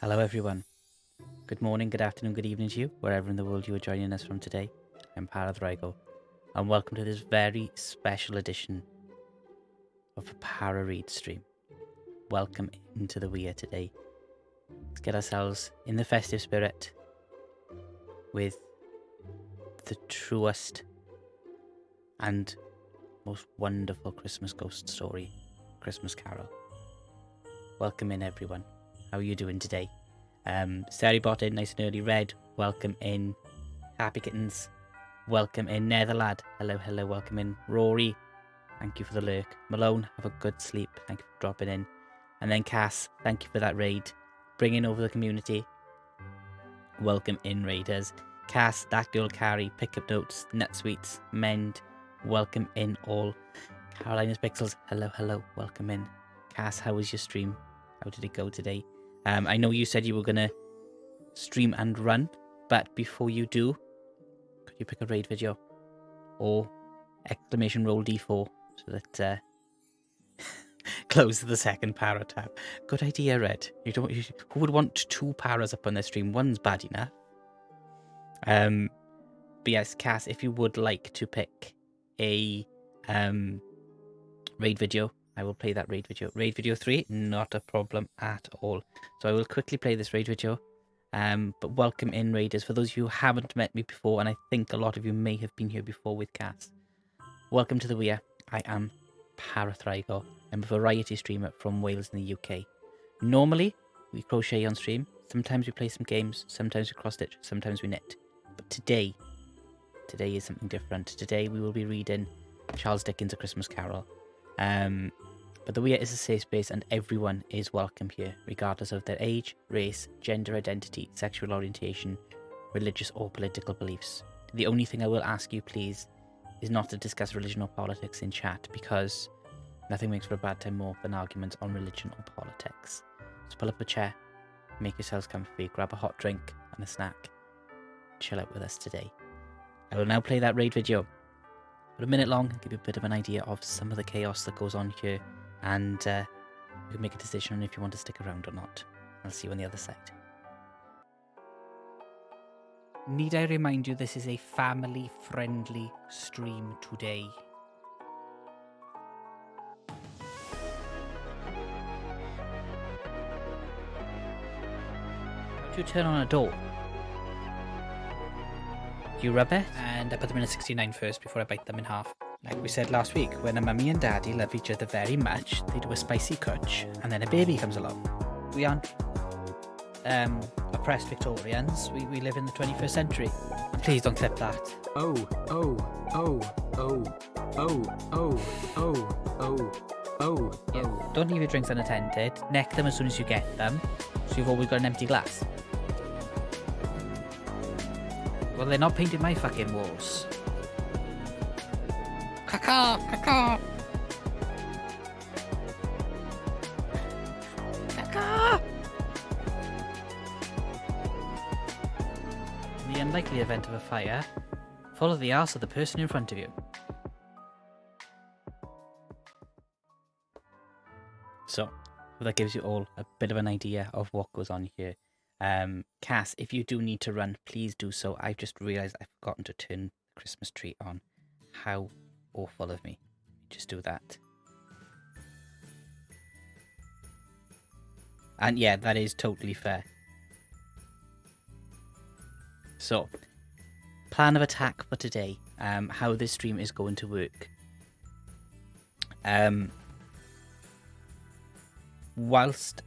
Hello everyone. Good morning, good afternoon, good evening to you, wherever in the world you are joining us from today. I'm Parathrigo, and welcome to this very special edition of a Para Read stream. Welcome into the Weir today. Let's get ourselves in the festive spirit with the truest and most wonderful Christmas ghost story, Christmas Carol. Welcome in everyone. How are you doing today? Sari bot in nice and early. Red, welcome in. Happy Kittens, welcome in. Netherlad, hello, welcome in. Rory, thank you for the lurk. Malone, have a good sleep. Thank you for dropping in. And then Cass, thank you for that raid. Bringing over the community. Welcome in, raiders. Cass, that girl Carrie, pick up notes, Nut Sweets, Mend, welcome in all. Carolina's Pixels, hello, welcome in. Cass, how was your stream? How did it go today? I know you said you were going to stream and run, but before you do, could you pick a raid video? Or exclamation roll D4 so that close the second para tab. Good idea, Red. Who would want two paras up on their stream? One's bad enough. But yes, Cass, if you would like to pick a raid video, I will play that raid video. Raid video 3, not a problem at all. So I will quickly play this raid video. But welcome in, raiders. For those of you who haven't met me before, and I think a lot of you may have been here before with Cass, welcome to the Weir. I am Parathrigo. I'm a variety streamer from Wales in the UK. Normally, we crochet on stream. Sometimes we play some games. Sometimes we cross-stitch. Sometimes we knit. But today is something different. Today we will be reading Charles Dickens' A Christmas Carol. But the Weir is a safe space and everyone is welcome here, regardless of their age, race, gender identity, sexual orientation, religious or political beliefs. The only thing I will ask you, please, is not to discuss religion or politics in chat, because nothing makes for a bad time more than arguments on religion or politics. So pull up a chair, make yourselves comfy, grab a hot drink and a snack, chill out with us today. I will now play that raid video. For a minute long, give you a bit of an idea of some of the chaos that goes on here, and you can make a decision on if you want to stick around or not. I'll see you on the other side. Need I remind you, this is a family-friendly stream today. How do you turn on a door? Do you rub it? And I put them in a 69 first before I bite them in half. Like we said last week, when a mummy and daddy love each other very much, they do a spicy kutch, and then a baby comes along. We aren't oppressed Victorians. We live in the 21st century. Please don't clip that. Oh. Yeah, don't leave your drinks unattended. Neck them as soon as you get them, so you've always got an empty glass. Well, they're not painting my fucking walls. Caca! In the unlikely event of a fire, follow the arse of the person in front of you. So, that gives you all a bit of an idea of what goes on here. Cass, if you do need to run, please do so. I've just realised I've forgotten to turn the Christmas tree on. How awful of me. Just do that. And yeah, that is totally fair. So, plan of attack for today. How this stream is going to work. Whilst...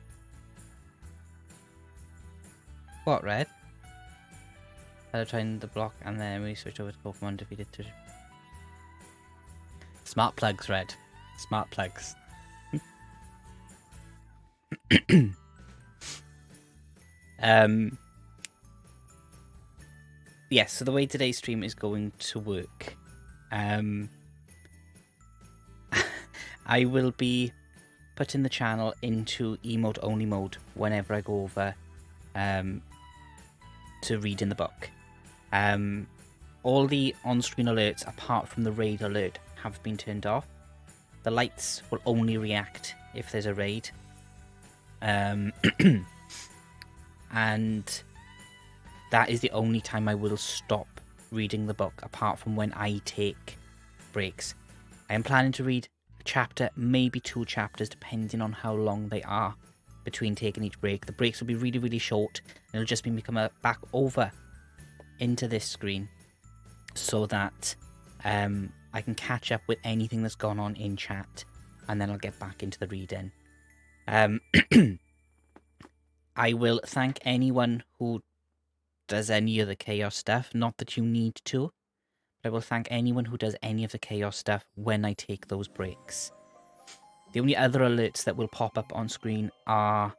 What, Red? I'll try the block and then we switch over to Pokemon defeated to... Smart plugs, Red. Smart plugs. Yes, so the way today's stream is going to work. I will be putting the channel into emote only mode whenever I go over to read in the book. All the on-screen alerts, apart from the raid alert, have been turned off. The lights will only react if there's a raid. and that is the only time I will stop reading the book, apart from when I take breaks. I am planning to read a chapter, maybe 2 chapters, depending on how long they are between taking each break. The breaks will be really, really short, and it'll just be me coming back over into this screen so that I can catch up with anything that's gone on in chat, and then I'll get back into the reading. I will thank anyone who does any of the chaos stuff. Not that you need to, but I will thank anyone who does any of the chaos stuff when I take those breaks. The only other alerts that will pop up on screen are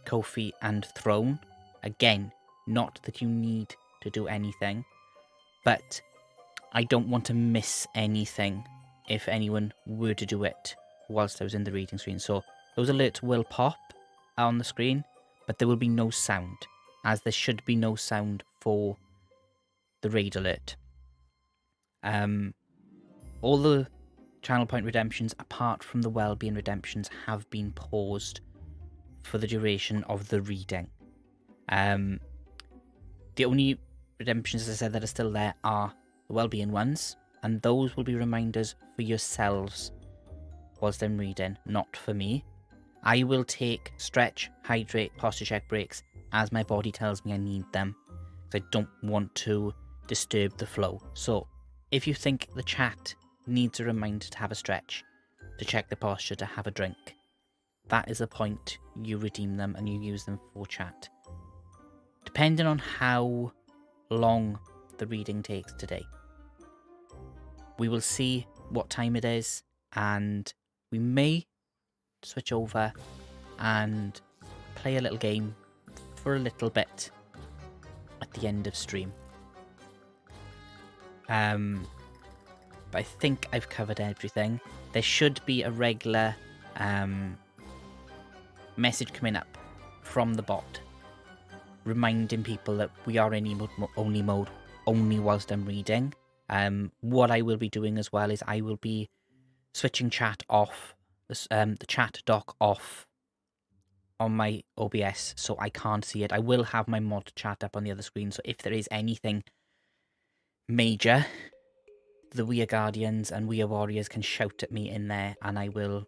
Ko-fi and Throne. Again, not that you need to do anything, but I don't want to miss anything if anyone were to do it whilst I was in the reading screen. So those alerts will pop on the screen, but there will be no sound, as there should be no sound for the raid alert. All the channel point redemptions, apart from the well-being redemptions, have been paused for the duration of the reading. The only redemptions, as I said, that are still there are the well-being ones, and those will be reminders for yourselves whilst I'm reading, not for me. I will take stretch, hydrate, posture check breaks as my body tells me I need them, because I don't want to disturb the flow. So if you think the chat needs a reminder to have a stretch, to check the posture, to have a drink, that is the point you redeem them and you use them for chat. Depending on how long the reading takes today, we will see what time it is, and we may switch over and play a little game for a little bit at the end of stream. But I think I've covered everything. There should be a regular message coming up from the bot reminding people that we are in emote-only mode only whilst I'm reading. What I will be doing as well is I will be switching chat off, the chat dock off on my OBS, so I can't see it. I will have my mod chat up on the other screen, so if there is anything major, the We Are Guardians and We Are Warriors can shout at me in there, and I will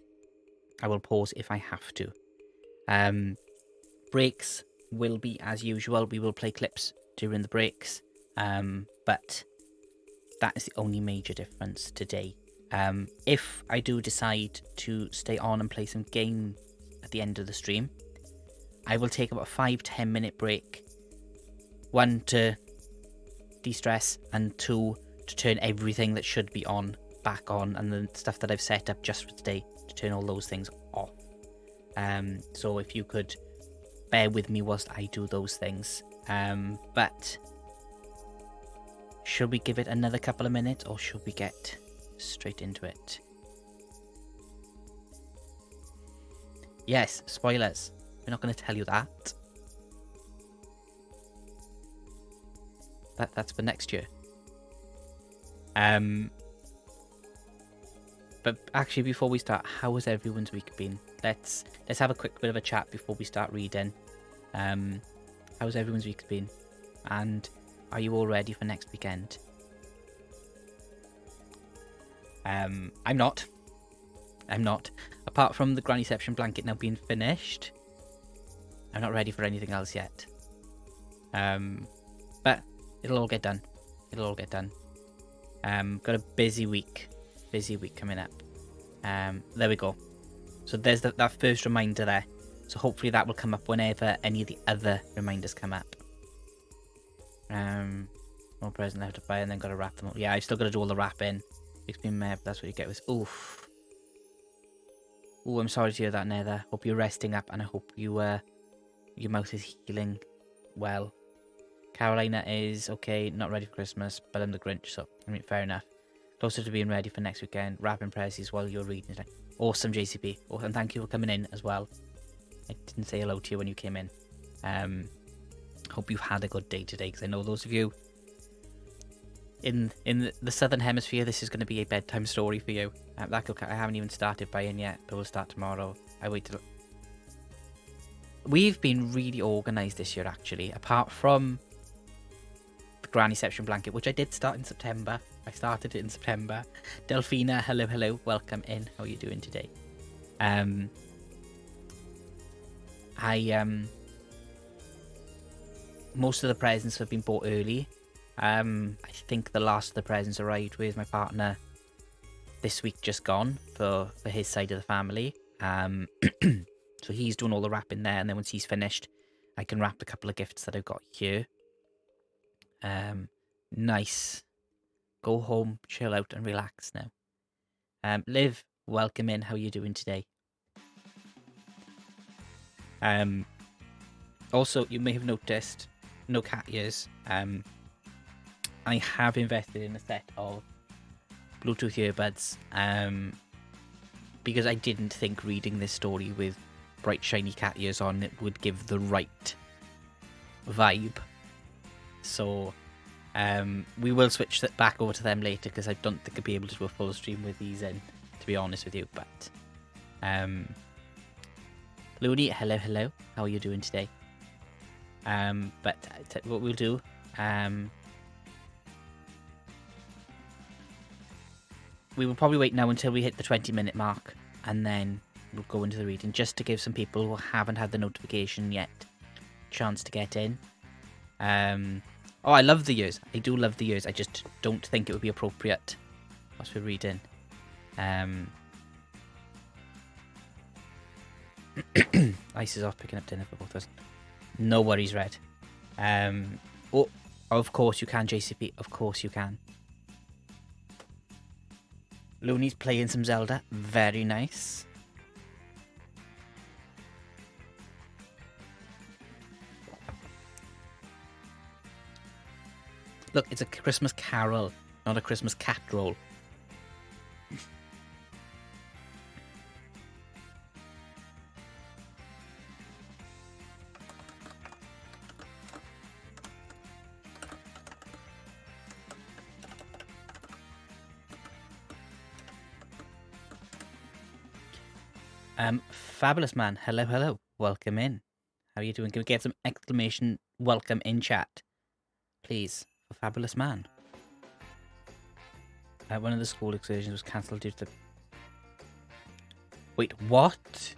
pause if I have to. Breaks will be as usual. We will play clips during the breaks, but that is the only major difference today. If I do decide to stay on and play some game at the end of the stream, I will take about a 5-10 minute break. 1 to de-stress, and 2 to turn everything that should be on back on, and the stuff that I've set up just for today to turn all those things off. So if you could bear with me whilst I do those things. But should we give it another couple of minutes, or should we get straight into it? Yes, spoilers. We're not going to tell you that. That's for next year. But actually, before we start, how has everyone's week been? Let's have a quick bit of a chat before we start reading. How's everyone's week been? And are you all ready for next weekend? I'm not. Apart from the Grannyception blanket now being finished, I'm not ready for anything else yet. But it'll all get done. Got a busy week coming up. There we go. So there's that first reminder there. So hopefully that will come up whenever any of the other reminders come up. More present left to buy, and then got to wrap them up. Yeah, I've still got to do all the wrapping. It's been mad, that's what you get with. Oof. Ooh, I'm sorry to hear that, Nether. Hope you're resting up, and I hope your mouth is healing well. Carolina is okay, not ready for Christmas, but I'm the Grinch, so I mean, fair enough. Closer to being ready for next weekend. Wrapping presses while you're reading it. Awesome, JCP. Awesome. Thank you for coming in as well. I didn't say hello to you when you came in. Hope you've had a good day today, because I know those of you in the southern hemisphere, this is going to be a bedtime story for you. I haven't even started buying yet, but we'll start tomorrow. I wait till... we've been really organised this year, actually. Apart from the Grannyception blanket, which I did start in September. I started it in September. Delphina, hello, welcome in. How are you doing today? Most of the presents have been bought early. I think the last of the presents arrived with my partner this week just gone for his side of the family. So he's doing all the wrapping there, and then once he's finished, I can wrap a couple of gifts that I've got here. Nice. Go home, chill out, and relax now. Liv, welcome in. How are you doing today? Also, you may have noticed no cat ears. I have invested in a set of Bluetooth earbuds because I didn't think reading this story with bright shiny cat ears on it would give the right vibe. So we will switch that back over to them later because I don't think I'll be able to do a full stream with these in, to be honest with you. But Looney, hello. How are you doing today? But what we'll do, we will probably wait now until we hit the 20-minute mark, and then we'll go into the reading, just to give some people who haven't had the notification yet a chance to get in. Oh, I love the ears. I do love the ears. I just don't think it would be appropriate whilst we're reading. Ice is off picking up dinner for both of us. No worries, Red. Oh, of course you can, JCP. Of course you can. Looney's playing some Zelda. Very nice. Look, it's a Christmas carol, not a Christmas cat roll. Fabulous man, hello, welcome in. How are you doing? Can we get some exclamation welcome in chat, please, for Fabulous man? One of the school excursions was cancelled due to... Wait, what?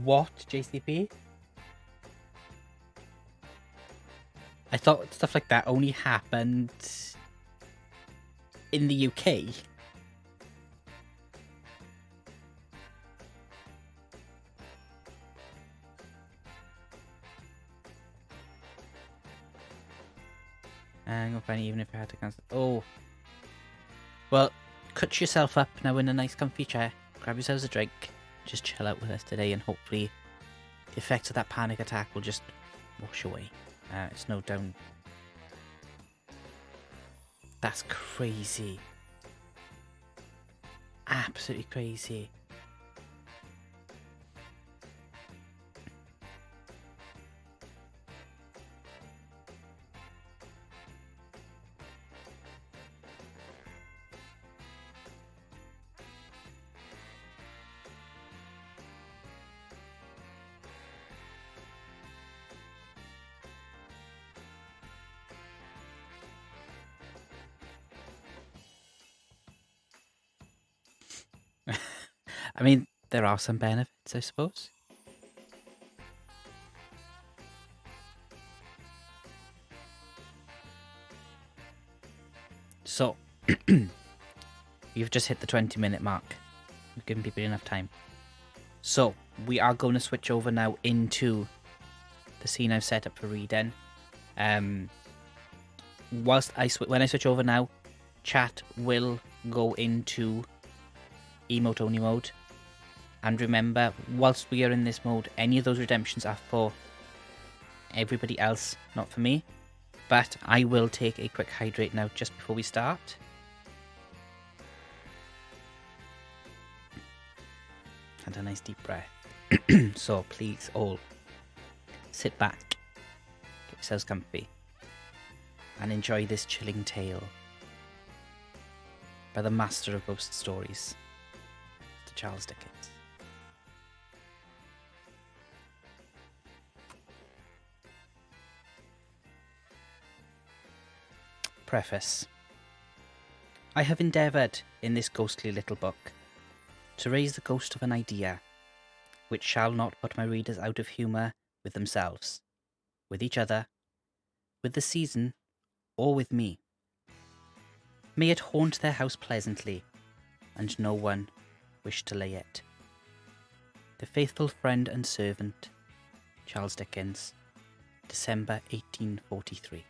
What, JCP? I thought stuff like that only happened in the UK. I'm gonna find it even if I had to cancel. Oh. Well, cut yourself up now in a nice comfy chair. Grab yourselves a drink. Just chill out with us today, and hopefully the effects of that panic attack will just wash away. It's no down. That's crazy. Absolutely crazy. I mean, there are some benefits, I suppose. So, you've just hit the 20-minute mark. We've given people enough time. So, we are going to switch over now into the scene I've set up for reading. Whilst when I switch over now, chat will go into emote only mode. And remember, whilst we are in this mode, any of those redemptions are for everybody else, not for me. But I will take a quick hydrate now just before we start. And a nice deep breath. So please all sit back, get yourselves comfy, and enjoy this chilling tale by the master of ghost stories, Mr. Charles Dickens. Preface. I have endeavoured in this ghostly little book to raise the ghost of an idea which shall not put my readers out of humour with themselves, with each other, with the season, or with me. May it haunt their house pleasantly, and no one wish to lay it. The faithful friend and servant, Charles Dickens, December 1843.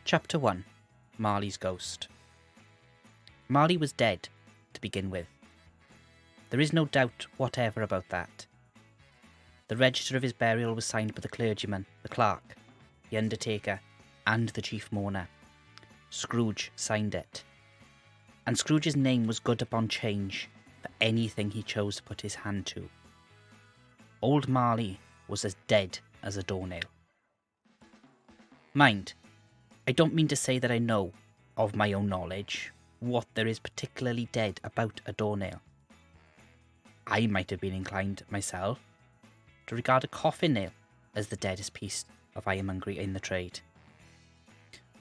Chapter 1. Marley's Ghost. Marley was dead, to begin with. There is no doubt whatever about that. The register of his burial was signed by the clergyman, the clerk, the undertaker, and the chief mourner. Scrooge signed it. And Scrooge's name was good upon change for anything he chose to put his hand to. Old Marley was as dead as a doornail. Mind, I don't mean to say that I know, of my own knowledge, what there is particularly dead about a doornail. I might have been inclined, myself, to regard a coffin nail as the deadest piece of ironmongery in the trade.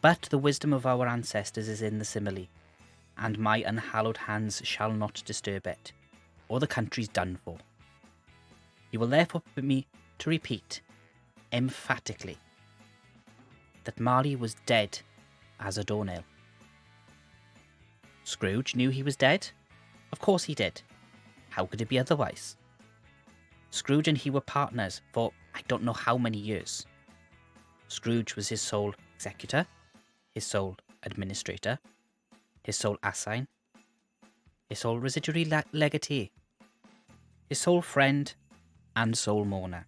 But the wisdom of our ancestors is in the simile, and my unhallowed hands shall not disturb it, or the country's done for. You will therefore permit me to repeat, emphatically, that Marley was dead as a doornail. Scrooge knew he was dead? Of course he did. How could it be otherwise? Scrooge and he were partners for I don't know how many years. Scrooge was his sole executor, his sole administrator, his sole assign, his sole residuary legatee, his sole friend and sole mourner.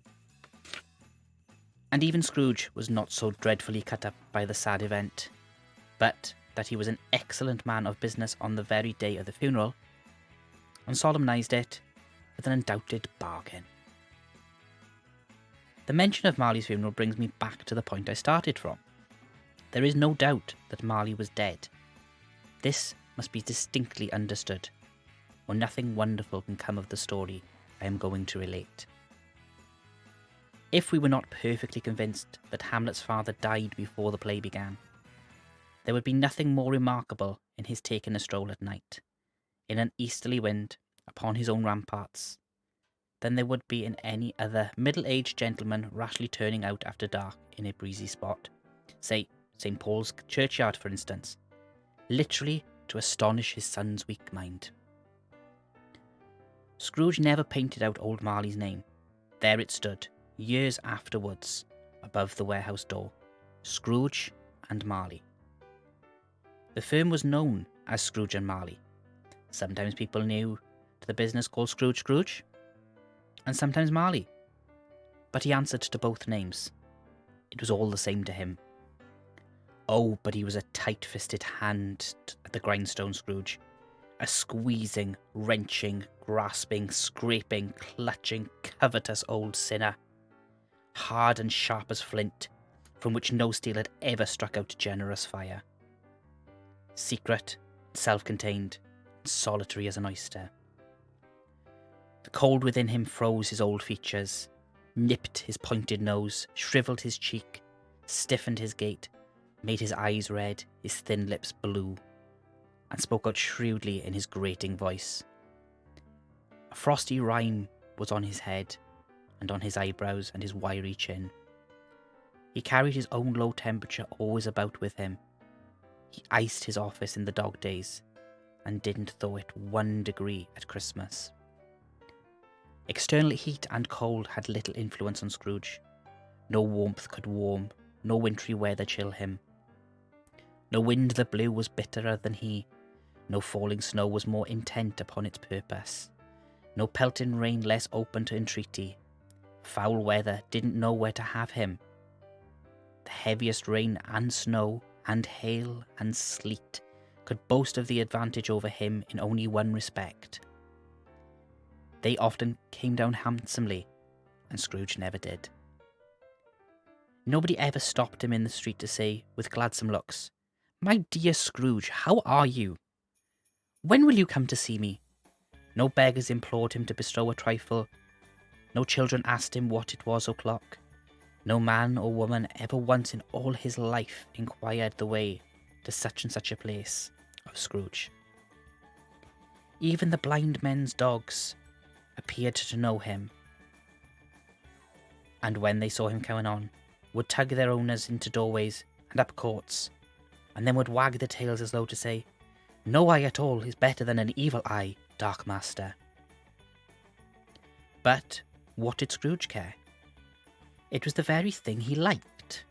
And even Scrooge was not so dreadfully cut up by the sad event, but that he was an excellent man of business on the very day of the funeral, and solemnised it with an undoubted bargain. The mention of Marley's funeral brings me back to the point I started from. There is no doubt that Marley was dead. This must be distinctly understood, or nothing wonderful can come of the story I am going to relate. If we were not perfectly convinced that Hamlet's father died before the play began, there would be nothing more remarkable in his taking a stroll at night, in an easterly wind, upon his own ramparts, than there would be in any other middle-aged gentleman rashly turning out after dark in a breezy spot, say St. Paul's churchyard for instance, literally to astonish his son's weak mind. Scrooge never painted out old Marley's name. There it stood, years afterwards, above the warehouse door, Scrooge and Marley. The firm was known as Scrooge and Marley. Sometimes people knew to the business called Scrooge, and sometimes Marley. But he answered to both names. It was all the same to him. Oh, but he was a tight-fisted hand at the grindstone, Scrooge. A squeezing, wrenching, grasping, scraping, clutching, covetous old sinner. Hard and sharp as flint, from which no steel had ever struck out generous fire. Secret, self-contained, solitary as an oyster. The cold within him froze his old features, nipped his pointed nose, shriveled his cheek, stiffened his gait, made his eyes red, his thin lips blue, and spoke out shrewdly in his grating voice. A frosty rime was on his head, and on his eyebrows and his wiry chin. He carried his own low temperature always about with him. He iced his office in the dog days, and didn't thaw it 1 degree at Christmas. External heat and cold had little influence on Scrooge. No warmth could warm, no wintry weather chill him. No wind that blew was bitterer than he, no falling snow was more intent upon its purpose, no pelting rain less open to entreaty. Foul weather didn't know where to have him. The heaviest rain and snow and hail and sleet could boast of the advantage over him in only one respect. They often came down handsomely, and Scrooge never did. Nobody ever stopped him in the street to say, with gladsome looks, "My dear Scrooge, how are you? When will you come to see me?" No beggars implored him to bestow a trifle. No children asked him what it was o'clock. No man or woman ever once in all his life inquired the way to such and such a place of Scrooge. Even the blind men's dogs appeared to know him, and when they saw him coming on, would tug their owners into doorways and up courts, and then would wag their tails as though to say, "No eye at all is better than an evil eye, Dark Master." But what did Scrooge care? It was the very thing he liked,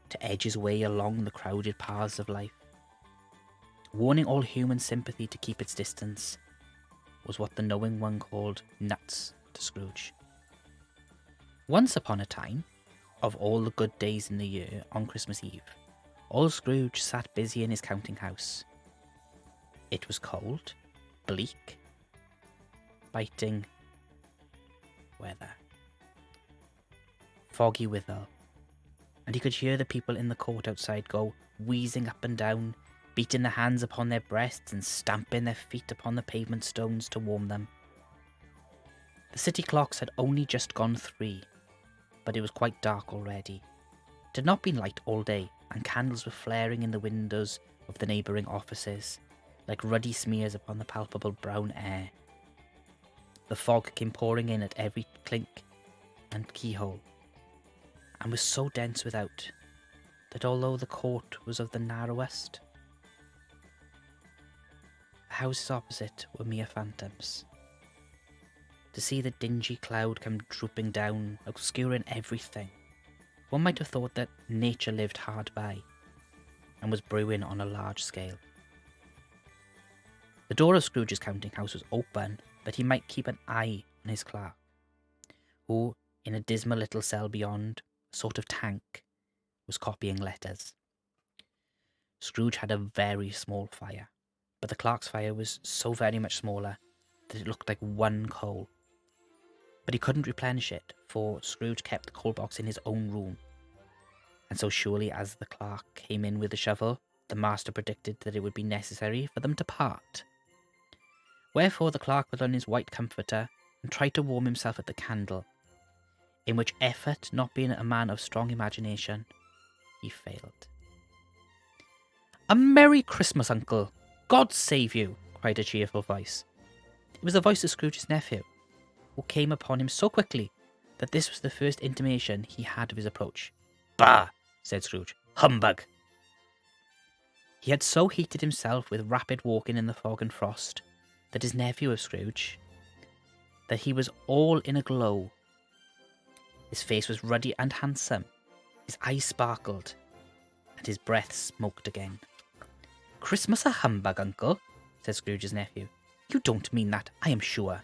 to edge his way along the crowded paths of life. Warning all human sympathy to keep its distance was what the knowing one called nuts to Scrooge. Once upon a time, of all the good days in the year on Christmas Eve, old Scrooge sat busy in his counting house. It was cold, bleak, biting weather, foggy withal, and he could hear the people in the court outside go wheezing up and down, beating their hands upon their breasts and stamping their feet upon the pavement stones to warm them. The city clocks had only just gone 3, but it was quite dark already. It had not been light all day, and candles were flaring in the windows of the neighbouring offices, like ruddy smears upon the palpable brown air. The fog came pouring in at every clink and keyhole, and was so dense without that although the court was of the narrowest, the houses opposite were mere phantoms. To see the dingy cloud come drooping down, obscuring everything, one might have thought that nature lived hard by and was brewing on a large scale. The door of Scrooge's counting house was open that he might keep an eye on his clerk, who, in a dismal little cell beyond, a sort of tank, was copying letters. Scrooge had a very small fire, but the clerk's fire was so very much smaller that it looked like one coal. But he couldn't replenish it, for Scrooge kept the coal box in his own room. And so surely as the clerk came in with the shovel, the master predicted that it would be necessary for them to part. Wherefore the clerk put on his white comforter and tried to warm himself at the candle, in which effort, not being a man of strong imagination, he failed. "A Merry Christmas, Uncle! God save you!" cried a cheerful voice. It was the voice of Scrooge's nephew, who came upon him so quickly that this was the first intimation he had of his approach. "Bah!" said Scrooge. "Humbug!" He had so heated himself with rapid walking in the fog and frost that his nephew of Scrooge, that he was all in a glow. His face was ruddy and handsome, his eyes sparkled, and his breath smoked again. "Christmas a humbug, Uncle?" said Scrooge's nephew. "You don't mean that, I am sure."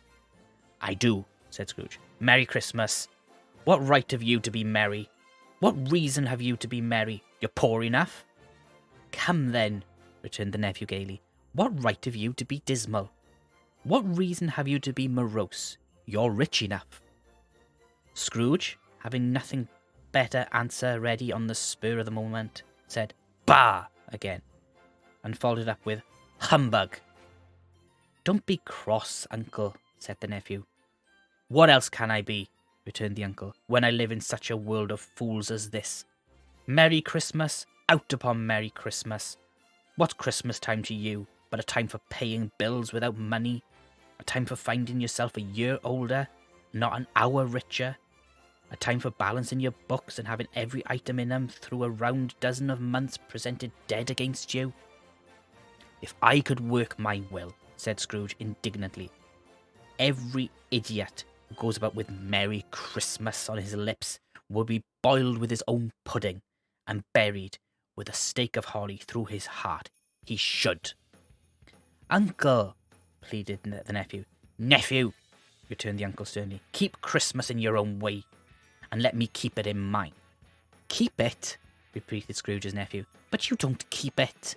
"I do," said Scrooge. "Merry Christmas. What right have you to be merry? What reason have you to be merry? You're poor enough." "Come then," returned the nephew gaily. "What right have you to be dismal? What reason have you to be morose? You're rich enough." Scrooge, having nothing better answer ready on the spur of the moment, said "Bah!" again, and followed it up with "Humbug." "Don't be cross, Uncle," said the nephew. "What else can I be," returned the uncle, "when I live in such a world of fools as this? Merry Christmas, out upon Merry Christmas. What's Christmas time to you but a time for paying bills without money, a time for finding yourself a year older, not an hour richer, a time for balancing your books and having every item in them through a round dozen of months presented dead against you?" "If I could work my will," said Scrooge indignantly, "every idiot who goes about with Merry Christmas on his lips would be boiled with his own pudding and buried with a stake of holly through his heart. He should." "Uncle," pleaded the nephew. "Nephew," returned the uncle sternly, "keep Christmas in your own way, and let me keep it in mine." "Keep it?" repeated Scrooge's nephew. "But you don't keep it."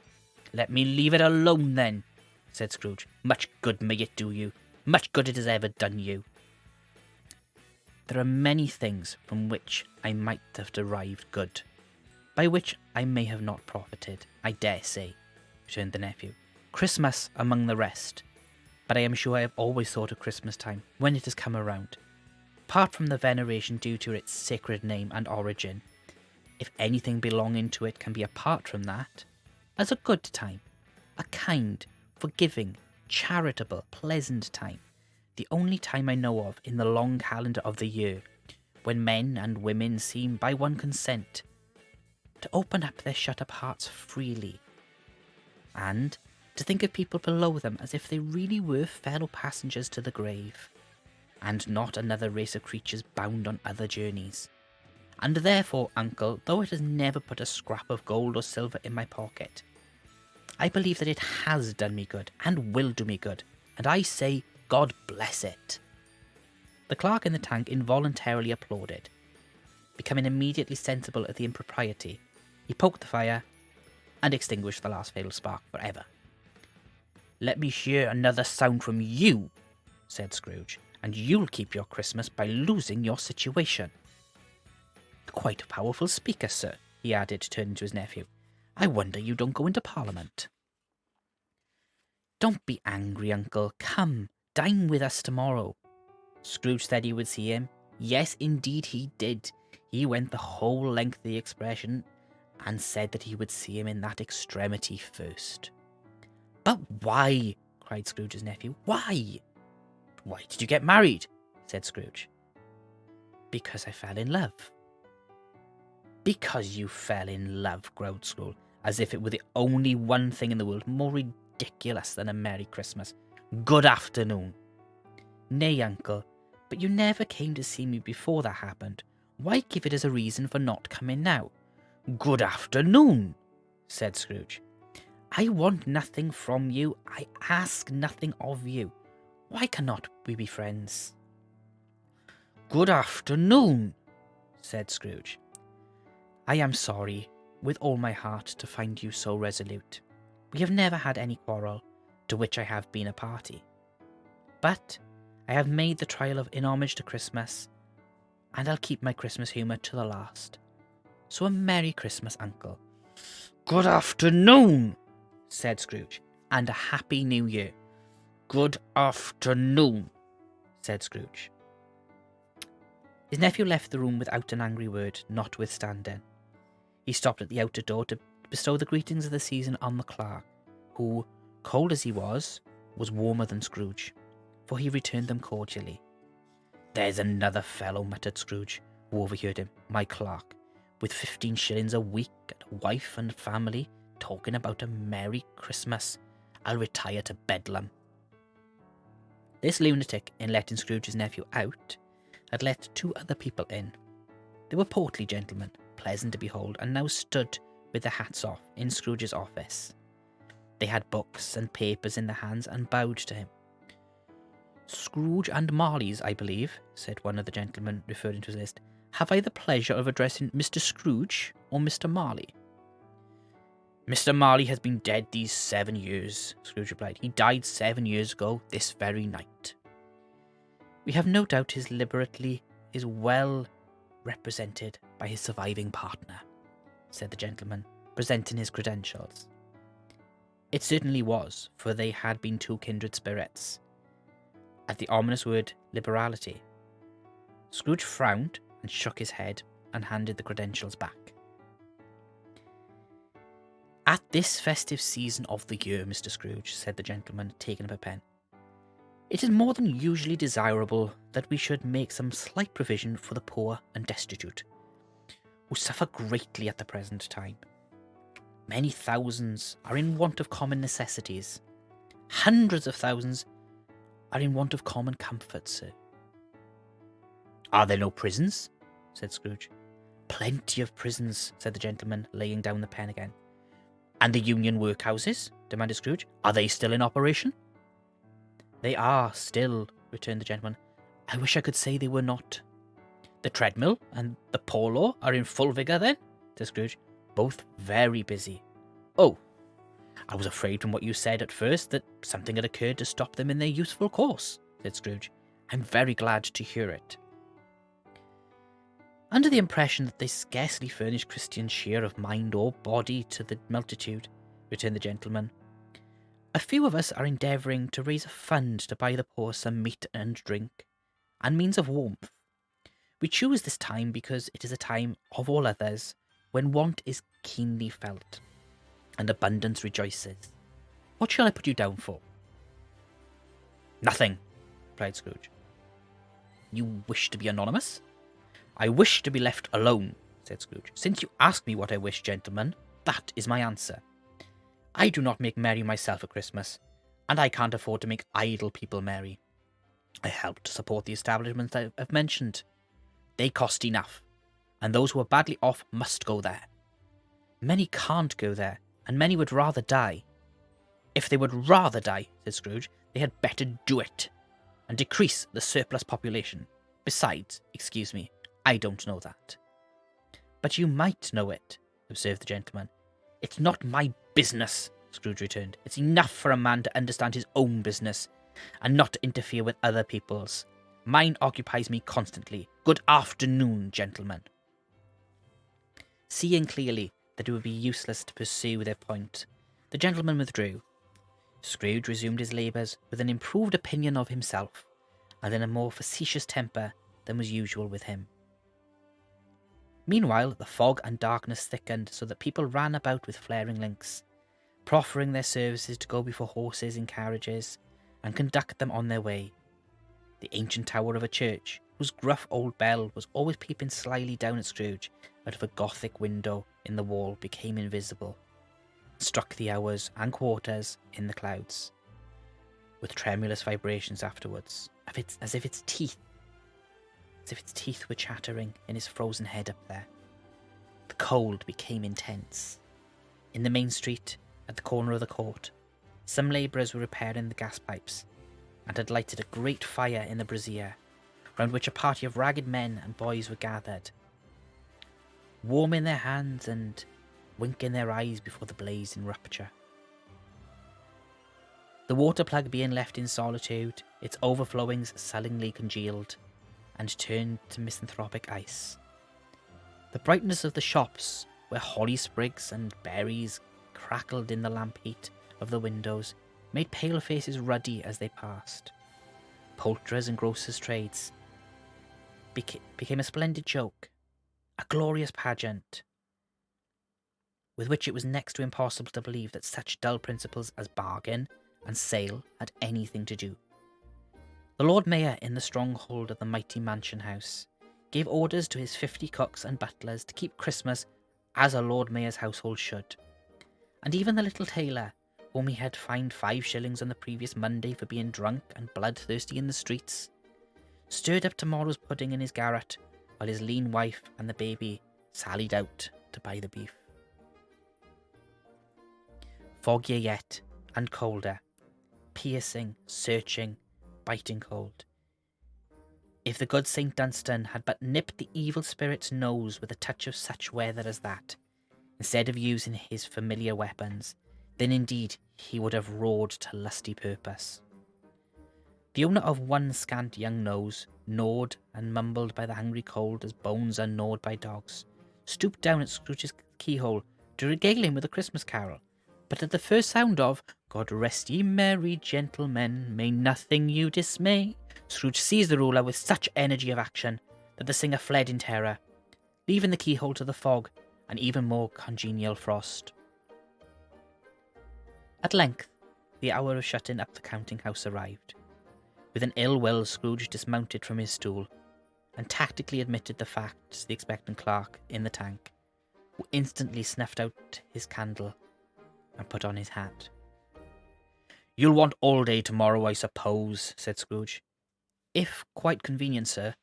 "Let me leave it alone then," said Scrooge. "Much good may it do you. Much good it has ever done you." "There are many things from which I might have derived good, by which I may have not profited, I dare say," returned the nephew. "Christmas among the rest. But I am sure I have always thought of Christmas time, when it has come around. Apart from the veneration due to its sacred name and origin, if anything belonging to it can be apart from that, as a good time, a kind, forgiving, charitable, pleasant time, the only time I know of in the long calendar of the year, when men and women seem by one consent to open up their shut-up hearts freely, and to think of people below them as if they really were fellow passengers to the grave, and not another race of creatures bound on other journeys. And therefore, uncle, though it has never put a scrap of gold or silver in my pocket, I believe that it has done me good, and will do me good, and I say, God bless it. The clerk in the tank involuntarily applauded. Becoming immediately sensible of the impropriety, he poked the fire, and extinguished the last fatal spark forever. Let me hear another sound from you, said Scrooge, and you'll keep your Christmas by losing your situation. Quite a powerful speaker, sir, he added, turning to his nephew. I wonder you don't go into Parliament. Don't be angry, uncle. Come, dine with us tomorrow. Scrooge said he would see him. Yes, indeed he did. He went the whole length of the expression, and said that he would see him in that extremity first. But why? Cried Scrooge's nephew. Why? Why did you get married? Said Scrooge. Because I fell in love. Because you fell in love, growled Scrooge, as if it were the only one thing in the world more ridiculous than a Merry Christmas. Good afternoon. Nay, uncle, but you never came to see me before that happened. Why give it as a reason for not coming now? Good afternoon, said Scrooge. I want nothing from you. I ask nothing of you. Why cannot we be friends? Good afternoon, said Scrooge. I am sorry, with all my heart, to find you so resolute. We have never had any quarrel, to which I have been a party. But I have made the trial in homage to Christmas, and I'll keep my Christmas humour to the last. So a Merry Christmas, uncle. Good afternoon, said Scrooge, and a Happy New Year. Good afternoon, said Scrooge. His nephew left the room without an angry word, notwithstanding. He stopped at the outer door to bestow the greetings of the season on the clerk, who, cold as he was warmer than Scrooge, for he returned them cordially. There's another fellow, muttered Scrooge, who overheard him, my clerk, with 15 shillings a week and a wife and family, talking about a Merry Christmas. I'll retire to Bedlam. This lunatic, in letting Scrooge's nephew out, had let 2 other people in. They were portly gentlemen, pleasant to behold, and now stood with their hats off in Scrooge's office. They had books and papers in their hands and bowed to him. Scrooge and Marley's, I believe, said one of the gentlemen, referring to his list. Have I the pleasure of addressing Mr. Scrooge or Mr. Marley? Mr. Marley has been dead these 7 years, Scrooge replied. He died 7 years ago, this very night. We have no doubt his liberty is well represented by his surviving partner, said the gentleman, presenting his credentials. It certainly was, for they had been 2 kindred spirits. At the ominous word liberality, Scrooge frowned and shook his head and handed the credentials back. At this festive season of the year, Mr. Scrooge, said the gentleman, taking up a pen, it is more than usually desirable that we should make some slight provision for the poor and destitute, who suffer greatly at the present time. Many thousands are in want of common necessities. Hundreds of thousands are in want of common comforts, sir. Are there no prisons? Said Scrooge. Plenty of prisons, said the gentleman, laying down the pen again. And the union workhouses? Demanded Scrooge. Are they still in operation? They are still, returned the gentleman. I wish I could say they were not. The treadmill and the polo are in full vigour then? Said Scrooge. Both very busy. Oh, I was afraid from what you said at first that something had occurred to stop them in their useful course, said Scrooge. I'm very glad to hear it. Under the impression that they scarcely furnish Christian cheer of mind or body to the multitude, returned the gentleman, a few of us are endeavouring to raise a fund to buy the poor some meat and drink, and means of warmth, We choose this time because it is a time of all others when want is keenly felt and abundance rejoices. What shall I put you down for? Nothing, replied Scrooge. You wish to be anonymous? I wish to be left alone, said Scrooge. Since you ask me what I wish, gentlemen, that is my answer. I do not make merry myself at Christmas, and I can't afford to make idle people merry. I help to support the establishments I've mentioned. They cost enough, and those who are badly off must go there. Many can't go there, and many would rather die. If they would rather die, said Scrooge, they had better do it, and decrease the surplus population. Besides, excuse me, I don't know that. But you might know it, observed the gentleman. It's not my business, Scrooge returned. It's enough for a man to understand his own business, and not to interfere with other people's. Mine occupies me constantly. Good afternoon, gentlemen. Seeing clearly that it would be useless to pursue their point, the gentleman withdrew. Scrooge resumed his labours with an improved opinion of himself, and in a more facetious temper than was usual with him. Meanwhile, the fog and darkness thickened so that people ran about with flaring links, proffering their services to go before horses in carriages and conduct them on their way. The ancient tower of a church, whose gruff old bell was always peeping slyly down at Scrooge out of a Gothic window in the wall, became invisible, struck the hours and quarters in the clouds, with tremulous vibrations afterwards, as if its teeth were chattering in his frozen head up there. The cold became intense. In the main street, at the corner of the court, some labourers were repairing the gas pipes, and had lighted a great fire in the brazier, round which a party of ragged men and boys were gathered, warming their hands and winking their eyes before the blaze in rupture. The water plug being left in solitude, its overflowings sullenly congealed, and turned to misanthropic ice. The brightness of the shops, where holly sprigs and berries crackled in the lamp heat of the windows, made pale faces ruddy as they passed. Poulterers' and grocers' trades became a splendid joke, a glorious pageant, with which it was next to impossible to believe that such dull principles as bargain and sale had anything to do. The Lord Mayor, in the stronghold of the mighty mansion house, gave orders to his 50 cooks and butlers to keep Christmas as a Lord Mayor's household should, and even the little tailor, whom he had fined 5 shillings on the previous Monday for being drunk and bloodthirsty in the streets, stirred up tomorrow's pudding in his garret, while his lean wife and the baby sallied out to buy the beef. Foggier yet, and colder, piercing, searching, biting cold. If the good St. Dunstan had but nipped the evil spirit's nose with a touch of such weather as that, instead of using his familiar weapons, then indeed he would have roared to lusty purpose. The owner of one scant young nose, gnawed and mumbled by the hungry cold as bones are gnawed by dogs, stooped down at Scrooge's keyhole to regale him with a Christmas carol, but at the first sound of "God rest ye merry gentlemen, may nothing you dismay," Scrooge seized the ruler with such energy of action that the singer fled in terror, leaving the keyhole to the fog and even more congenial frost. At length, the hour of shutting up the counting-house arrived. With an ill will, Scrooge dismounted from his stool, and tactically admitted the fact to the expectant clerk in the tank, who instantly snuffed out his candle and put on his hat. "You'll want all day tomorrow, I suppose," said Scrooge. "If quite convenient, sir."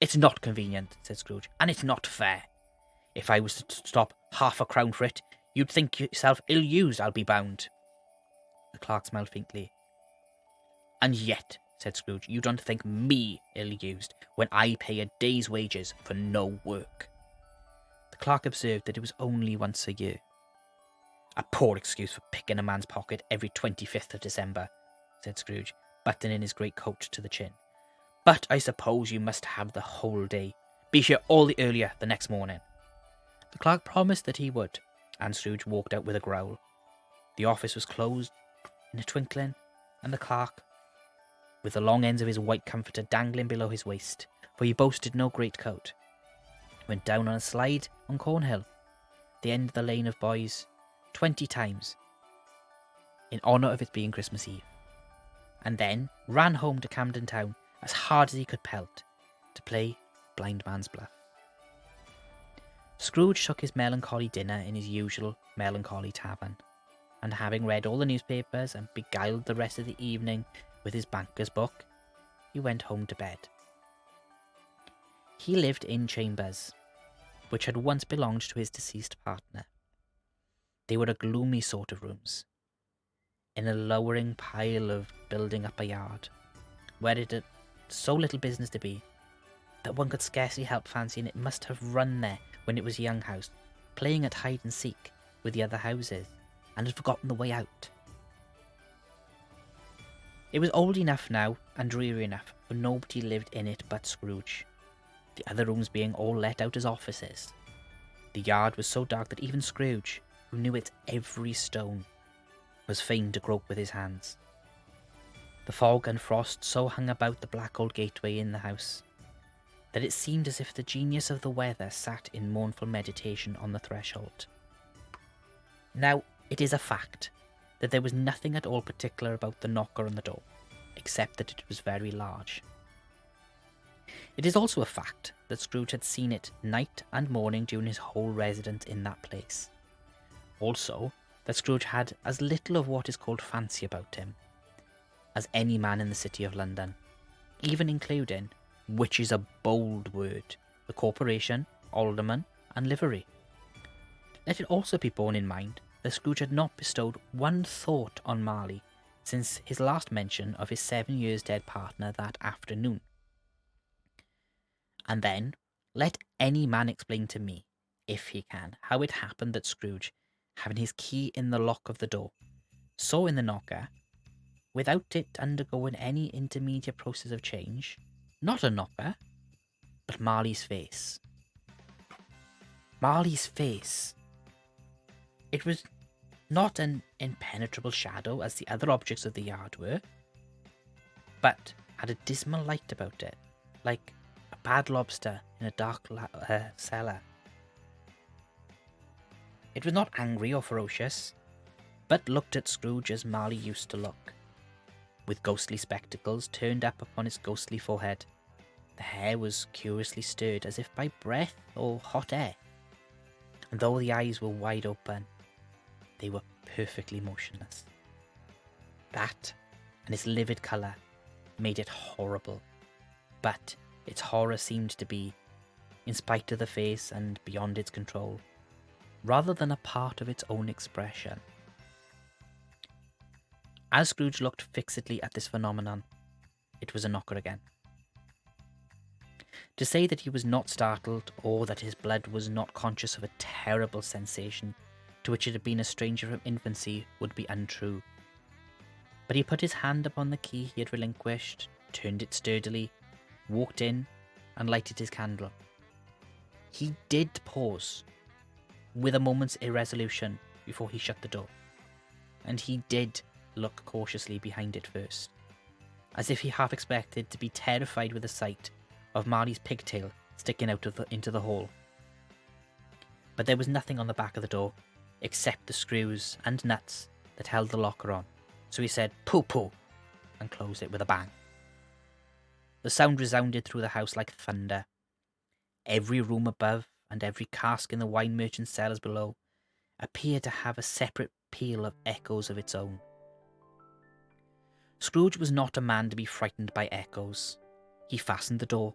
"It's not convenient," said Scrooge, "and it's not fair. If I was to stop half a crown for it, you'd think yourself ill-used, I'll be bound." The clerk smiled faintly. "And yet," said Scrooge, "you don't think me ill-used when I pay a day's wages for no work." The clerk observed that it was only once a year. "A poor excuse for picking a man's pocket every 25th of December," said Scrooge, buttoning his greatcoat to the chin. "But I suppose you must have the whole day. Be here all the earlier the next morning." The clerk promised that he would, and Scrooge walked out with a growl. The office was closed in a twinkling, and the clerk with the long ends of his white comforter dangling below his waist, for he boasted no greatcoat. Went down on a slide on Cornhill, the end of the lane of boys, 20 times, in honour of it being Christmas Eve, and then ran home to Camden Town as hard as he could pelt to play blind man's bluff. Scrooge took his melancholy dinner in his usual melancholy tavern, and having read all the newspapers and beguiled the rest of the evening with his banker's book, he went home to bed. He lived in chambers, which had once belonged to his deceased partner. They were a gloomy sort of rooms, in a lowering pile of building up a yard, where it had so little business to be, that one could scarcely help fancying it must have run there when it was a young house, playing at hide and seek with the other houses, and had forgotten the way out. It was old enough now, and dreary enough, for nobody lived in it but Scrooge, the other rooms being all let out as offices. The yard was so dark that even Scrooge, who knew its every stone, was fain to grope with his hands. The fog and frost so hung about the black old gateway in the house, that it seemed as if the genius of the weather sat in mournful meditation on the threshold. Now, it is a fact that there was nothing at all particular about the knocker on the door, except that it was very large. It is also a fact that Scrooge had seen it night and morning during his whole residence in that place. Also, that Scrooge had as little of what is called fancy about him as any man in the city of London, even including, which is a bold word, the corporation, alderman, and livery. Let it also be borne in mind that Scrooge had not bestowed one thought on Marley since his last mention of his 7 years dead partner that afternoon. And then, let any man explain to me, if he can, how it happened that Scrooge, having his key in the lock of the door, saw in the knocker, without it undergoing any intermediate process of change, not a knocker, but Marley's face. Marley's face. It was not an impenetrable shadow as the other objects of the yard were, but had a dismal light about it, like a bad lobster in a dark cellar. It was not angry or ferocious, but looked at Scrooge as Marley used to look, with ghostly spectacles turned up upon its ghostly forehead. The hair was curiously stirred as if by breath or hot air, and though the eyes were wide open, they were perfectly motionless. That, and its livid colour, made it horrible, but its horror seemed to be, in spite of the face and beyond its control, rather than a part of its own expression. As Scrooge looked fixedly at this phenomenon, it was a knocker again. To say that he was not startled, or that his blood was not conscious of a terrible sensation to which it had been a stranger from infancy, would be untrue. But he put his hand upon the key he had relinquished, turned it sturdily, walked in, and lighted his candle. He did pause, with a moment's irresolution, before he shut the door, and he did look cautiously behind it first, as if he half expected to be terrified with the sight of Marley's pigtail sticking out into the hall. But there was nothing on the back of the door, except the screws and nuts that held the locker on, so he said, "Pooh, pooh," and closed it with a bang. The sound resounded through the house like thunder. Every room above, and every cask in the wine merchant's cellars below, appeared to have a separate peal of echoes of its own. Scrooge was not a man to be frightened by echoes. He fastened the door,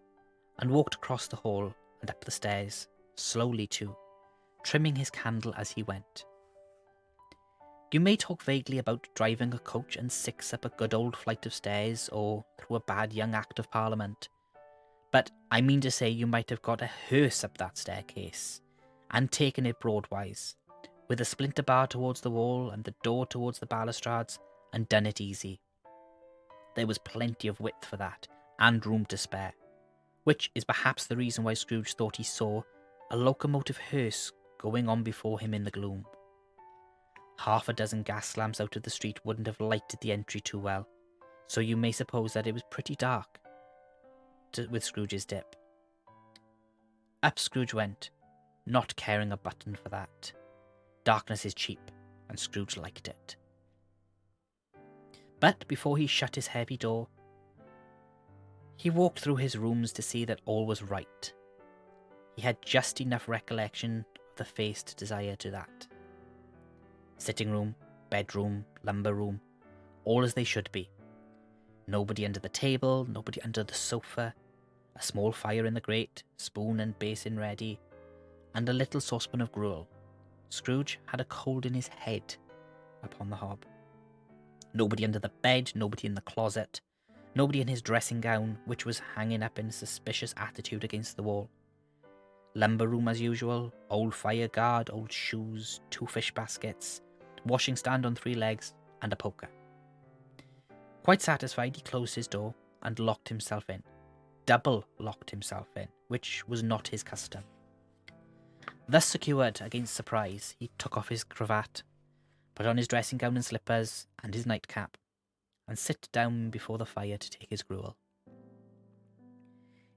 and walked across the hall and up the stairs, slowly too, trimming his candle as he went. You may talk vaguely about driving a coach and six up a good old flight of stairs, or through a bad young Act of Parliament, but I mean to say you might have got a hearse up that staircase, and taken it broadwise, with a splinter bar towards the wall and the door towards the balustrades, and done it easy. There was plenty of width for that, and room to spare, which is perhaps the reason why Scrooge thought he saw a locomotive hearse going on before him in the gloom. Half a dozen gas lamps out of the street wouldn't have lighted the entry too well, so you may suppose that it was pretty dark with Scrooge's dip. Up Scrooge went, not caring a button for that. Darkness is cheap, and Scrooge liked it. But before he shut his heavy door, he walked through his rooms to see that all was right. He had just enough recollection of the face to desire to that. Sitting room, bedroom, lumber room, all as they should be. Nobody under the table, nobody under the sofa, a small fire in the grate, spoon and basin ready, and a little saucepan of gruel. Scrooge had a cold in his head upon the hob. Nobody under the bed, nobody in the closet, nobody in his dressing gown, which was hanging up in a suspicious attitude against the wall. Lumber room as usual, old fire guard, old shoes, 2 fish baskets, washing stand on 3 legs, and a poker. Quite satisfied, he closed his door and locked himself in. Double locked himself in, which was not his custom. Thus secured against surprise, he took off his cravat, put on his dressing gown and slippers, and his nightcap, and sit down before the fire to take his gruel.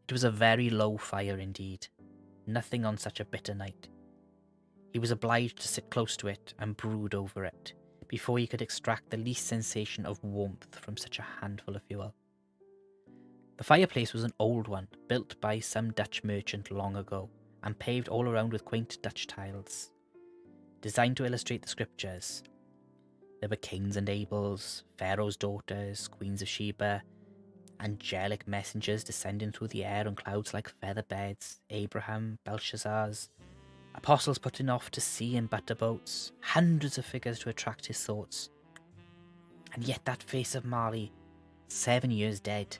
It was a very low fire indeed, nothing on such a bitter night. He was obliged to sit close to it and brood over it, before he could extract the least sensation of warmth from such a handful of fuel. The fireplace was an old one, built by some Dutch merchant long ago, and paved all around with quaint Dutch tiles, designed to illustrate the scriptures. There were Cains and Abels, Pharaoh's daughters, Queens of Sheba, angelic messengers descending through the air on clouds like feather beds, Abraham, Belshazzars, apostles putting off to sea in butterboats, hundreds of figures to attract his thoughts. And yet that face of Marley, 7 years dead,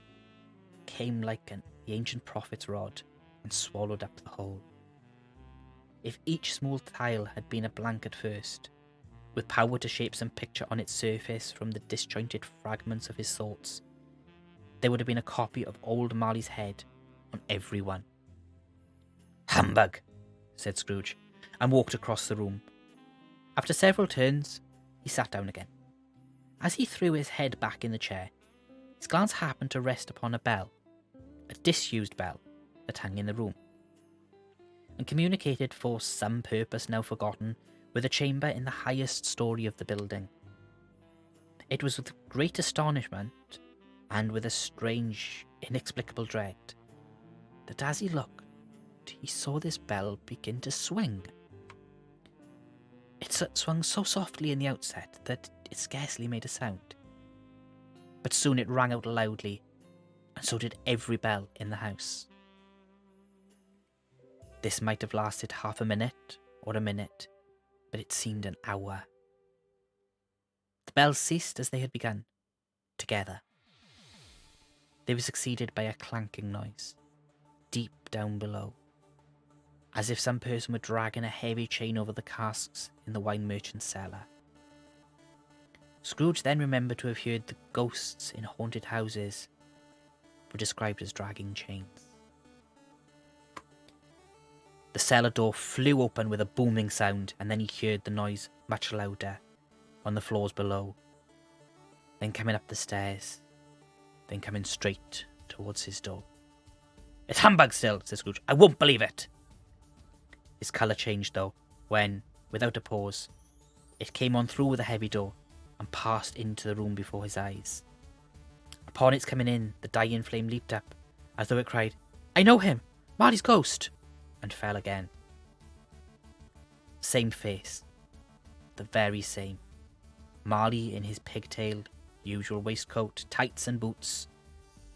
came like the ancient prophet's rod and swallowed up the whole. If each small tile had been a blank at first, with power to shape some picture on its surface from the disjointed fragments of his thoughts, there would have been a copy of old Marley's head on every one. "Humbug," said Scrooge, and walked across the room. After several turns, he sat down again. As he threw his head back in the chair, his glance happened to rest upon a bell, a disused bell that hung in the room, and communicated for some purpose now forgotten with a chamber in the highest story of the building. It was with great astonishment, and with a strange, inexplicable dread, that as he looked, he saw this bell begin to swing. It swung so softly in the outset that it scarcely made a sound, but soon it rang out loudly, and so did every bell in the house. This might have lasted half a minute or a minute, but it seemed an hour. The bells ceased as they had begun, together. They were succeeded by a clanking noise, deep down below, as if some person were dragging a heavy chain over the casks in the wine merchant's cellar. Scrooge then remembered to have heard the ghosts in haunted houses were described as dragging chains. The cellar door flew open with a booming sound, and then he heard the noise much louder on the floors below, then coming up the stairs, then coming straight towards his door. "It's humbug still," said Scrooge. "I won't believe it." His colour changed, though, when, without a pause, it came on through the heavy door and passed into the room before his eyes. Upon its coming in, the dying flame leaped up, as though it cried, "I know him! Marley's ghost!" and fell again. Same face, the very same. Marley in his pigtailed, usual waistcoat, tights and boots,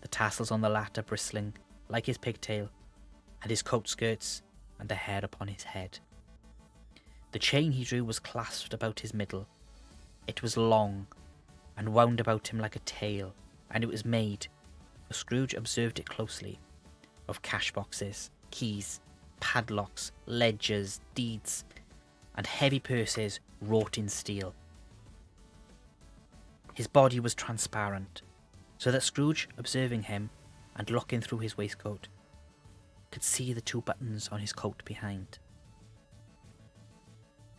the tassels on the latter bristling, like his pigtail, and his coat skirts, and the hair upon his head. The chain he drew was clasped about his middle. It was long, and wound about him like a tail, and it was made, for Scrooge observed it closely, of cash boxes, keys, padlocks, ledgers, deeds, and heavy purses wrought in steel. His body was transparent, so that Scrooge, observing him, and looking through his waistcoat, could see the 2 buttons on his coat behind.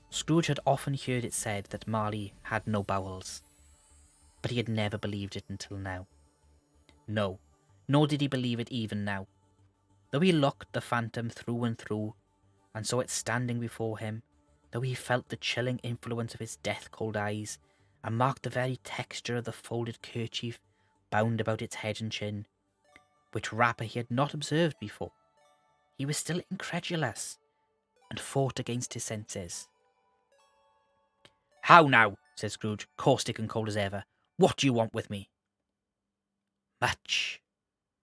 Scrooge had often heard it said that Marley had no bowels, But he had never believed it until now. No, nor did he believe it even now. Though he looked the phantom through and through, and saw it standing before him, though he felt the chilling influence of its death-cold eyes, and marked the very texture of the folded kerchief bound about its head and chin, which wrapper he had not observed before, he was still incredulous, and fought against his senses. "How now?" said Scrooge, caustic and cold as ever. "What do you want with me?" "Much,"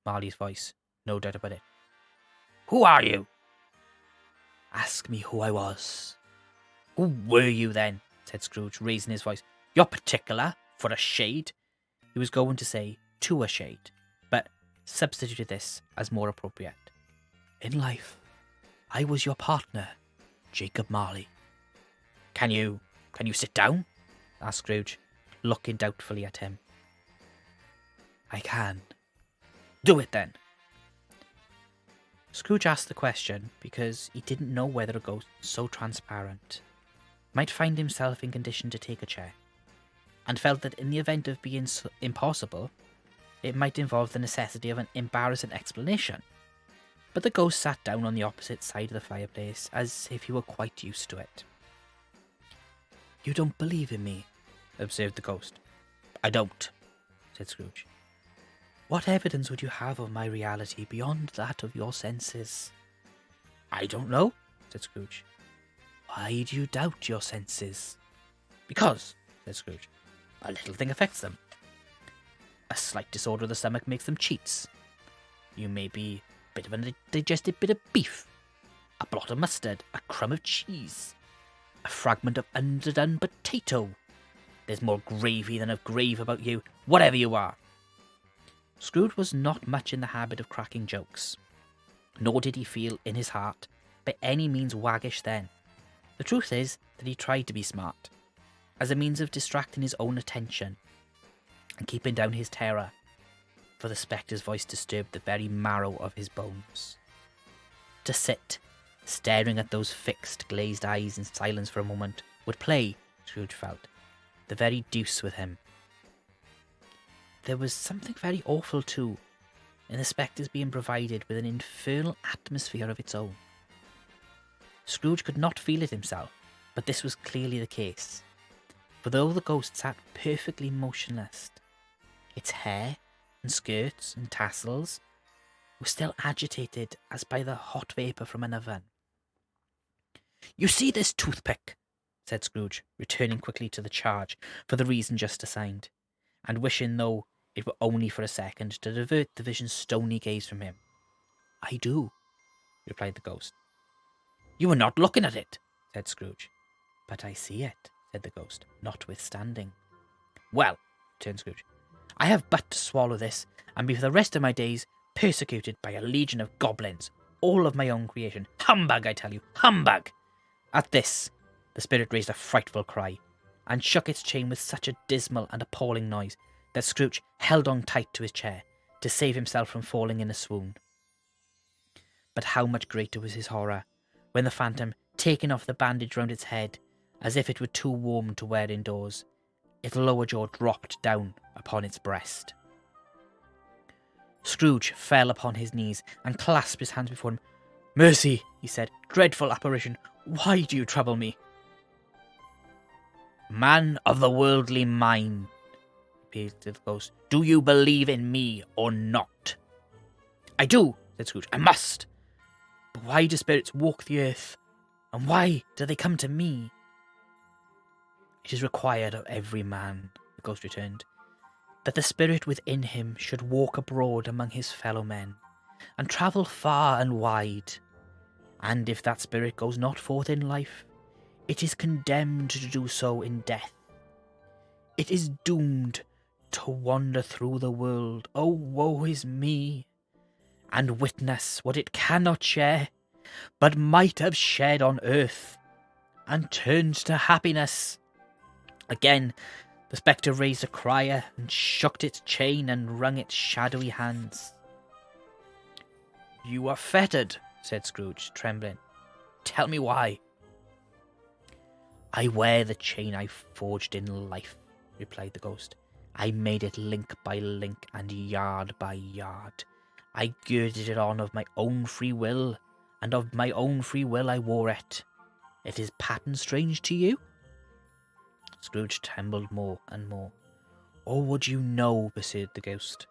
Marley's voice, no doubt about it. "Who are you?" "Ask me who I was." "Who were you then?" said Scrooge, raising his voice. "You're particular, for a shade." He was going to say, to a shade, but substituted this as more appropriate. "In life, I was your partner, Jacob Marley." Can you sit down?" asked Scrooge, looking doubtfully at him. "I can." "Do it then." Scrooge asked the question because he didn't know whether a ghost so transparent might find himself in condition to take a chair, and felt that in the event of being impossible, it might involve the necessity of an embarrassing explanation. But the ghost sat down on the opposite side of the fireplace as if he were quite used to it. "You don't believe in me?" observed the ghost. "I don't," said Scrooge. "What evidence would you have of my reality beyond that of your senses?" "I don't know," said Scrooge. "Why do you doubt your senses?" "Because," said Scrooge, "a little thing affects them. A slight disorder of the stomach makes them cheats. You may be a bit of a digested bit of beef, a blot of mustard, a crumb of cheese, a fragment of underdone potato. There's more gravy than of grave about you, whatever you are." Scrooge was not much in the habit of cracking jokes, nor did he feel in his heart by any means waggish then. The truth is that he tried to be smart, as a means of distracting his own attention and keeping down his terror, for the spectre's voice disturbed the very marrow of his bones. To sit, staring at those fixed, glazed eyes in silence for a moment, would play, Scrooge felt, the very deuce with him. There was something very awful, too, in the spectre's being provided with an infernal atmosphere of its own. Scrooge could not feel it himself, but this was clearly the case. For though the ghost sat perfectly motionless, its hair and skirts and tassels were still agitated as by the hot vapour from an oven. "You see this toothpick?" said Scrooge, returning quickly to the charge for the reason just assigned, and wishing, though it were only for a second, to divert the vision's stony gaze from him. "I do," replied the ghost. "You were not looking at it," said Scrooge. "But I see it," said the ghost, notwithstanding. "Well," returned Scrooge, "I have but to swallow this, and be for the rest of my days persecuted by a legion of goblins, all of my own creation. Humbug, I tell you, humbug!" At this, the spirit raised a frightful cry, and shook its chain with such a dismal and appalling noise that Scrooge held on tight to his chair to save himself from falling in a swoon. But how much greater was his horror when the phantom, taking off the bandage round its head, as if it were too warm to wear indoors, its lower jaw dropped down upon its breast. Scrooge fell upon his knees and clasped his hands before him. "Mercy," he said, "dreadful apparition, why do you trouble me?" "Man of the worldly mind," repeated the ghost, "do you believe in me or not?" "I do," said Scrooge. "I must. But why do spirits walk the earth, and why do they come to me?" "It is required of every man," the ghost returned, "that the spirit within him should walk abroad among his fellow men, and travel far and wide. And if that spirit goes not forth in life, it is condemned to do so in death. It is doomed to wander through the world, oh woe is me, and witness what it cannot share, but might have shared on earth, and turned to happiness." Again the spectre raised a cry and shook its chain and wrung its shadowy hands. "You are fettered," said Scrooge, trembling. "Tell me why." "I wear the chain I forged in life," replied the ghost, I made it link by link and yard by yard. I girded it on of my own free will, and of my own free will I wore it. It is pattern strange to you?" Scrooge trembled more and more. "Or would you know," pursued the ghost,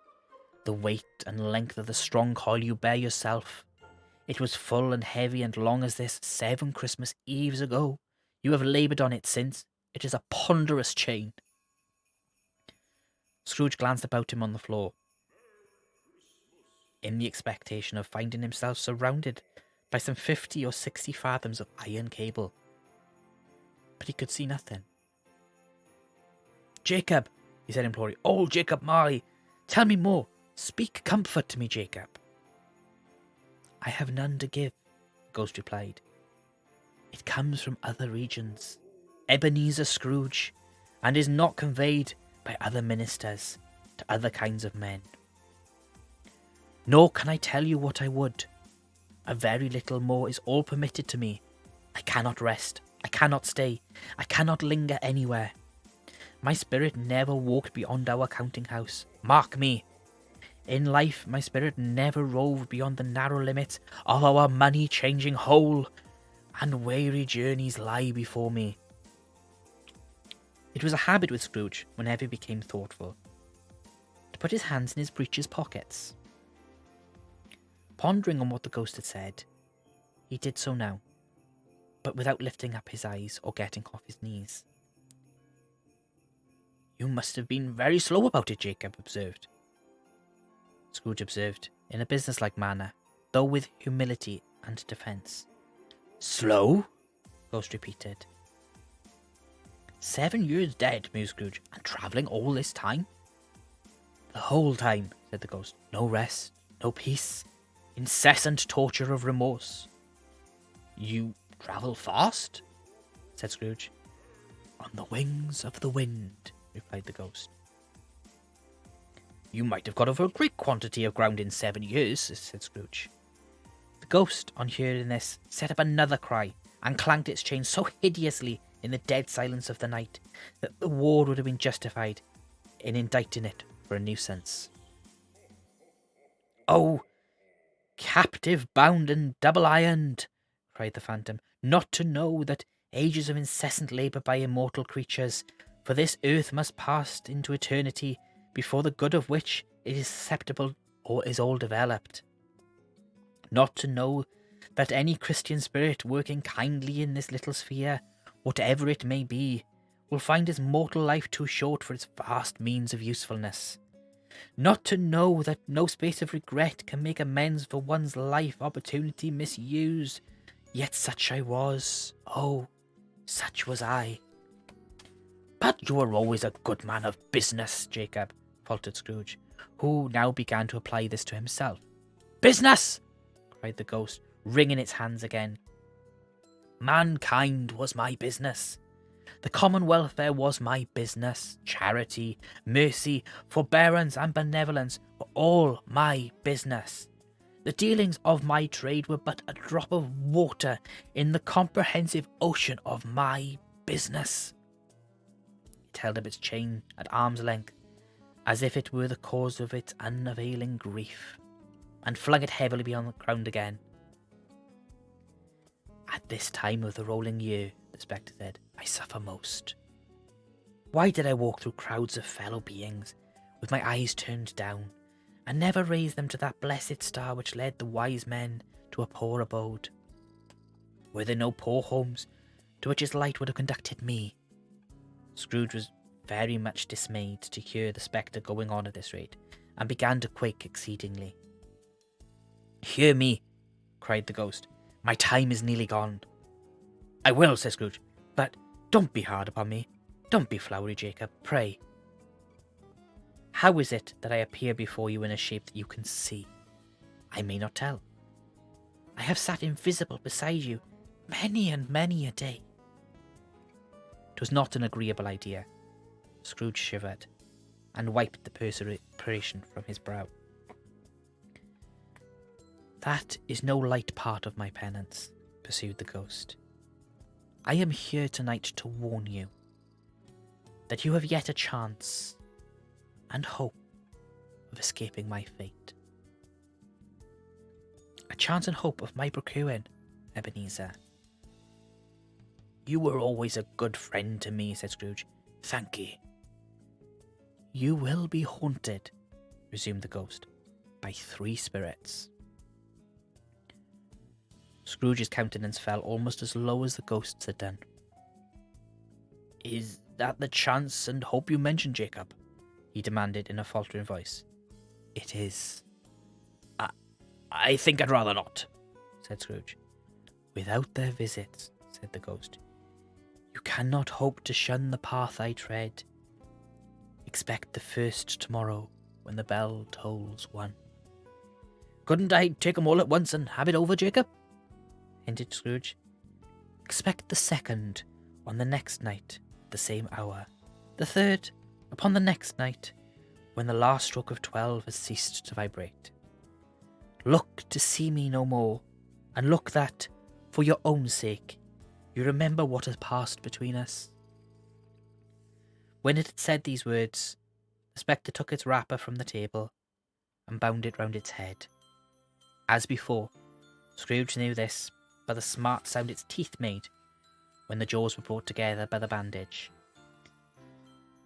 "the weight and length of the strong coil you bear yourself? It was full and heavy and long as this 7 Christmas Eves ago. You have laboured on it since. It is a ponderous chain." Scrooge glanced about him on the floor, in the expectation of finding himself surrounded by some 50 or 60 fathoms of iron cable. But he could see nothing. "Jacob," he said imploringly. "Oh, Jacob Marley, tell me more. Speak comfort to me, Jacob." "I have none to give," the ghost replied. "It comes from other regions, Ebenezer Scrooge, and is not conveyed by other ministers to other kinds of men. Nor can I tell you what I would. A very little more is all permitted to me. I cannot rest, I cannot stay, I cannot linger anywhere. My spirit never walked beyond our counting house. Mark me! In life, my spirit never roved beyond the narrow limits of our money-changing hole, and weary journeys lie before me." It was a habit with Scrooge, whenever he became thoughtful, to put his hands in his breeches pockets. Pondering on what the ghost had said, he did so now, but without lifting up his eyes or getting off his knees. "You must have been very slow about it," Jacob observed. Scrooge observed, in a businesslike manner, though with humility and defence. "Slow?" Ghost repeated. 7 years dead, mused Scrooge, "and travelling all this time?" "The whole time," said the ghost. "No rest, no peace, incessant torture of remorse." "You travel fast?" said Scrooge. "On the wings of the wind," replied the ghost. "You might have got over a great quantity of ground in 7 years," said Scrooge. The ghost, on hearing this, set up another cry, and clanked its chain so hideously in the dead silence of the night that the ward would have been justified in indicting it for a nuisance. "Oh, captive bound and double ironed," cried the phantom, "not to know that ages of incessant labour by immortal creatures for this earth must pass into eternity before the good of which it is susceptible or is all developed. Not to know that any Christian spirit working kindly in this little sphere, whatever it may be, will find his mortal life too short for its vast means of usefulness. Not to know that no space of regret can make amends for one's life opportunity misused. Yet such I was. Oh, such was I." "But you were always a good man of business, Jacob," faltered Scrooge, who now began to apply this to himself. "Business!" cried the ghost, wringing its hands again. "Mankind was my business. The common welfare was my business. Charity, mercy, forbearance, and benevolence were all my business. The dealings of my trade were but a drop of water in the comprehensive ocean of my business." It held up its chain at arm's length, as if it were the cause of its unavailing grief, and flung it heavily beyond the ground again. "At this time of the rolling year," the spectre said, "I suffer most. Why did I walk through crowds of fellow beings, with my eyes turned down, and never raise them to that blessed star which led the wise men to a poor abode? Were there no poor homes to which its light would have conducted me?" Scrooge was very much dismayed to hear the spectre going on at this rate, and began to quake exceedingly. "Hear me," cried the ghost. "My time is nearly gone." "I will," said Scrooge, "but don't be hard upon me. Don't be flowery, Jacob, pray. How is it that I appear before you in a shape that you can see? I may not tell. I have sat invisible beside you many and many a day." 'Twas not an agreeable idea. Scrooge shivered, and wiped the perspiration from his brow. "That is no light part of my penance," pursued the ghost. "I am here tonight to warn you that you have yet a chance. and hope of escaping my fate. A chance and hope of my procuring, Ebenezer. You were always a good friend to me, said Scrooge. Thank ye. You will be haunted, resumed the ghost, by 3 spirits. Scrooge's countenance fell almost as low as the ghost's had done. Is that the chance and hope you mentioned, Jacob? He demanded in a faltering voice. It is. I think I'd rather not, said Scrooge. Without their visits, said the ghost, you cannot hope to shun the path I tread. Expect the first tomorrow when the bell tolls 1. Couldn't I take 'em all at once and have it over, Jacob? Hinted Scrooge. Expect the second on the next night at the same hour. The third upon the next night when the last stroke of 12 has ceased to vibrate. Look to see me no more, and look that, for your own sake, you remember what has passed between us. When it had said these words, the spectre took its wrapper from the table and bound it round its head. As before, Scrooge knew this by the smart sound its teeth made when the jaws were brought together by the bandage.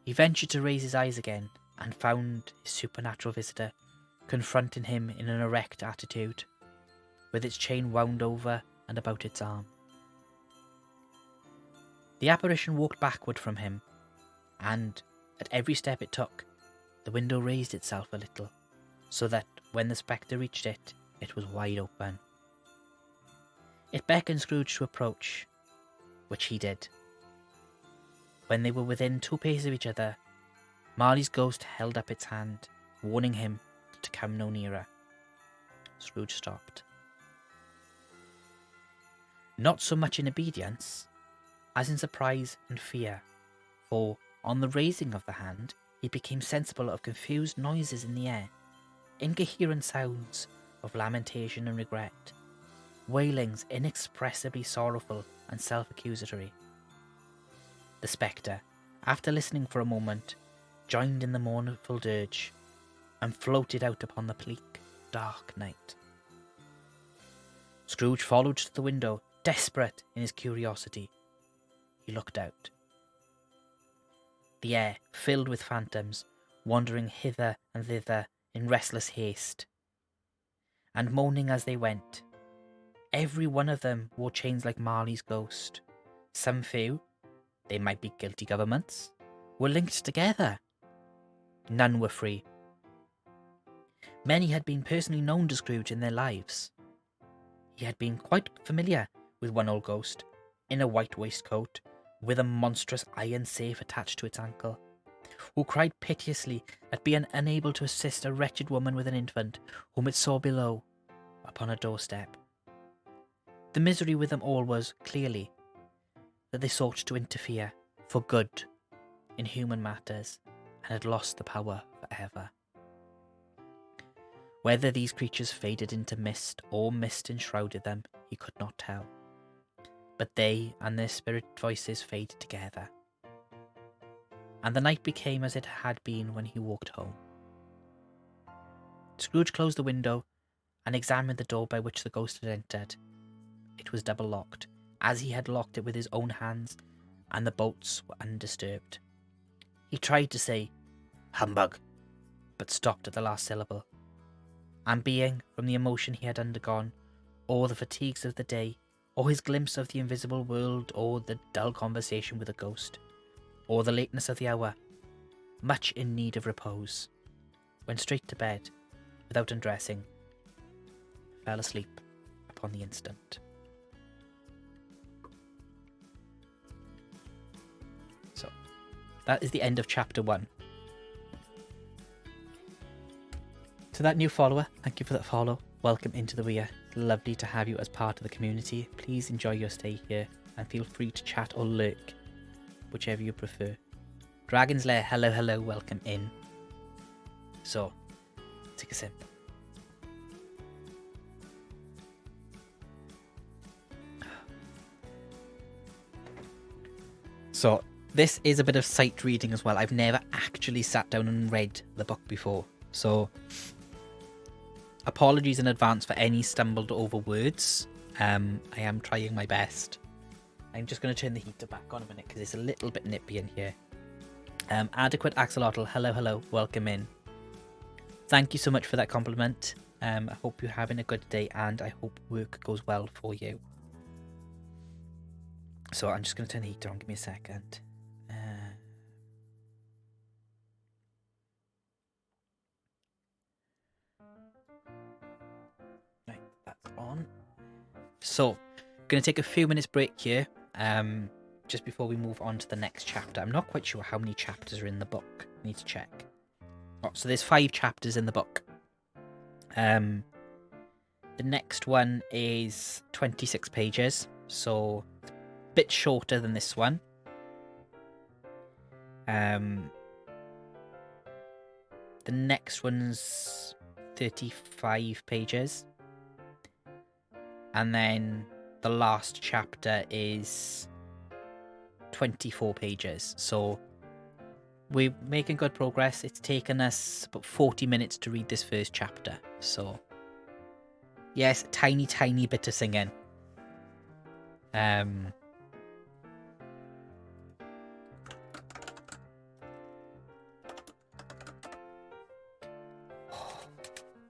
He ventured to raise his eyes again and found his supernatural visitor confronting him in an erect attitude, with its chain wound over and about its arm. The apparition walked backward from him, and, at every step it took, the window raised itself a little, so that, when the spectre reached it, it was wide open. It beckoned Scrooge to approach, which he did. When they were within 2 paces of each other, Marley's ghost held up its hand, warning him to come no nearer. Scrooge stopped. Not so much in obedience as in surprise and fear, for, on the raising of the hand, he became sensible of confused noises in the air, incoherent sounds of lamentation and regret, wailings inexpressibly sorrowful and self-accusatory. The spectre, after listening for a moment, joined in the mournful dirge, and floated out upon the bleak, dark night. Scrooge followed to the window, desperate in his curiosity. He looked out. The air filled with phantoms, wandering hither and thither in restless haste, and moaning as they went. Every one of them wore chains like Marley's ghost. Some few, they might be guilty governments, were linked together. None were free. Many had been personally known to Scrooge in their lives. He had been quite familiar with one old ghost, in a white waistcoat, with a monstrous iron safe attached to its ankle, who cried piteously at being unable to assist a wretched woman with an infant, whom it saw below, upon a doorstep. The misery with them all was, clearly, that they sought to interfere, for good, in human matters, and had lost the power forever. Whether these creatures faded into mist, or mist enshrouded them, he could not tell. But they and their spirit voices faded together, and the night became as it had been when he walked home. Scrooge closed the window, and examined the door by which the ghost had entered. It was double locked, as he had locked it with his own hands, and the bolts were undisturbed. He tried to say, "Humbug," but stopped at the last syllable. And being, from the emotion he had undergone, or the fatigues of the day, or his glimpse of the invisible world, or the dull conversation with a ghost, or the lateness of the hour, much in need of repose, went straight to bed, without undressing, fell asleep upon the instant. So, that is the end of chapter 1. To that new follower, thank you for that follow. Welcome into the Weir. Lovely to have you as part of the community. Please enjoy your stay here and feel free to chat or lurk, whichever you prefer. Dragon's Lair, hello, hello, welcome in. So, take a sip. So, this is a bit of sight reading as well. I've never actually sat down and read the book before, so apologies in advance for any stumbled over words. I am trying my best. I'm just going to turn the heater back on a minute because it's a little bit nippy in here. Adequate Axolotl, hello, welcome in. Thank you so much for that compliment. I hope you're having a good day and I hope work goes well for you. So I'm just going to turn the heater on, give me a second. Right, that's on. So, going to take a few minutes break here, just before we move on to the next chapter. I'm not quite sure how many chapters are in the book. I need to check. Oh, so there's 5 chapters in the book. The next one is 26 pages, so a bit shorter than this one. The next one's 35 pages. And then the last chapter is 24 pages. So we're making good progress. It's taken us about 40 minutes to read this first chapter. So yes, tiny bit of singing.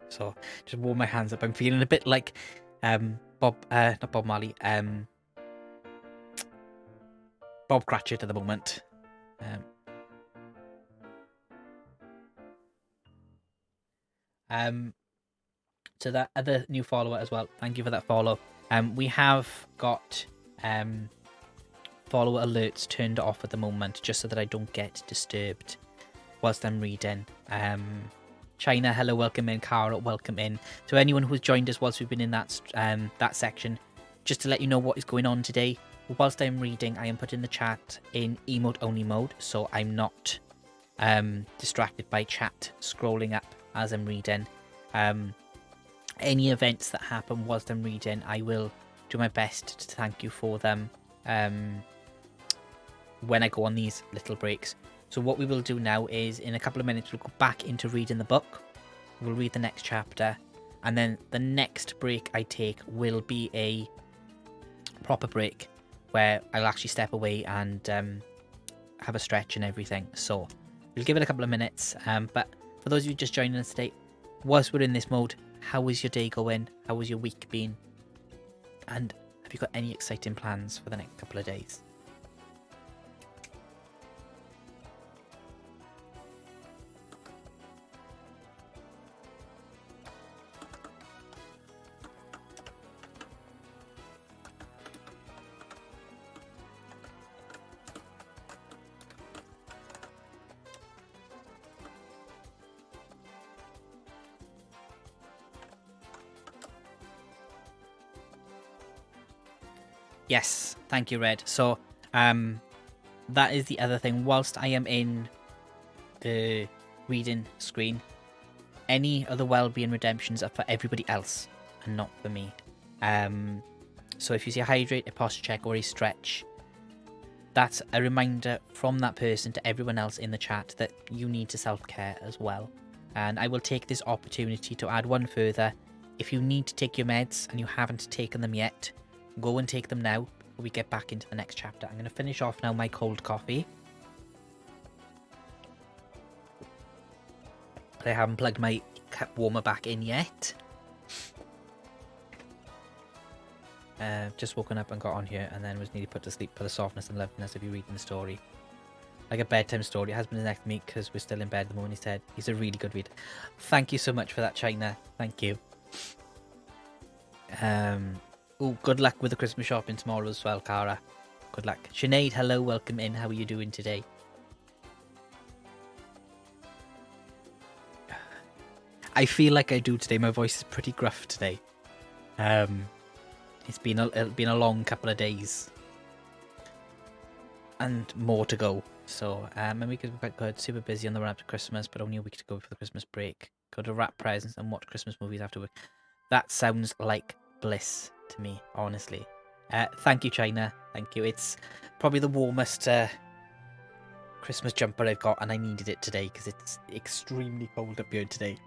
So just warm my hands up. I'm feeling a bit like not Bob Marley, Bob Cratchit at the moment. To that other new follower as well, thank you for that follow. We have got follower alerts turned off at the moment, just so that I don't get disturbed whilst I'm reading. China, hello, welcome in. Cara, welcome in. To anyone who's joined us whilst we've been in that section, just to let you know what is going on today. Whilst I'm reading, I am putting the chat in emote only mode, so I'm not distracted by chat scrolling up as I'm reading. Any events that happen whilst I'm reading, I will do my best to thank you for them when I go on these little breaks. So what we will do now is, in a couple of minutes, we'll go back into reading the book. We'll read the next chapter. And then the next break I take will be a proper break where I'll actually step away and have a stretch and everything. So we'll give it a couple of minutes. But for those of you just joining us today, whilst we're in this mode, how is your day going? How has your week been? And have you got any exciting plans for the next couple of days? Yes, thank you, Red. So, that is the other thing. Whilst I am in the reading screen, any other well-being redemptions are for everybody else and not for me. So if you see a hydrate, a posture check, or a stretch, that's a reminder from that person to everyone else in the chat that you need to self-care as well. And I will take this opportunity to add one further. If you need to take your meds and you haven't taken them yet, go and take them now before we get back into the next chapter. I'm going to finish off now my cold coffee. But I haven't plugged my cup warmer back in yet. Just woken up and got on here and then was nearly put to sleep for the softness and loveliness of you reading the story. Like a bedtime story. It has been next to me because we're still in bed at the moment. He said he's a really good reader. Thank you so much for that, China. Thank you. Oh, good luck with the Christmas shopping tomorrow as well, Cara. Good luck. Sinead, hello, welcome in. How are you doing today? I feel like I do today. My voice is pretty gruff today. It's been a long couple of days. And more to go. So, my week has been quite good. Super busy on the run up to Christmas, but only a week to go for the Christmas break. Go to wrap presents and watch Christmas movies afterward. That sounds like bliss to me, honestly. Thank you, China. Thank you. It's probably the warmest Christmas jumper I've got, and I needed it today because it's extremely cold up here today.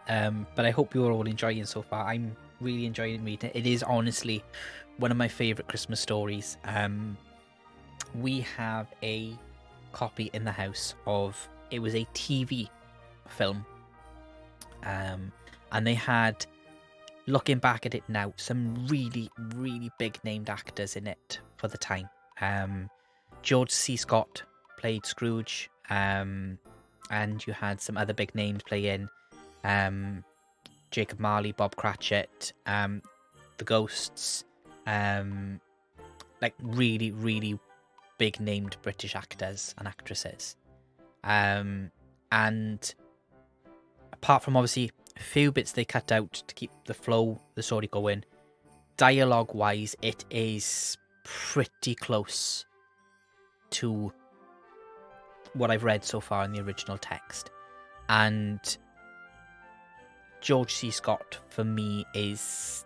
But I hope you're all enjoying it so far. I'm really enjoying reading it. It is honestly one of my favourite Christmas stories. We have a copy in the house of, it was a TV film. And they had, looking back at it now, some really, really big named actors in it for the time. George C. Scott played Scrooge, and you had some other big names play in. Jacob Marley, Bob Cratchit, the Ghosts, like really, really big named British actors and actresses. And apart from obviously a few bits they cut out to keep the flow, the story going, dialogue wise, it is pretty close to what I've read so far in the original text. And George C. Scott, for me, is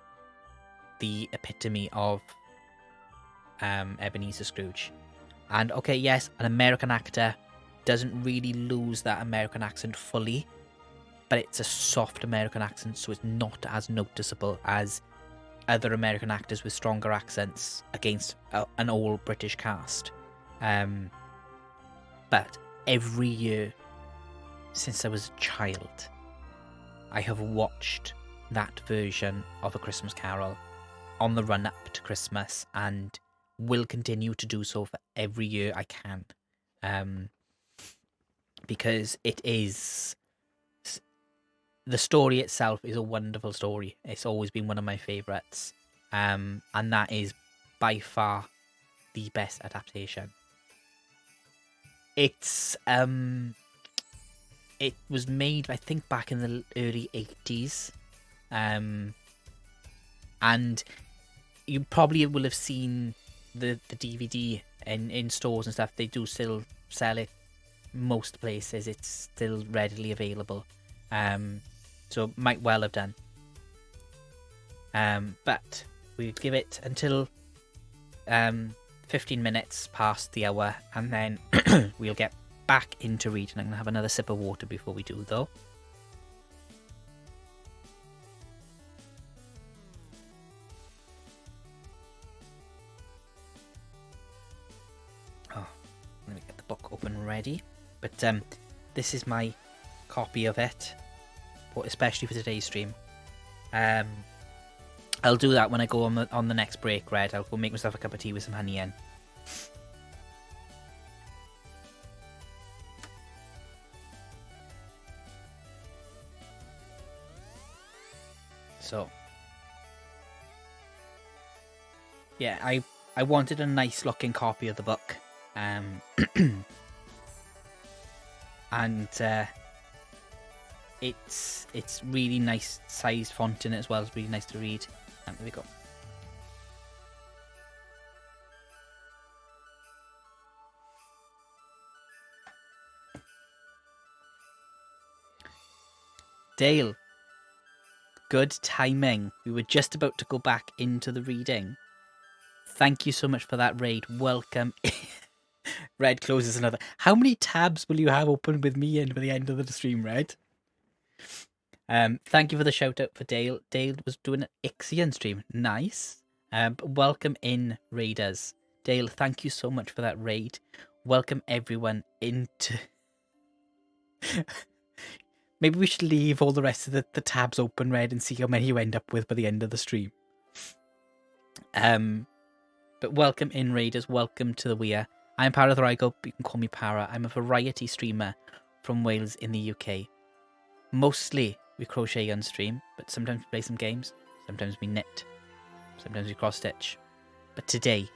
the epitome of Ebenezer Scrooge. And okay, yes, an American actor doesn't really lose that American accent fully, but it's a soft American accent, so it's not as noticeable as other American actors with stronger accents against an all British cast. But every year since I was a child, I have watched that version of A Christmas Carol on the run up to Christmas, and will continue to do so for every year I can. Because it is, the story itself is a wonderful story. It's always been one of my favourites. And that is by far the best adaptation. It's it was made, I think, back in the early 80s. And you probably will have seen the DVD in stores and stuff. They do still sell it most places. It's still readily available. So might well have done. But we'll give it until 15 minutes past the hour, and then we'll get back into reading. I'm going to have another sip of water before we do, though. Oh, let me get the book open ready. But this is my copy of it, especially for today's stream. I'll do that when I go on the next break, Red. I'll go make myself a cup of tea with some honey in. So, yeah, I wanted a nice looking copy of the book, and it's really nice sized font in it as well. It's really nice to read. And there we go. Dale, good timing. We were just about to go back into the reading. Thank you so much for that raid. Welcome. Red closes another. How many tabs will you have open with me in by the end of the stream, Red? Thank you for the shout out for Dale. Dale was doing an Ixion stream. Nice. Welcome in, raiders. Dale, thank you so much for that raid. Welcome everyone into... Maybe we should leave all the rest of the tabs open, Red, and see how many you end up with by the end of the stream. But welcome in, raiders. Welcome to the Weir. I'm Para the Rygo, but you can call me Para. I'm a variety streamer from Wales in the UK. Mostly we crochet on stream, but sometimes we play some games. Sometimes we knit. Sometimes we cross stitch. But today,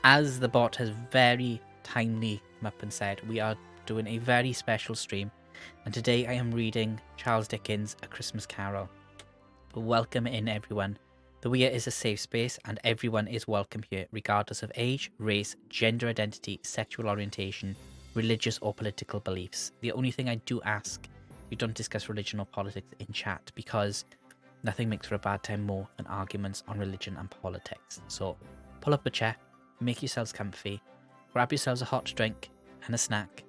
as the bot has very timely come up and said, we are doing a very special stream. And today I am reading Charles Dickens' A Christmas Carol. Welcome in, everyone. The Weir is a safe space, and everyone is welcome here, regardless of age, race, gender identity, sexual orientation, religious or political beliefs. The only thing I do ask, you don't discuss religion or politics in chat, because nothing makes for a bad time more than arguments on religion and politics. So pull up a chair, make yourselves comfy, grab yourselves a hot drink and a snack.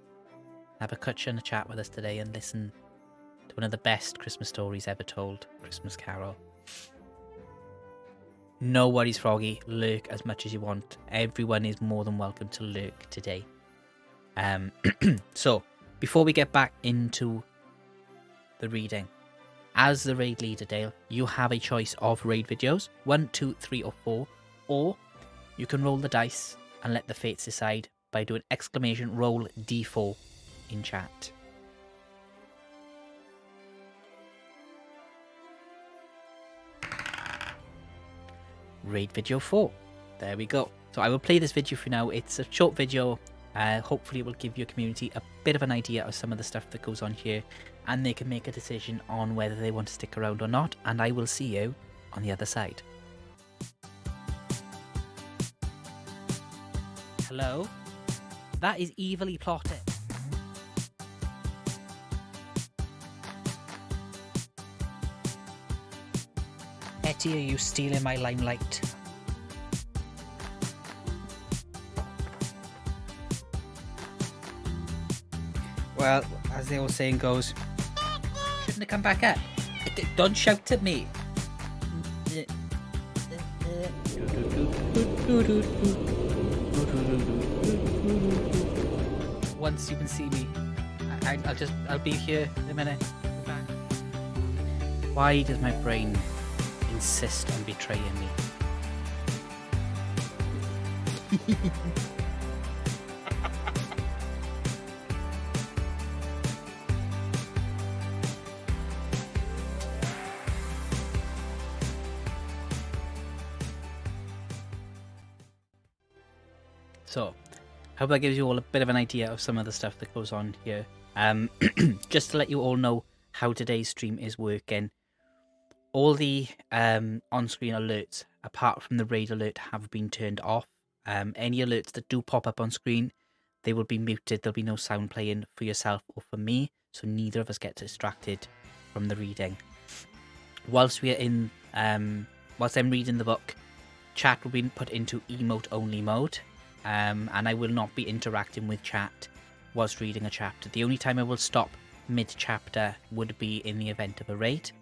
Have a cutcha and a chat with us today and listen to one of the best Christmas stories ever told, Christmas Carol. No worries, Froggy. Lurk as much as you want. Everyone is more than welcome to lurk today. So, before we get back into the reading, as the raid leader, Dale, you have a choice of raid videos, 1, 2, 3 or 4, or you can roll the dice and let the fates decide by doing !roll D4 in chat. Raid video 4. There we go. So I will play this video for now. It's a short video. Hopefully it will give your community a bit of an idea of some of the stuff that goes on here, and they can make a decision on whether they want to stick around or not, and I will see you on the other side. Hello? That is evilly plotted. Etty, are you stealing my limelight? Well, as the old saying goes, shouldn't have come back up. Don't shout at me. Once you can see me, I'll be here in a minute. Why does my brain insist on betraying me? So, hope that gives you all a bit of an idea of some of the stuff that goes on here. Just to let you all know how today's stream is working. All the on-screen alerts, apart from the raid alert, have been turned off. Any alerts that do pop up on screen, they will be muted. There'll be no sound playing for yourself or for me, so neither of us get distracted from the reading. Whilst I'm reading the book, chat will be put into emote-only mode. And I will not be interacting with chat whilst reading a chapter. The only time I will stop mid-chapter would be in the event of a raid.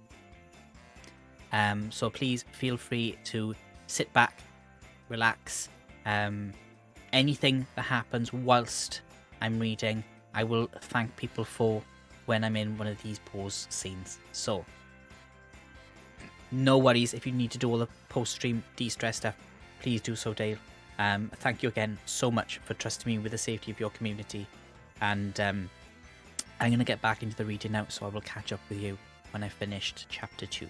So please feel free to sit back, relax. Anything that happens whilst I'm reading, I will thank people for when I'm in one of these pause scenes. So, no worries if you need to do all the post-stream de-stress stuff. Please do so, Dale. Thank you again so much for trusting me with the safety of your community, and I'm going to get back into the reading now, so I will catch up with you when I've finished chapter 2.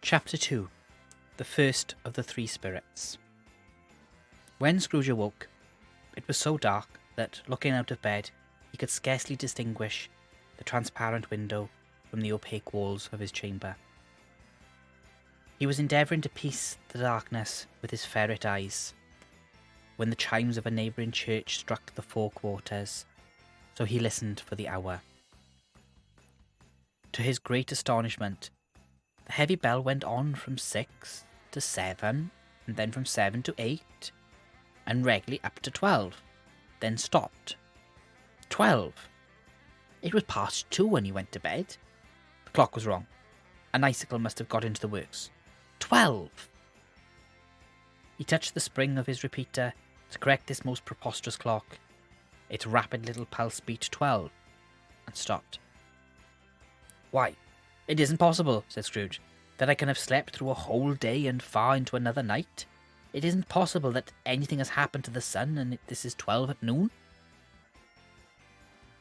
Chapter 2. The First of the Three Spirits. When Scrooge awoke, it was so dark that, looking out of bed, he could scarcely distinguish the transparent window from the opaque walls of his chamber. He was endeavouring to piece the darkness with his ferret eyes, when the chimes of a neighbouring church struck the 4 quarters, so he listened for the hour. To his great astonishment, the heavy bell went on from 6 to 7, and then from 7 to 8, and regularly up to 12, then stopped. 12. It was past 2 when he went to bed. The clock was wrong. An icicle must have got into the works. 12. He touched the spring of his repeater to correct this most preposterous clock. Its rapid little pulse beat 12, and stopped. Why, it isn't possible, said Scrooge, that I can have slept through a whole day and far into another night. It isn't possible that anything has happened to the sun and this is 12 at noon.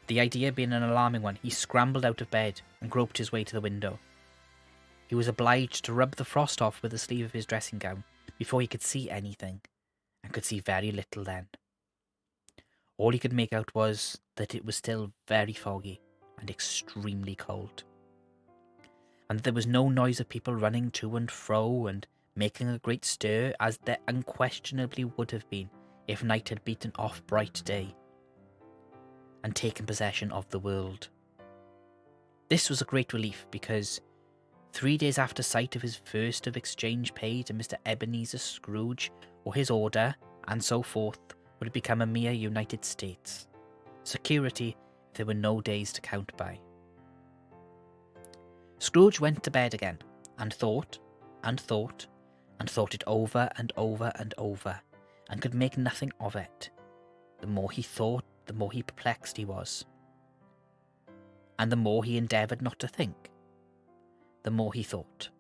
The idea being an alarming one, he scrambled out of bed and groped his way to the window. He was obliged to rub the frost off with the sleeve of his dressing gown before he could see anything, and could see very little then. All he could make out was that it was still very foggy and extremely cold, and that there was no noise of people running to and fro and making a great stir, as there unquestionably would have been if night had beaten off bright day and taken possession of the world. This was a great relief because 3 days after sight of his first of exchange pay to Mr. Ebenezer Scrooge, or his order, and so forth, would become a mere United States. Security if there were no days to count by. Scrooge went to bed again, and thought, and thought, and thought it over and over and over, and could make nothing of it. The more he thought, the more he perplexed he was. And the more he endeavoured not to think, the more he thought.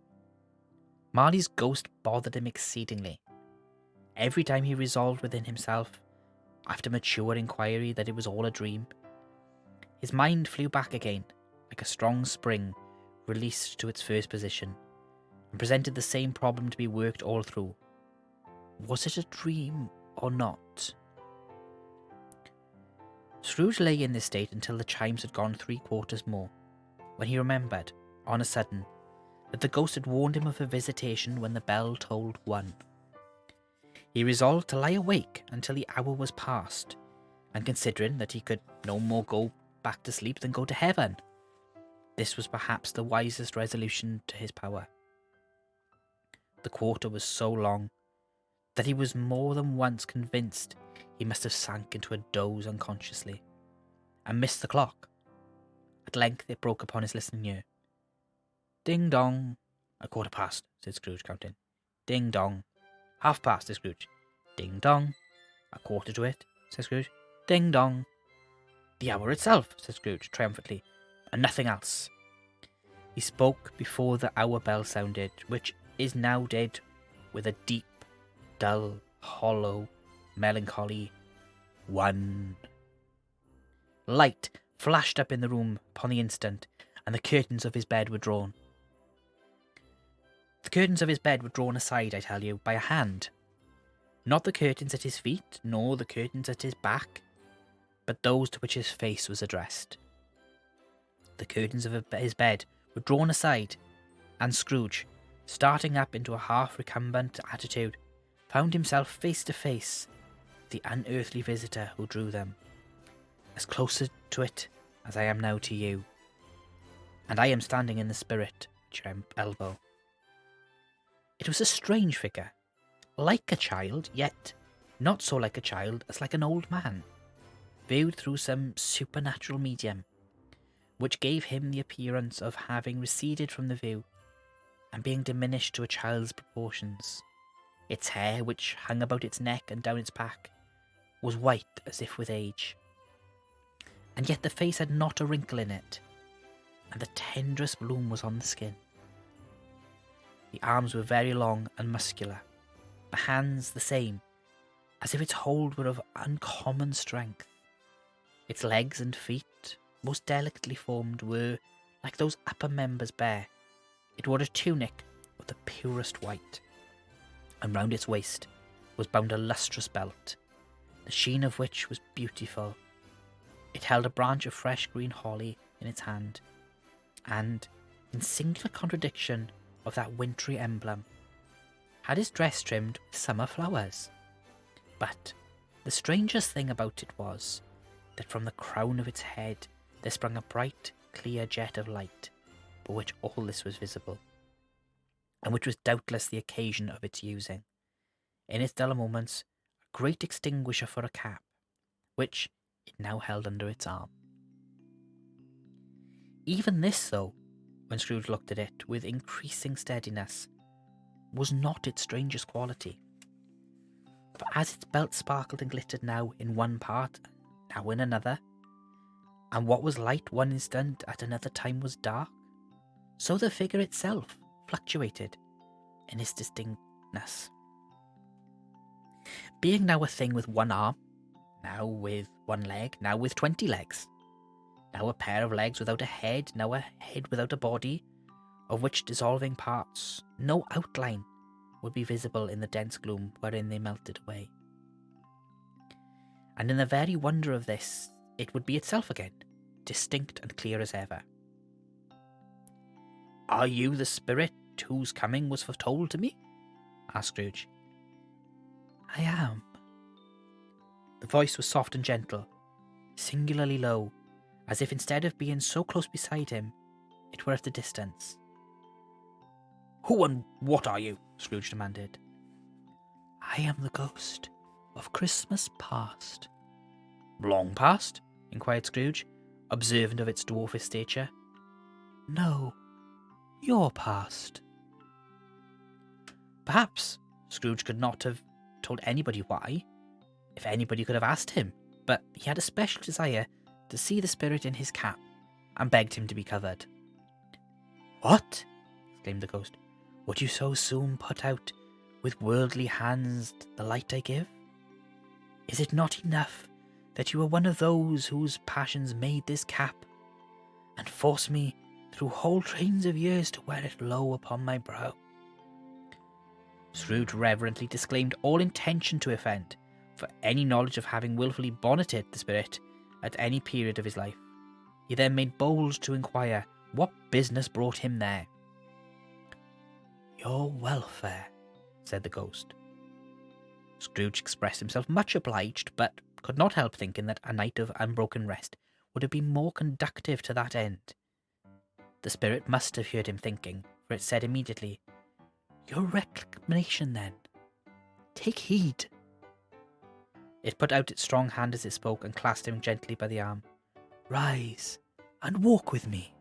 Marley's ghost bothered him exceedingly. Every time he resolved within himself, after mature inquiry, that it was all a dream, his mind flew back again, like a strong spring released to its first position, and presented the same problem to be worked all through. Was it a dream or not? Scrooge lay in this state until the chimes had gone 3/4 more, when he remembered, on a sudden, that the ghost had warned him of a visitation when the bell tolled 1. He resolved to lie awake until the hour was past, and considering that he could no more go back to sleep than go to heaven, this was perhaps the wisest resolution to his power. The quarter was so long that he was more than once convinced he must have sank into a doze unconsciously, and missed the clock. At length it broke upon his listening ear. Ding dong. 1/4 past, said Scrooge, counting. Ding dong. 1/2 past, said Scrooge. Ding dong. 1/4 to it, said Scrooge. Ding dong. The hour itself, said Scrooge, triumphantly, and nothing else. He spoke before the hour bell sounded, which is now dead, with a deep, dull, hollow, melancholy 1. Light flashed up in the room upon the instant, and the curtains of his bed were drawn. The curtains of his bed were drawn aside, I tell you, by a hand. Not the curtains at his feet, nor the curtains at his back, but those to which his face was addressed. The curtains of his bed were drawn aside, and Scrooge, starting up into a half-recumbent attitude, found himself face to face with the unearthly visitor who drew them, as closer to it as I am now to you, and I am standing in the spirit at your elbow. It was a strange figure, like a child, yet not so like a child as like an old man, viewed through some supernatural medium, which gave him the appearance of having receded from the view, and being diminished to a child's proportions. Its hair, which hung about its neck and down its back, was white as if with age, and yet the face had not a wrinkle in it, and the tenderest bloom was on the skin. The arms were very long and muscular, the hands the same, as if its hold were of uncommon strength. Its legs and feet, most delicately formed, were, like those upper members, bare. It wore a tunic of the purest white, and round its waist was bound a lustrous belt, the sheen of which was beautiful. It held a branch of fresh green holly in its hand, and, in singular contradiction of that wintry emblem, had his dress trimmed with summer flowers. But the strangest thing about it was, that from the crown of its head there sprung a bright, clear jet of light, by which all this was visible, and which was doubtless the occasion of its using, in its duller moments, a great extinguisher for a cap, which it now held under its arm. Even this, though, when Scrooge looked at it with increasing steadiness, was not its strangest quality. For as its belt sparkled and glittered now in one part, now in another, and what was light one instant at another time was dark, so the figure itself fluctuated in its distinctness. Being now a thing with one arm, now with one leg, now with 20 legs, now a pair of legs without a head, now a head without a body, of which dissolving parts, no outline, would be visible in the dense gloom wherein they melted away. And in the very wonder of this, it would be itself again, distinct and clear as ever. "Are you the spirit whose coming was foretold to me?" asked Scrooge. "I am." The voice was soft and gentle, singularly low, as if instead of being so close beside him, it were at a distance. "Who and what are you?" Scrooge demanded. "I am the ghost of Christmas past." "Long past?" inquired Scrooge, observant of its dwarfish stature. "No, your past." Perhaps Scrooge could not have told anybody why, if anybody could have asked him, but he had a special desire to see the spirit in his cap, and begged him to be covered. "What?" exclaimed the ghost. "Would you so soon put out with worldly hands the light I give? Is it not enough that you are one of those whose passions made this cap, and force me through whole trains of years to wear it low upon my brow?" Scrooge reverently disclaimed all intention to offend, for any knowledge of having wilfully bonneted the spirit at any period of his life. He then made bold to inquire what business brought him there. "Your welfare," said the ghost. Scrooge expressed himself much obliged, but could not help thinking that a night of unbroken rest would have been more conducive to that end. The spirit must have heard him thinking, for it said immediately, "Your reclamation, then. Take heed." It put out its strong hand as it spoke, and clasped him gently by the arm. "Rise, and walk with me."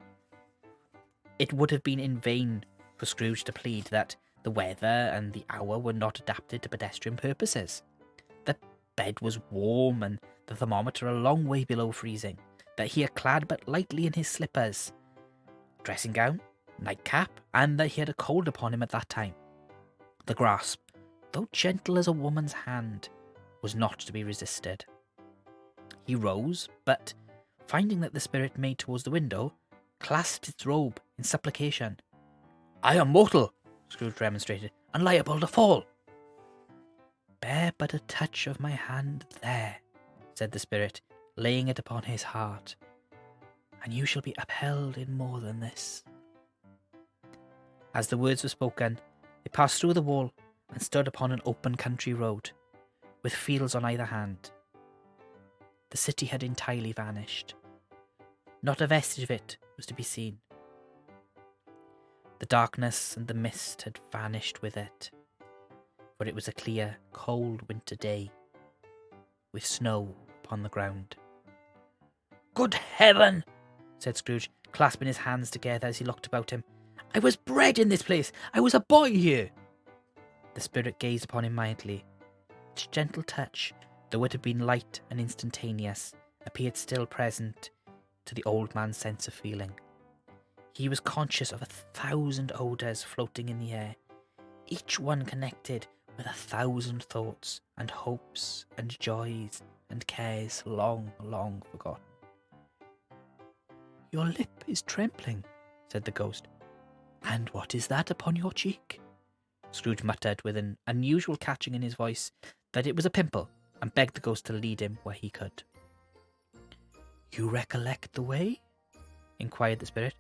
It would have been in vain for Scrooge to plead that the weather and the hour were not adapted to pedestrian purposes. The bed was warm, and the thermometer a long way below freezing, that he had clad but lightly in his slippers, dressing gown, nightcap, and that he had a cold upon him at that time. The grasp, though gentle as a woman's hand, was not to be resisted. He rose, but, finding that the spirit made towards the window, clasped its robe in supplication. "I am mortal," Scrooge remonstrated, "and liable to fall." "Bear but a touch of my hand there," said the spirit, laying it upon his heart, "and you shall be upheld in more than this." As the words were spoken, they passed through the wall and stood upon an open country road, with fields on either hand. The city had entirely vanished. Not a vestige of it was to be seen. The darkness and the mist had vanished with it, for it was a clear, cold winter day, with snow upon the ground. "Good heaven!" said Scrooge, clasping his hands together as he looked about him. "I was bred in this place. I was a boy here." The spirit gazed upon him mildly. Its gentle touch, though it had been light and instantaneous, appeared still present to the old man's sense of feeling. He was conscious of 1,000 odours floating in the air, each one connected with 1,000 thoughts and hopes and joys and cares long, long forgotten. "Your lip is trembling," said the ghost. "And what is that upon your cheek?" Scrooge muttered with an unusual catching in his voice that it was a pimple, and begged the ghost to lead him where he could. "You recollect the way?" inquired the spirit.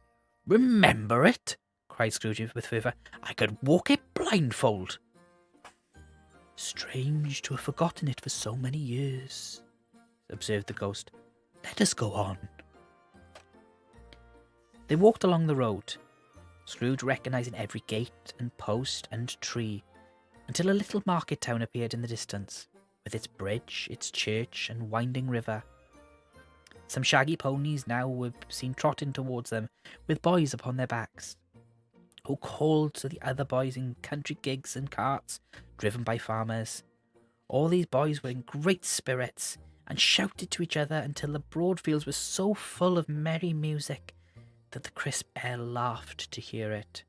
"Remember it?" cried Scrooge with fervour. "I could walk it blindfold." "Strange to have forgotten it for so many years," observed the ghost. "Let us go on." They walked along the road, Scrooge recognising every gate and post and tree, until a little market town appeared in the distance, with its bridge, its church, and winding river. Some shaggy ponies now were seen trotting towards them, with boys upon their backs, who called to the other boys in country gigs and carts, driven by farmers. All these boys were in great spirits, and shouted to each other until the broad fields were so full of merry music that the crisp air laughed to hear it.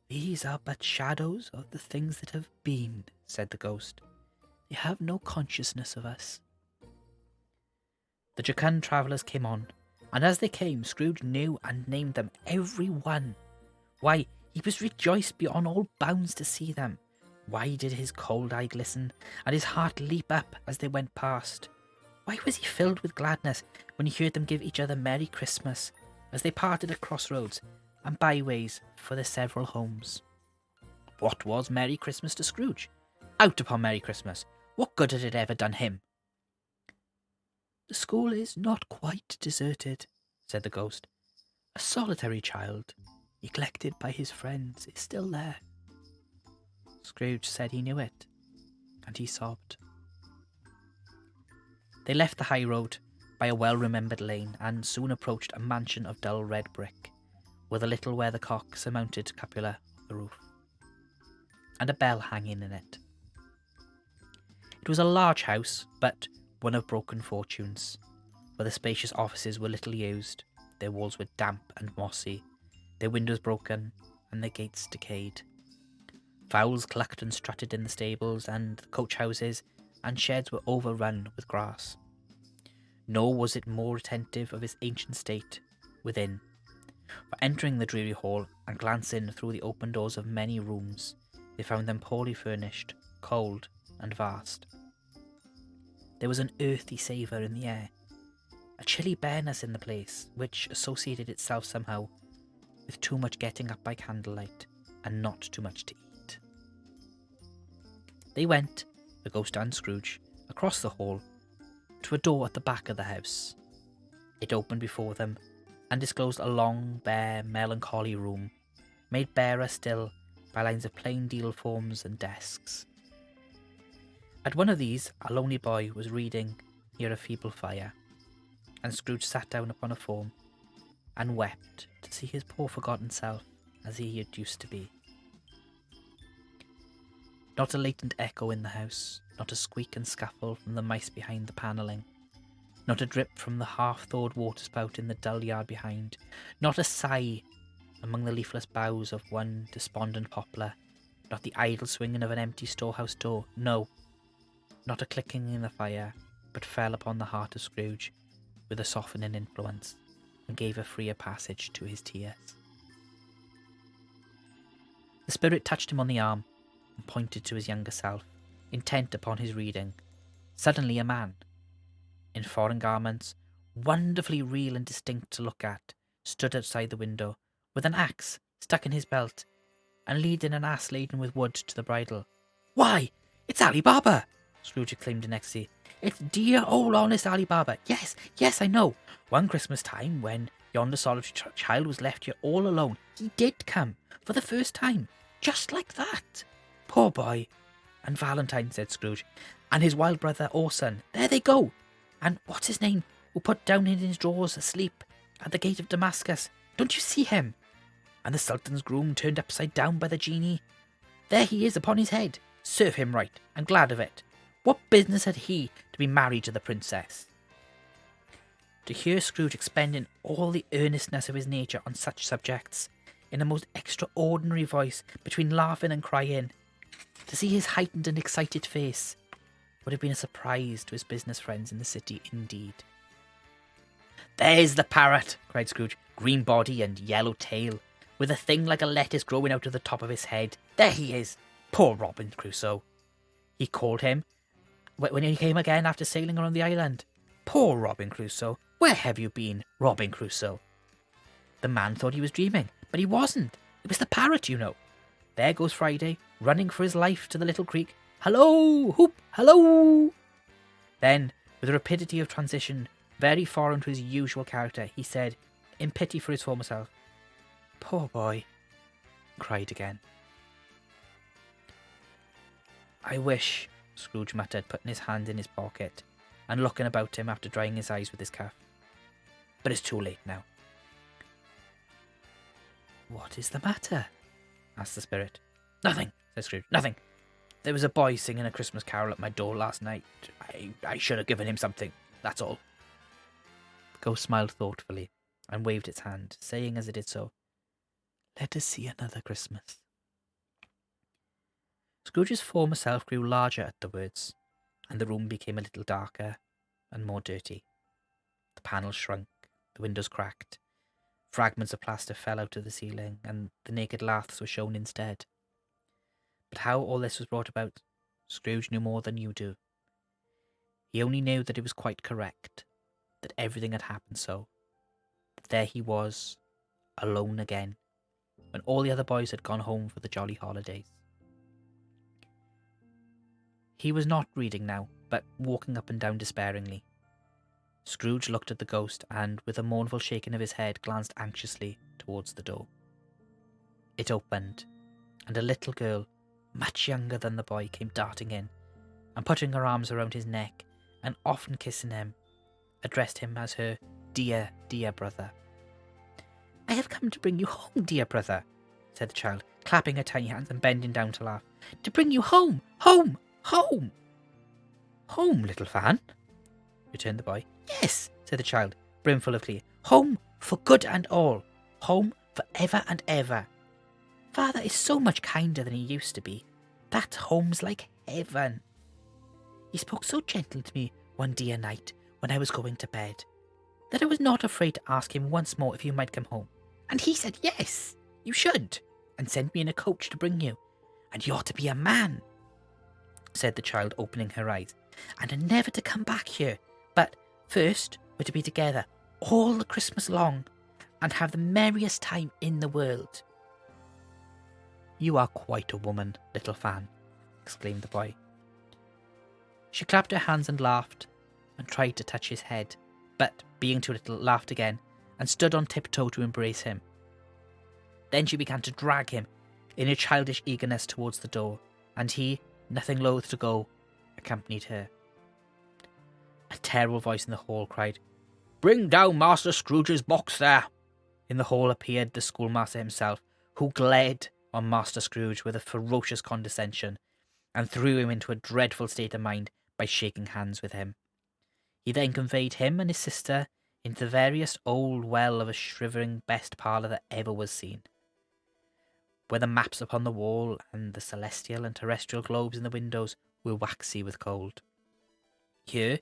"These are but shadows of the things that have been," said the ghost. "They have no consciousness of us." The jocund travellers came on, and as they came, Scrooge knew and named them, every one. Why, he was rejoiced beyond all bounds to see them. Why did his cold eye glisten, and his heart leap up as they went past? Why was he filled with gladness when he heard them give each other Merry Christmas, as they parted at crossroads and byways for their several homes? What was Merry Christmas to Scrooge? Out upon Merry Christmas! What good had it ever done him? "The school is not quite deserted," said the ghost. A solitary child, neglected by his friends, is still there. Scrooge said he knew it, and he sobbed. They left the high road by a well-remembered lane, and soon approached a mansion of dull red brick, with a little weathercock surmounted cupola on the roof, and a bell hanging in it. It was a large house, but one of broken fortunes, where the spacious offices were little used, their walls were damp and mossy, their windows broken, and their gates decayed. Fowls clucked and strutted in the stables, and the coach houses and sheds were overrun with grass. Nor was it more attentive of its ancient state within, for entering the dreary hall and glancing through the open doors of many rooms, they found them poorly furnished, cold, and vast. There was an earthy savour in the air, a chilly bareness in the place, which associated itself somehow with too much getting up by candlelight and not too much to eat. They went, the ghost and Scrooge, across the hall to a door at the back of the house. It opened before them and disclosed a long, bare, melancholy room, made barer still by lines of plain deal forms and desks. At one of these, a lonely boy was reading near a feeble fire, and Scrooge sat down upon a form and wept to see his poor forgotten self as he had used to be. Not a latent echo in the house, not a squeak and scuffle from the mice behind the panelling, not a drip from the half-thawed waterspout in the dull yard behind, not a sigh among the leafless boughs of one despondent poplar, not the idle swinging of an empty storehouse door, no, not a clicking in the fire, but fell upon the heart of Scrooge with a softening influence, and gave a freer passage to his tears. The spirit touched him on the arm, and pointed to his younger self, intent upon his reading. Suddenly a man, in foreign garments, wonderfully real and distinct to look at, stood outside the window, with an axe stuck in his belt, and leading an ass laden with wood to the bridle. "Why, it's Ali Baba!" Scrooge exclaimed in ecstasy. "It's dear old honest Ali Baba. Yes, yes, I know. One Christmas time, when yonder solitary child was left here all alone, he did come, for the first time, just like that. Poor boy. And Valentine," said Scrooge, "and his wild brother Orson, there they go. And what's his name, who put down in his drawers asleep at the gate of Damascus? Don't you see him? And the Sultan's groom turned upside down by the genie. There he is upon his head. Serve him right, and glad of it. What business had he to be married to the princess?" To hear Scrooge expending all the earnestness of his nature on such subjects, in a most extraordinary voice, between laughing and crying, to see his heightened and excited face, would have been a surprise to his business friends in the city indeed. "There's the parrot!" cried Scrooge. "Green body and yellow tail, with a thing like a lettuce growing out of the top of his head. There he is! Poor Robin Crusoe! He called him when he came again after sailing around the island. Poor Robin Crusoe! Where have you been, Robin Crusoe?" The man thought he was dreaming, but he wasn't. It was the parrot, you know. There goes Friday, running for his life to the little creek. "Hallo! Hoop! Hallo!" Then, with a rapidity of transition very foreign to his usual character, he said, in pity for his former self, "Poor boy," and cried again. "I wish," Scrooge muttered, putting his hand in his pocket and looking about him after drying his eyes with his cuff. "But it's too late now." "What is the matter?" asked the spirit. "Nothing," said Scrooge, "nothing. There was a boy singing a Christmas carol at my door last night. I should have given him something, that's all." The ghost smiled thoughtfully and waved its hand, saying as it did so, "Let us see another Christmas." Scrooge's former self grew larger at the words, and the room became a little darker and more dirty. The panels shrunk, the windows cracked, fragments of plaster fell out of the ceiling, and the naked laths were shown instead. But how all this was brought about, Scrooge knew more than you do. He only knew that it was quite correct, that everything had happened so, that there he was, alone again, when all the other boys had gone home for the jolly holidays. He was not reading now, but walking up and down despairingly. Scrooge looked at the ghost and, with a mournful shaking of his head, glanced anxiously towards the door. It opened, and a little girl, much younger than the boy, came darting in, and putting her arms around his neck, and often kissing him, addressed him as her dear, dear brother. "I have come to bring you home, dear brother," said the child, clapping her tiny hands and bending down to laugh. "To bring you home, home, home." "Home, little Fan?" returned the boy. "Yes," said the child, brimful of glee. "Home for good and all. Home for ever and ever. Father is so much kinder than he used to be. That home's like heaven. He spoke so gentle to me one dear night when I was going to bed, that I was not afraid to ask him once more if you might come home. And he said yes, you should, and sent me in a coach to bring you. And you ought to be a man," said the child, opening her eyes, "and never to come back here. But first we're to be together all the Christmas long, and have the merriest time in the world." "You are quite a woman, little Fan," exclaimed the boy. She clapped her hands and laughed, and tried to touch his head, but, being too little, laughed again, and stood on tiptoe to embrace him. Then she began to drag him, in her childish eagerness, towards the door, and he, nothing loath to go, accompanied her. A terrible voice in the hall cried, "Bring down Master Scrooge's box there!" In the hall appeared the schoolmaster himself, who glared on Master Scrooge with a ferocious condescension, and threw him into a dreadful state of mind by shaking hands with him. He then conveyed him and his sister into the veriest old well of a shivering best parlour that ever was seen, where the maps upon the wall and the celestial and terrestrial globes in the windows were waxy with cold. Here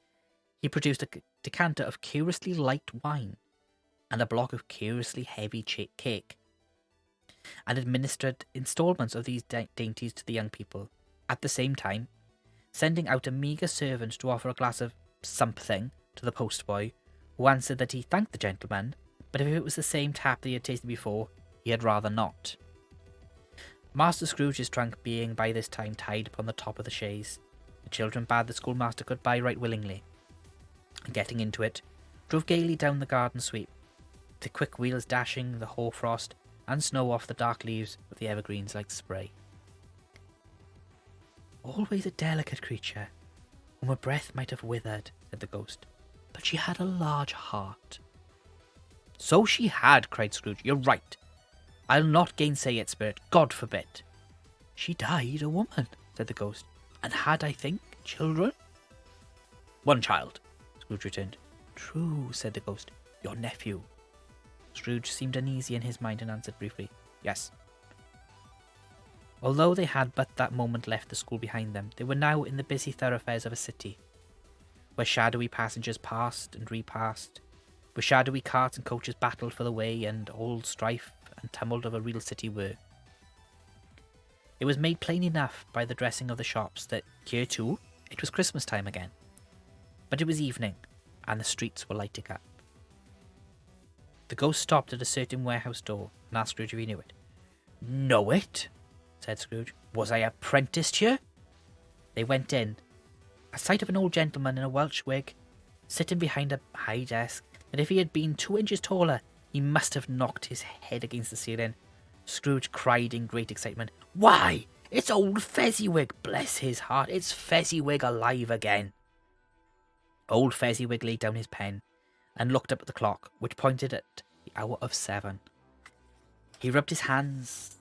he produced a decanter of curiously light wine, and a block of curiously heavy cake, and administered instalments of these dainties to the young people, at the same time sending out a meagre servant to offer a glass of something to the postboy, who answered that he thanked the gentleman, but if it was the same tap that he had tasted before, he had rather not. Master Scrooge's trunk being by this time tied upon the top of the chaise, the children bade the schoolmaster goodbye right willingly, and getting into it, drove gaily down the garden sweep, the quick wheels dashing the hoarfrost and snow off the dark leaves of the evergreens like spray. "Always a delicate creature, whom a breath might have withered," said the ghost, "but she had a large heart." "So she had," cried Scrooge. "You're right. I'll not gainsay it, Spirit. God forbid." "She died a woman," said the ghost, "and had, I think, children?" "One child," Scrooge returned. "True," said the ghost. "Your nephew." Scrooge seemed uneasy in his mind and answered briefly, "Yes." Although they had but that moment left the school behind them, they were now in the busy thoroughfares of a city, where shadowy passengers passed and repassed, where shadowy carts and coaches battled for the way, and all strife and tumult of a real city were. It was made plain enough by the dressing of the shops that here too it was Christmas time again. But it was evening, and the streets were lighting up. The ghost stopped at a certain warehouse door and asked Scrooge if he knew it. "Know it?" said Scrooge. "Was I apprenticed here?" They went in. A sight of an old gentleman in a Welsh wig, sitting behind a high desk, that if he had been 2 inches taller, he must have knocked his head against the ceiling. Scrooge cried in great excitement, "Why, it's old Fezziwig! Bless his heart, it's Fezziwig alive again!" Old Fezziwig laid down his pen and looked up at the clock, which pointed at the hour of 7. He rubbed his hands,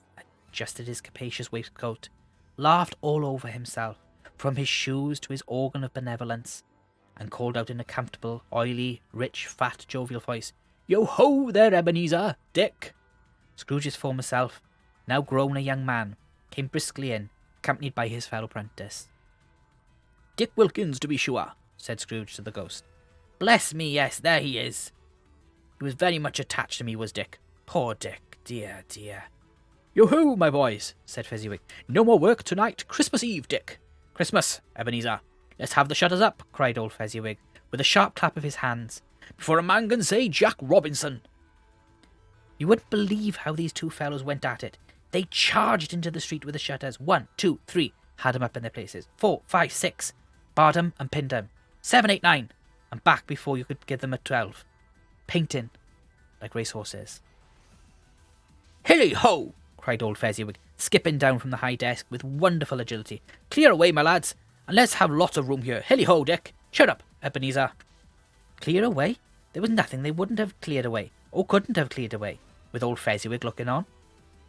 adjusted his capacious waistcoat, laughed all over himself, from his shoes to his organ of benevolence, and called out in a comfortable, oily, rich, fat, jovial voice, "Yo-ho there, Ebenezer! Dick!" Scrooge's former self, now grown a young man, came briskly in, accompanied by his fellow apprentice. "Dick Wilkins, to be sure," said Scrooge to the ghost. "Bless me, yes, there he is. He was very much attached to me, was Dick. Poor Dick, dear, dear." "Yo-ho, my boys," said Fezziwig. "No more work tonight. Christmas Eve, Dick." "Christmas, Ebenezer. Let's have the shutters up," cried old Fezziwig, with a sharp clap of his hands, "before a man can say Jack Robinson." You wouldn't believe how these two fellows went at it. They charged into the street with the shutters. 1, 2, 3, had 'em up in their places. 4, 5, 6, barred 'em and pinned 'em. 7, 8, 9, and back before you could give them a 12. Painting like racehorses. "Hilly ho!" cried old Fezziwig, skipping down from the high desk with wonderful agility. "Clear away, my lads, and let's have lots of room here. Hilly ho, Dick. Shut up, Ebenezer." Clear away? There was nothing they wouldn't have cleared away, or couldn't have cleared away, with old Fezziwig looking on.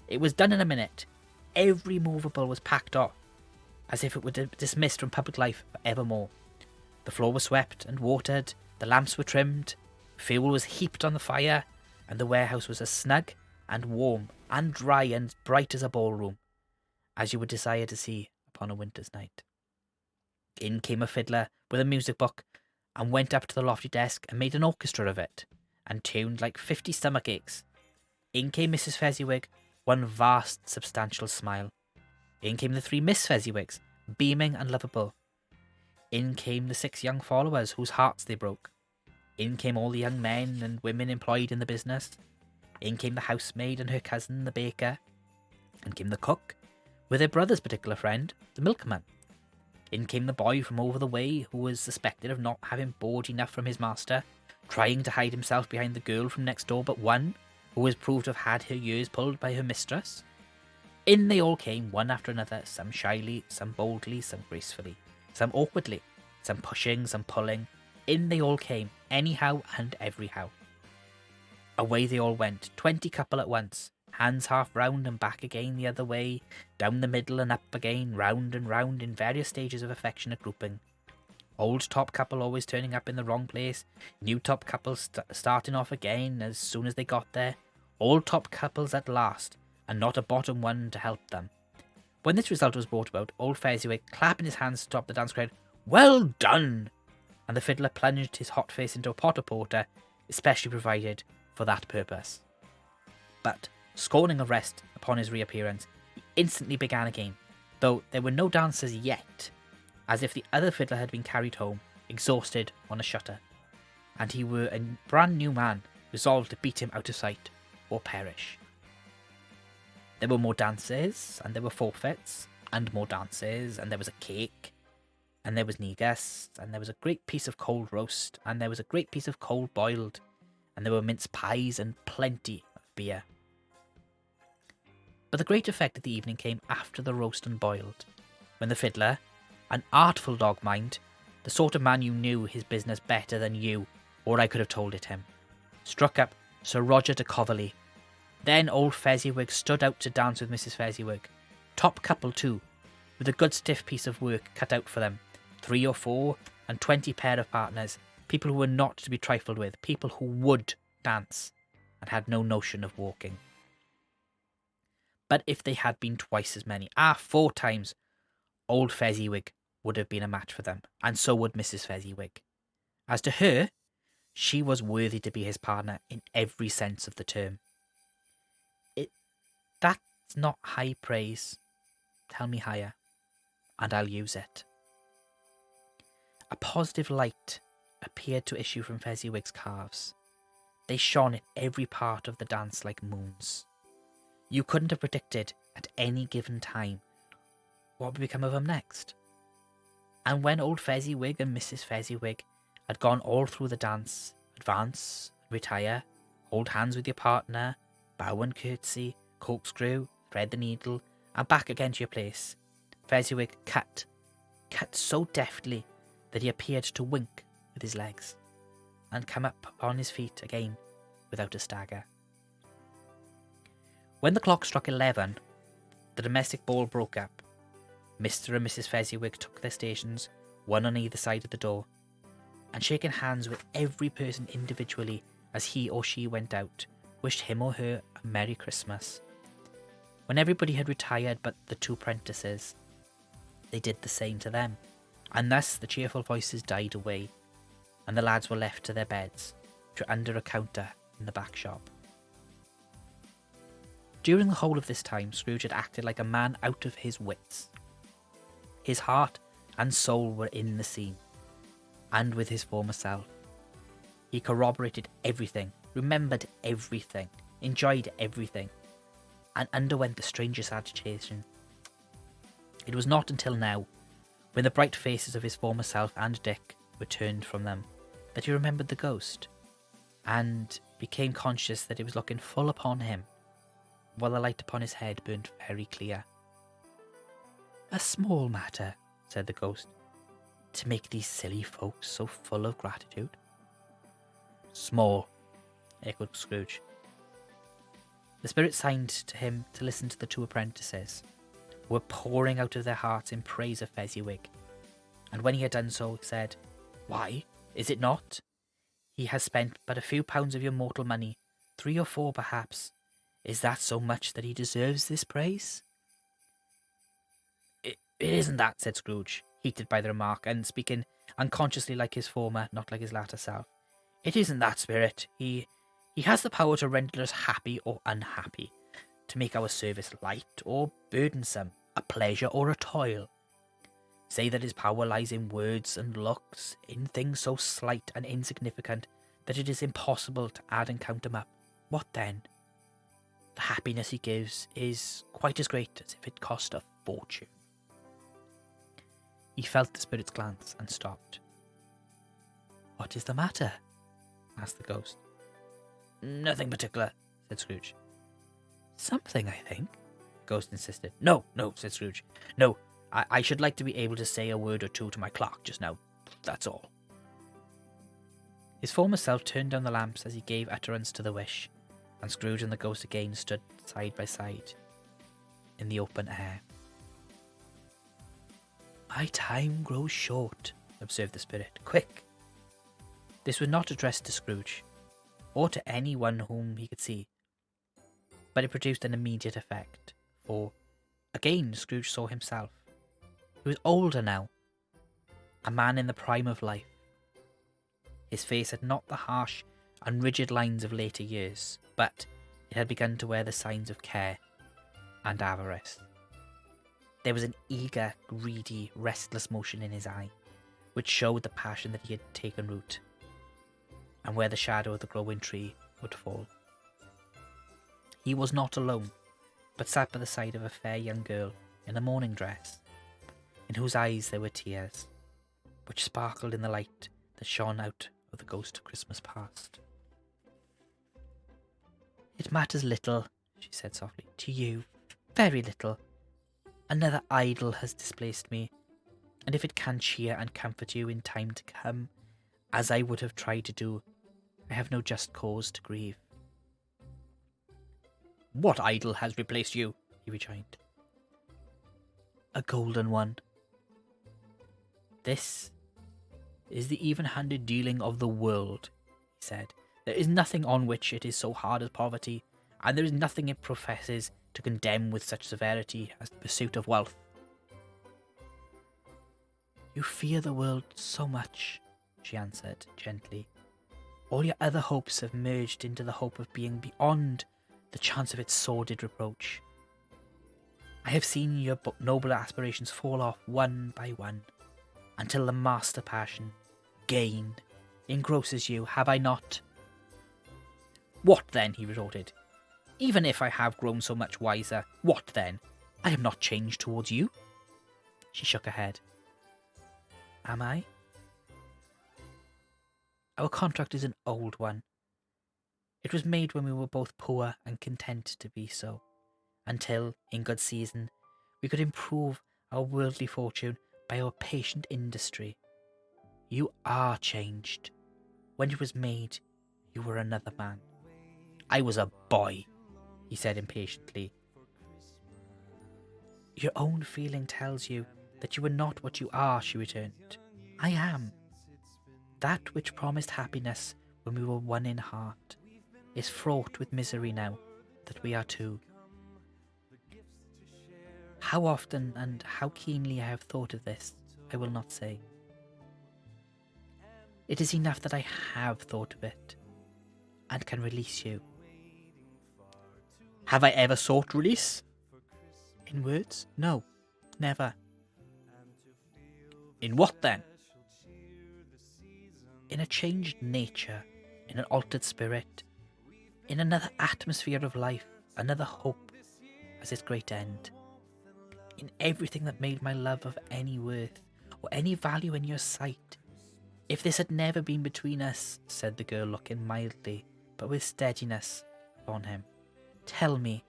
It was done in a minute. Every movable was packed off, as if it were dismissed from public life for evermore. The floor was swept and watered, the lamps were trimmed, fuel was heaped on the fire, and the warehouse was as snug and warm and dry and bright as a ballroom, as you would desire to see upon a winter's night. In came a fiddler with a music book, and went up to the lofty desk and made an orchestra of it, and tuned like 50 stomach aches. In came Mrs. Fezziwig, one vast substantial smile. In came the 3 Miss Fezziwigs, beaming and lovable. In came the 6 young followers whose hearts they broke. In came all the young men and women employed in the business. In came the housemaid and her cousin, the baker. In came the cook, with her brother's particular friend, the milkman. In came the boy from over the way, who was suspected of not having board enough from his master, trying to hide himself behind the girl from next door but one, who was proved to have had her ears pulled by her mistress. In they all came, one after another, some shyly, some boldly, some gracefully, some awkwardly, some pushing, some pulling. In they all came, anyhow and everyhow. Away they all went, 20 couple at once, hands half round and back again the other way, down the middle and up again, round and round in various stages of affectionate grouping. Old top couple always turning up in the wrong place, new top couples starting off again as soon as they got there, old top couples at last, and not a bottom one to help them. When this result was brought about, old Fezziwig, clapping his hands to top the dance, cried, "Well done!" And the fiddler plunged his hot face into a pot of porter, especially provided for that purpose. But, scorning a rest upon his reappearance, he instantly began again, though there were no dancers yet, as if the other fiddler had been carried home, exhausted on a shutter, and he were a brand new man, resolved to beat him out of sight, or perish. There were more dances, and there were forfeits, and more dances, and there was a cake, and there was negus, and there was a great piece of cold roast, and there was a great piece of cold boiled, and there were mince pies and plenty of beer. But the great effect of the evening came after the roast and boiled, when the fiddler, an artful dog mind, the sort of man you knew his business better than you or I could have told it him, struck up Sir Roger de Coverley. Then old Fezziwig stood out to dance with Mrs. Fezziwig, top couple too, with a good stiff piece of work cut out for them, 3 or 4 and 20 pair of partners, people who were not to be trifled with, people who would dance and had no notion of walking. But if they had been twice as many, 4 times, old Fezziwig would have been a match for them, and so would Mrs. Fezziwig. As to her, she was worthy to be his partner in every sense of the term. That's not high praise. Tell me higher, and I'll use it. A positive light appeared to issue from Fezziwig's calves. They shone in every part of the dance like moons. You couldn't have predicted at any given time what would become of them next. And when old Fezziwig and Mrs. Fezziwig had gone all through the dance, advance, retire, hold hands with your partner, bow and curtsy, corkscrew, thread the needle, and back again to your place, Fezziwig cut so deftly that he appeared to wink with his legs, and come up on his feet again without a stagger. When the clock struck 11, the domestic ball broke up. Mr. and Mrs. Fezziwig took their stations, one on either side of the door, and shaking hands with every person individually as he or she went out, wished him or her a Merry Christmas. When everybody had retired but the 2 prentices, they did the same to them, and thus the cheerful voices died away, and the lads were left to their beds, which were under a counter in the back shop. During the whole of this time, Scrooge had acted like a man out of his wits. His heart and soul were in the scene, and with his former self. He corroborated everything, remembered everything, enjoyed everything, and underwent the strangest agitation. It was not until now, when the bright faces of his former self and Dick were turned from them, that he remembered the ghost, and became conscious that it was looking full upon him, while the light upon his head burnt very clear. "A small matter," said the ghost, "to make these silly folks so full of gratitude." "Small," echoed Scrooge. The spirit signed to him to listen to the two apprentices, who were pouring out of their hearts in praise of Fezziwig, and when he had done so, said, "Why, is it not? He has spent but a few pounds of your mortal money, 3 or 4 perhaps. Is that so much that he deserves this praise?" It isn't that," said Scrooge, heated by the remark, and speaking unconsciously like his former, not like his latter self. "It isn't that, spirit. He has the power to render us happy or unhappy, to make our service light or burdensome, a pleasure or a toil. Say that his power lies in words and looks, in things so slight and insignificant that it is impossible to add and count them up. What then? The happiness he gives is quite as great as if it cost a fortune." He felt the spirit's glance and stopped. "What is the matter?" asked the ghost. "Nothing particular," said Scrooge. "Something, I think," the ghost insisted. No, said Scrooge. "No, I should like to be able to say a word or two to my clerk just now. That's all." His former self turned down the lamps as he gave utterance to the wish, and Scrooge and the ghost again stood side by side in the open air. "My time grows short," observed the spirit. "Quick." This was not addressed to Scrooge, or to any one whom he could see, but it produced an immediate effect, for again Scrooge saw himself. He was older now, a man in the prime of life. His face had not the harsh and rigid lines of later years, but it had begun to wear the signs of care and avarice. There was an eager, greedy, restless motion in his eye, which showed the passion that he had taken root, and where the shadow of the growing tree would fall. He was not alone, but sat by the side of a fair young girl in a morning dress, in whose eyes there were tears, which sparkled in the light that shone out of the ghost of Christmas past. "It matters little," she said softly, "to you, very little. Another idol has displaced me, and if it can cheer and comfort you in time to come, as I would have tried to do, I have no just cause to grieve." "What idol has replaced you?" he rejoined. "A golden one." "This is the even-handed dealing of the world," he said. "There is nothing on which it is so hard as poverty, and there is nothing it professes to condemn with such severity as the pursuit of wealth." "You fear the world so much," she answered gently. "All your other hopes have merged into the hope of being beyond the chance of its sordid reproach. I have seen your nobler aspirations fall off one by one, until the master passion, gain, engrosses you, have I not?" "What then?" he retorted. "Even if I have grown so much wiser, what then? I am not changed towards you." She shook her head. "Am I? Our contract is an old one. It was made when we were both poor and content to be so, until, in good season, we could improve our worldly fortune by our patient industry. You are changed. When it was made, you were another man." "I was a boy," he said impatiently. "Your own feeling tells you that you are not what you are," she returned. "I am. That which promised happiness when we were one in heart is fraught with misery now that we are two. How often and how keenly I have thought of this, I will not say. It is enough that I have thought of it, and can release you." "Have I ever sought release?" "In words? No, never." "In what then?" "In a changed nature, in an altered spirit, in another atmosphere of life, another hope as its great end. In everything that made my love of any worth or any value in your sight, If this had never been between us, said the girl, looking mildly, but with steadiness, on him, tell me,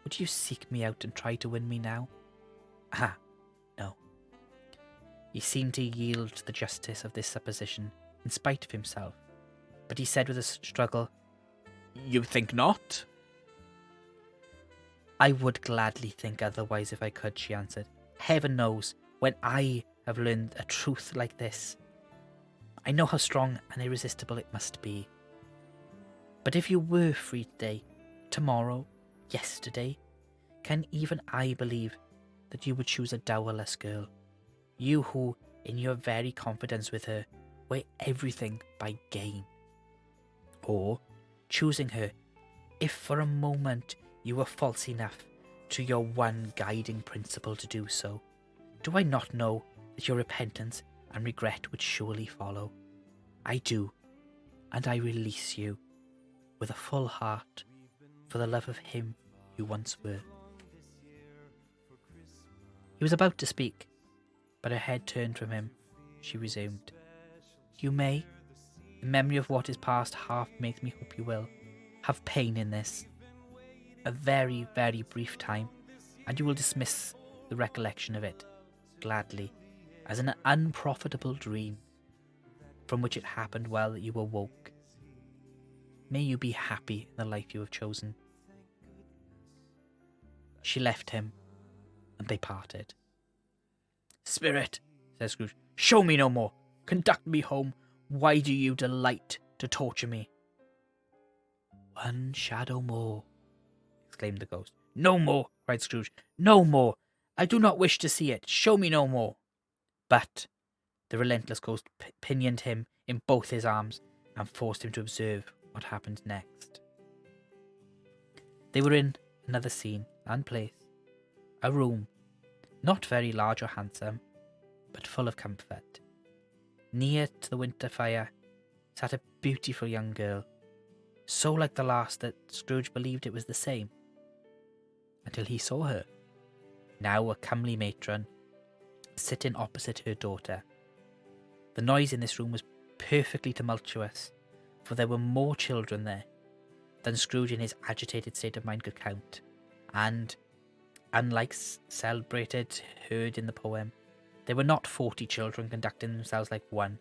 would you seek me out and try to win me now? Ah, no. He seemed to yield to the justice of this supposition, in spite of himself, but he said with a struggle, You think not? I would gladly think otherwise if I could, she answered. Heaven knows, when I have learned a truth like this, I know how strong and irresistible it must be. But if you were free today, tomorrow, yesterday, can even I believe that you would choose a dowerless girl? You who, in your very confidence with her, weigh everything by gain. Or, choosing her, if for a moment you were false enough to your one guiding principle to do so, do I not know that your repentance and regret would surely follow? I do, and I release you with a full heart for the love of him you once were. He was about to speak, but her head turned from him. She resumed, You may, the memory of what is past half makes me hope you will, have pain in this. A very, very brief time, and you will dismiss the recollection of it, gladly, as an unprofitable dream, from which it happened while you awoke. May you be happy in the life you have chosen. She left him, and they parted. Spirit, said Scrooge, show me no more. Conduct me home. Why do you delight to torture me? One shadow more, exclaimed the ghost. No more, cried Scrooge. No more. I do not wish to see it. Show me no more. But the relentless ghost pinioned him in both his arms and forced him to observe what happened next. They were in another scene and place. A room, not very large or handsome, but full of comfort. Near to the winter fire sat a beautiful young girl, so like the last that Scrooge believed it was the same, until he saw her, now a comely matron, sitting opposite her daughter. The noise in this room was perfectly tumultuous, for there were more children there than Scrooge in his agitated state of mind could count, and, unlike celebrated heard in the poem, there were not 40 children conducting themselves like one,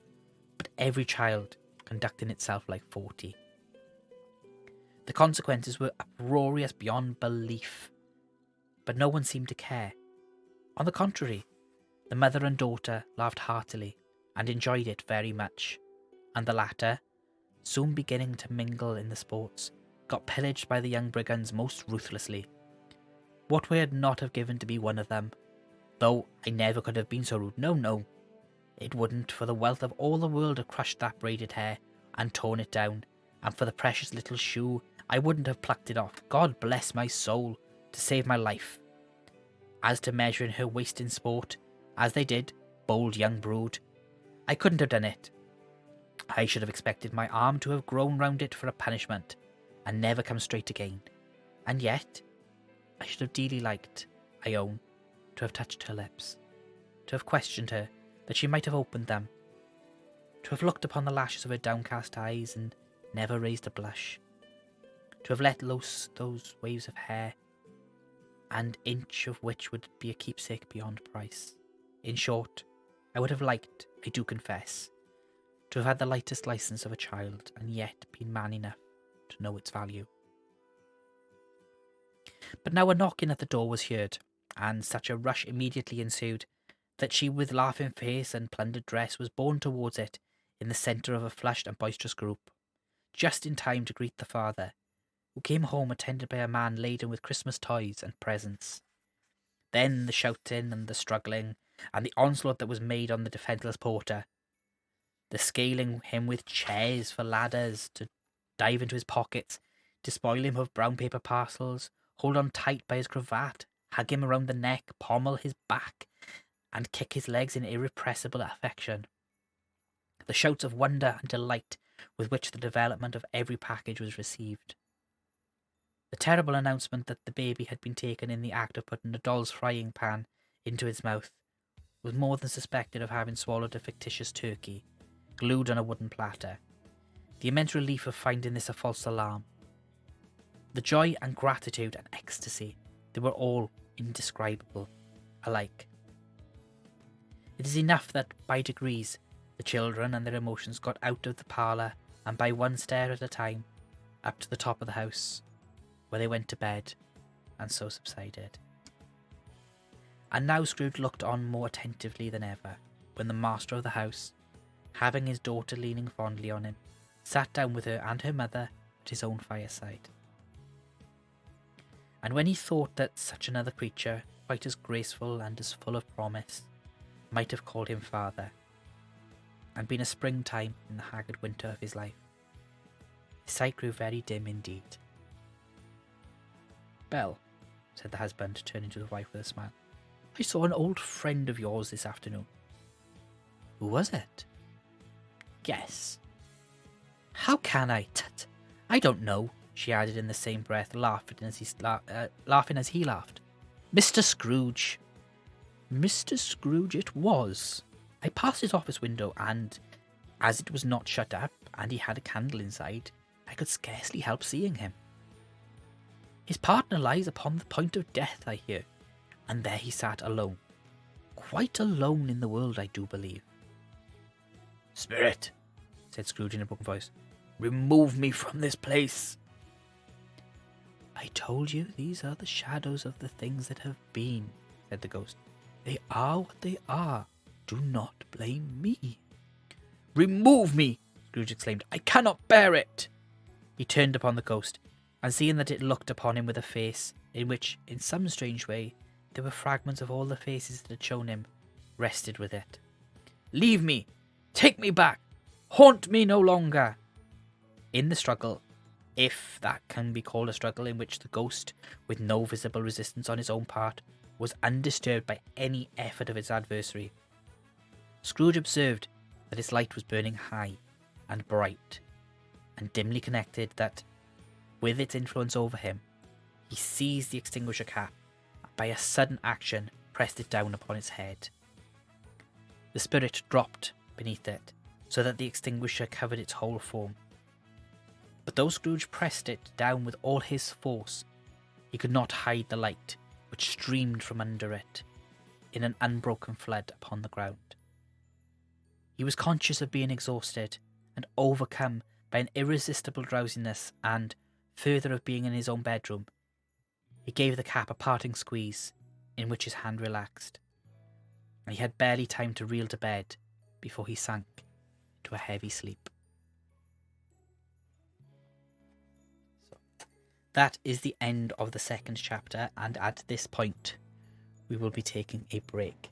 but every child conducting itself like 40. The consequences were uproarious beyond belief, but no one seemed to care. On the contrary, the mother and daughter laughed heartily and enjoyed it very much, and the latter, soon beginning to mingle in the sports, got pillaged by the young brigands most ruthlessly. What would I not have given to be one of them? Though I never could have been so rude. No, no. It wouldn't for the wealth of all the world have crushed that braided hair and torn it down, and for the precious little shoe I wouldn't have plucked it off, God bless my soul, to save my life. As to measuring her waist in sport, as they did, bold young brood, I couldn't have done it. I should have expected my arm to have grown round it for a punishment, and never come straight again. And yet, I should have dearly liked, I own, to have touched her lips, to have questioned her, that she might have opened them, to have looked upon the lashes of her downcast eyes and never raised a blush, to have let loose those waves of hair, an inch of which would be a keepsake beyond price. In short, I would have liked, I do confess, to have had the lightest license of a child, and yet been man enough to know its value. But now a knocking at the door was heard, and such a rush immediately ensued, that she with laughing face and plundered dress was borne towards it in the centre of a flushed and boisterous group, just in time to greet the father, who came home attended by a man laden with Christmas toys and presents. Then the shouting and the struggling, and the onslaught that was made on the defenceless porter, the scaling him with chairs for ladders to dive into his pockets, despoil him of brown paper parcels, hold on tight by his cravat, hug him around the neck, pommel his back, and kick his legs in irrepressible affection. The shouts of wonder and delight with which the development of every package was received. The terrible announcement that the baby had been taken in the act of putting a doll's frying pan into its mouth was more than suspected of having swallowed a fictitious turkey, glued on a wooden platter. The immense relief of finding this a false alarm. The joy and gratitude and ecstasy, they were all indescribable alike. It is enough that by degrees the children and their emotions got out of the parlour, and by one stair at a time, up to the top of the house, where they went to bed, and so subsided. And now Scrooge looked on more attentively than ever, when the master of the house, having his daughter leaning fondly on him, sat down with her and her mother at his own fireside. And when he thought that such another creature, quite as graceful and as full of promise, might have called him father, and been a springtime in the haggard winter of his life, his sight grew very dim indeed. "Belle," said the husband, turning to his wife with a smile, "I saw an old friend of yours this afternoon." "Who was it?" "Guess." "How can I? Tut, I don't know," she added in the same breath, laughing as he laughed. "Mr. Scrooge." "Mr. Scrooge it was. I passed his office window, and as it was not shut up, and he had a candle inside, I could scarcely help seeing him. His partner lies upon the point of death, I hear, and there he sat alone. Quite alone in the world, I do believe." "Spirit," said Scrooge in a broken voice, "remove me from this place." "I told you these are the shadows of the things that have been," said the ghost. "They are what they are. Do not blame me." "Remove me!" Scrooge exclaimed. "I cannot bear it." He turned upon the ghost, and seeing that it looked upon him with a face in which, in some strange way, there were fragments of all the faces that had shown him, rested with it. "Leave me! Take me back! Haunt me no longer!" In the struggle, if that can be called a struggle in which the ghost, with no visible resistance on his own part, was undisturbed by any effort of its adversary, Scrooge observed that its light was burning high and bright, and dimly connected that, with its influence over him, he seized the extinguisher cap, and by a sudden action pressed it down upon its head. The spirit dropped beneath it, so that the extinguisher covered its whole form. But though Scrooge pressed it down with all his force, he could not hide the light which streamed from under it in an unbroken flood upon the ground. He was conscious of being exhausted and overcome by an irresistible drowsiness, and, further, of being in his own bedroom. He gave the cap a parting squeeze, in which his hand relaxed, and he had barely time to reel to bed before he sank into a heavy sleep. That is the end of the second chapter, and at this point we will be taking a break.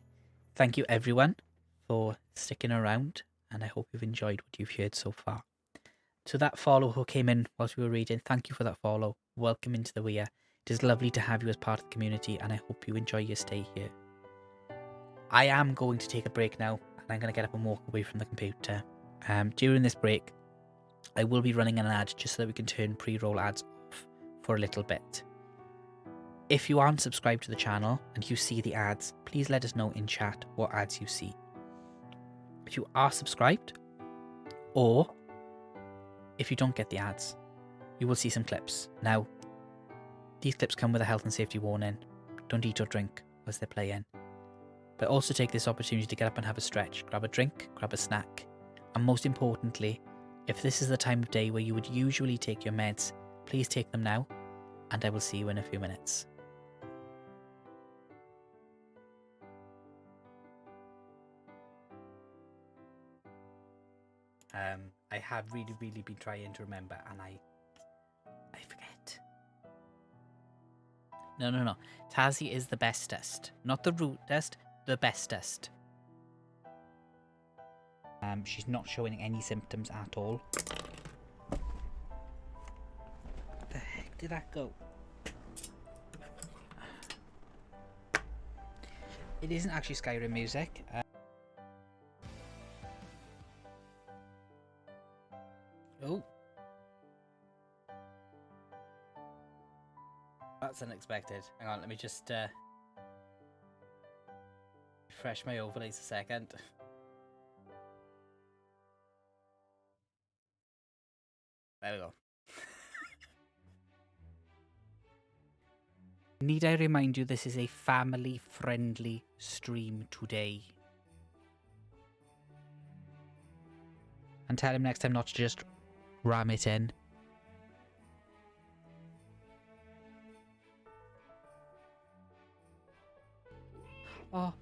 Thank you everyone for sticking around, and I hope you've enjoyed what you've heard so far. To that follow who came in whilst we were reading, thank you for that follow. Welcome into the Weir. It is lovely to have you as part of the community, and I hope you enjoy your stay here. I am going to take a break now, and I'm going to get up and walk away from the computer. During this break, I will be running an ad just so that we can turn pre-roll ads off for a little bit. If you aren't subscribed to the channel and you see the ads, please let us know in chat what ads you see. If you are subscribed, or if you don't get the ads, you will see some clips. Now, these clips come with a health and safety warning. Don't eat or drink as they're playing. But also take this opportunity to get up and have a stretch, grab a drink, grab a snack, and most importantly, if this is the time of day where you would usually take your meds, please take them now, and I will see you in a few minutes. I have really been trying to remember, and I forget. No. Tazzy is the bestest. Not the rudest, the bestest. She's not showing any symptoms at all. Where the heck did that go? It isn't actually Skyrim music. Oh. That's unexpected. Hang on, let me just refresh my overlays a second. There we go. Need I remind you, this is a family-friendly stream today. And tell him next time not to just ram it in. Oh.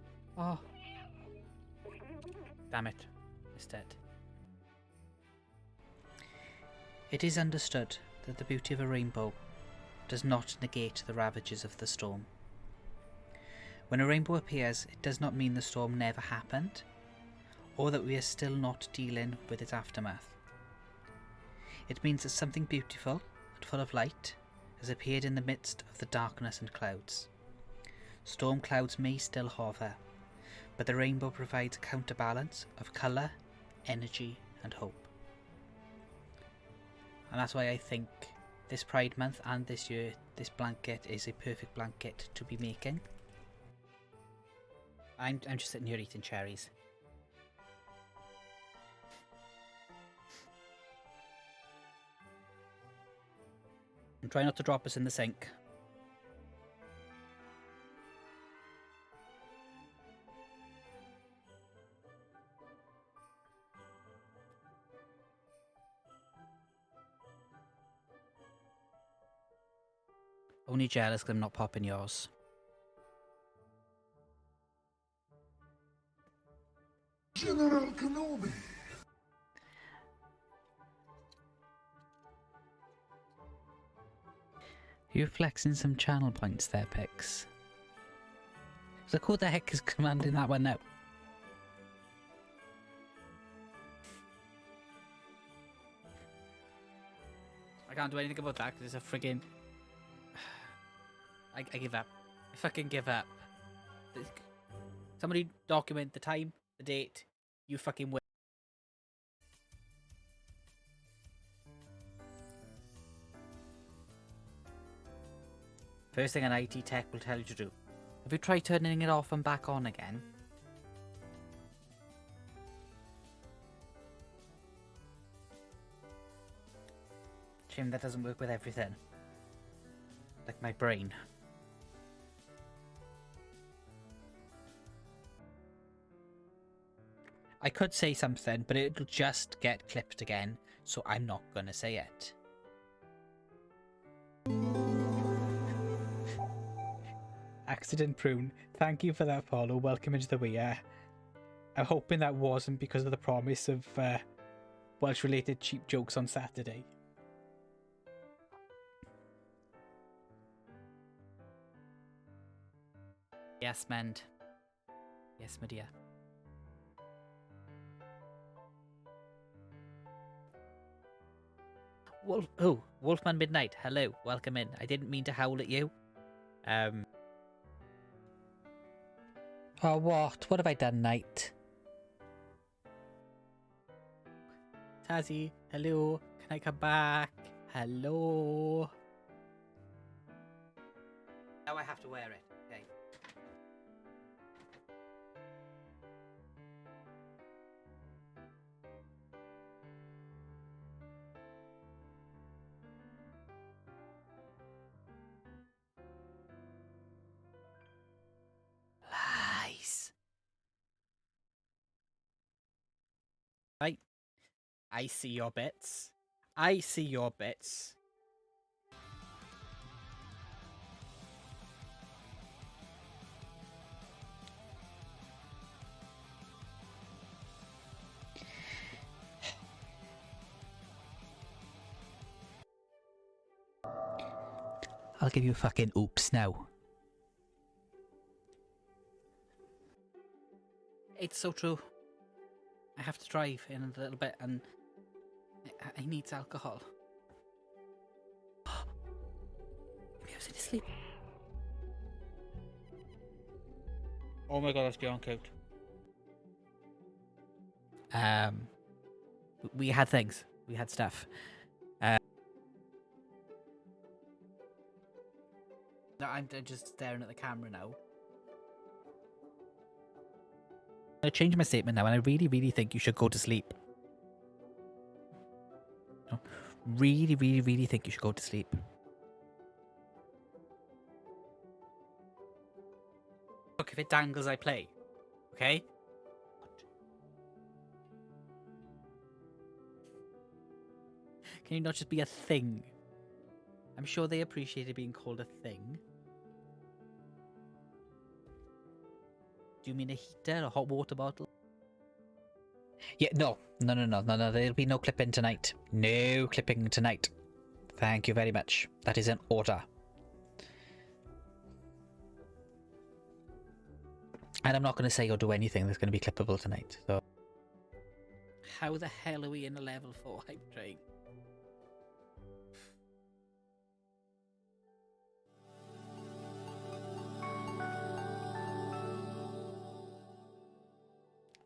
Damn it. It's dead. It is understood that the beauty of a rainbow does not negate the ravages of the storm. When a rainbow appears, it does not mean the storm never happened, or that we are still not dealing with its aftermath. It means that something beautiful and full of light has appeared in the midst of the darkness and clouds. Storm clouds may still hover, but the rainbow provides a counterbalance of colour, energy and hope. And that's why I think this Pride Month and this year, this blanket is a perfect blanket to be making. I'm just sitting here eating cherries. And try not to drop us in the sink. Only jealous because I'm not popping yours. General Kenobi. You're flexing some channel points there, Pix. So who the heck is commanding that one now? I can't do anything about that because it's a friggin'... I give up. I fucking give up. Somebody document the time, the date. You fucking win. First thing an IT tech will tell you to do. Have you tried turning it off and back on again? Shame that doesn't work with everything. Like my brain. I could say something, but it'll just get clipped again, so I'm not gonna say it. Accident Prune, thank you for that follow. Welcome into the weir. I'm hoping that wasn't because of the promise of Welsh-related cheap jokes on Saturday. Yes, Mend. Yes, my dear. Wolfman Midnight, hello, welcome in. I didn't mean to howl at you. Oh, what? What have I done, Knight? Tazzy, hello. Can I come back? Hello. Now I have to wear it. Okay. Lies. I see your bits. I see your bits. I'll give you a fucking oops now. It's so true. I have to drive in a little bit and I need alcohol. Maybe I was in sleep. Oh my god, that's beyond cooked. We had things. We had stuff. I'm just staring at the camera now. I'm gonna change my statement now, and I really, really think you should go to sleep. really, really, really think you should go to sleep. Look, if it dangles, I play. Okay? Can you not just be a thing? I'm sure they appreciated being called a thing. Do you mean a heater, a hot water bottle? Yeah, no. There'll be no clipping tonight. No clipping tonight. Thank you very much. That is an order. And I'm not going to say or do anything that's going to be clippable tonight. So, how the hell are we in a level 4 hype train?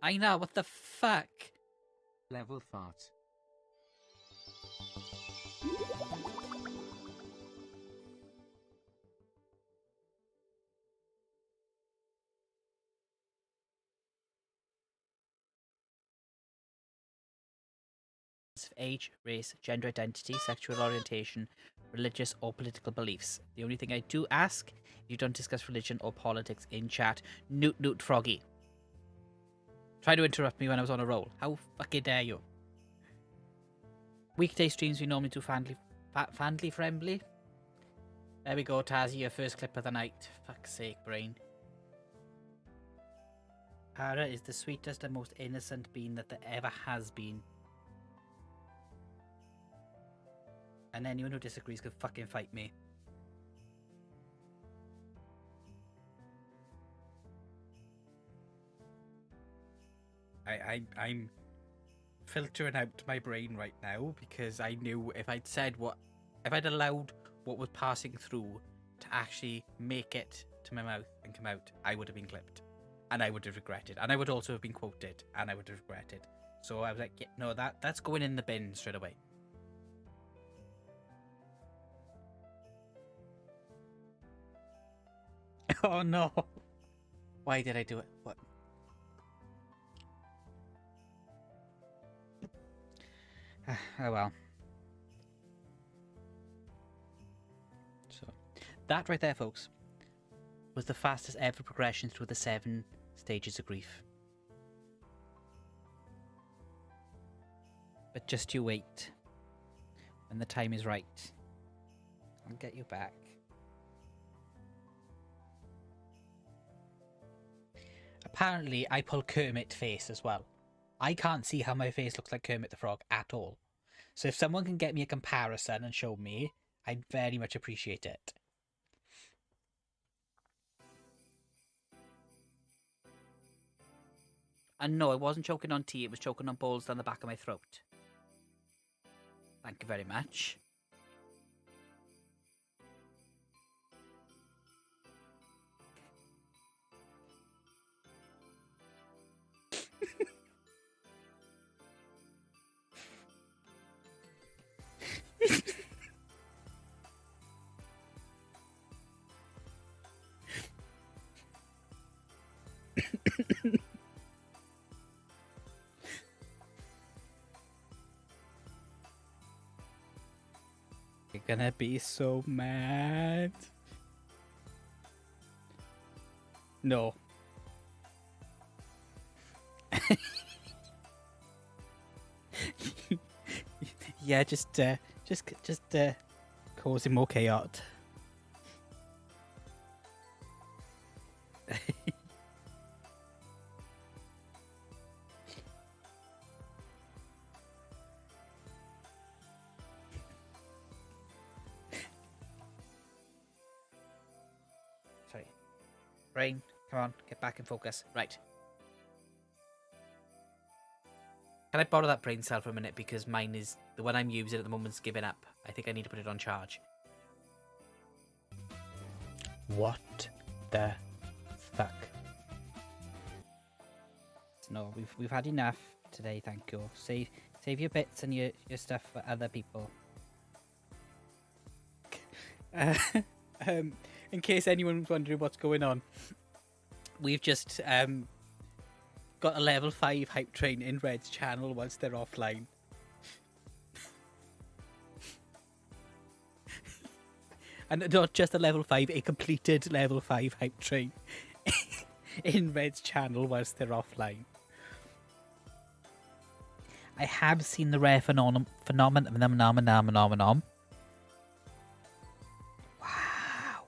I know, what the fuck? Level fart. Of age, race, gender identity, sexual orientation, religious or political beliefs. The only thing I do ask, you don't discuss religion or politics in chat. Newt Froggy. Try to interrupt me when I was on a roll. How fucking dare you? Weekday streams we normally do family friendly. There we go, Tazzy, your first clip of the night. Fuck's sake, brain. Para is the sweetest and most innocent being that there ever has been. And anyone who disagrees could fucking fight me. I'm filtering out my brain right now because I knew if I'd allowed what was passing through to actually make it to my mouth and come out, I would have been clipped. And I would have regretted. And I would also have been quoted. And I would have regretted. So I was like, yeah, no, that's going in the bin straight away. Oh no. Why did I do it? What? Oh well. So, that right there, folks, was the fastest ever progression through the 7 stages of grief. But just you wait. When the time is right, I'll get you back. Apparently, I pull Kermit face as well. I can't see how my face looks like Kermit the Frog at all. So if someone can get me a comparison and show me, I'd very much appreciate it. And no, I wasn't choking on tea, it was choking on balls down the back of my throat. Thank you very much. You're gonna be so mad. No. Yeah, just cause him more chaos. Sorry. Brain, come on, get back in focus. Right. Can I borrow that brain cell for a minute? Because mine is, the one I'm using at the moment's giving up. I think I need to put it on charge. What the fuck? No, we've had enough today, thank you. Save your bits and your stuff for other people. In case anyone's wondering what's going on, we've just got a level 5 hype train in Red's channel once they're offline. And not just a level 5, a completed level 5 hype train in Red's channel whilst they're offline. I have seen the rare phenomenon. Wow.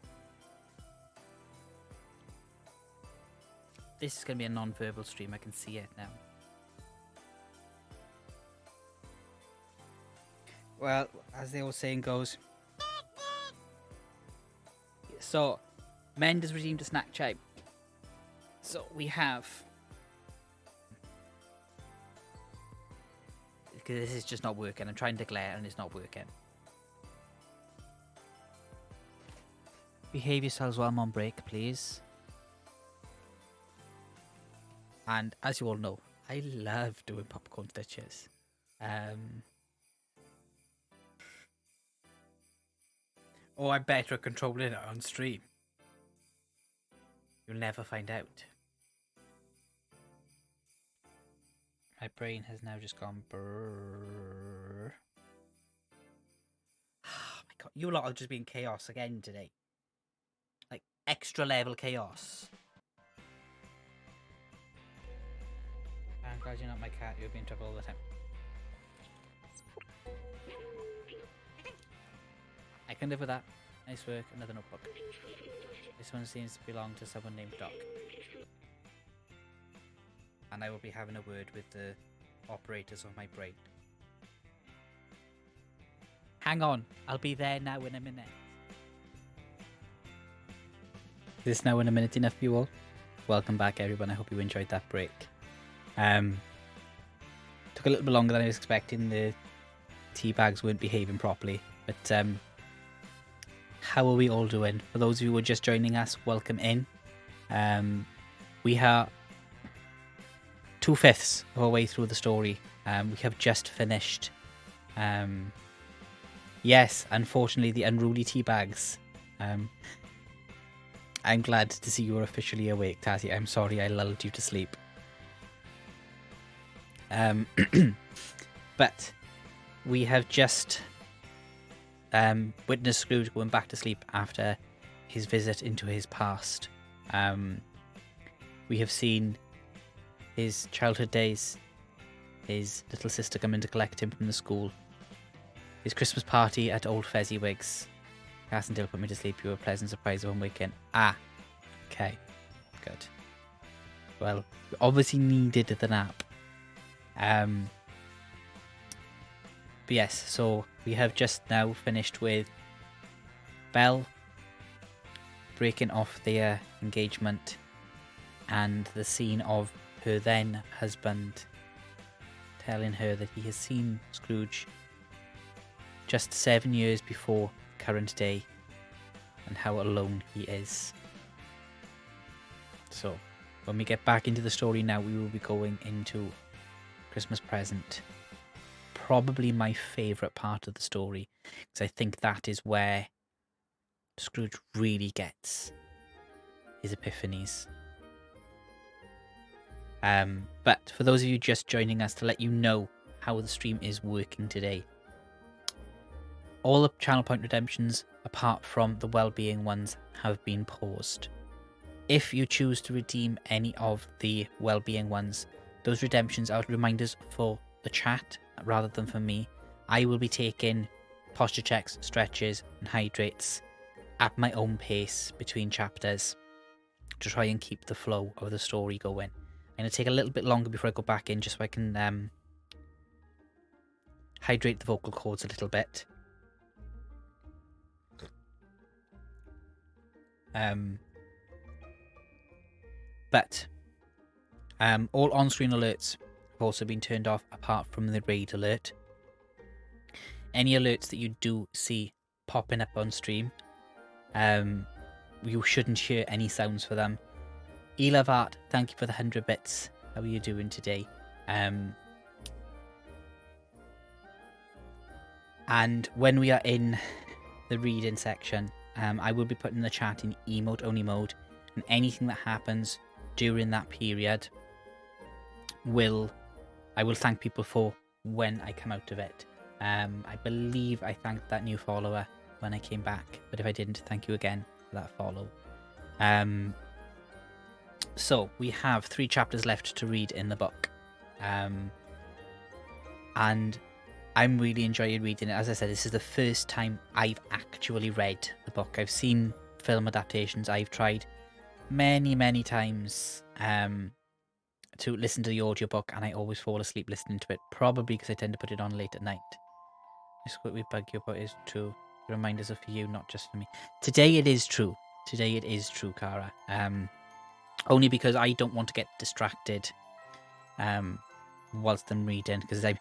This is going to be a non-verbal stream. I can see it now. Well, as the old saying goes. So, Mendes redeemed a snack chime. So, we have... Because this is just not working. I'm trying to glare and it's not working. Behave yourselves while I'm on break, please. And as you all know, I love doing popcorn stitches. Oh, I'm better at controlling it on stream. You'll never find out. My brain has now just gone brrrr. Oh my god, you lot are just being chaos again today. Like, extra level chaos. I'm glad you're not my cat, you'll be in trouble all the time. I can live with that. Nice work, another notebook. This one seems to belong to someone named Doc. And I will be having a word with the operators of my brain. Hang on, I'll be there now in a minute. Is this now in a minute enough for you all? Welcome back everyone, I hope you enjoyed that break. Took a little bit longer than I was expecting, the tea bags weren't behaving properly, but how are we all doing? For those of you who are just joining us, welcome in. We are 2/5 of our way through the story. We have just finished. Yes, unfortunately, the unruly tea bags. I'm glad to see you are officially awake, Tazzy. I'm sorry I lulled you to sleep. But we have just witnessed Scrooge going back to sleep after his visit into his past. We have seen his childhood days, his little sister coming to collect him from the school, his Christmas party at Old Fezziwigs. Cassandale put me to sleep. You were a pleasant surprise upon waking. Ah, okay, good. Well, we obviously needed the nap. But yes, so we have just now finished with Belle breaking off their engagement and the scene of her then husband telling her that he has seen Scrooge just 7 years before current day and how alone he is. So when we get back into the story now, we will be going into Christmas Present. Probably my favourite part of the story, because I think that is where Scrooge really gets his epiphanies. But for those of you just joining us, to let you know how the stream is working today, all the channel point redemptions apart from the well-being ones have been paused. If you choose to redeem any of the well-being ones, those redemptions are reminders for the chat rather than for me. I will be taking posture checks, stretches and hydrates at my own pace between chapters to try and keep the flow of the story going. I'm going to take a little bit longer before I go back in just so I can hydrate the vocal cords a little bit. But all on-screen alerts have also been turned off apart from the raid alert. Any alerts that you do see popping up on stream, you shouldn't hear any sounds for them. Elavart, thank you for the 100 bits. How are you doing today? And when we are in the reading section, I will be putting the chat in emote only mode, and anything that happens during that period I will thank people for when I come out of it. I believe I thanked that new follower when I came back. But if I didn't, thank you again for that follow. So we have 3 chapters left to read in the book. And I'm really enjoying reading it. As I said, this is the first time I've actually read the book. I've seen film adaptations. I've tried many times to listen to the audiobook, and I always fall asleep listening to it, probably because I tend to put it on late at night. This is what we bug you about is true. Reminders are for you, not just for me. Today it is true. Today it is true, Cara. Only because I don't want to get distracted whilst I'm reading, because I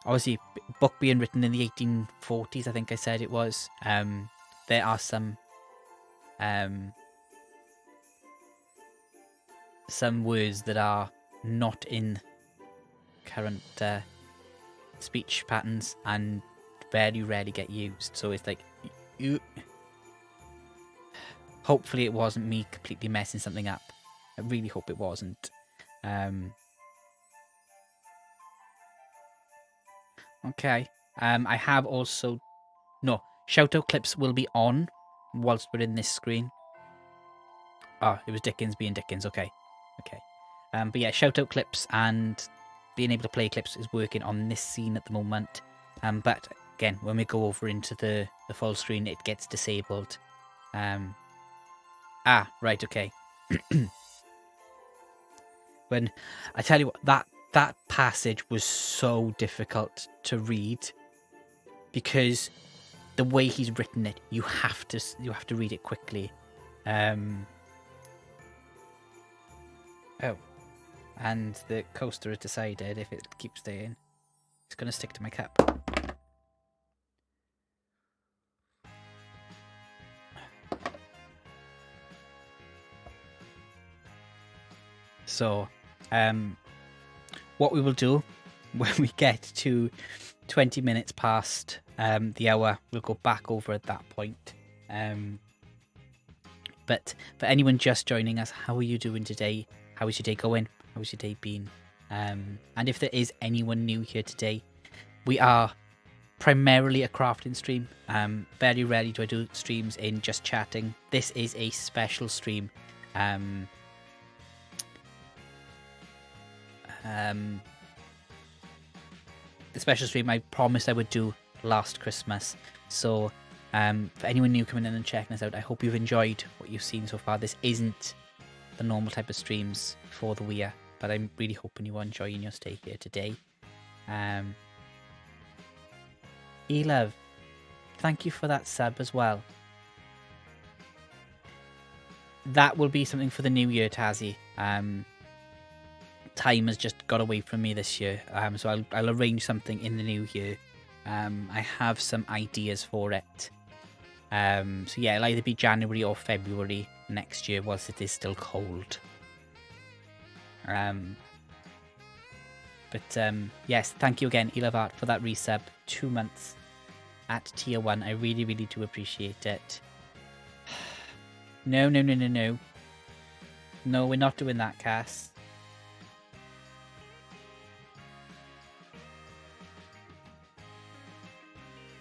obviously book being written in the 1840s, I think I said it was. There are some words that are not in current speech patterns and very rarely get used. So it's like, hopefully it wasn't me completely messing something up. I really hope it wasn't. Okay. I have also... No, shout-out clips will be on whilst we're in this screen. Oh, it was Dickens being Dickens. Okay. But yeah, shout-out clips and being able to play clips is working on this scene at the moment. But again, when we go over into the full screen, it gets disabled. Right, okay. When I tell you what, that passage was so difficult to read because the way he's written it, you have to read it quickly. Oh, and the coaster has decided if it keeps staying, it's going to stick to my cup. So, what we will do when we get to 20 minutes past the hour, we'll go back over at that point. But for anyone just joining us, how are you doing today? How is your day going? How has your day been? And if there is anyone new here today, we are primarily a crafting stream. Very rarely do I do streams in just chatting. This is a special stream. The special stream I promised I would do last Christmas. So for anyone new coming in and checking us out, I hope you've enjoyed what you've seen so far. This isn't the normal type of streams for the Weir, but I'm really hoping you are enjoying your stay here today. E-Love, thank you for that sub as well. That will be something for the new year, Tazzy. Time has just got away from me this year, so I'll arrange something in the new year. I have some ideas for it. So yeah, it'll either be January or February next year whilst it is still cold. Yes, thank you again, Elavart, for that resub. 2 months at tier 1. I really do appreciate it. No. No, we're not doing that, Cass.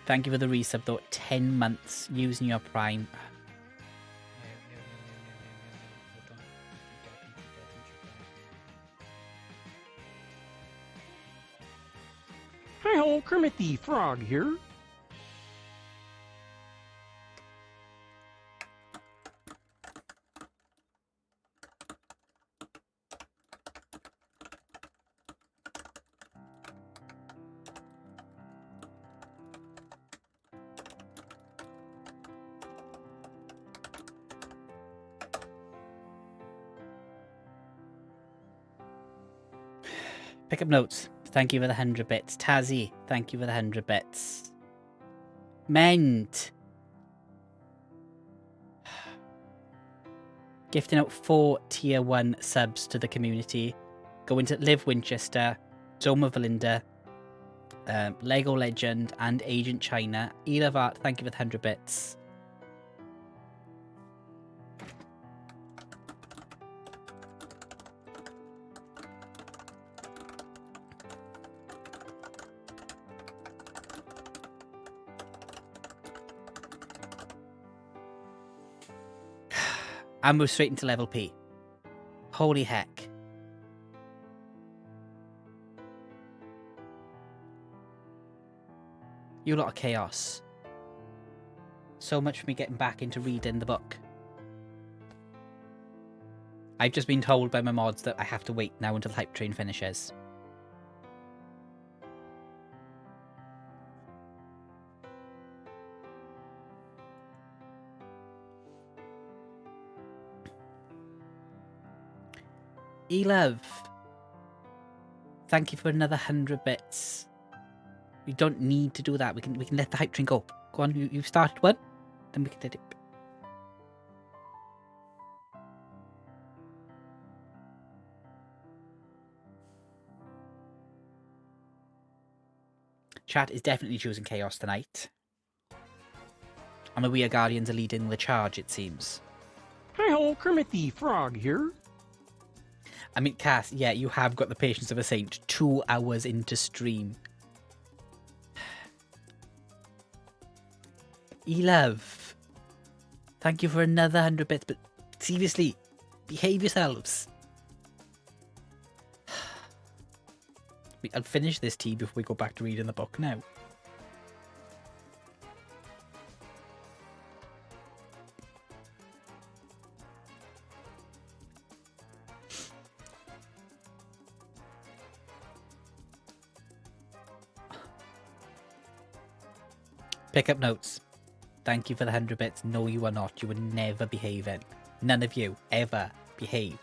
Thank you for the resub, though. 10 months using your Prime. Hi-ho, Kermit the Frog here. Pick up notes. Thank you for the 100 bits. Tazzy, thank you for the 100 bits. Mend. Gifting out 4 tier 1 subs to the community. Going to Liv Winchester, Zoma Valinda, Lego Legend, and Agent China. Elavart, thank you for the 100 bits. And we're straight into level P. Holy heck. You lot of chaos. So much for me getting back into reading the book. I've just been told by my mods that I have to wait now until the hype train finishes. E-Love. Thank you for another 100 bits. We don't need to do that. We can let the hype train go. Go on, you've started one. Then we can let it. Chat is definitely choosing Chaos tonight. And the We Are Guardians are leading the charge, it seems. Hi-ho, Kermit the Frog here. I mean, Cass, yeah, you have got the patience of a saint 2 hours into stream. E-Love. Thank you for another 100 bits, but seriously, behave yourselves. I'll finish this tea before we go back to reading the book now. Pick up notes. Thank you for the 100 bits. No, you are not. You were never behaving. None of you ever behave.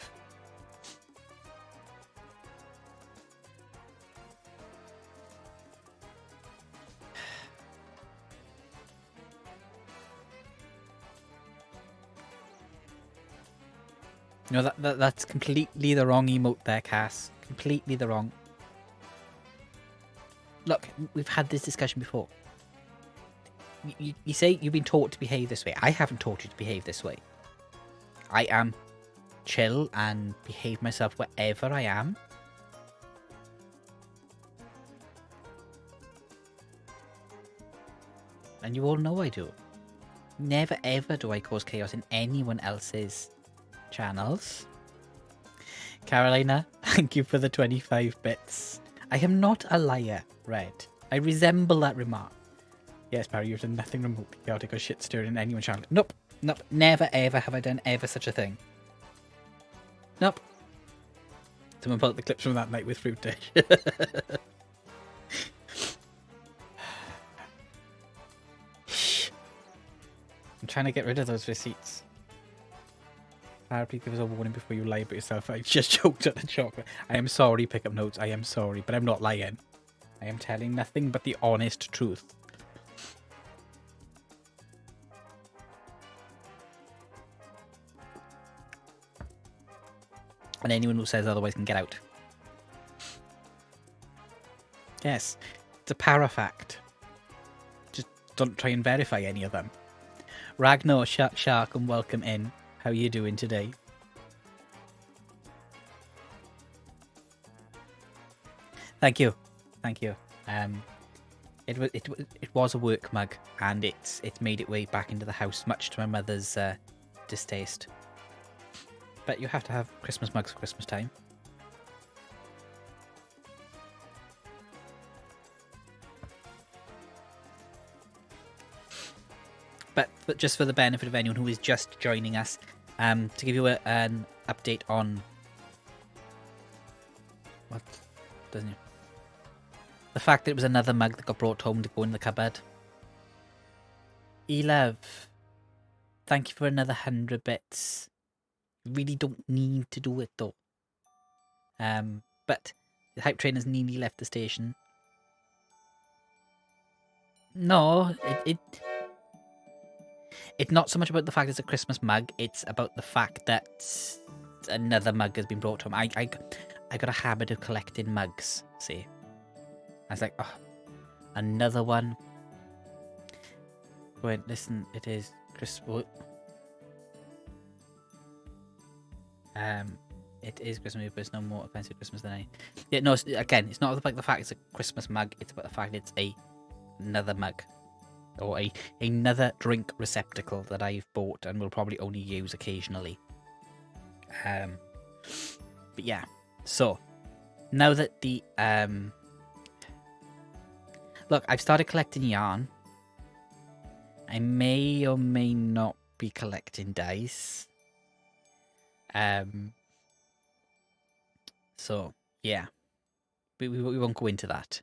No, that's completely the wrong emote there, Cass. Completely the wrong. Look, we've had this discussion before. You say you've been taught to behave this way. I haven't taught you to behave this way. I am chill and behave myself wherever I am. And you all know I do. Never ever do I cause chaos in anyone else's channels. Carolina, thank you for the 25 bits. I am not a liar, Red. I resemble that remark. Yes, Barry, you've done nothing remotely chaotic or shit stirring in anyone's channel. Nope. Nope. Never ever have I done ever such a thing. Nope. Someone pull up the clips from that night with Fruit Dish. I'm trying to get rid of those receipts. Please give us a warning before you lie about yourself. I just choked on the chocolate. I am sorry, pick up notes. I am sorry, but I'm not lying. I am telling nothing but the honest truth. And anyone who says otherwise can get out. Yes, it's a parafact. Just don't try and verify any of them. Ragnar Shark and welcome in. How are you doing today? Thank you. Thank you. It was a work mug, and it's made its way back into the house, much to my mother's distaste. But you have to have Christmas mugs for Christmas time. But just for the benefit of anyone who is just joining us, to give you an update on what doesn't it? The fact that it was another mug that got brought home to go in the cupboard. E-Love, thank you for another 100 bits. You really don't need to do it though. But the hype train has nearly left the station. No, it's not so much about the fact it's a Christmas mug. It's about the fact that another mug has been brought home. I got a habit of collecting mugs. See, I was like, oh, another one. Wait, listen, it is Christmas. It is Christmas, but it's no more offensive Christmas than any. Yeah, no. Again, it's not about the fact it's a Christmas mug. It's about the fact it's another mug, or another drink receptacle that I've bought and will probably only use occasionally. But yeah, so now that the look, I've started collecting yarn. I may or may not be collecting dice. So yeah, we won't go into that.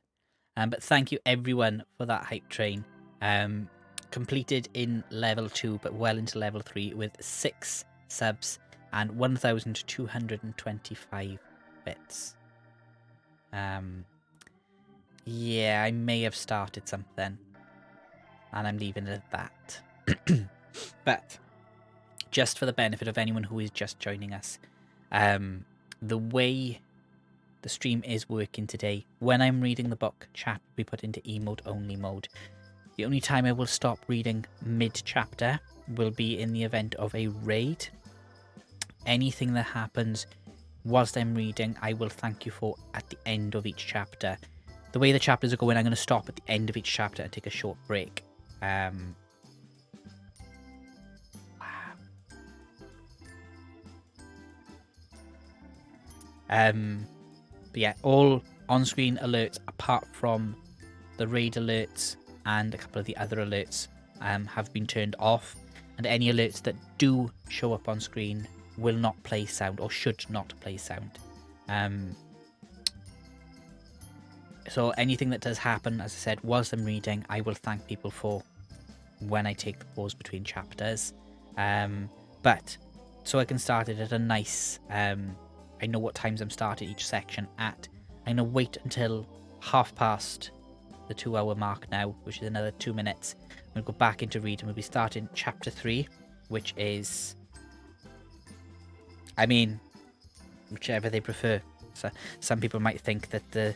But thank you everyone for that hype train. Completed in level 2, but well into level 3 with 6 subs and 1,225 bits. Yeah, I may have started something, and I'm leaving it at that. But just for the benefit of anyone who is just joining us, the way the stream is working today, when I'm reading the book, chat will be put into emote only mode. The only time I will stop reading mid-chapter will be in the event of a raid. Anything that happens whilst I'm reading, I will thank you for at the end of each chapter. The way the chapters are going, I'm going to stop at the end of each chapter and take a short break. Wow. But yeah, all on-screen alerts apart from the raid alerts and a couple of the other alerts have been turned off, and any alerts that do show up on screen will not play sound, or should not play sound. So anything that does happen, as I said, whilst I'm reading, I will thank people for when I take the pause between chapters. But so I can start it at a nice, I know what times I'm starting each section at. I'm going to wait until past the 2-hour mark now, which is another 2 minutes. I'm going to go back into reading. We'll be starting chapter 3, which is, I mean, whichever they prefer. So some people might think that the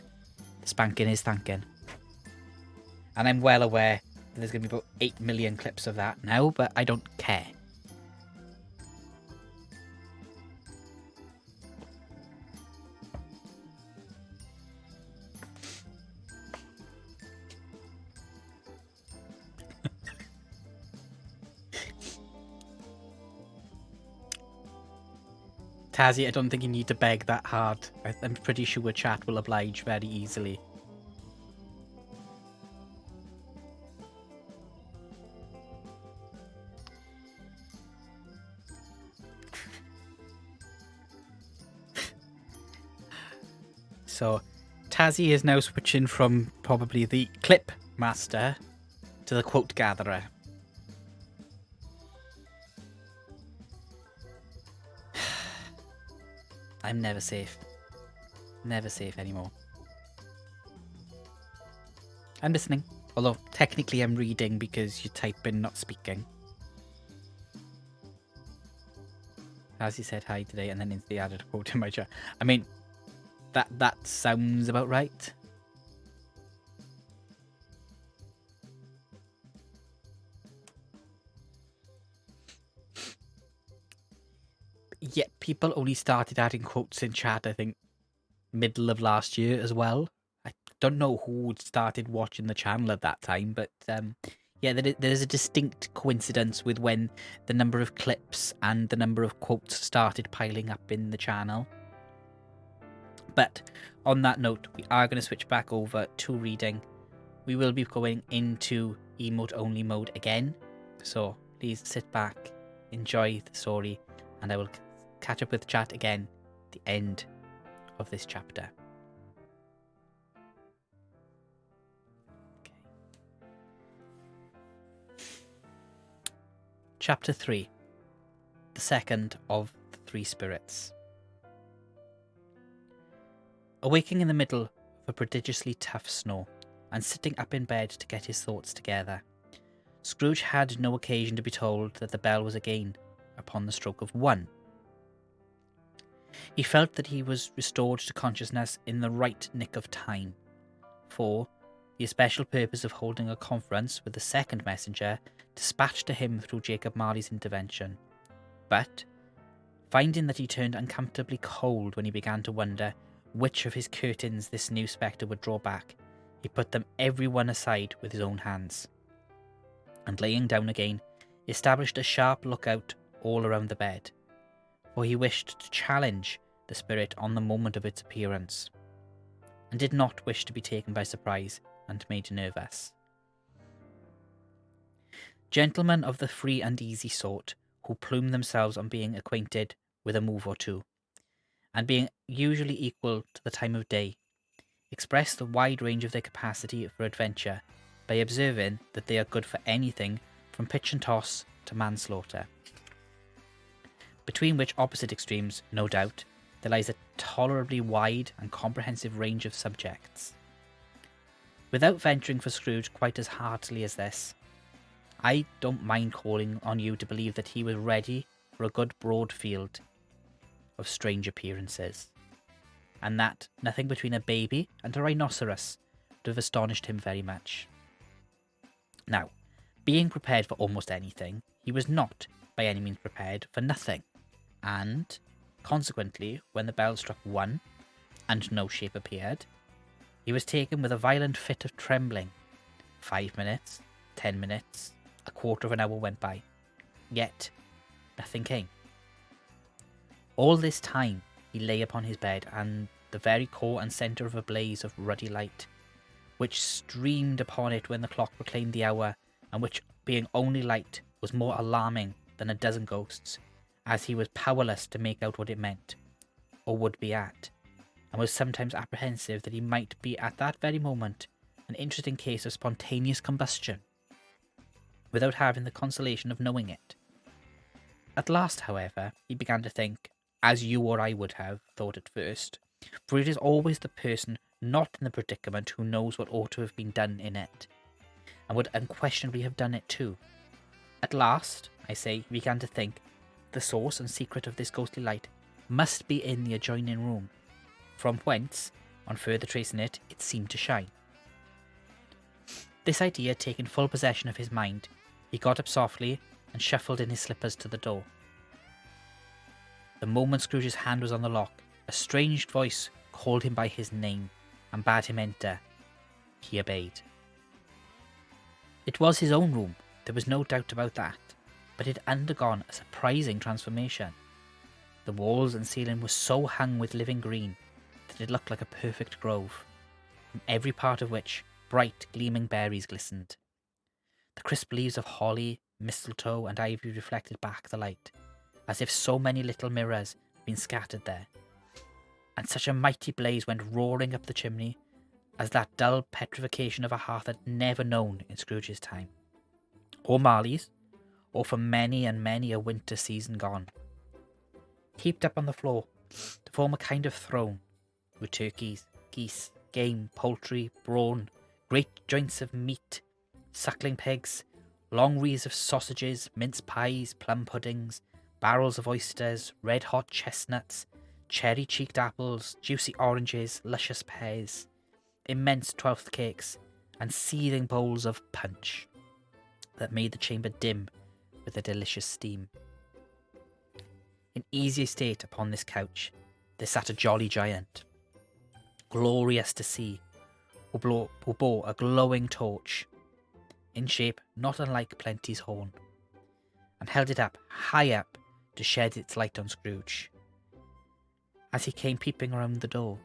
spanking is thanking. And I'm well aware that there's going to be about 8 million clips of that now, but I don't care. Tazzy, I don't think you need to beg that hard. I'm pretty sure chat will oblige very easily. So, Tazzy is now switching from probably the clip master to the quote gatherer. I'm never safe. Never safe anymore. I'm listening. Although, technically I'm reading because you're typing, not speaking. As he said hi today and then instantly added a quote in my chat. I mean, that sounds about right. Yeah, people only started adding quotes in chat, I think, middle of last year as well. I don't know who started watching the channel at that time, but yeah, there's a distinct coincidence with when the number of clips and the number of quotes started piling up in the channel. But on that note, we are going to switch back over to reading. We will be going into emote only mode again, so please sit back, enjoy the story, and I will catch up with chat again at the end of this chapter. Okay. Chapter 3. The second of the three spirits. Awaking in the middle of a prodigiously tough snow, and sitting up in bed to get his thoughts together, Scrooge had no occasion to be told that the bell was again upon the stroke of 1. He felt that he was restored to consciousness in the right nick of time, for the especial purpose of holding a conference with the second messenger dispatched to him through Jacob Marley's intervention. But, finding that he turned uncomfortably cold when he began to wonder which of his curtains this new spectre would draw back, he put them every one aside with his own hands, and laying down again, established a sharp lookout all around the bed. for he wished to challenge the spirit on the moment of its appearance, and did not wish to be taken by surprise and made nervous. Gentlemen of the free and easy sort, who plume themselves on being acquainted with a move or two, and being usually equal to the time of day, express the wide range of their capacity for adventure by observing that they are good for anything from pitch and toss to manslaughter. Between which opposite extremes, no doubt, there lies a tolerably wide and comprehensive range of subjects. Without venturing for Scrooge quite as heartily as this, I don't mind calling on you to believe that he was ready for a good broad field of strange appearances, and that nothing between a baby and a rhinoceros would have astonished him very much. Now, being prepared for almost anything, he was not by any means prepared for nothing, and consequently, when the bell struck 1 and no shape appeared, he was taken with a violent fit of trembling. 5 minutes, 10 minutes, a quarter of an hour went by, yet nothing came. All this time he lay upon his bed, and the very core and centre of a blaze of ruddy light, which streamed upon it when the clock proclaimed the hour, and which, being only light, was more alarming than a dozen ghosts, as he was powerless to make out what it meant, or would be at, and was sometimes apprehensive that he might be at that very moment an interesting case of spontaneous combustion, without having the consolation of knowing it. At last, however, he began to think, as you or I would have thought at first, for it is always the person not in the predicament who knows what ought to have been done in it, and would unquestionably have done it too. At last, I say, he began to think the source and secret of this ghostly light must be in the adjoining room, from whence, on further tracing it, it seemed to shine. This idea taking full possession of his mind, he got up softly and shuffled in his slippers to the door. The moment Scrooge's hand was on the lock, a strange voice called him by his name and bade him enter. He obeyed. It was his own room, there was no doubt about that, but it had undergone a surprising transformation. The walls and ceiling were so hung with living green that it looked like a perfect grove, from every part of which bright gleaming berries glistened. The crisp leaves of holly, mistletoe, and ivy reflected back the light, as if so many little mirrors had been scattered there, and such a mighty blaze went roaring up the chimney as that dull petrification of a hearth had never known in Scrooge's time, or Marley's, or for many and many a winter season gone. Heaped up on the floor to form a kind of throne, with turkeys, geese, game, poultry, brawn, great joints of meat, suckling pigs, long wreaths of sausages, mince pies, plum puddings, barrels of oysters, red-hot chestnuts, cherry-cheeked apples, juicy oranges, luscious pears, immense 12th cakes, and seething bowls of punch that made the chamber dim with a delicious steam. In easy state upon this couch there sat a jolly giant, glorious to see, who bore a glowing torch, in shape not unlike Plenty's horn, and held it up, high up, to shed its light on Scrooge, as he came peeping round the door.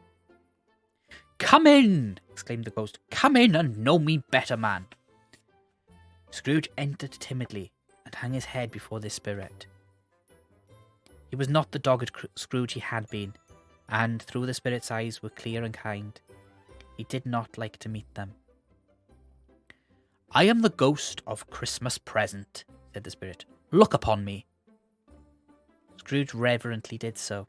"Come in!" exclaimed the ghost. "Come in and know me better, man." Scrooge entered timidly and hung his head before this spirit. He was not the dogged Scrooge he had been, and though the spirit's eyes were clear and kind, he did not like to meet them. "I am the ghost of Christmas present," said the spirit. "Look upon me." Scrooge reverently did so.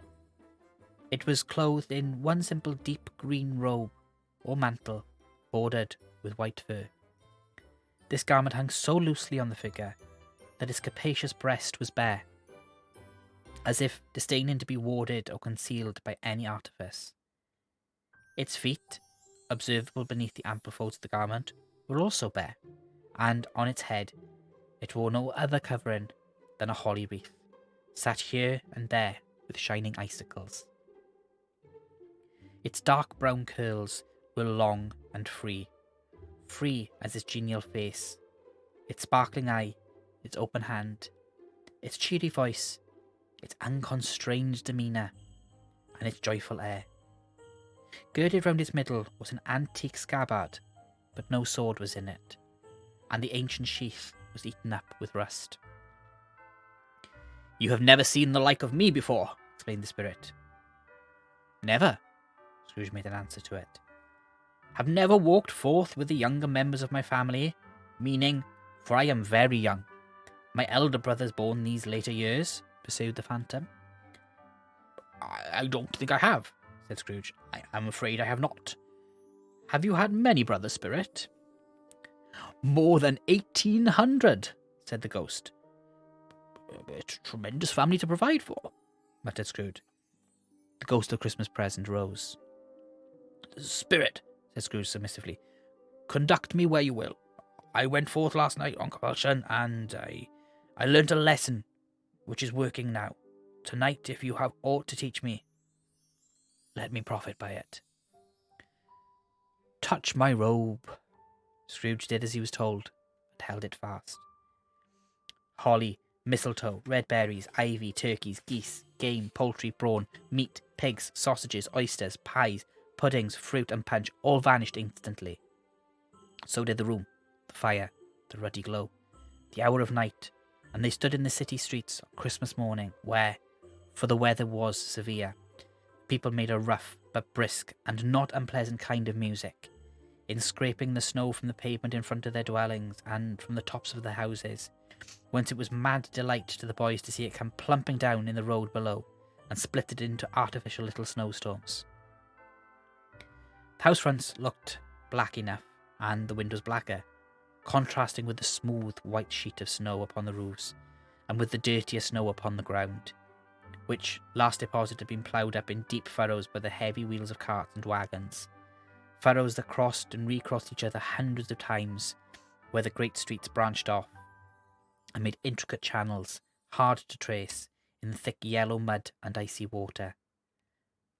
It was clothed in one simple deep green robe, or mantle, bordered with white fur. This garment hung so loosely on the figure that its capacious breast was bare, as if disdaining to be warded or concealed by any artifice. Its feet, observable beneath the ample folds of the garment, were also bare, and on its head it wore no other covering than a holly wreath, sat here and there with shining icicles. Its dark brown curls were long and free as its genial face, its sparkling eye, its open hand, its cheery voice, its unconstrained demeanour, and its joyful air. Girded round its middle was an antique scabbard, but no sword was in it, and the ancient sheath was eaten up with rust. "You have never seen the like of me before," explained the spirit. "Never," Scrooge made an answer to it. "Have never walked forth with the younger members of my family, meaning, for I am very young. My elder brother's born these later years," pursued the phantom. I don't think I have," said Scrooge. "I am afraid I have not. Have you had many brothers, Spirit?" "More than 1,800, said the ghost. "It's a tremendous family to provide for," muttered Scrooge. The ghost of Christmas Present rose. "Spirit," said Scrooge submissively, "conduct me where you will. I went forth last night on compulsion, and I learnt a lesson which is working now. Tonight, if you have aught to teach me, let me profit by it." "Touch my robe." Scrooge did as he was told, and held it fast. Holly, mistletoe, red berries, ivy, turkeys, geese, game, poultry, brawn, meat, pigs, sausages, oysters, pies, puddings, fruit, and punch all vanished instantly. So did the room, the fire, the ruddy glow, the hour of night, and they stood in the city streets on Christmas morning, where, for the weather was severe, people made a rough but brisk and not unpleasant kind of music, in scraping the snow from the pavement in front of their dwellings and from the tops of their houses, whence it was mad delight to the boys to see it come plumping down in the road below and split it into artificial little snowstorms. The house fronts looked black enough, and the windows blacker, contrasting with the smooth white sheet of snow upon the roofs, and with the dirtier snow upon the ground, which last deposit had been ploughed up in deep furrows by the heavy wheels of carts and waggons, furrows that crossed and recrossed each other hundreds of times, where the great streets branched off and made intricate channels, hard to trace, in the thick yellow mud and icy water.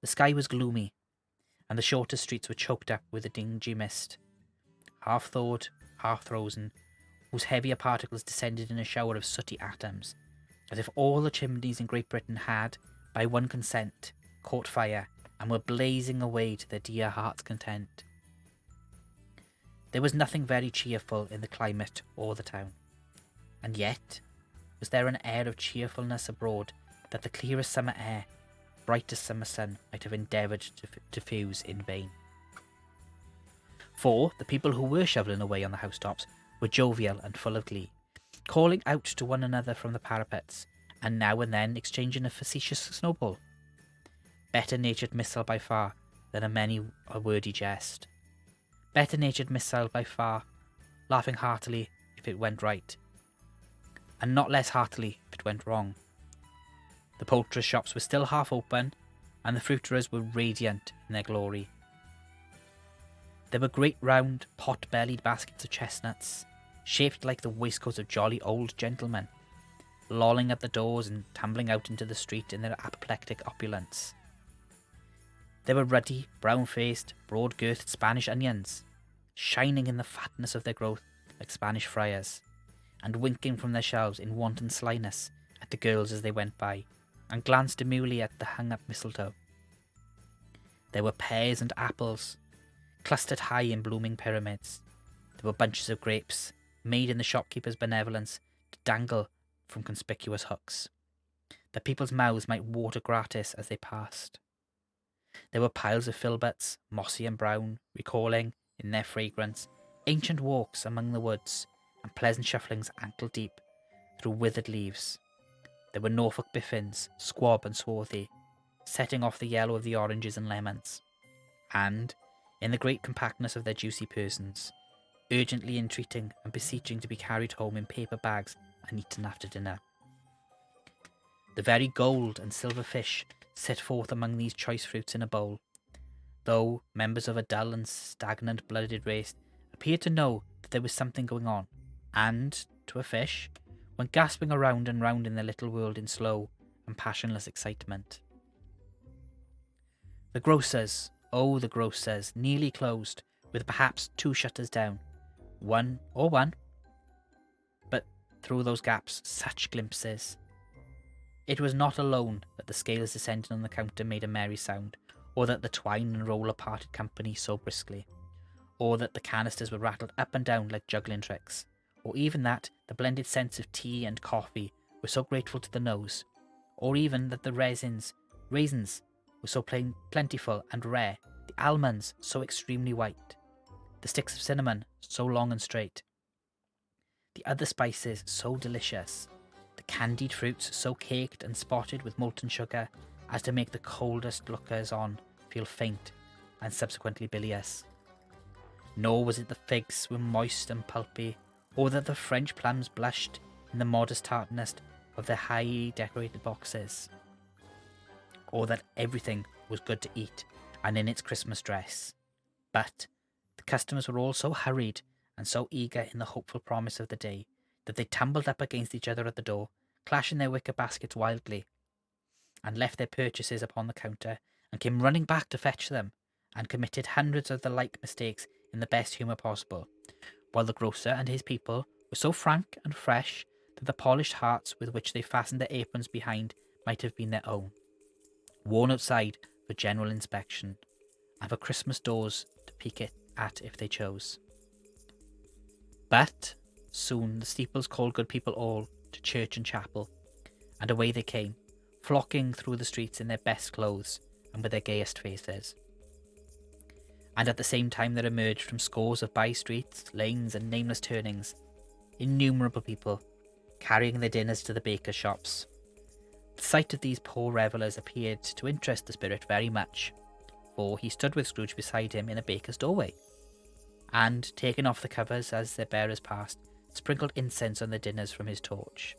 The sky was gloomy, and the shorter streets were choked up with a dingy mist, half thawed, half frozen, whose heavier particles descended in a shower of sooty atoms, as if all the chimneys in Great Britain had, by one consent, caught fire, and were blazing away to their dear heart's content. There was nothing very cheerful in the climate or the town, and yet was there an air of cheerfulness abroad that the clearest summer air, brightest summer sun might have endeavoured to diffuse in vain. For the people who were shovelling away on the housetops were jovial and full of glee, calling out to one another from the parapets, and now and then exchanging a facetious snowball. Better-natured missile by far than a wordy jest. Better-natured missile by far, laughing heartily if it went right, and not less heartily if it went wrong. The poulterers' shops were still half open, and the fruiterers were radiant in their glory. There were great round, pot-bellied baskets of chestnuts, shaped like the waistcoats of jolly old gentlemen, lolling at the doors and tumbling out into the street in their apoplectic opulence. There were ruddy, brown-faced, broad-girthed Spanish onions, shining in the fatness of their growth like Spanish friars, and winking from their shelves in wanton slyness at the girls as they went by, and glanced demurely at the hung-up mistletoe. There were pears and apples, clustered high in blooming pyramids. There were bunches of grapes, made in the shopkeeper's benevolence to dangle from conspicuous hooks, that people's mouths might water gratis as they passed. There were piles of filberts, mossy and brown, recalling, in their fragrance, ancient walks among the woods, and pleasant shufflings ankle-deep through withered leaves. There were Norfolk biffins, squab and swarthy, setting off the yellow of the oranges and lemons, and, in the great compactness of their juicy persons, urgently entreating and beseeching to be carried home in paper bags and eaten after dinner. The very gold and silver fish set forth among these choice fruits in a bowl, though members of a dull and stagnant blooded race appeared to know that there was something going on, and, to a fish, went gasping around and round in their little world in slow and passionless excitement. The grocers, oh the grocers, nearly closed, with perhaps 2 shutters down, one, but through those gaps such glimpses. It was not alone that the scales descending on the counter made a merry sound, or that the twine and roller parted company so briskly, or that the canisters were rattled up and down like juggling tricks, or even that the blended scents of tea and coffee were so grateful to the nose, or even that the raisins were so plentiful and rare, the almonds so extremely white, the sticks of cinnamon so long and straight, the other spices so delicious, the candied fruits so caked and spotted with molten sugar as to make the coldest lookers-on feel faint and subsequently bilious. Nor was it the figs were moist and pulpy, or that the French plums blushed in the modest tartness of their highly decorated boxes, or that everything was good to eat and in its Christmas dress. But the customers were all so hurried and so eager in the hopeful promise of the day that they tumbled up against each other at the door, clashing their wicker baskets wildly, and left their purchases upon the counter, and came running back to fetch them, and committed hundreds of the like mistakes in the best humour possible, while the grocer and his people were so frank and fresh that the polished hearts with which they fastened their aprons behind might have been their own, worn outside for general inspection, and for Christmas doors to peek at if they chose. But soon the steeples called good people all to church and chapel, and away they came, flocking through the streets in their best clothes and with their gayest faces. And at the same time there emerged from scores of by-streets, lanes, and nameless turnings innumerable people, carrying their dinners to the bakers' shops. The sight of these poor revellers appeared to interest the spirit very much, for he stood with Scrooge beside him in a baker's doorway, and, taking off the covers as their bearers passed, sprinkled incense on the dinners from his torch.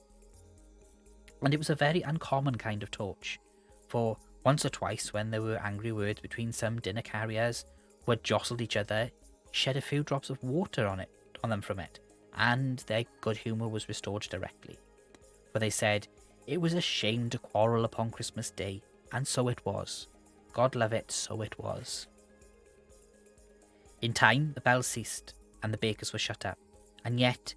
And it was a very uncommon kind of torch, for once or twice when there were angry words between some dinner carriers who had jostled each other, he shed a few drops of water on them from it, and their good humour was restored directly. For they said it was a shame to quarrel upon Christmas Day, and so it was. God love it, so it was. In time the bells ceased, and the bakers were shut up, and yet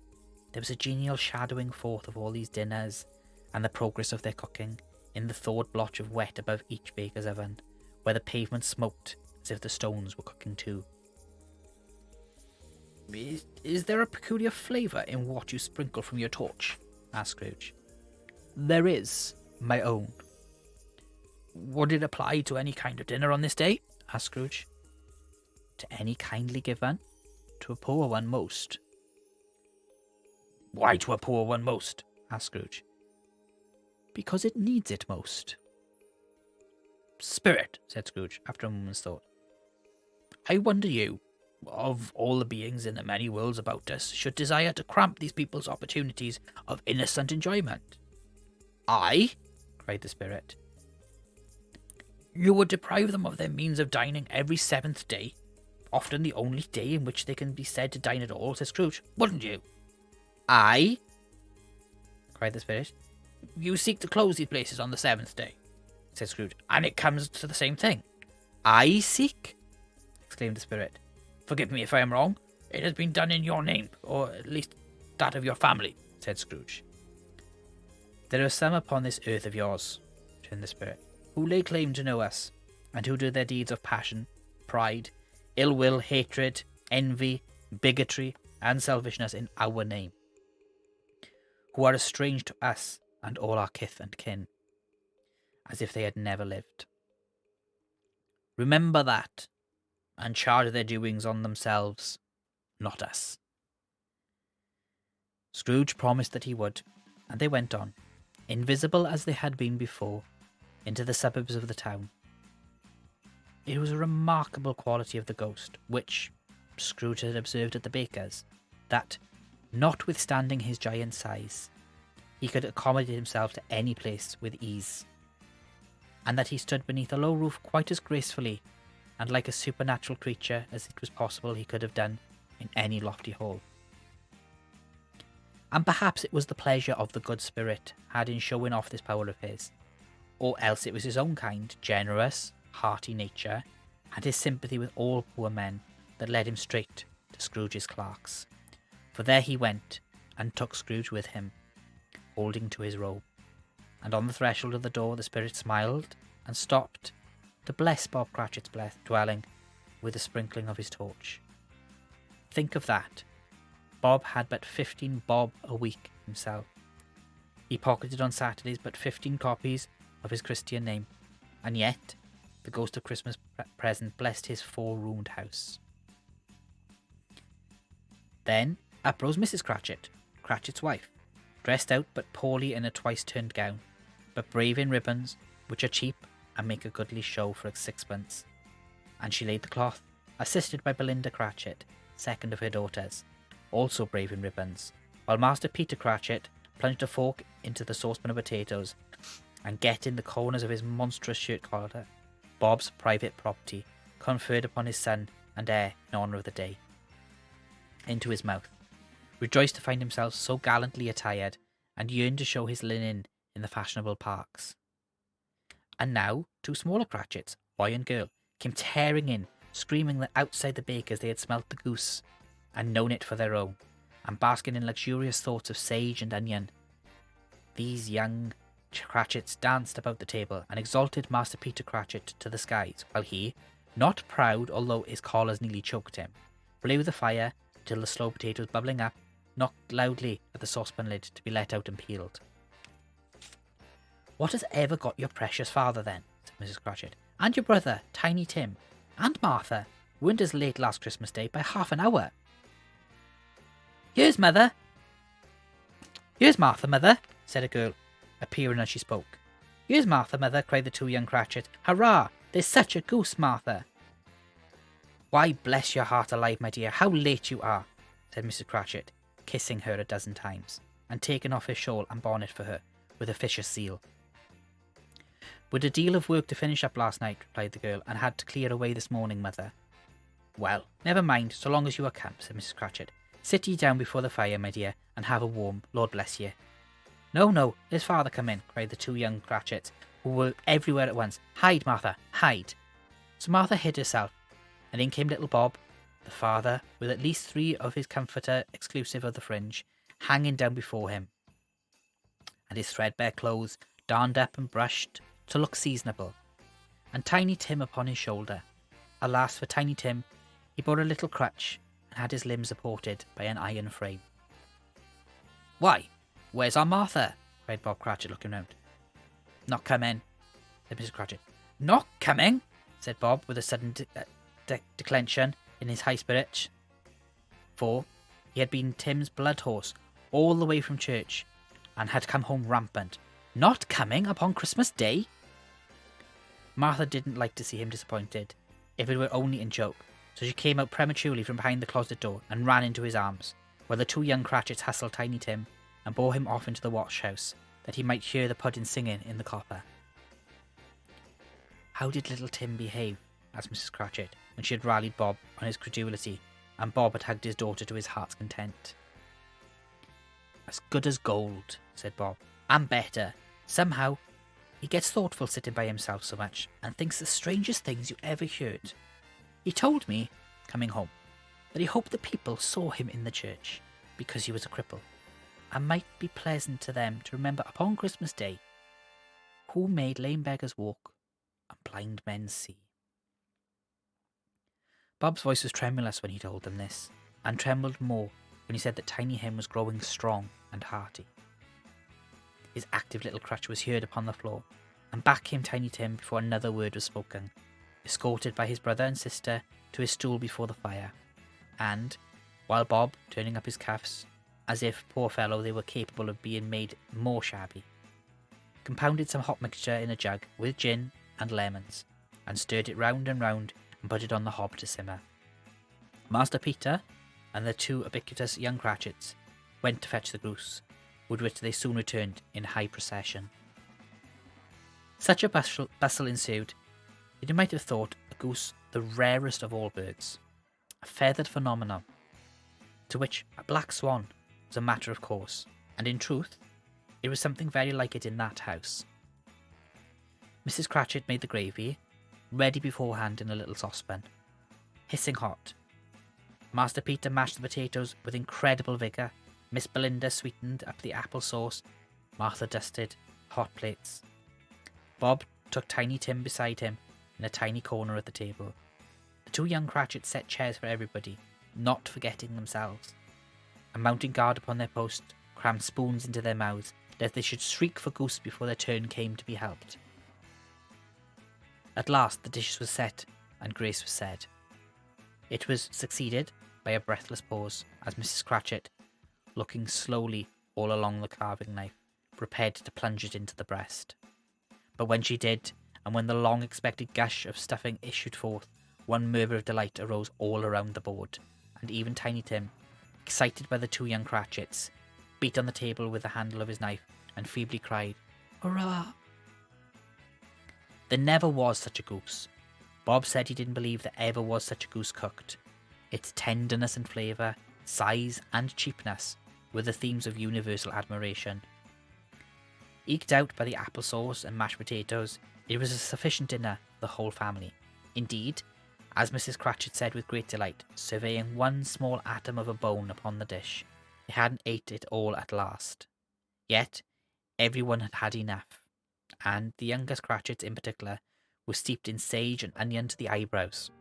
there was a genial shadowing forth of all these dinners, and the progress of their cooking, in the thawed blotch of wet above each baker's oven, where the pavement smoked as if the stones were cooking too. "Is there a peculiar flavour in what you sprinkle from your torch?" asked Scrooge. "There is, my own." "Would it apply to any kind of dinner on this day?" asked Scrooge. "To any kindly given, to a poor one most." "Why to a poor one most?" asked Scrooge. "Because it needs it most." "Spirit," said Scrooge, after a moment's thought, "I wonder you, of all the beings in the many worlds about us, should desire to cramp these people's opportunities of innocent enjoyment." "I?" cried the spirit. "You would deprive them of their means of dining every 7th day, often the only day in which they can be said to dine at all," said Scrooge, "wouldn't you?" "I?" cried the spirit. "You seek to close these places on the 7th day," said Scrooge, "and it comes to the same thing." "I seek?" exclaimed the spirit. "Forgive me if I am wrong. It has been done in your name, or at least that of your family," said Scrooge. "There are some upon this earth of yours," returned the spirit, "who lay claim to know us, and who do their deeds of passion, pride, ill will, hatred, envy, bigotry, and selfishness in our name, who are as strange to us and all our kith and kin, as if they had never lived. Remember that, and charge their doings on themselves, not us." Scrooge promised that he would, and they went on, invisible as they had been before, into the suburbs of the town. It was a remarkable quality of the ghost, which Scrooge had observed at the baker's, that, notwithstanding his giant size, he could accommodate himself to any place with ease, and that he stood beneath a low roof quite as gracefully and like a supernatural creature as it was possible he could have done in any lofty hall. And perhaps it was the pleasure of the good spirit had in showing off this power of his, or else it was his own kind, generous, hearty nature, and his sympathy with all poor men, that led him straight to Scrooge's clerk's. For there he went, and took Scrooge with him, holding to his robe. and on the threshold of the door the spirit smiled and stopped to bless Bob Cratchit's dwelling with a sprinkling of his torch. Think of that. Bob had but 15 bob a week himself. He pocketed on Saturdays but 15 copies of his Christian name, and yet the ghost of Christmas present blessed his 4-roomed house. Then up rose Mrs. Cratchit, Cratchit's wife, dressed out but poorly in a twice-turned gown, but brave in ribbons, which are cheap and make a goodly show for a sixpence. And she laid the cloth, assisted by Belinda Cratchit, second of her daughters, also brave in ribbons, while Master Peter Cratchit plunged a fork into the saucepan of potatoes, and getting the corners of his monstrous shirt collar, Bob's private property, conferred upon his son and heir in honour of the day, into his mouth, rejoiced to find himself so gallantly attired, and yearned to show his linen in the fashionable parks. And now 2 smaller Cratchits, boy and girl, came tearing in, screaming that outside the baker's they had smelt the goose, and known it for their own, and basking in luxurious thoughts of sage and onion. These young Cratchits danced about the table, and exalted Master Peter Cratchit to the skies, while he, not proud although his collars nearly choked him, blew the fire till the slow potatoes bubbling up knocked loudly at the saucepan lid to be let out and peeled. "What has ever got your precious father then?" said Mrs. Cratchit. "And your brother, Tiny Tim, and Martha, weren't as late last Christmas Day by half an hour." "Here's Mother." "Here's Martha, Mother," said a girl, appearing as she spoke. "Here's Martha, Mother," cried the 2 young Cratchits. "Hurrah! There's such a goose, Martha." "Why, bless your heart alive, my dear, how late you are," said Mrs. Cratchit, kissing her a dozen times, and taking off her shawl and bonnet for her, with a vicious zeal. "With a deal of work to finish up last night," replied the girl, "and had to clear away this morning, Mother." "Well, never mind, so long as you are come," said Mrs. Cratchit. "Sit ye down before the fire, my dear, and have a warm, Lord bless ye." "No, no, there's father come in," cried the 2 young Cratchits, who were everywhere at once. "Hide, Martha, hide." So Martha hid herself, and in came little Bob, the father, with at least 3 of his comforter, exclusive of the fringe, hanging down before him, and his threadbare clothes darned up and brushed to look seasonable, and Tiny Tim upon his shoulder. Alas for Tiny Tim, he bore a little crutch, and had his limbs supported by an iron frame. "Why, where's our Martha?" cried Bob Cratchit, looking round. "Not coming," said Mrs. Cratchit. "Not coming?" said Bob, with a sudden declension in his high spirits, for he had been Tim's blood horse all the way from church, and had come home rampant. "Not coming upon Christmas Day?" Martha didn't like to see him disappointed, if it were only in joke, so she came out prematurely from behind the closet door and ran into his arms, while the 2 young Cratchits hustled Tiny Tim and bore him off into the watch-house, that he might hear the pudding singing in the copper. "How did little Tim behave?" asked Mrs. Cratchit, when she had rallied Bob on his credulity, and Bob had hugged his daughter to his heart's content. "As good as gold," said Bob, "and better. Somehow, he gets thoughtful sitting by himself so much, and thinks the strangest things you ever heard. He told me, coming home, that he hoped the people saw him in the church, because he was a cripple, and might be pleasant to them to remember upon Christmas Day, who made lame beggars walk and blind men see." Bob's voice was tremulous when he told them this, and trembled more when he said that Tiny Tim was growing strong and hearty. His active little crutch was heard upon the floor, and back came Tiny Tim before another word was spoken, escorted by his brother and sister to his stool before the fire, and, while Bob, turning up his cuffs, as if, poor fellow, they were capable of being made more shabby, compounded some hot mixture in a jug with gin and lemons, and stirred it round and round, and put it on the hob to simmer. Master Peter and the 2 ubiquitous young Cratchits went to fetch the goose, with which they soon returned in high procession. Such a bustle ensued that you might have thought a goose the rarest of all birds, a feathered phenomenon, to which a black swan was a matter of course, and in truth, it was something very like it in that house. Mrs. Cratchit made the gravy, ready beforehand in a little saucepan, hissing hot. Master Peter mashed the potatoes with incredible vigour. Miss Belinda sweetened up the apple sauce. Martha dusted hot plates. Bob took Tiny Tim beside him in a tiny corner at the table. The two young Cratchits set chairs for everybody, not forgetting themselves, and mounting guard upon their post, crammed spoons into their mouths, lest they should shriek for goose before their turn came to be helped. At last the dishes were set, and grace was said. It was succeeded by a breathless pause, as Mrs. Cratchit, looking slowly all along the carving knife, prepared to plunge it into the breast. But when she did, and when the long-expected gush of stuffing issued forth, one murmur of delight arose all around the board, and even Tiny Tim, excited by the two young Cratchits, beat on the table with the handle of his knife, and feebly cried, "Hurrah!" There never was such a goose. Bob said he didn't believe there ever was such a goose cooked. Its tenderness and flavour, size and cheapness were the themes of universal admiration. Eked out by the applesauce and mashed potatoes, it was a sufficient dinner for the whole family. Indeed, as Mrs. Cratchit said with great delight, surveying one small atom of a bone upon the dish, they hadn't ate it all at last. Yet everyone had had enough, and the youngest Cratchits in particular were steeped in sage and onion to the eyebrows.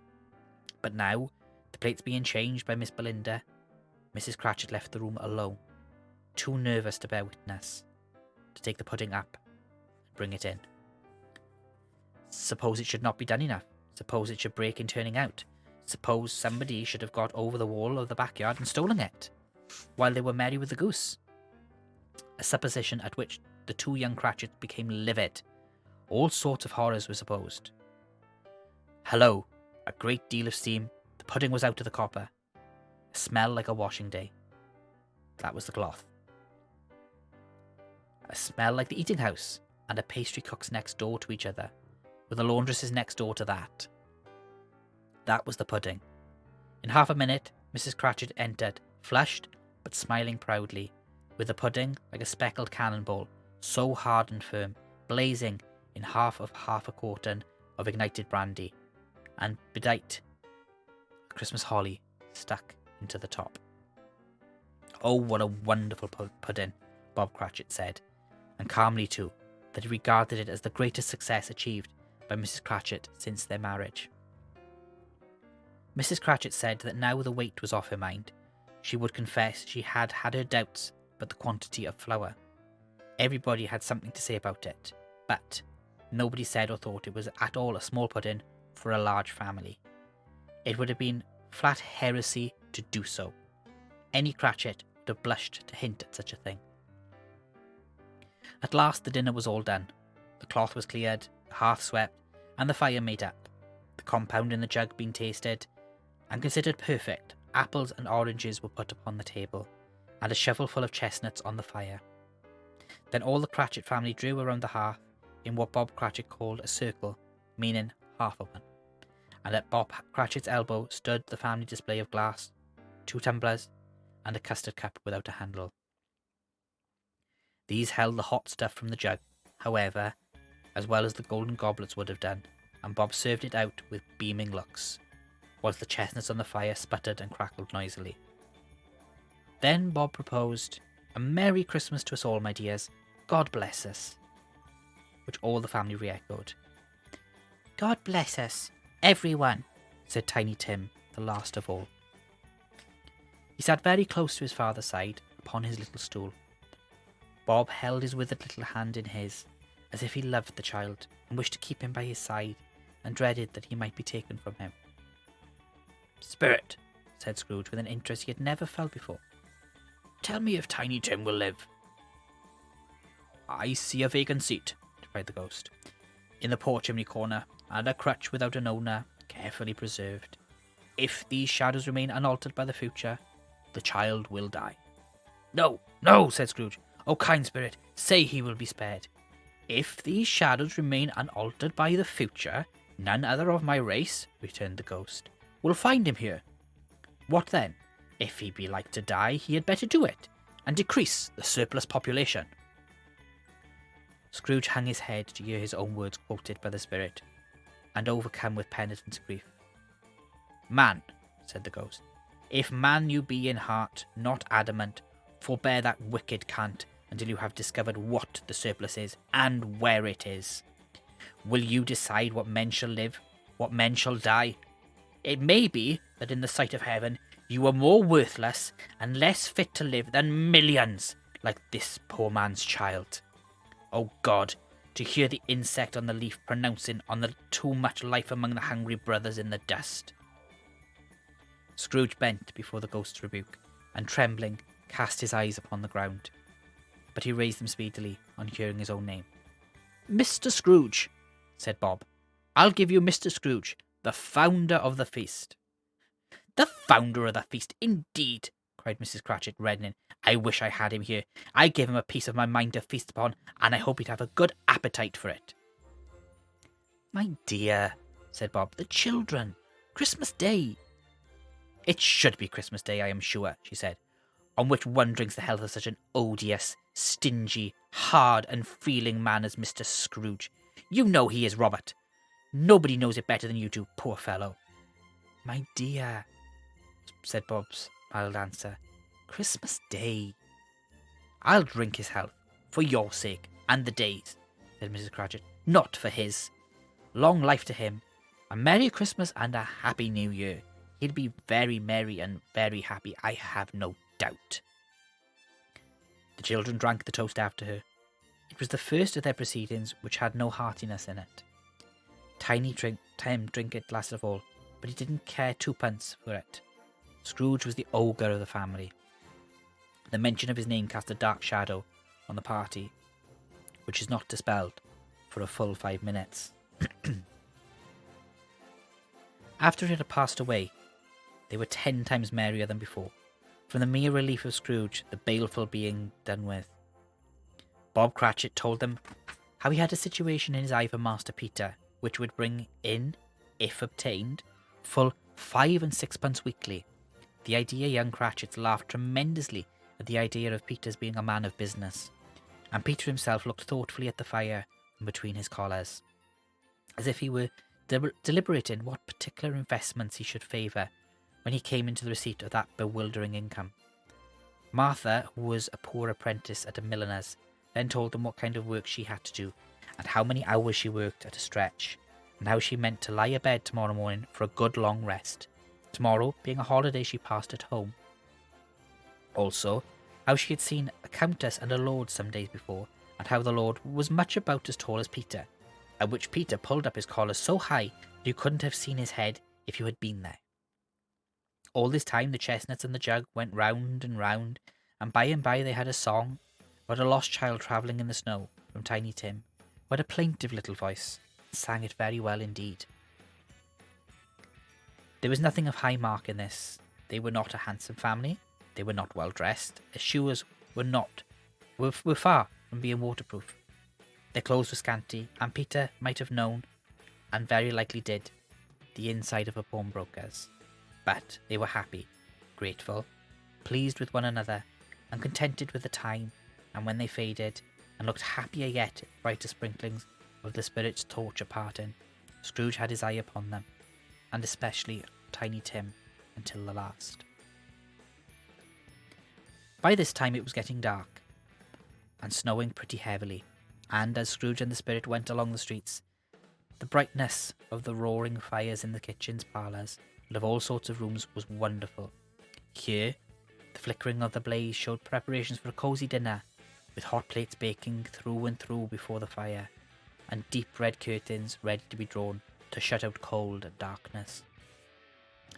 But now, the plates being changed by Miss Belinda, Mrs. Cratchit left the room alone, too nervous to bear witness, to take the pudding up and bring it in. Suppose it should not be done enough. Suppose it should break in turning out. Suppose somebody should have got over the wall of the backyard and stolen it, while they were merry with the goose. A supposition at which the two young Cratchits became livid. All sorts of horrors were supposed. Hello! A great deal of steam. The pudding was out of the copper. A smell like a washing day. That was the cloth. A smell like the eating house, and a pastry cook's next door to each other, with the laundress's next door to that. That was the pudding. In half a minute, Mrs. Cratchit entered, flushed, but smiling proudly, with the pudding like a speckled cannonball, so hard and firm, blazing in half a quartern of ignited brandy, and bedight a Christmas holly stuck into the top. Oh, what a wonderful pudding, Bob Cratchit said, and calmly too, that he regarded it as the greatest success achieved by Mrs. Cratchit since their marriage. Mrs. Cratchit said that now the weight was off her mind, she would confess she had had her doubts about the quantity of flour. Everybody had something to say about it, but nobody said or thought it was at all a small pudding for a large family. It would have been flat heresy to do so. Any Cratchit would have blushed to hint at such a thing. At last the dinner was all done. The cloth was cleared, the hearth swept, and the fire made up. The compound in the jug being tasted, and considered perfect, apples and oranges were put upon the table, and a shovelful of chestnuts on the fire. Then all the Cratchit family drew around the hearth in what Bob Cratchit called a circle, meaning half a one, and at Bob Cratchit's elbow stood the family display of glass, 2 tumblers, and a custard cup without a handle. These held the hot stuff from the jug, however, as well as the golden goblets would have done, and Bob served it out with beaming looks, whilst the chestnuts on the fire sputtered and crackled noisily. Then Bob proposed, "A Merry Christmas to us all, my dears. God bless us," which all the family re-echoed. "God bless us, everyone," said Tiny Tim, the last of all. He sat very close to his father's side, upon his little stool. Bob held his withered little hand in his, as if he loved the child, and wished to keep him by his side, and dreaded that he might be taken from him. "Spirit," said Scrooge, with an interest he had never felt before, "tell me if Tiny Tim will live." "I see a vacant seat," replied the ghost, "in the poor chimney corner, and a crutch without an owner, carefully preserved. If these shadows remain unaltered by the future, the child will die." "No, no," said Scrooge. "Oh, kind spirit, say he will be spared." "If these shadows remain unaltered by the future, none other of my race," returned the ghost, "will find him here. What then? If he be like to die, he had better do it, and decrease the surplus population." Scrooge hung his head to hear his own words quoted by the spirit, and overcome with penitent grief. "Man," said the ghost, "if man you be in heart, not adamant, forbear that wicked cant, until you have discovered what the surplus is and where it is. Will you decide what men shall live, what men shall die? It may be that in the sight of heaven you are more worthless and less fit to live than millions like this poor man's child. Oh God, to hear the insect on the leaf pronouncing on the too much life among the hungry brothers in the dust. Scrooge bent before the ghost's rebuke, and trembling cast his eyes upon the ground. But he raised them speedily on hearing his own name. "Mr. Scrooge," said Bob. "I'll give you Mr. Scrooge, the founder of the feast." "The founder of the feast, indeed!" cried Mrs. Cratchit, reddening. "I wish I had him here. I gave him a piece of my mind to feast upon, and I hope he'd have a good appetite for it." "My dear," said Bob, "the children. Christmas Day." "It should be Christmas Day, I am sure," she said, "on which one drinks the health of such an odious, stingy, hard, unfeeling man as Mr. Scrooge. You know he is, Robert. Nobody knows it better than you do, poor fellow." "My dear," said Bob's mild answer, "Christmas Day." "I'll drink his health, for your sake, and the day's," said Mrs. Cratchit, "not for his. Long life to him, a Merry Christmas and a Happy New Year. He'll be very merry and very happy, I have no doubt." The children drank the toast after her. It was the first of their proceedings which had no heartiness in it. Tim drank it last of all, but he didn't care twopence for it. Scrooge was the ogre of the family. The mention of his name cast a dark shadow on the party, which is not dispelled for a full 5 minutes. After it had passed away, they were 10 times merrier than before, from the mere relief of Scrooge, the baleful being done with. Bob Cratchit told them how he had a situation in his eye for Master Peter, which would bring in, if obtained, full 5 and 6 pence weekly. The idea young Cratchits laughed tremendously at the idea of Peter's being a man of business, and Peter himself looked thoughtfully at the fire from between his collars, as if he were deliberating what particular investments he should favour when he came into the receipt of that bewildering income. Martha, who was a poor apprentice at a milliner's, then told them what kind of work she had to do, and how many hours she worked at a stretch, and how she meant to lie abed tomorrow morning for a good long rest, tomorrow being a holiday she passed at home. Also, how she had seen a countess and a lord some days before, and how the lord was much about as tall as Peter, at which Peter pulled up his collar so high that you couldn't have seen his head if you had been there. All this time the chestnuts and the jug went round and round, and by they had a song about a lost child travelling in the snow from Tiny Tim, who had a plaintive little voice, and sang it very well indeed. There was nothing of high mark in this. They were not a handsome family, they were not well dressed, their shoes were far from being waterproof. Their clothes were scanty, and Peter might have known, and very likely did, the inside of a pawnbroker's. But they were happy, grateful, pleased with one another, and contented with the time, and when they faded, and looked happier yet at brighter sprinklings of the spirit's torch at parting, Scrooge had his eye upon them, and especially Tiny Tim, until the last. By this time it was getting dark, and snowing pretty heavily, and as Scrooge and the spirit went along the streets, the brightness of the roaring fires in the kitchens, parlours, and of all sorts of rooms was wonderful. Here, the flickering of the blaze showed preparations for a cosy dinner, with hot plates baking through and through before the fire, and deep red curtains ready to be drawn to shut out cold and darkness.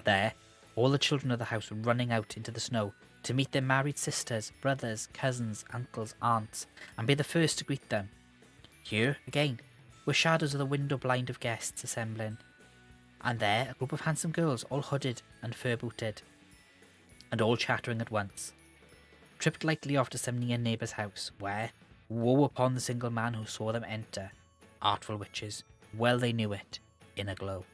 There, all the children of the house were running out into the snow to meet their married sisters, brothers, cousins, uncles, aunts, and be the first to greet them. Here, again, were shadows of the window blind of guests assembling, and there a group of handsome girls, all hooded and fur-booted, and all chattering at once, tripped lightly off to some near neighbour's house, where, woe upon the single man who saw them enter, artful witches, well they knew it, in a glow.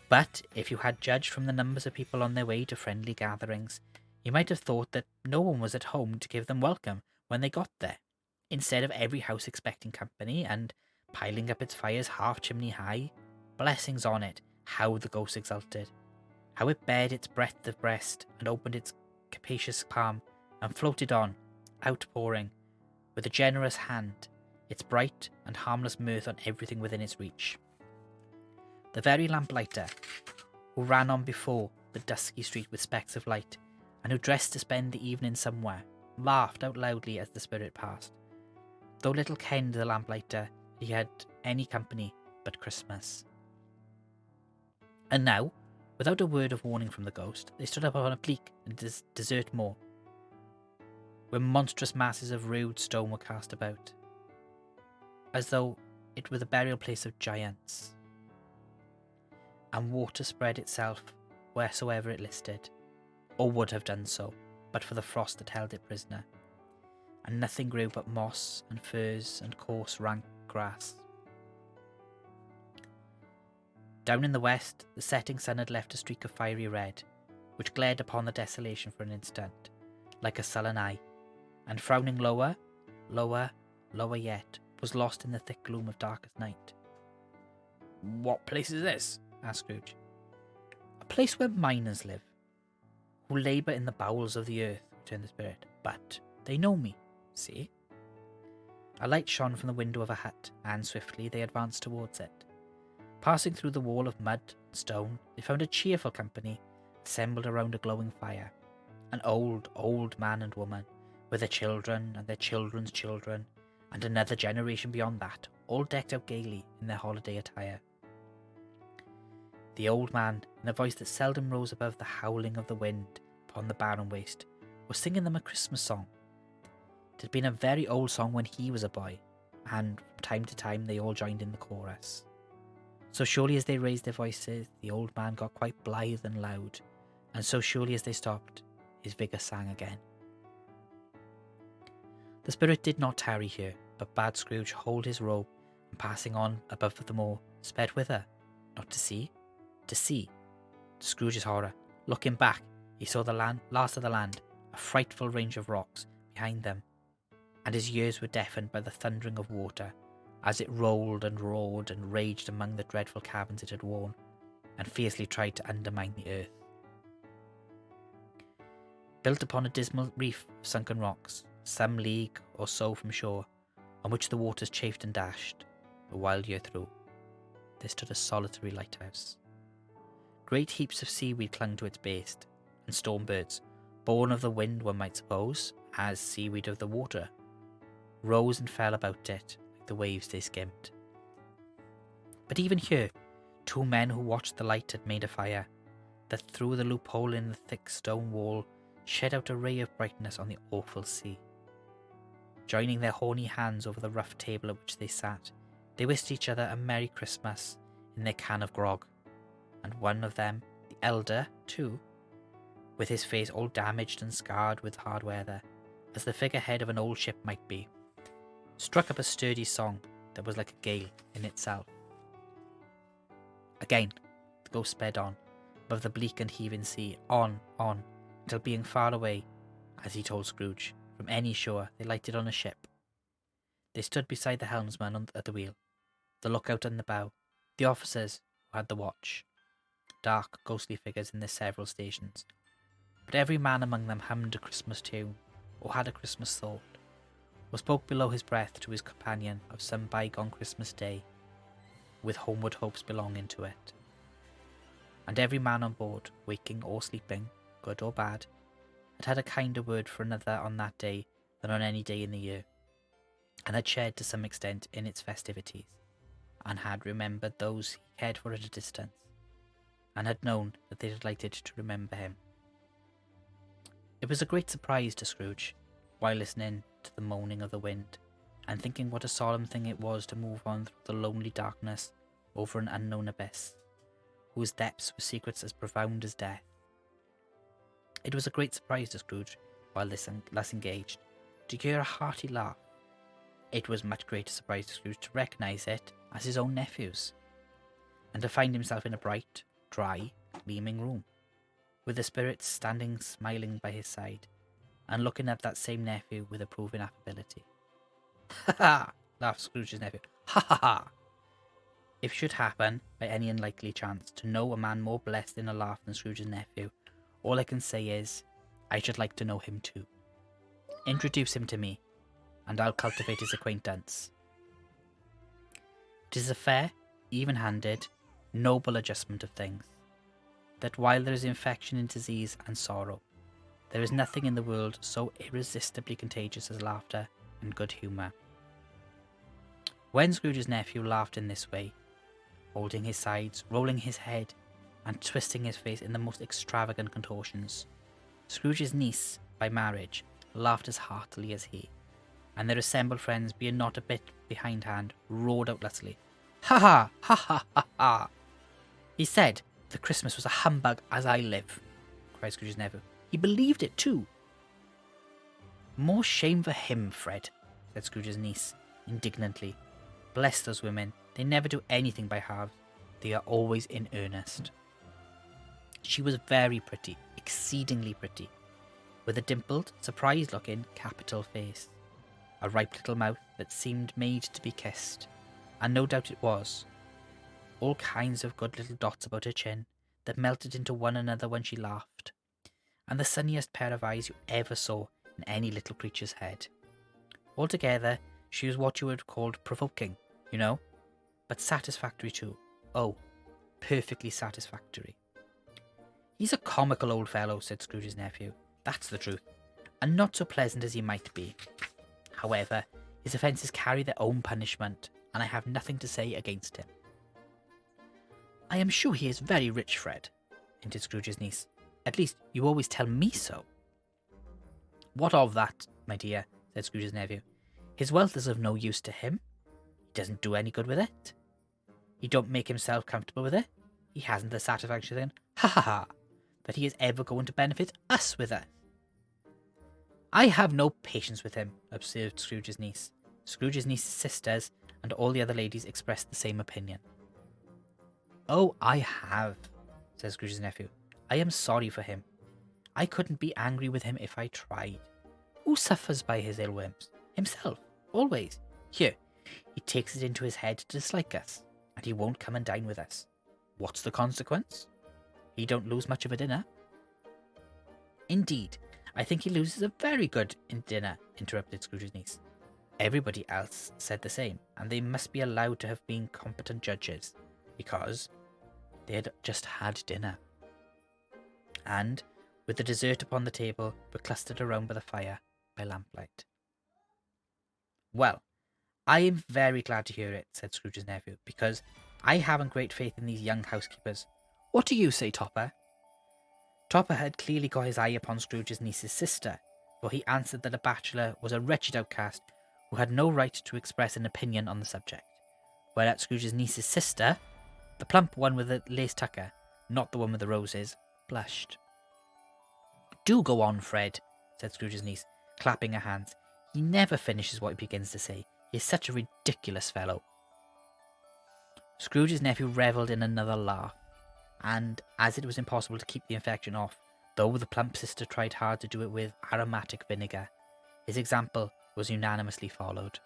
But if you had judged from the numbers of people on their way to friendly gatherings, you might have thought that no one was at home to give them welcome when they got there, instead of every house expecting company, and piling up its fires half chimney high. Blessings on it, how the ghost exulted, how it bared its breadth of breast, and opened its capacious palm, and floated on, outpouring, with a generous hand, its bright and harmless mirth on everything within its reach. The very lamplighter, who ran on before the dusky street with specks of light, and who dressed to spend the evening somewhere, laughed out loudly as the spirit passed, though little kenned the lamplighter that he had any company but Christmas. And now, without a word of warning from the ghost, they stood up on a bleak and desert moor, where monstrous masses of rude stone were cast about, as though it were the burial place of giants, and water spread itself wheresoever it listed, or would have done so, but for the frost that held it prisoner, and nothing grew but moss and furze and coarse rank grass. Down in the west, the setting sun had left a streak of fiery red, which glared upon the desolation for an instant, like a sullen eye, and frowning lower, lower, lower yet, was lost in the thick gloom of darkest night. "What place is this?" asked Scrooge. "A place where miners live, who labour in the bowels of the earth," returned the spirit. "But they know me, see?" A light shone from the window of a hut, and swiftly they advanced towards it. Passing through the wall of mud and stone, they found a cheerful company assembled around a glowing fire. An old, old man and woman, with their children and their children's children, and another generation beyond that, all decked out gaily in their holiday attire. The old man, in a voice that seldom rose above the howling of the wind upon the barren waste, was singing them a Christmas song. It had been a very old song when he was a boy, and from time to time they all joined in the chorus. So surely as they raised their voices, the old man got quite blithe and loud, and so surely as they stopped, his vigour sang again. The spirit did not tarry here, but bade Scrooge hold his robe, and passing on above the moor, sped whither? Not to see? To see. To Scrooge's horror, looking back, he saw the last of the land, a frightful range of rocks behind them, and his ears were deafened by the thundering of water, as it rolled and roared and raged among the dreadful caverns it had worn, and fiercely tried to undermine the earth. Built upon a dismal reef of sunken rocks, some league or so from shore, on which the waters chafed and dashed the wild year through, there stood a solitary lighthouse. Great heaps of seaweed clung to its base, and storm birds, born of the wind one might suppose, as seaweed of the water, rose and fell about it like the waves they skimmed. But even here, two men who watched the light had made a fire, that through the loophole in the thick stone wall shed out a ray of brightness on the awful sea. Joining their horny hands over the rough table at which they sat, they wished each other a Merry Christmas in their can of grog, and one of them, the elder, too, with his face all damaged and scarred with hard weather, as the figurehead of an old ship might be, struck up a sturdy song that was like a gale in itself. Again, the ghost sped on, above the bleak and heaving sea, on, until being far away, as he told Scrooge, from any shore, they lighted on a ship. They stood beside the helmsman at the wheel, the lookout on the bow, the officers who had the watch, dark, ghostly figures in their several stations, but every man among them hummed a Christmas tune, or had a Christmas thought, or spoke below his breath to his companion of some bygone Christmas day, with homeward hopes belonging to it. And every man on board, waking or sleeping, good or bad, had had a kinder word for another on that day than on any day in the year, and had shared to some extent in its festivities, and had remembered those he cared for at a distance, and had known that they delighted to remember him. It was a great surprise to Scrooge, while listening to the moaning of the wind, and thinking what a solemn thing it was to move on through the lonely darkness over an unknown abyss, whose depths were secrets as profound as death. It was a great surprise to Scrooge, while thus engaged, to hear a hearty laugh. It was much greater surprise to Scrooge to recognise it as his own nephew's, and to find himself in a bright, dry, gleaming room, with the spirit standing smiling by his side, and looking at that same nephew with approving affability. "Ha ha!" laughed Scrooge's nephew. "Ha ha ha! If it should happen, by any unlikely chance, to know a man more blessed in a laugh than Scrooge's nephew, all I can say is, I should like to know him too." Introduce him to me, and I'll cultivate his acquaintance. It is a fair, even-handed, noble adjustment of things, that while there is infection and disease and sorrow, there is nothing in the world so irresistibly contagious as laughter and good humour. When Scrooge's nephew laughed in this way, holding his sides, rolling his head, and twisting his face in the most extravagant contortions, Scrooge's niece, by marriage, laughed as heartily as he, and their assembled friends, being not a bit behindhand, roared out lustily, "Ha ha! Ha ha ha ha!" "He said that Christmas was a humbug as I live," cried Scrooge's nephew. "He believed it too." "More shame for him, Fred," said Scrooge's niece, indignantly. "Bless those women, they never do anything by halves. They are always in earnest." She was very pretty, exceedingly pretty, with a dimpled, surprised-looking, capital face, a ripe little mouth that seemed made to be kissed, and no doubt it was. All kinds of good little dots about her chin that melted into one another when she laughed, and the sunniest pair of eyes you ever saw in any little creature's head. Altogether, she was what you would have called provoking, you know, but satisfactory too. Oh, perfectly satisfactory. "He's a comical old fellow," said Scrooge's nephew. "That's the truth, and not so pleasant as he might be. However, his offences carry their own punishment, and I have nothing to say against him." "I am sure he is very rich, Fred," hinted Scrooge's niece. "At least, you always tell me so." "What of that, my dear?" said Scrooge's nephew. "His wealth is of no use to him. He doesn't do any good with it. He don't make himself comfortable with it. He hasn't the satisfaction then, ha ha ha, that he is ever going to benefit us with it." "I have no patience with him," observed Scrooge's niece. Scrooge's niece's sisters and all the other ladies expressed the same opinion. "Oh, I have," said Scrooge's nephew. "I am sorry for him. I couldn't be angry with him if I tried. Who suffers by his ill whims? Himself, always. Here, he takes it into his head to dislike us, and he won't come and dine with us. What's the consequence? He don't lose much of a dinner." "Indeed, I think he loses a very good dinner," interrupted Scrooge's niece. Everybody else said the same, and they must be allowed to have been competent judges, because they had just had dinner, and, with the dessert upon the table, were clustered around by the fire by lamplight. "Well, I am very glad to hear it," said Scrooge's nephew, "because I haven't great faith in these young housekeepers. What do you say, Topper?" Topper had clearly got his eye upon Scrooge's niece's sister, for he answered that a bachelor was a wretched outcast who had no right to express an opinion on the subject, whereat Scrooge's niece's sister, the plump one with the lace tucker, not the one with the roses, blushed. "Do go on, Fred," said Scrooge's niece, clapping her hands. "He never finishes what he begins to say. He is such a ridiculous fellow." Scrooge's nephew revelled in another laugh, and as it was impossible to keep the infection off, though the plump sister tried hard to do it with aromatic vinegar, his example was unanimously followed.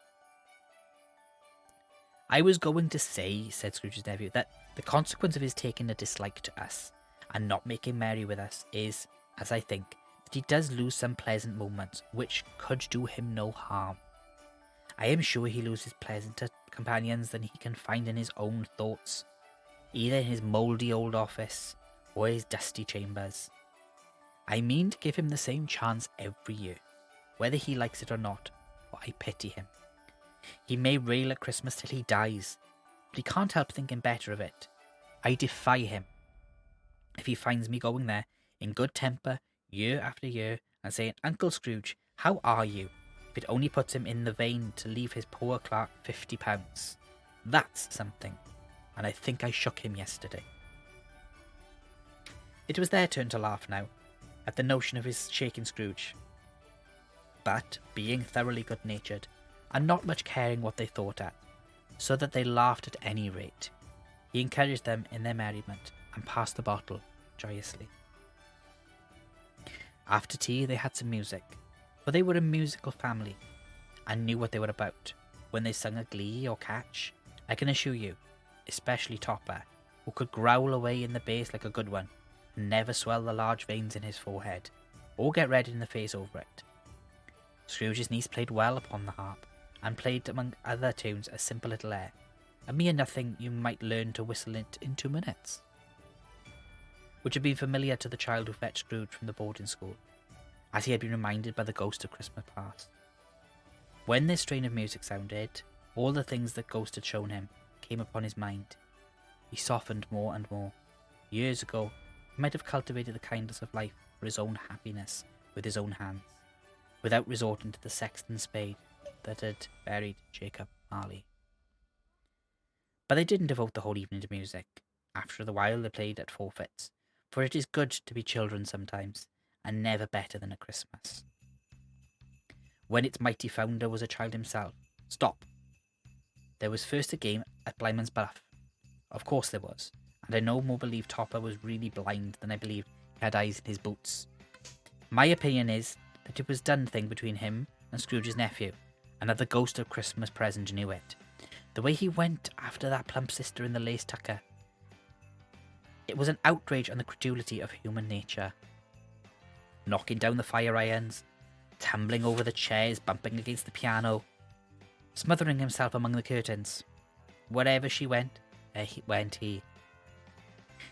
"I was going to say," said Scrooge's nephew, "that the consequence of his taking a dislike to us, and not making merry with us, is, as I think, that he does lose some pleasant moments, which could do him no harm. I am sure he loses pleasanter companions than he can find in his own thoughts, either in his mouldy old office, or his dusty chambers. I mean to give him the same chance every year, whether he likes it or not, for I pity him. He may rail at Christmas till he dies, but he can't help thinking better of it. I defy him, if he finds me going there, in good temper, year after year, and saying, 'Uncle Scrooge, how are you?' if it only puts him in the vein to leave his poor clerk £50. That's something, and I think I shook him yesterday." It was their turn to laugh now, at the notion of his shaking Scrooge. But, being thoroughly good-natured, and not much caring what they thought at, so that they laughed at any rate, he encouraged them in their merriment, and passed the bottle joyously. After tea they had some music, for they were a musical family, and knew what they were about, when they sung a glee or catch, I can assure you, especially Topper, who could growl away in the bass like a good one, and never swell the large veins in his forehead, or get red in the face over it. Scrooge's niece played well upon the harp, and played among other tunes a simple little air, a mere nothing you might learn to whistle it in 2 minutes, which had been familiar to the child who fetched Scrooge from the boarding school, as he had been reminded by the ghost of Christmas past. When this strain of music sounded, all the things that Ghost had shown him came upon his mind. He softened more and more. Years ago, he might have cultivated the kindness of life for his own happiness with his own hands, without resorting to the sexton spade that had buried Jacob Marley. But they didn't devote the whole evening to music. After a while they played at forfeits, for it is good to be children sometimes, and never better than at Christmas. When its mighty founder was a child himself. Stop! There was first a game at Blindman's Buff. Of course there was, and I no more believe Topper was really blind than I believe he had eyes in his boots. My opinion is that it was a done thing between him and Scrooge's nephew, and that the ghost of Christmas present knew it. The way he went after that plump sister in the lace tucker. It was an outrage on the credulity of human nature. Knocking down the fire irons, tumbling over the chairs, bumping against the piano, smothering himself among the curtains. Wherever she went, there went he.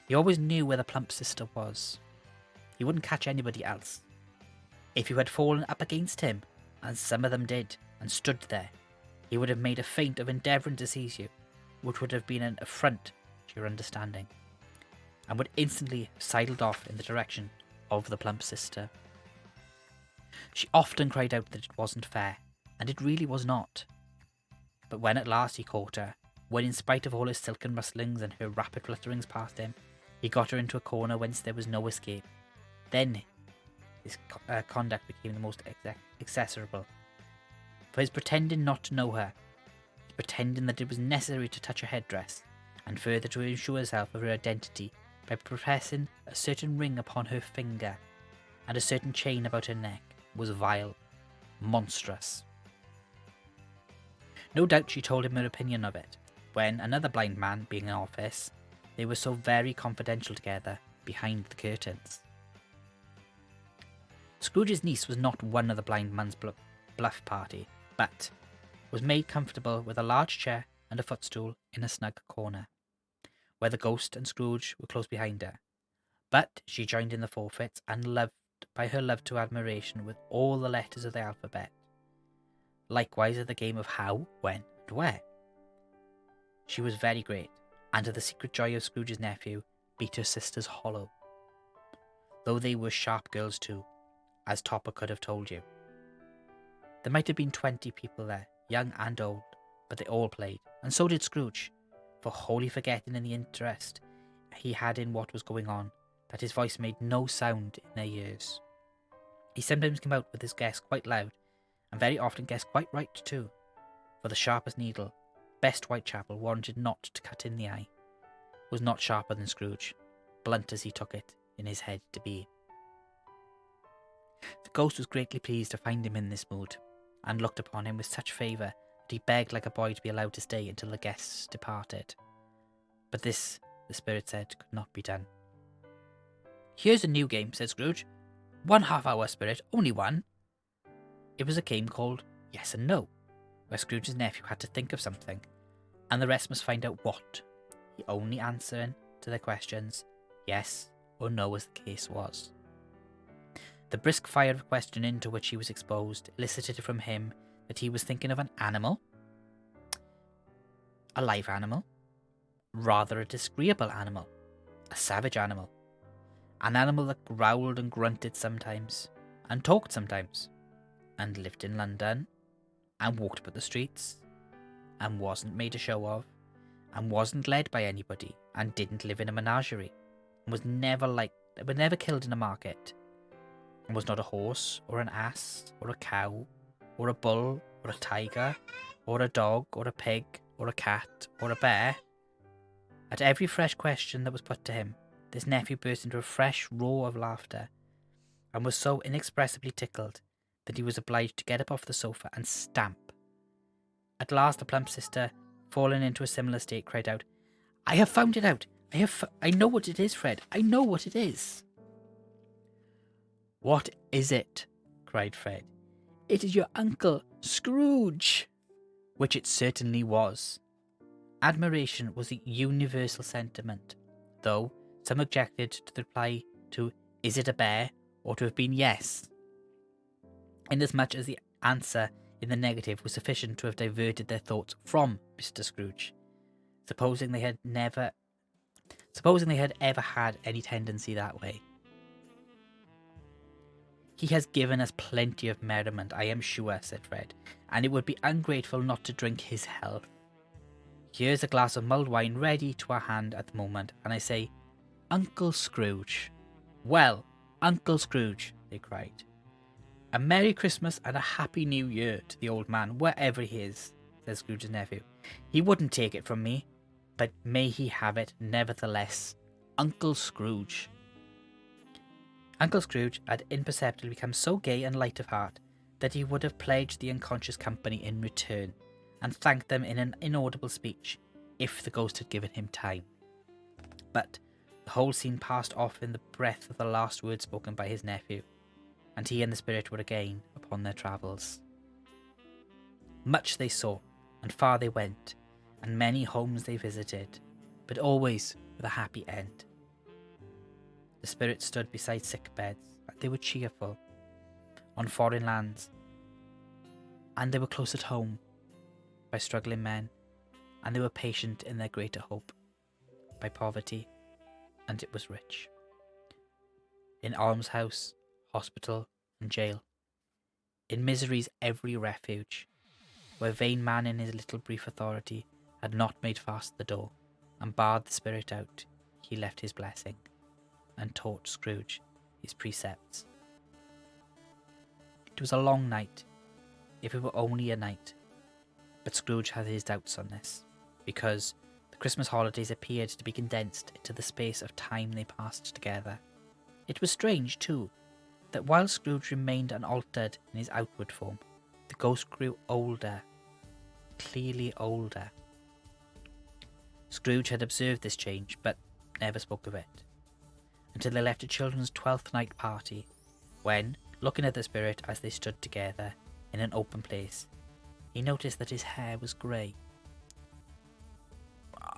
He always knew where the plump sister was. He wouldn't catch anybody else. If you had fallen up against him, and some of them did, and stood there, he would have made a feint of endeavouring to seize you, which would have been an affront to your understanding, and would instantly have sidled off in the direction of the plump sister. She often cried out that it wasn't fair, and it really was not. But when at last he caught her, when in spite of all his silken rustlings and her rapid flutterings past him, he got her into a corner whence there was no escape, then his conduct became the most execrable. For his pretending not to know her, his pretending that it was necessary to touch her headdress, and further to assure herself of her identity by pressing a certain ring upon her finger and a certain chain about her neck, was vile, monstrous. No doubt she told him her opinion of it, when, another blind man being in office, they were so very confidential together behind the curtains. Scrooge's niece was not one of the blind man's bluff party, but was made comfortable with a large chair and a footstool in a snug corner, where the ghost and Scrooge were close behind her. But she joined in the forfeits, and loved by her love to admiration with all the letters of the alphabet. Likewise at the game of how, when, and where. She was very great, and to the secret joy of Scrooge's nephew, beat her sisters hollow. Though they were sharp girls too, as Topper could have told you. There might have been 20 people there, young and old, but they all played, and so did Scrooge, for wholly forgetting in the interest he had in what was going on, that his voice made no sound in their ears. He sometimes came out with his guess quite loud, and very often guessed quite right too, for the sharpest needle, best Whitechapel warranted not to cut in the eye, was not sharper than Scrooge, blunt as he took it in his head to be. The ghost was greatly pleased to find him in this mood, and looked upon him with such favour that he begged like a boy to be allowed to stay until the guests departed. But this, the spirit said, could not be done. "Here's a new game," said Scrooge. "1 half-hour, Spirit, only one." It was a game called Yes and No, where Scrooge's nephew had to think of something, and the rest must find out what, he only answering to their questions yes or no as the case was. The brisk fire of questioning to which he was exposed elicited from him that he was thinking of an animal, a live animal, rather a disagreeable animal, a savage animal, an animal that growled and grunted sometimes, and talked sometimes, and lived in London, and walked about the streets, and wasn't made a show of, and wasn't led by anybody, and didn't live in a menagerie, and was never killed in a market, and was not a horse, or an ass, or a cow, or a bull, or a tiger, or a dog, or a pig, or a cat, or a bear. At every fresh question that was put to him, this nephew burst into a fresh roar of laughter, and was so inexpressibly tickled that he was obliged to get up off the sofa and stamp. At last the plump sister, falling into a similar state, cried out, "I have found it out! I know what it is, Fred! I know what it is!" "What is it?" cried Fred. It is your uncle, Scrooge! Which it certainly was. Admiration was a universal sentiment, though some objected to the reply to "Is it a bear?" or to have been yes, inasmuch as the answer in the negative was sufficient to have diverted their thoughts from Mr. Scrooge, supposing they had ever had any tendency that way. "He has given us plenty of merriment, I am sure," said Fred, "and it would be ungrateful not to drink his health. Here's a glass of mulled wine ready to our hand at the moment, and I say, Uncle Scrooge." "Well, Uncle Scrooge," they cried. "A Merry Christmas and a Happy New Year to the old man, wherever he is," said Scrooge's nephew. "He wouldn't take it from me, but may he have it nevertheless. Uncle Scrooge." Uncle Scrooge had imperceptibly become so gay and light of heart that he would have pledged the unconscious company in return, and thanked them in an inaudible speech, if the ghost had given him time. But the whole scene passed off in the breath of the last word spoken by his nephew, and he and the spirit were again upon their travels. Much they saw, and far they went, and many homes they visited, but always with a happy end. The spirits stood beside sick beds, and they were cheerful, on foreign lands, and they were close at home, by struggling men, and they were patient in their greater hope, by poverty, and it was rich. In almshouse, hospital, and jail, in misery's every refuge, where vain man in his little brief authority had not made fast the door, and barred the spirit out, he left his blessing, and taught Scrooge his precepts. It was a long night, if it were only a night, but Scrooge had his doubts on this, because the Christmas holidays appeared to be condensed into the space of time they passed together. It was strange, too, that while Scrooge remained unaltered in his outward form, the ghost grew older, clearly older. Scrooge had observed this change, but never spoke of it, until they left a children's 12th night party, when, looking at the spirit as they stood together in an open place, he noticed that his hair was grey.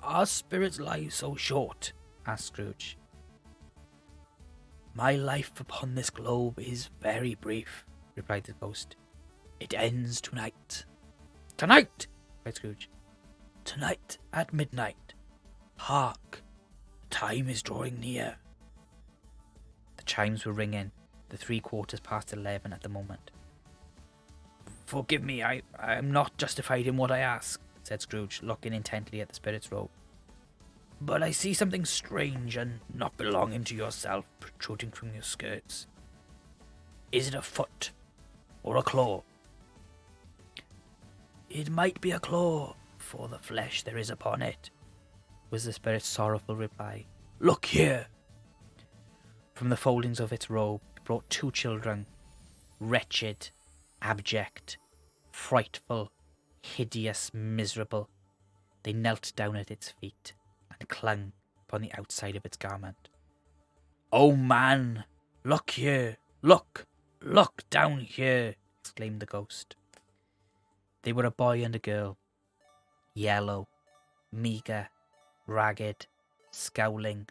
"Are spirits' lives so short?" asked Scrooge. "My life upon this globe is very brief," replied the ghost. "It ends tonight." "Tonight!" cried Scrooge. "Tonight at midnight. Hark! The time is drawing near." The chimes were ringing, the 11:15 at the moment. "Forgive me, I am not justified in what I ask," said Scrooge, looking intently at the spirit's robe. "But I see something strange and not belonging to yourself protruding from your skirts. Is it a foot or a claw?" "It might be a claw, for the flesh there is upon it," was the spirit's sorrowful reply. "Look here." From the foldings of its robe it brought 2 children, wretched, abject, frightful, hideous, miserable. They knelt down at its feet and clung upon the outside of its garment. "Oh man, look here, look down here," exclaimed the ghost. They were a boy and a girl, yellow, meagre, ragged, scowling,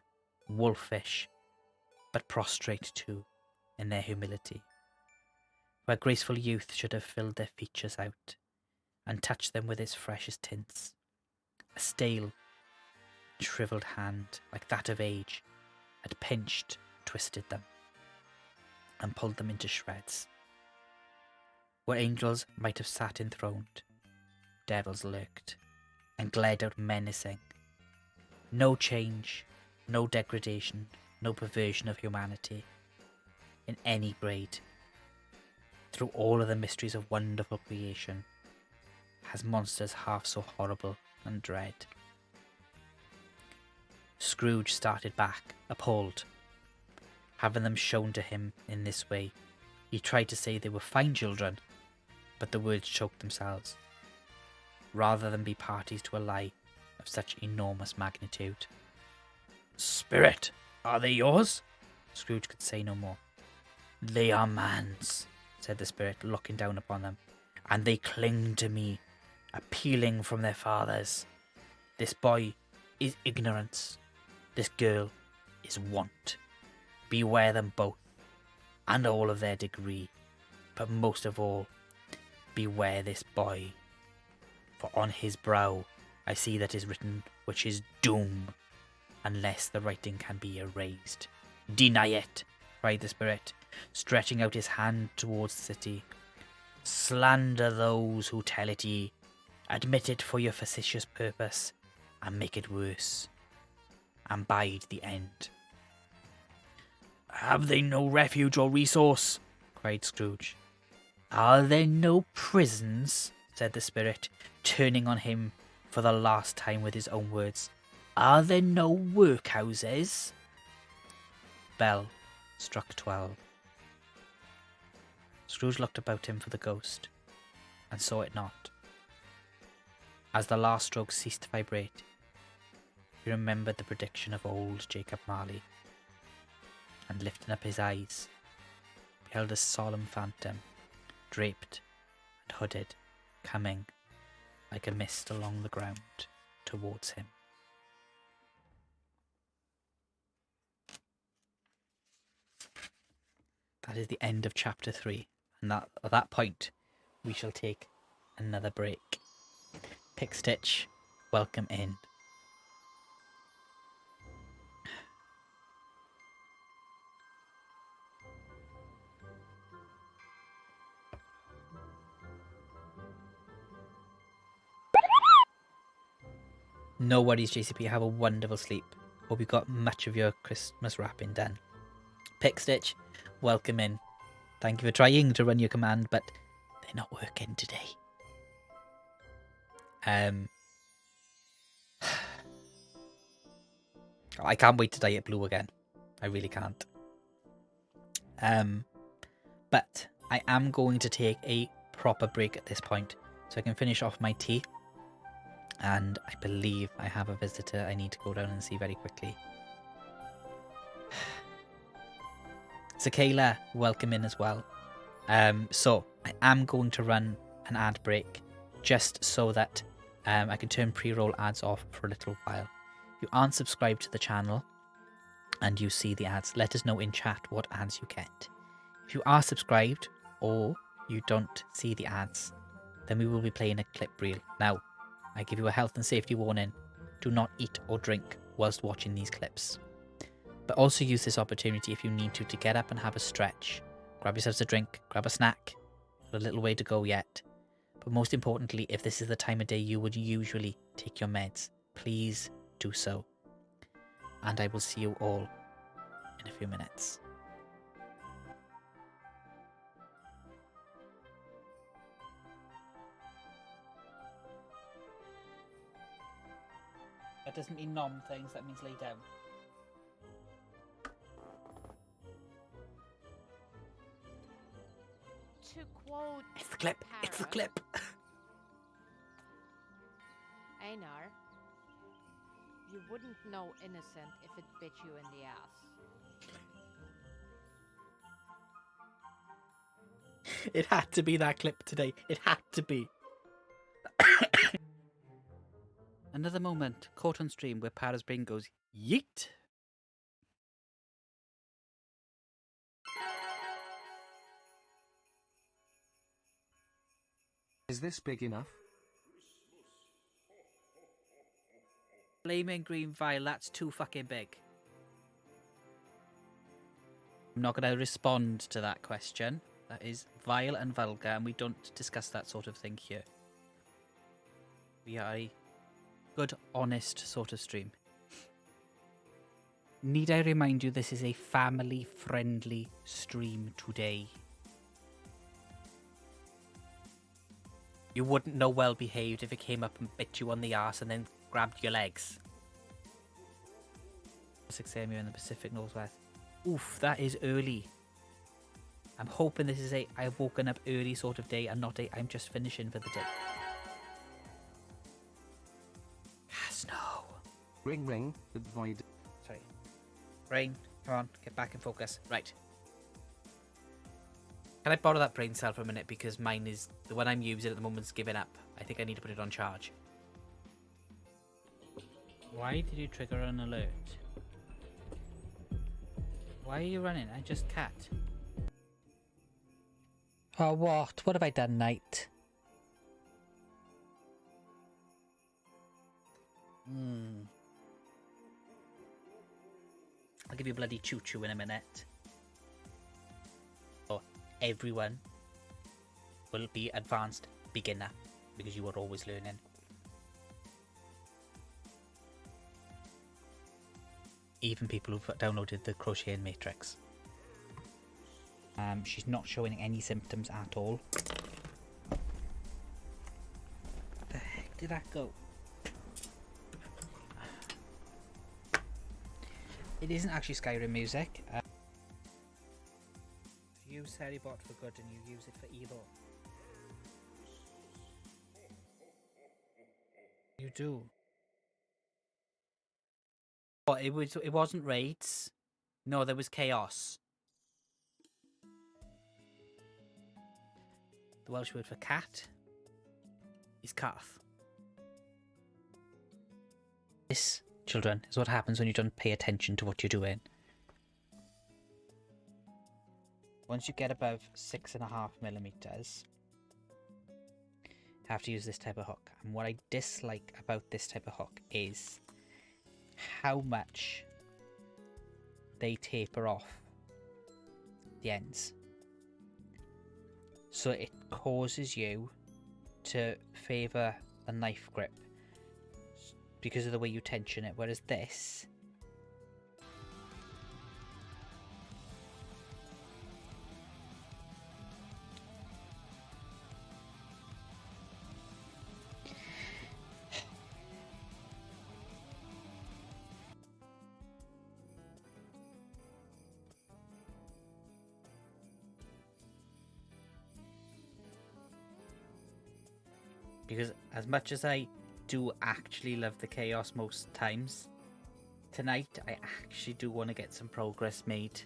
wolfish, but prostrate too in their humility, where graceful youth should have filled their features out and touched them with its freshest tints. A stale, shrivelled hand, like that of age, had pinched, twisted them, and pulled them into shreds. Where angels might have sat enthroned, devils lurked, and glared out menacing. No change, no degradation, no perversion of humanity, in any grade, through all of the mysteries of wonderful creation, has monsters half so horrible and dread. Scrooge started back, appalled. Having them shown to him in this way, he tried to say they were fine children, but the words choked themselves, rather than be parties to a lie of such enormous magnitude. "Spirit, are they yours?" Scrooge could say no more. "They are man's," said the spirit, looking down upon them, and they cling to me, appealing from their fathers. This boy is ignorance. This girl is want. Beware them both, and all of their degree. But most of all, beware this boy. For on his brow I see that is written which is doom, unless the writing can be erased. Deny it, cried the spirit, stretching out his hand towards the city. Slander those who tell it ye. Admit it for your facetious purpose, and make it worse, and bide the end. Have they no refuge or resource? Cried Scrooge. Are there no prisons? Said the spirit, turning on him for the last time with his own words. Are there no workhouses? Bell struck 12. Scrooge looked about him for the ghost, and saw it not. As the last stroke ceased to vibrate, he remembered the prediction of old Jacob Marley, and lifting up his eyes, beheld a solemn phantom, draped and hooded, coming like a mist along the ground towards him. That is the end of chapter 3, and at that point we shall take another break. Pickstitch, welcome in. No worries, JCP. Have a wonderful sleep. Hope you got much of your Christmas wrapping done. Pickstitch, welcome in. Thank you for trying to run your command, but they're not working today. I can't wait to dye it blue again. I really can't. But I am going to take a proper break at this point, so I can finish off my tea. And I believe I have a visitor I need to go down and see very quickly. Zakayla, welcome in as well. So I am going to run an ad break just so that I can turn pre-roll ads off for a little while. If you aren't subscribed to the channel and you see the ads, let us know in chat what ads you get. If you are subscribed or you don't see the ads, then we will be playing a clip reel. Now, I give you a health and safety warning. Do not eat or drink whilst watching these clips. But also use this opportunity if you need to get up and have a stretch. Grab yourselves a drink, grab a snack. Got a little way to go yet. But most importantly, if this is the time of day you would usually take your meds, please do so. And I will see you all in a few minutes. That doesn't mean nom things, that means lay down. To quote It's the clip, it's the clip. Einar, you wouldn't know innocent if it bit you in the ass. It had to be that clip today. It had to be. Another moment caught on stream where Para's brain goes, yeet. Is this big enough? Flaming green vial, that's too fucking big. I'm not going to respond to that question. That is vile and vulgar, and we don't discuss that sort of thing here. We are a good, honest sort of stream. Need I remind you this is a family-friendly stream today? You wouldn't know well behaved if it came up and bit you on the arse and then grabbed your legs. 6 AM here in the Pacific Northwest. Oof, that is early. I'm hoping this is a I've woken up early sort of day and not a I'm just finishing for the day. Yes, no. Ring ring, the void. Sorry. Brain, come on, get back in focus. Right. Can I borrow that brain cell for a minute? Because mine is, the one I'm using at the moment is giving up. I think I need to put it on charge. Why did you trigger an alert? Why are you running? I just cat. Oh, what? What have I done, Knight? I'll give you a bloody choo-choo in a minute. Oh, everyone will be advanced beginner because you are always learning. Even people who've downloaded the Crocheting Matrix. She's not showing any symptoms at all. Where the heck did that go? It isn't actually Skyrim music. You use Seribot for good and you use it for evil. You do. Oh, it wasn't raids. No, there was chaos. The Welsh word for cat is calf. This, children, is what happens when you don't pay attention to what you're doing. Once you get above 6.5 millimeters, you have to use this type of hook. And what I dislike about this type of hook is how much they taper off the ends. So it causes you to favour a knife grip because of the way you tension it, whereas this because as much as I do actually love the chaos most times, tonight I actually do want to get some progress made.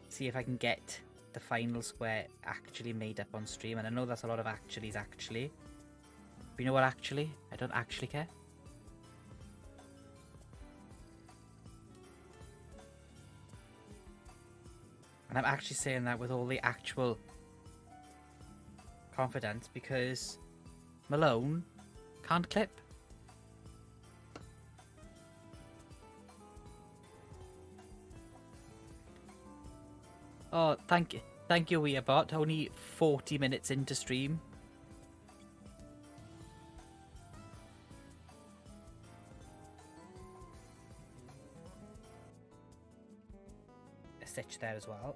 See if I can get the final square actually made up on stream. And I know that's a lot of actuallys actually. But you know what, actually? I don't actually care. And I'm actually saying that with all the actual confidence because Malone can't clip. Oh, thank you, Weeabot. Only 40 minutes into stream. A stitch there as well.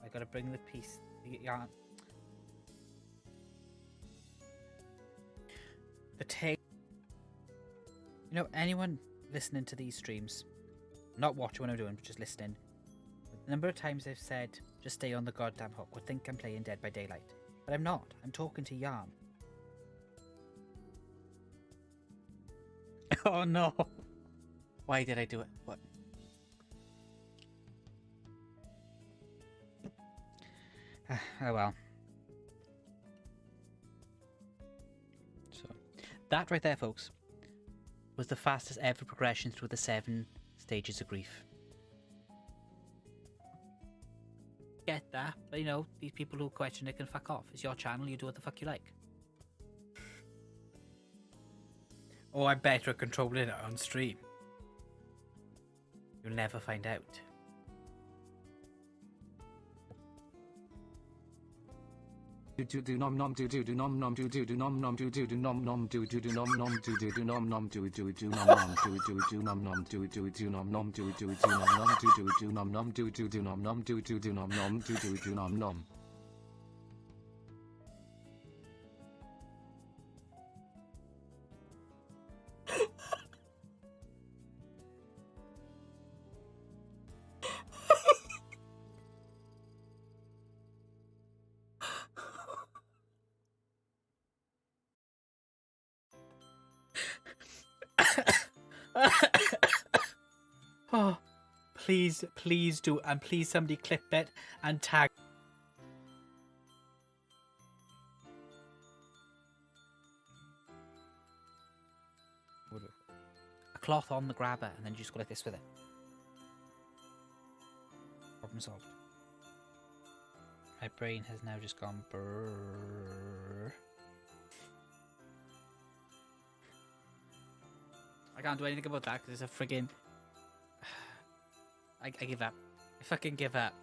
I gotta bring the piece, the yarn. The tape. You know, anyone listening to these streams, not watching what I'm doing, but just listening, the number of times they've said, just stay on the goddamn hook, would think I'm playing Dead by Daylight. But I'm not. I'm talking to Yarn. Oh no. Why did I do it? What? Oh well. So, that right there, folks, was the fastest ever progression through the 7 stages of grief. Get that, but you know, these people who question it can fuck off. It's your channel, you do what the fuck you like. Oh, I'm better at controlling it on stream. You'll never find out. Do nom nom do nom nom do nom nom do nom nom do nom nom do nom nom do nom nom do nom nom do nom nom do nom nom do nom nom do nom nom do nom nom do nom nom. Oh, please do, and please somebody clip it and tag. cloth on the grabber, and then you just go like this with it. Problem solved. My brain has now just gone brrrr. I can't do anything about that because it's a friggin'... I give up. I fucking give up.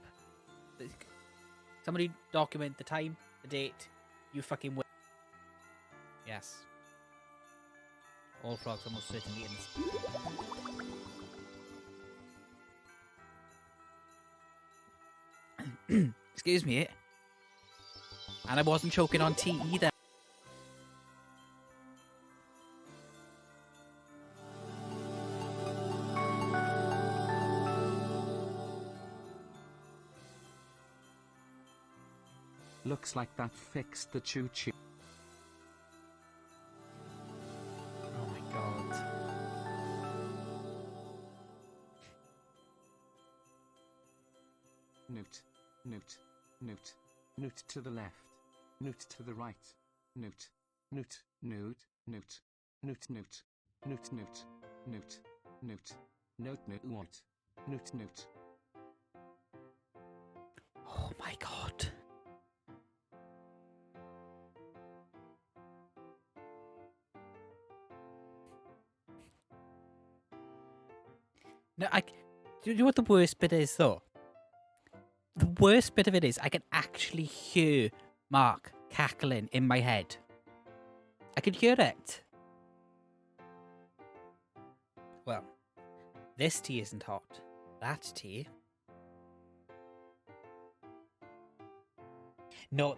Somebody document the time, the date. You fucking win. Yes. All frogs are most certainly innocent. Excuse me. And I wasn't choking on tea either. Looks like that fixed the choo-choo. Oh my god. Note, note, note, note to the left, note to the right, note, note, note, note, note, note, note, note, note, note, note, note, what, note, note. Oh my god. No, do you know what the worst bit is though? The worst bit of it is I can actually hear Mark cackling in my head. I can hear it. Well, this tea isn't hot. That tea. No.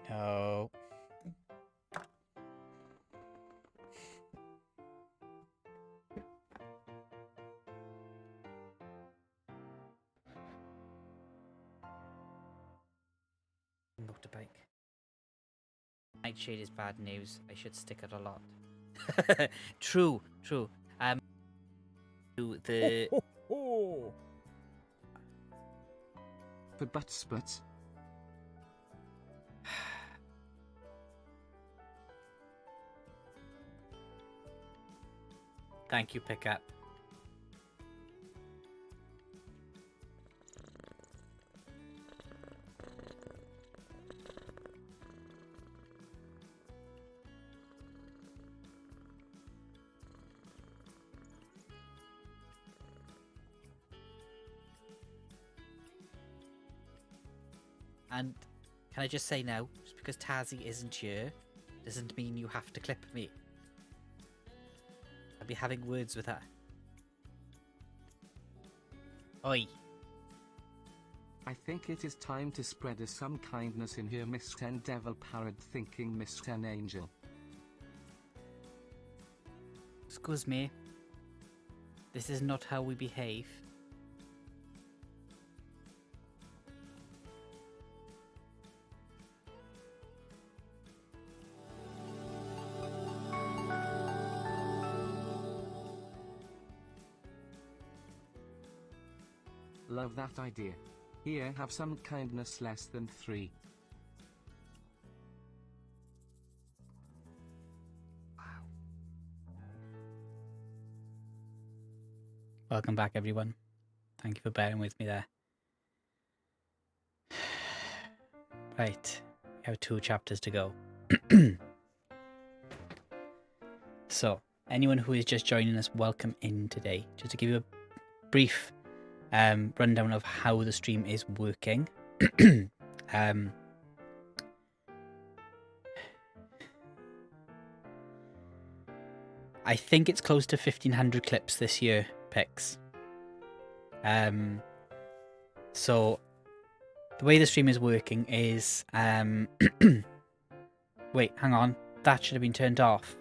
No. Motorbike. Nightshade is bad news. I should stick it a lot. True, true. To the But Thank you, Pickup. And can I just say now, just because Tazzy isn't here, doesn't mean you have to clip me. I'll be having words with her. Oi. I think it is time to spread some kindness in here, Miss Ten Devil Parrot thinking Miss Ten Angel. Excuse me. This is not how we behave. Love that idea. Here, have some kindness less than 3. Welcome back, everyone. Thank you for bearing with me there. Right, we have 2 chapters to go. So, anyone who is just joining us, welcome in today. Just to give you a brief rundown of how the stream is working. I think it's close to 1,500 clips this year, Pix. So the way the stream is working is wait, hang on. That should have been turned off.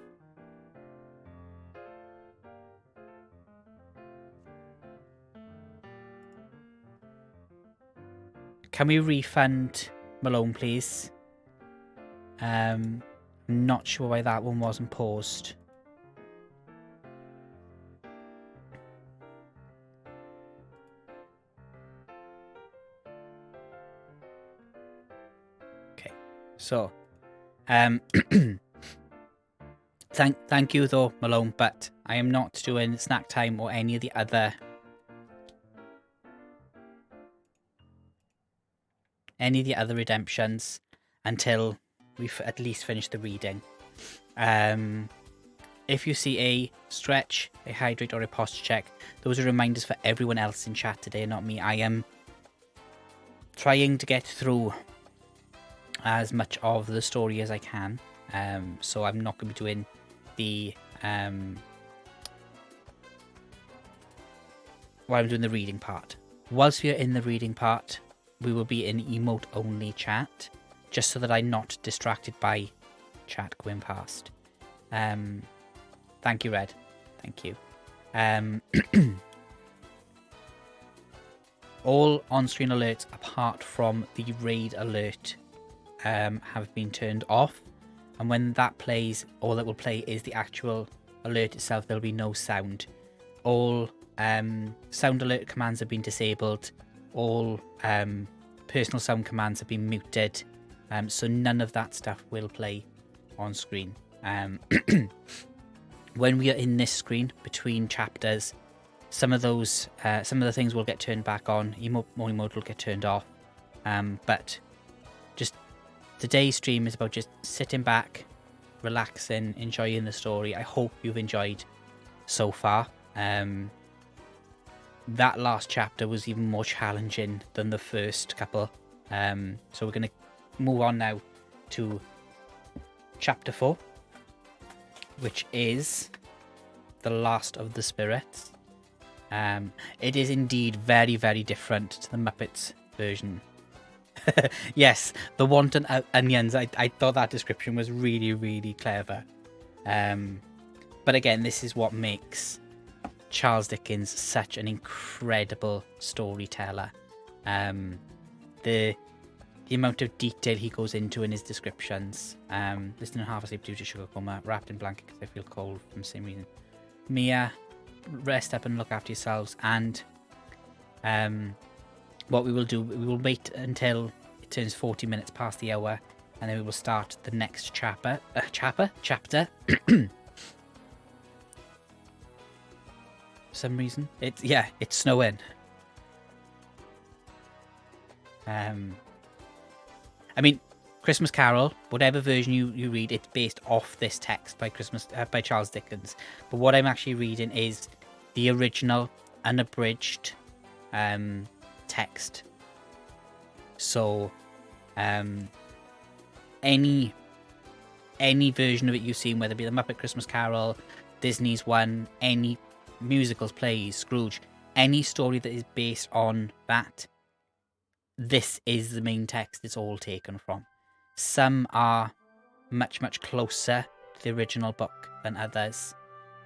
Can we refund Malone, please? I'm not sure why that one wasn't paused. Okay, so Thank you though, Malone, but I am not doing snack time or any of the other redemptions until we've at least finished the reading. If you see a stretch, a hydrate, or a posture check, those are reminders for everyone else in chat today, not me. I am trying to get through as much of the story as I can, so I'm not going to be doing the while I'm doing the reading part. Whilst we are in the reading part, we will be in emote only chat, just so that I'm not distracted by chat going past. Thank you, Red. Thank you. All on-screen alerts apart from the raid alert have been turned off, and when that plays, all that will play is the actual alert itself. There'll be no sound. All sound alert commands have been disabled. All personal sound commands have been muted, so none of that stuff will play on screen. When we are in this screen between chapters, some of the things will get turned back on. Morning mode will get turned off. But just today's stream is about just sitting back, relaxing, enjoying the story. I hope you've enjoyed so far. That last chapter was even more challenging than the first couple. So we're going to move on now to chapter 4, which is The Last of the Spirits. It is indeed very, very different to the Muppets version. Yes, the wonton onions. I thought that description was really, really clever. But again, this is what makes Charles Dickens such an incredible storyteller. The amount of detail he goes into in his descriptions. Listening half asleep due to sugar coma, wrapped in blanket because I feel cold from the same reason. Mia, rest up and look after yourselves. And what we will do, we will wait until it turns 40 minutes past the hour, and then we will start the next chapter. For some reason, it's snowing. I mean, Christmas Carol, whatever version you read, it's based off this text by Charles Dickens. But what I'm actually reading is the original unabridged text. So any version of it you've seen, whether it be the Muppet Christmas Carol, Disney's one, any musicals, plays, Scrooge, any story that is based on that, this is the main text it's all taken from. Some are much, much closer to the original book than others.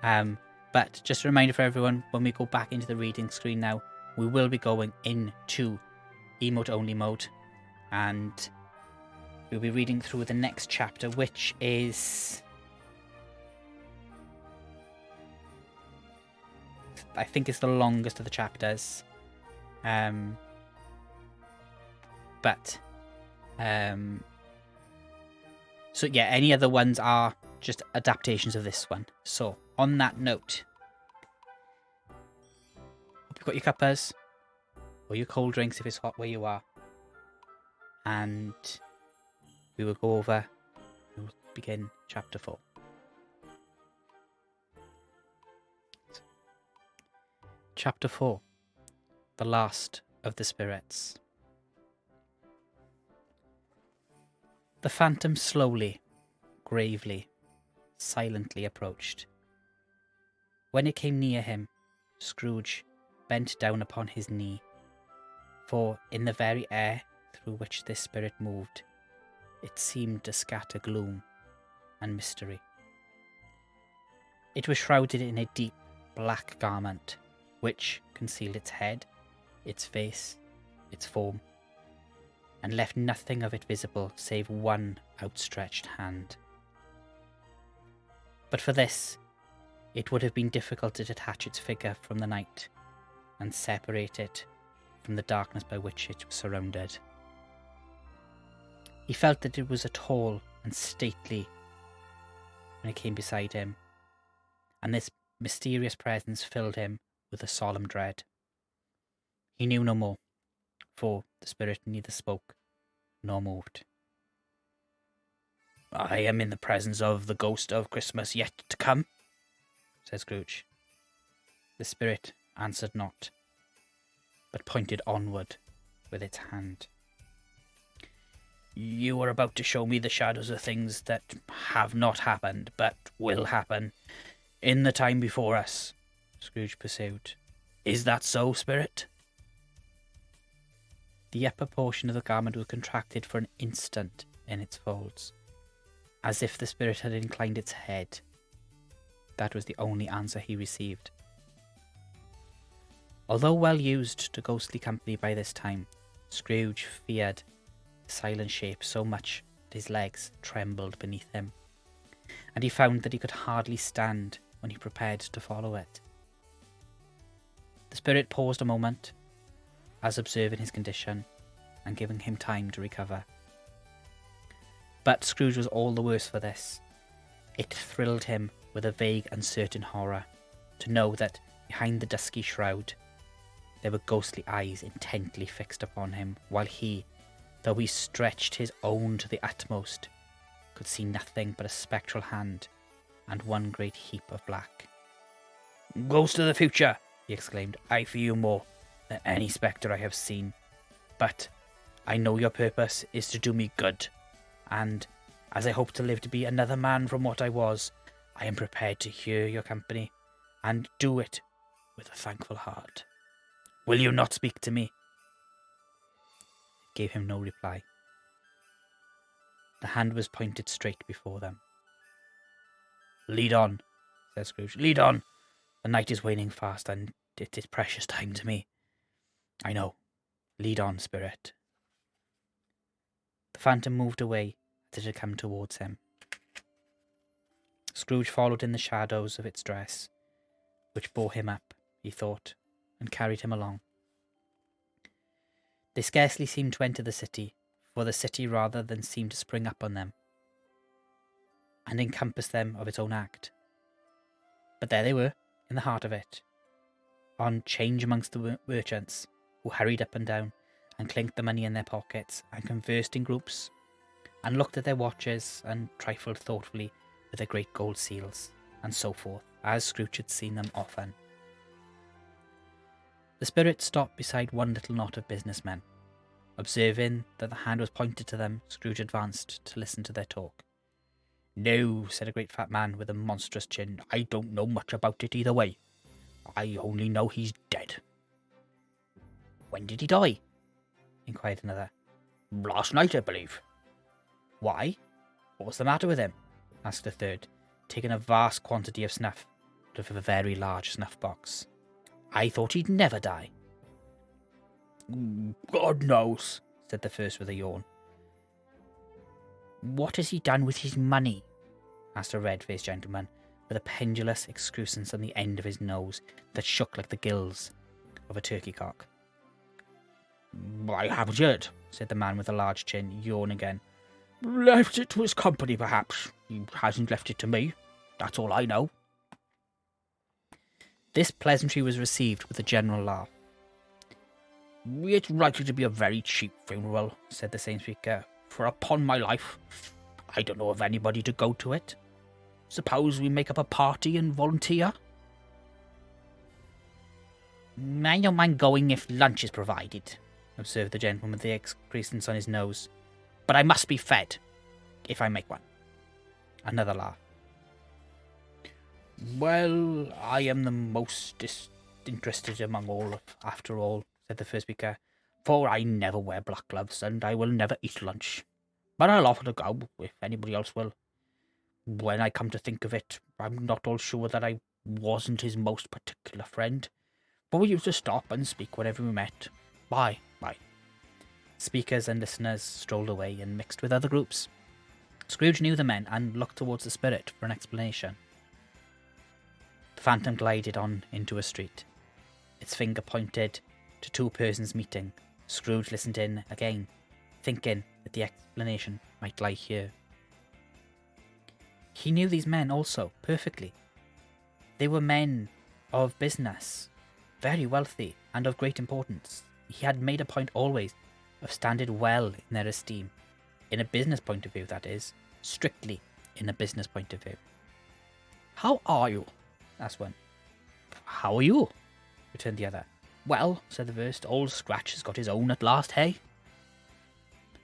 But just a reminder for everyone, when we go back into the reading screen now, we will be going into emote only mode, and we'll be reading through the next chapter, which is, I think it's the longest of the chapters. So yeah, any other ones are just adaptations of this one. So on that note, hope you've got your cuppas or your cold drinks if it's hot where you are, and we will go over, we will begin chapter 4. Chapter 4, The Last of the Spirits. The phantom slowly, gravely, silently approached. When it came near him, Scrooge bent down upon his knee, for in the very air through which this spirit moved, it seemed to scatter gloom and mystery. It was shrouded in a deep black garment, which concealed its head, its face, its form, and left nothing of it visible save one outstretched hand. But for this, it would have been difficult to detach its figure from the night and separate it from the darkness by which it was surrounded. He felt that it was a tall, and stately when it came beside him, and this mysterious presence filled him with a solemn dread. He knew no more, for the spirit neither spoke nor moved. "I am in the presence of the ghost of Christmas yet to come," said Scrooge. The spirit answered not, but pointed onward with its hand. "You are about to show me the shadows of things that have not happened, but will happen in the time before us," Scrooge pursued. "Is that so, spirit?" The upper portion of the garment was contracted for an instant in its folds, as if the spirit had inclined its head. That was the only answer he received. Although well used to ghostly company by this time, Scrooge feared the silent shape so much that his legs trembled beneath him, and he found that he could hardly stand when he prepared to follow it. The spirit paused a moment, as observing his condition and giving him time to recover. But Scrooge was all the worse for this. It thrilled him with a vague, uncertain horror to know that behind the dusky shroud there were ghostly eyes intently fixed upon him, while he, though he stretched his own to the utmost, could see nothing but a spectral hand and one great heap of black. "Ghost of the future!" he exclaimed. "I fear you more than any spectre I have seen. But I know your purpose is to do me good, and as I hope to live to be another man from what I was, I am prepared to hear your company, and do it with a thankful heart. Will you not speak to me?" It gave him no reply. The hand was pointed straight before them. "Lead on," said Scrooge. "Lead on. The night is waning fast, and it is precious time to me. I know. Lead on, spirit." The phantom moved away as it had come towards him. Scrooge followed in the shadows of its dress, which bore him up, he thought, and carried him along. They scarcely seemed to enter the city, for the city rather than seemed to spring up on them, and encompass them of its own act. But there they were, in the heart of it, on 'change amongst the merchants, who hurried up and down, and clinked the money in their pockets, and conversed in groups, and looked at their watches, and trifled thoughtfully with their great gold seals, and so forth, as Scrooge had seen them often. The spirit stopped beside one little knot of businessmen. Observing that the hand was pointed to them, Scrooge advanced to listen to their talk. "No," said a great fat man with a monstrous chin, "I don't know much about it either way. I only know he's dead." "When did he die?" inquired another. "Last night, I believe." "Why? What was the matter with him?" asked a third, taking a vast quantity of snuff out of a very large snuff box. "I thought he'd never die." "God knows," said the first with a yawn. "What has he done with his money?" asked a red-faced gentleman with a pendulous excrescence on the end of his nose that shook like the gills of a turkey cock. "I haven't heard," said the man with the large chin, yawning again. "Left it to his company, perhaps. He hasn't left it to me. That's all I know." This pleasantry was received with a general laugh. "It's likely to be a very cheap funeral," said the same speaker, "for upon my life, I don't know of anybody to go to it. Suppose we make up a party and volunteer?" "I don't mind going if lunch is provided," observed the gentleman with the excrescence on his nose. "But I must be fed, if I make one." Another laugh. "Well, I am the most disinterested among all, after all," said the first speaker, "for I never wear black gloves, and I will never eat lunch. But I'll offer to go, if anybody else will. When I come to think of it, I'm not all sure that I wasn't his most particular friend, but we used to stop and speak whenever we met. Bye." Speakers and listeners strolled away and mixed with other groups. Scrooge knew the men and looked towards the spirit for an explanation. The phantom glided on into a street. Its finger pointed to two persons meeting. Scrooge listened in again, thinking that the explanation might lie here. He knew these men also perfectly. They were men of business, very wealthy and of great importance. He had made a point always of standing well in their esteem, in a business point of view, that is, strictly in a business point of view. "How are you?" asked one. "How are you?" returned the other. "Well," said the first, "old Scratch has got his own at last, hey?"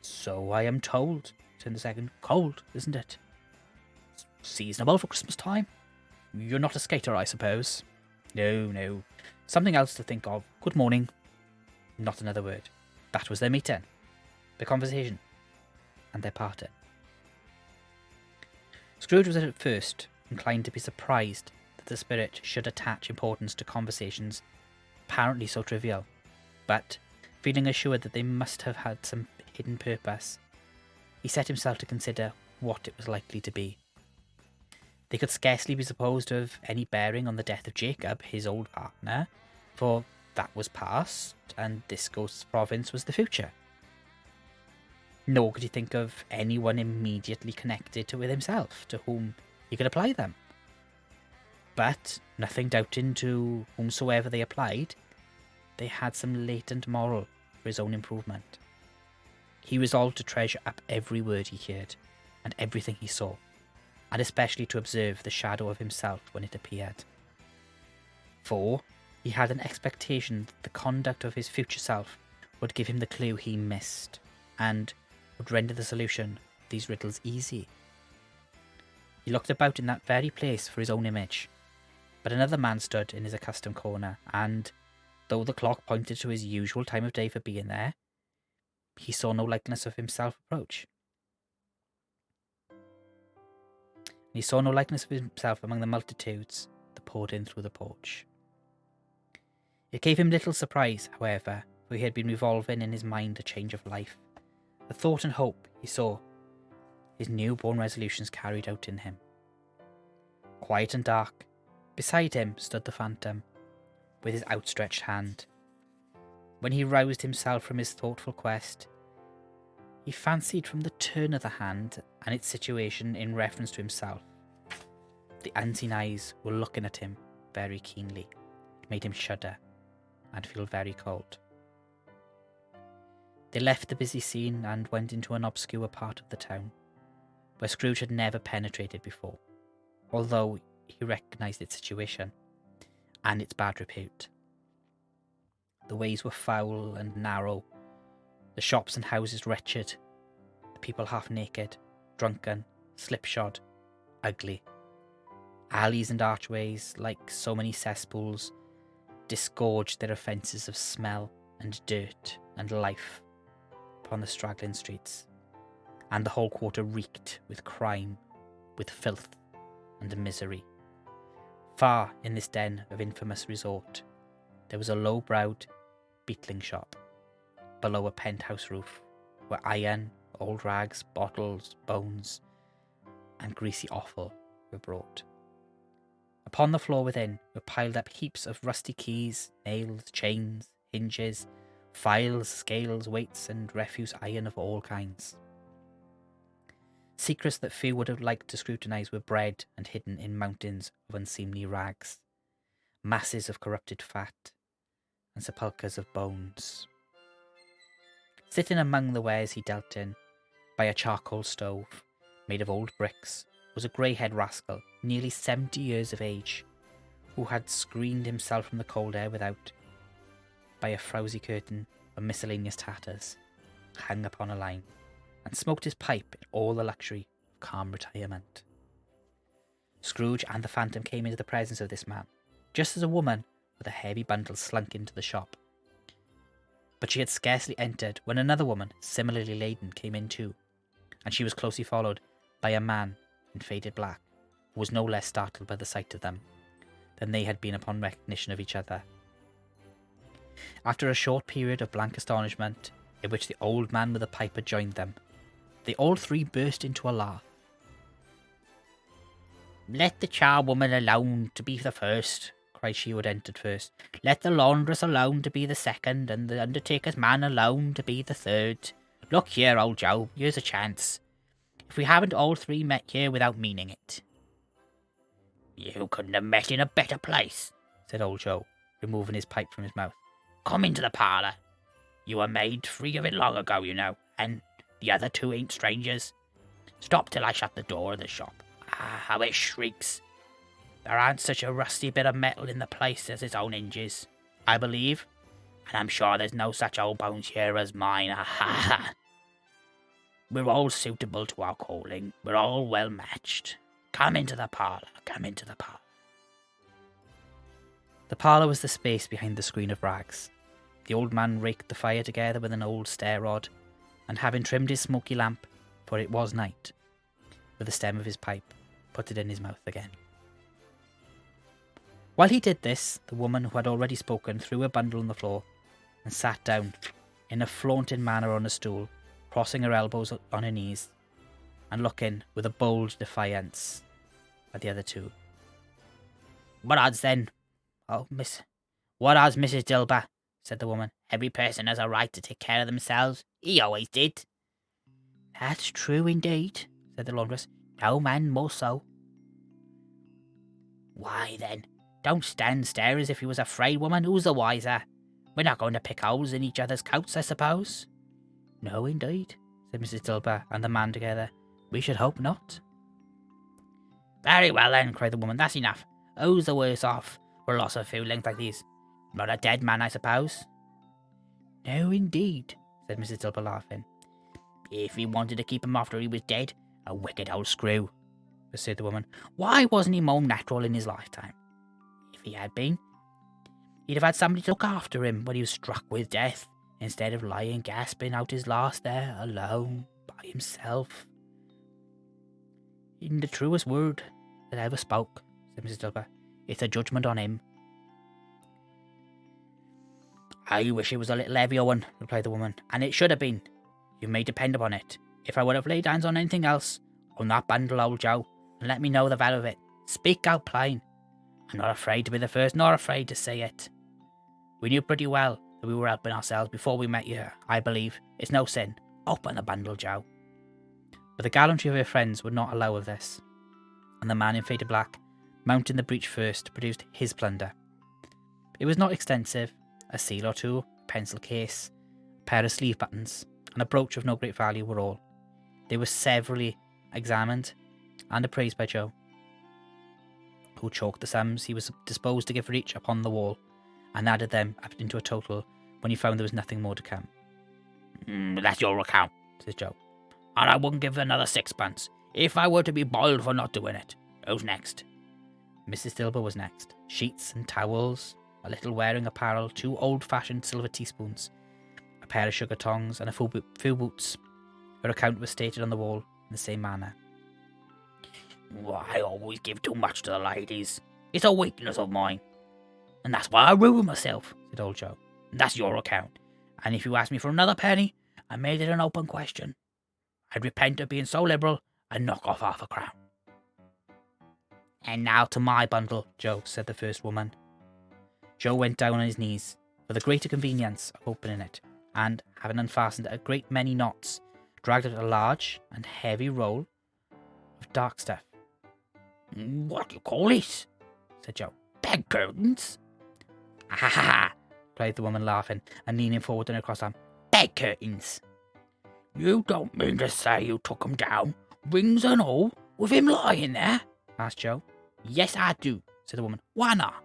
"So I am told," said the second. "Cold, isn't it?" "Seasonable for Christmas time. You're not a skater, I suppose?" "No, no. Something else to think of. Good morning." Not another word. That was their meeting, their conversation, and their parting. Scrooge was at first inclined to be surprised that the spirit should attach importance to conversations apparently so trivial, but, feeling assured that they must have had some hidden purpose, he set himself to consider what it was likely to be. They could scarcely be supposed to have any bearing on the death of Jacob, his old partner, for that was past, and this ghost's province was the future. Nor could he think of anyone immediately connected with himself to whom he could apply them. But, nothing doubting to whomsoever they applied, they had some latent moral for his own improvement. He resolved to treasure up every word he heard, and everything he saw, and especially to observe the shadow of himself when it appeared. For he had an expectation that the conduct of his future self would give him the clue he missed, and would render the solution of these riddles easy. He looked about in that very place for his own image, but another man stood in his accustomed corner, and, though the clock pointed to his usual time of day for being there, he saw no likeness of himself approach. He saw no likeness of himself among the multitudes that poured in through the porch. It gave him little surprise, however, for he had been revolving in his mind a change of life. The thought and hope he saw his newborn resolutions carried out in him. Quiet and dark, beside him stood the phantom, with his outstretched hand. When he roused himself from his thoughtful quest, he fancied from the turn of the hand and its situation in reference to himself, the unseen eyes were looking at him very keenly. It made him shudder and feel very cold. They left the busy scene and went into an obscure part of the town, where Scrooge had never penetrated before, although he recognised its situation and its bad repute. The ways were foul and narrow, the shops and houses wretched, the people half naked, drunken, slipshod, ugly. Alleys and archways, like so many cesspools, disgorged their offences of smell and dirt and life upon the straggling streets, and the whole quarter reeked with crime, with filth and misery. Far in this den of infamous resort, there was a low-browed beetling shop, below a penthouse roof, where iron, old rags, bottles, bones, and greasy offal were brought. Upon the floor within were piled up heaps of rusty keys, nails, chains, hinges, files, scales, weights, and refuse iron of all kinds. Secrets that few would have liked to scrutinize were bred and hidden in mountains of unseemly rags, masses of corrupted fat, and sepulchres of bones. Sitting among the wares he dealt in, by a charcoal stove made of old bricks, was a grey-haired rascal, nearly 70 years of age, who had screened himself from the cold air without by a frowsy curtain of miscellaneous tatters hung upon a line, and smoked his pipe in all the luxury of calm retirement. Scrooge and the phantom came into the presence of this man, just as a woman with a heavy bundle slunk into the shop. But she had scarcely entered when another woman, similarly laden, came in too, and she was closely followed by a man in faded black, who was no less startled by the sight of them than they had been upon recognition of each other. After a short period of blank astonishment, in which the old man with the pipe had joined them, they all three burst into a laugh. "Let the charwoman alone to be the first," cried she who had entered first. "Let the laundress alone to be the second, and the undertaker's man alone to be the third. Look here, old Joe, here's a chance. If we haven't all three met here without meaning it, You couldn't have met in a better place, said old Joe, removing his pipe from his mouth. Come into the parlour. You were made free of it long ago, you know, and the other two ain't strangers. Stop till I shut the door of the shop. Ah, how it shrieks. There aren't such a rusty bit of metal in the place as its own hinges, I believe, and I'm sure there's no such old bones here as mine. Ha ha ha. We're all suitable to our calling. We're all well matched. Come into the parlour. Come into the parlour. The parlour was the space behind the screen of rags. The old man raked the fire together with an old stair rod, and having trimmed his smoky lamp, for it was night, with the stem of his pipe, put it in his mouth again. While he did this, the woman who had already spoken threw a bundle on the floor and sat down in a flaunting manner on a stool, crossing her elbows on her knees and looking with a bold defiance at the other two. What odds then? Oh, what odds, Mrs. Dilber? Said the woman. Every person has a right to take care of themselves. He always did. That's true indeed, said the laundress. No man more so. Why then, don't stand stare as if you was afraid, woman. Who's the wiser? We're not going to pick holes in each other's coats, I suppose. No, indeed, said Mrs. Dilber and the man together. We should hope not. Very well then, cried the woman. That's enough. Who's the worse off for loss of feelings like these? Not a dead man, I suppose? No, indeed, said Mrs. Dilber, laughing. If he wanted to keep him after he was dead, a wicked old screw, pursued the woman. Why wasn't he more natural in his lifetime? If he had been, he'd have had somebody to look after him when he was struck with death, instead of lying gasping out his last there, alone, by himself. In the truest word that ever spoke, said Mrs. Dilber, it's a judgment on him. I wish it was a little heavier one, replied the woman, and it should have been. You may depend upon it. If I would have laid hands on anything else, on that bundle, old Joe, and let me know the value of it. Speak out plain. I'm not afraid to be the first, nor afraid to say it. We knew pretty well that we were helping ourselves before we met you, I believe. It's no sin. Open the bundle, Joe. But the gallantry of her friends would not allow of this, and the man in faded black, mounting the breech first, produced his plunder. It was not extensive. A seal or two, a pencil case, a pair of sleeve buttons, and a brooch of no great value were all. They were severally examined and appraised by Joe, who chalked the sums he was disposed to give for each upon the wall, and added them up into a total when he found there was nothing more to come. That's your account, says Joe, and I wouldn't give another sixpence if I were to be boiled for not doing it. Who's next? Mrs. Dilber was next. Sheets and towels, a little wearing apparel, 2 old-fashioned silver teaspoons, a pair of sugar tongs, and a few boots. Her account was stated on the wall in the same manner. I always give too much to the ladies. It's a weakness of mine. And that's why I ruin myself, said old Joe. And that's your account. And if you ask me for another penny, I made it an open question. I'd repent of being so liberal and knock off half a crown. And now to my bundle, Joe, said the first woman. Joe went down on his knees, for the greater convenience of opening it, and, having unfastened a great many knots, dragged out a large and heavy roll of dark stuff. What do you call this? Said Joe. Bed curtains? Ha ha ha, replied the woman, laughing and leaning forward on her crossed arm. Bed curtains? You don't mean to say you took 'em down, rings and all, with him lying there? Asked Joe. Yes, I do, said the woman. Why not?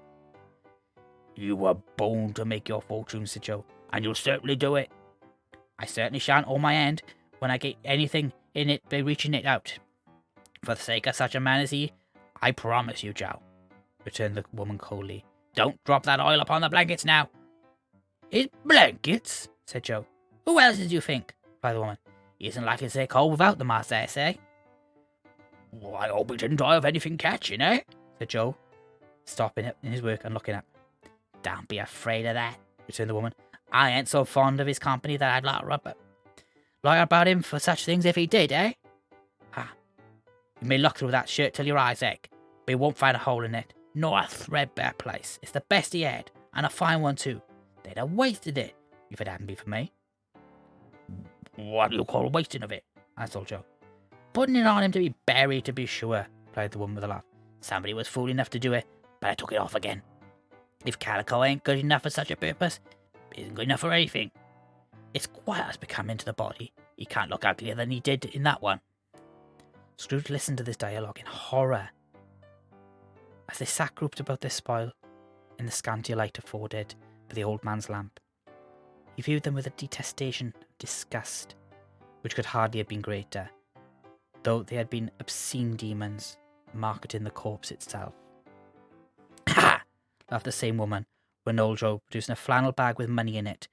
You were born to make your fortune, said Joe, and you'll certainly do it. I certainly shan't hold my hand when I get anything in it by reaching it out. For the sake of such a man as he, I promise you, Joe, returned the woman coldly. Don't drop that oil upon the blankets now. His blankets? Said Joe. Who else did you think? Replied the woman. He isn't likely to stay cold without them, I say. Well, I hope he didn't die of anything catching, eh? Said Joe, stopping in his work and looking up. Don't be afraid of that, returned the woman. I ain't so fond of his company that I'd lie about him for such things if he did, eh? Ha! You may look through that shirt till your eyes ache, but you won't find a hole in it, nor a threadbare place. It's the best he had, and a fine one too. They'd have wasted it, if it hadn't been for me. What do you call wasting of it? Asked old Joe. Putting it on him to be buried, to be sure, replied the woman with a laugh. Somebody was fool enough to do it, but I took it off again. If calico ain't good enough for such a purpose, it isn't good enough for anything. It's quiet as become into the body. He can't look uglier than he did in that one. Scrooge listened to this dialogue in horror. As they sat grouped about their spoil, in the scantier light afforded by the old man's lamp, he viewed them with a detestation and disgust, which could hardly have been greater, though they had been obscene demons, marketing the corpse itself. Ha! Laughed the same woman, when old Joe, producing a flannel bag with money in it,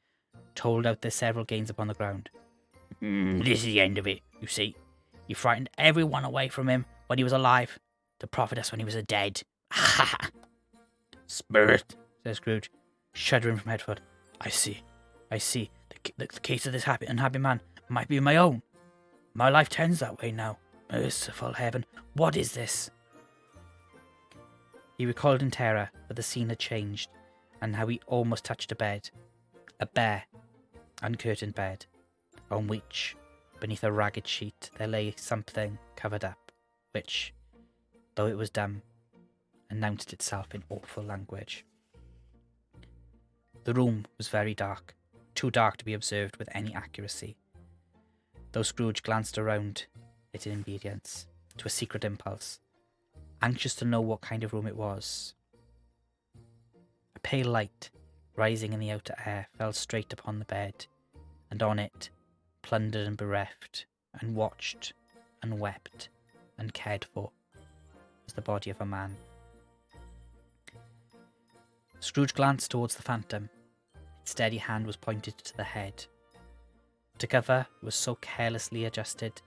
told out their several gains upon the ground. This is the end of it, you see. He frightened everyone away from him when he was alive, to profit us when he was dead. Ha! Spirit, says Scrooge, shuddering from head to foot. I see. The case of this unhappy man might be my own. My life turns that way now. Merciful heaven, what is this? He recoiled in terror, for the scene had changed, and how he almost touched a bed. A bare, uncurtained bed, on which, beneath a ragged sheet, there lay something covered up, which, though it was dumb, announced itself in awful language. The room was very dark, too dark to be observed with any accuracy, though Scrooge glanced around it in obedience to a secret impulse, anxious to know what kind of room it was. A pale light, rising in the outer air, fell straight upon the bed, and on it, plundered and bereft, and watched, and wept, and cared for, was the body of a man. Scrooge glanced towards the phantom. Its steady hand was pointed to the head. The cover was so carelessly adjusted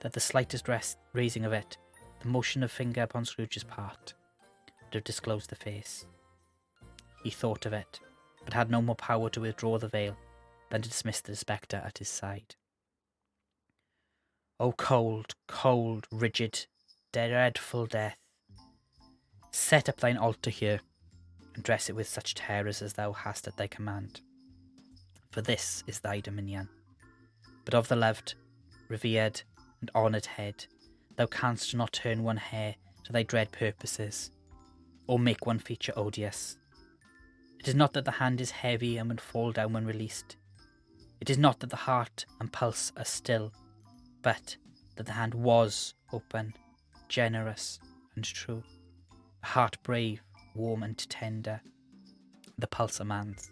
that the slightest raising of it, the motion of finger upon Scrooge's part, would have disclosed the face. He thought of it, but had no more power to withdraw the veil than to dismiss the spectre at his side. O cold, cold, rigid, dreadful death, set up thine altar here, and dress it with such terrors as thou hast at thy command. For this is thy dominion. But of the loved, revered, and honoured head, thou canst not turn one hair to thy dread purposes, or make one feature odious. It is not that the hand is heavy and would fall down when released. It is not that the heart and pulse are still, but that the hand was open, generous, and true. The heart brave, warm and tender, the pulse a man's.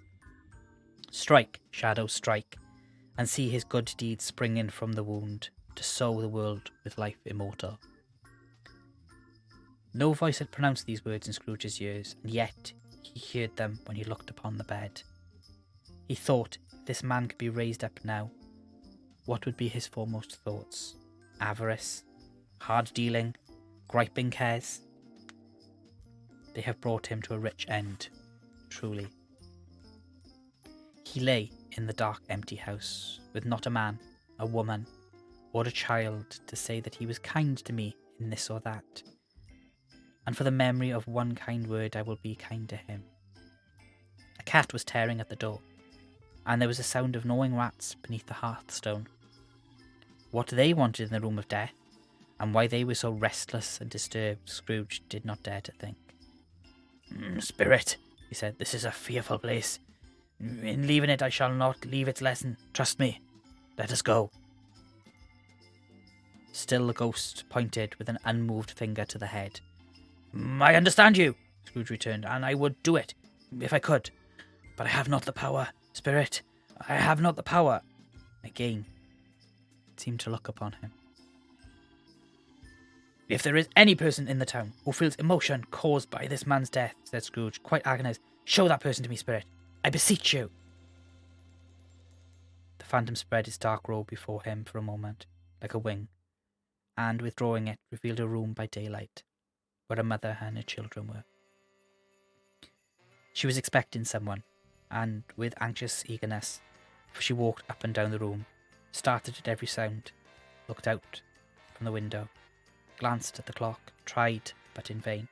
Strike, shadow, strike, and see his good deeds springing from the wound, to sow the world with life immortal. No voice had pronounced these words in Scrooge's ears, and yet he heard them when he looked upon the bed. He thought, if this man could be raised up now, what would be his foremost thoughts? Avarice, hard dealing, griping cares? They have brought him to a rich end, truly. He lay in the dark, empty house, with not a man, a woman, or a child to say that he was kind to me in this or that. And for the memory of one kind word I will be kind to him. A cat was tearing at the door, and there was a sound of gnawing rats beneath the hearthstone. What they wanted in the room of death, and why they were so restless and disturbed, Scrooge did not dare to think. Spirit, he said, this is a fearful place. In leaving it I shall not leave its lesson. Trust me. Let us go. Still the ghost pointed with an unmoved finger to the head. I understand you, Scrooge returned, and I would do it, if I could. But I have not the power, Spirit. I have not the power. Again, it seemed to look upon him. If there is any person in the town who feels emotion caused by this man's death, said Scrooge, quite agonized, show that person to me, Spirit. I beseech you. The phantom spread its dark robe before him for a moment, like a wing, and withdrawing it, revealed a room by daylight, where a mother and her children were. She was expecting someone, and with anxious eagerness, for she walked up and down the room, started at every sound, looked out from the window, glanced at the clock, tried, but in vain,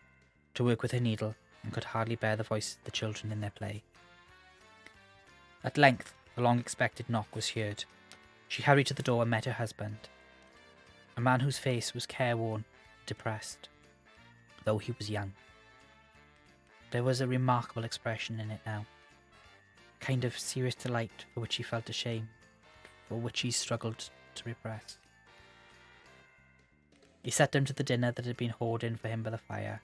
to work with her needle, and could hardly bear the voice of the children in their play. At length, the long-expected knock was heard. She hurried to the door and met her husband, a man whose face was careworn, depressed. though he was young. There was a remarkable expression in it now, a kind of serious delight for which he felt ashamed, for which he struggled to repress. He sat down to the dinner that had been hauled in for him by the fire,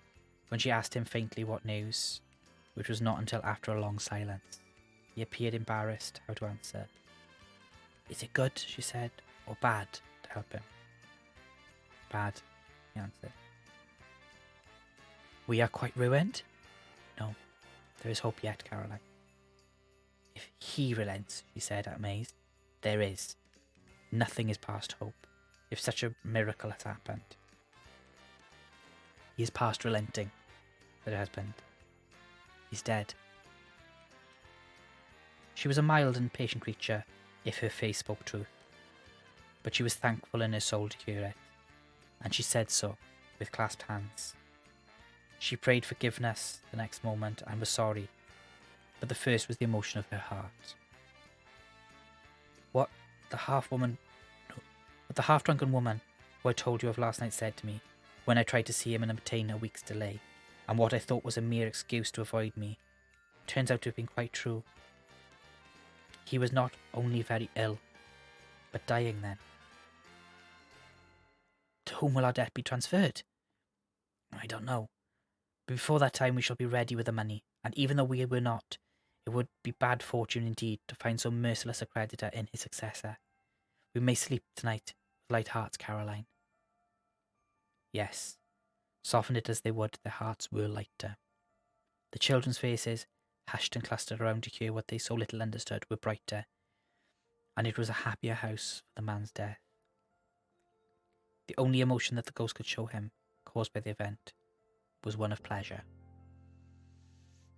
when she asked him faintly what news, which was not until after a long silence. He appeared embarrassed how to answer. "Is it good," she said, "or bad?" to help him. "Bad," he answered. "We are quite ruined?" "No, there is hope yet, Caroline." "If he relents," she said, amazed. "There is. Nothing is past hope, if such a miracle has happened." "He is past relenting," said her husband. "He's dead." She was a mild and patient creature, if her face spoke truth, but she was thankful in her soul to hear it, and she said so, with clasped hands. She prayed forgiveness the next moment and was sorry, but the first was the emotion of her heart. What the half-drunken woman who I told you of last night said to me, when I tried to see him and obtain a week's delay, and what I thought was a mere excuse to avoid me, turns out to have been quite true. He was not only very ill, but dying then. To whom will our debt be transferred? I don't know. But before that time we shall be ready with the money, and even though we were not, it would be bad fortune indeed to find so merciless a creditor in his successor. We may sleep tonight with light hearts, Caroline. Yes, soften it as they would, their hearts were lighter. The children's faces, hushed and clustered around to hear what they so little understood, were brighter, and it was a happier house for the man's death. The only emotion that the ghost could show him, caused by the event, was one of pleasure.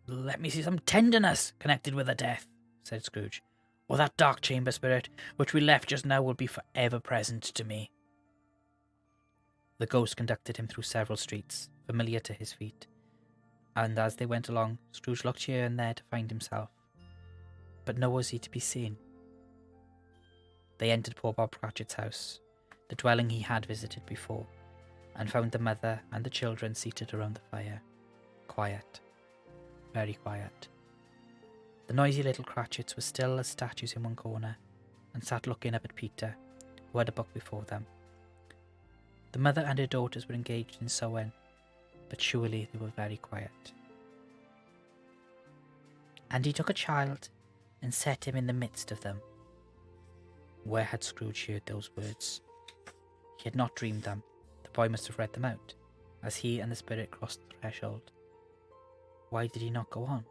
"Let me see some tenderness connected with the death," said Scrooge, "or that dark chamber spirit which we left just now will be forever present to me." The ghost conducted him through several streets, familiar to his feet, and as they went along, Scrooge looked here and there to find himself, but nowhere was he to be seen. They entered poor Bob Cratchit's house, the dwelling he had visited before, and found the mother and the children seated around the fire, quiet, very quiet. The noisy little Cratchits were still as statues in one corner, and sat looking up at Peter, who had a book before them. The mother and her daughters were engaged in sewing, but surely they were very quiet. "And he took a child and set him in the midst of them." Where had Scrooge heard those words? He had not dreamed them. The boy must have read them out, as he and the spirit crossed the threshold. Why did he not go on?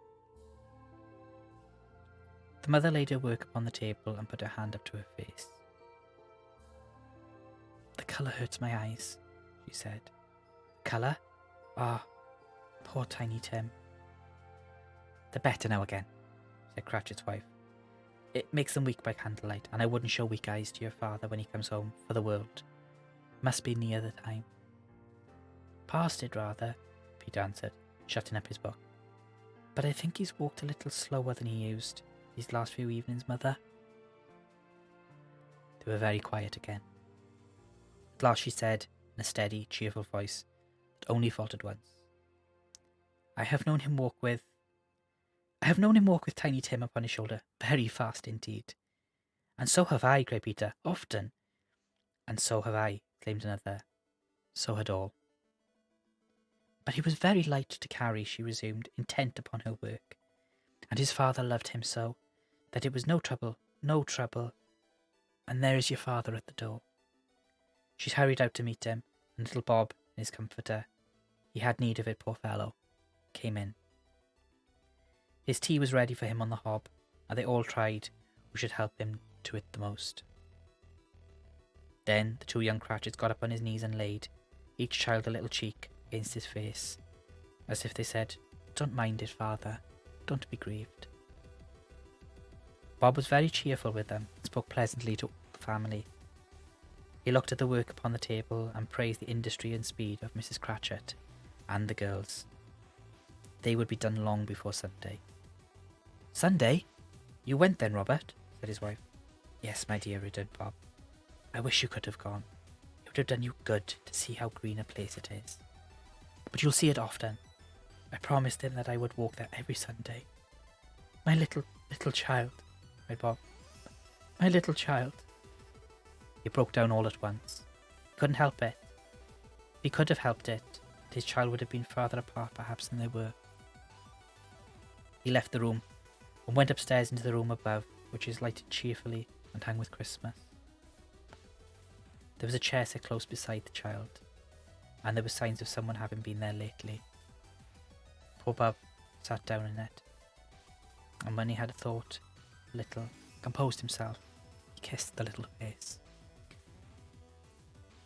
The mother laid her work upon the table and put her hand up to her face. "The colour hurts my eyes," she said. "Colour? Ah, poor Tiny Tim." "They're better now again," said Cratchit's wife. "It makes them weak by candlelight, and I wouldn't show weak eyes to your father when he comes home for the world. Must be near the time." "Past it, rather," Peter answered, shutting up his book. "But I think he's walked a little slower than he used these last few evenings, Mother." They were very quiet again. At last she said, in a steady, cheerful voice that only faltered once, I have known him walk with Tiny Tim upon his shoulder very fast indeed." "And so have I," cried Peter, "often." "And so have I," claimed another. So had all. "But he was very light to carry," she resumed, intent upon her work. "And his father loved him so, that it was no trouble. And there is your father at the door." She hurried out to meet him, and little Bob, in his comforter, he had need of it, poor fellow, came in. His tea was ready for him on the hob, and they all tried who should help him to it the most. Then the two young Cratchits got up on his knees and laid, each child a little cheek, against his face, as if they said, "Don't mind it, father, don't be grieved." Bob was very cheerful with them, and spoke pleasantly to all the family. He looked at the work upon the table, and praised the industry and speed of Mrs. Cratchit and the girls. They would be done long before Sunday. "Sunday? You went then, Robert?" said his wife. "Yes, my dear," returned Bob. "I wish you could have gone. It would have done you good to see how green a place it is." but you'll see it often. I promised him that I would walk there every Sunday. My little child, cried Bob. My little child. He broke down all at once. He couldn't help it. If he could have helped it, his child would have been farther apart perhaps than they were. He left the room and went upstairs into the room above, which is lighted cheerfully and hung with Christmas. There was a chair set close beside the child, and there were signs of someone having been there lately. Poor Bob sat down in it, and when he had thought a little, composed himself, he kissed the little face.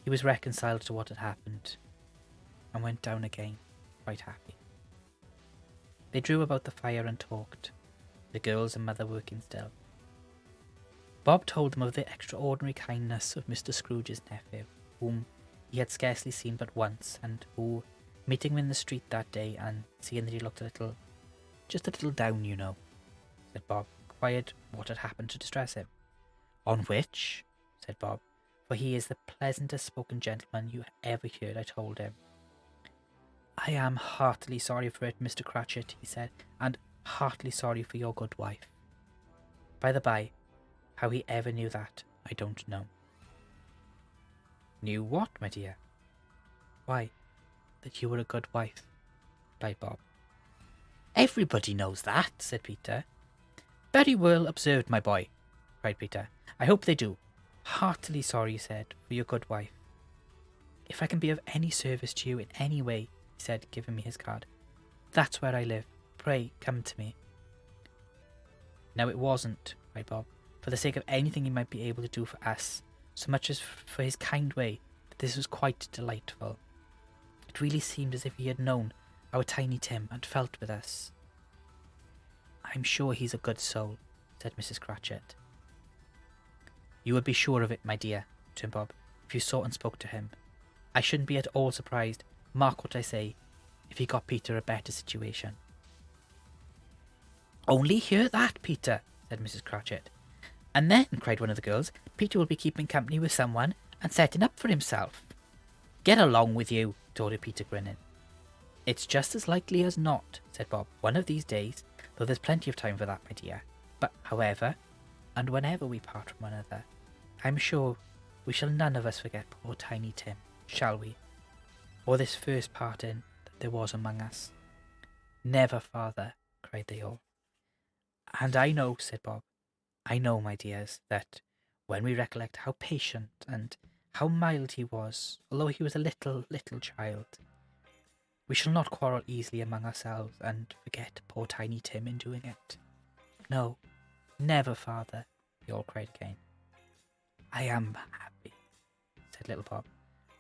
He was reconciled to what had happened, and went down again, quite happy. They drew about the fire and talked, the girls and mother working still. Bob told them of the extraordinary kindness of Mr. Scrooge's nephew, whom he had scarcely seen but once, and who, meeting him in the street that day and seeing that he looked just a little down, you know, said Bob, inquired what had happened to distress him. On which, said Bob, for he is the pleasantest spoken gentleman you ever heard, I told him. I am heartily sorry for it, Mr. Cratchit, he said, and heartily sorry for your good wife. By the by, how he ever knew that, I don't know. Knew what, my dear? Why, that you were a good wife, replied Bob. Everybody knows that, said Peter. Very well observed, my boy, cried Peter. I hope they do. Heartily sorry, he said, for your good wife. If I can be of any service to you in any way, he said, giving me his card, that's where I live. Pray, come to me. No, it wasn't, cried Bob, for the sake of anything he might be able to do for us, so much as for his kind way, that this was quite delightful. It really seemed as if he had known our Tiny Tim and felt with us. I'm sure he's a good soul, said Mrs. Cratchit. You would be sure of it, my dear, returned Bob, if you saw and spoke to him. I shouldn't be at all surprised, mark what I say, if he got Peter a better situation. Only hear that, Peter, said Mrs. Cratchit. And then, cried one of the girls, Peter will be keeping company with someone and setting up for himself. Get along with you, retorted Peter, grinning. It's just as likely as not, said Bob, one of these days, though there's plenty of time for that, my dear. But, however, and whenever we part from one another, I'm sure we shall none of us forget poor Tiny Tim, shall we? Or this first parting that there was among us. Never, father, cried they all. And I know, said Bob, I know, my dears, that when we recollect how patient and how mild he was, although he was a little child, we shall not quarrel easily among ourselves and forget poor Tiny Tim in doing it. No, never, father, they all cried again. I am happy, said little Bob.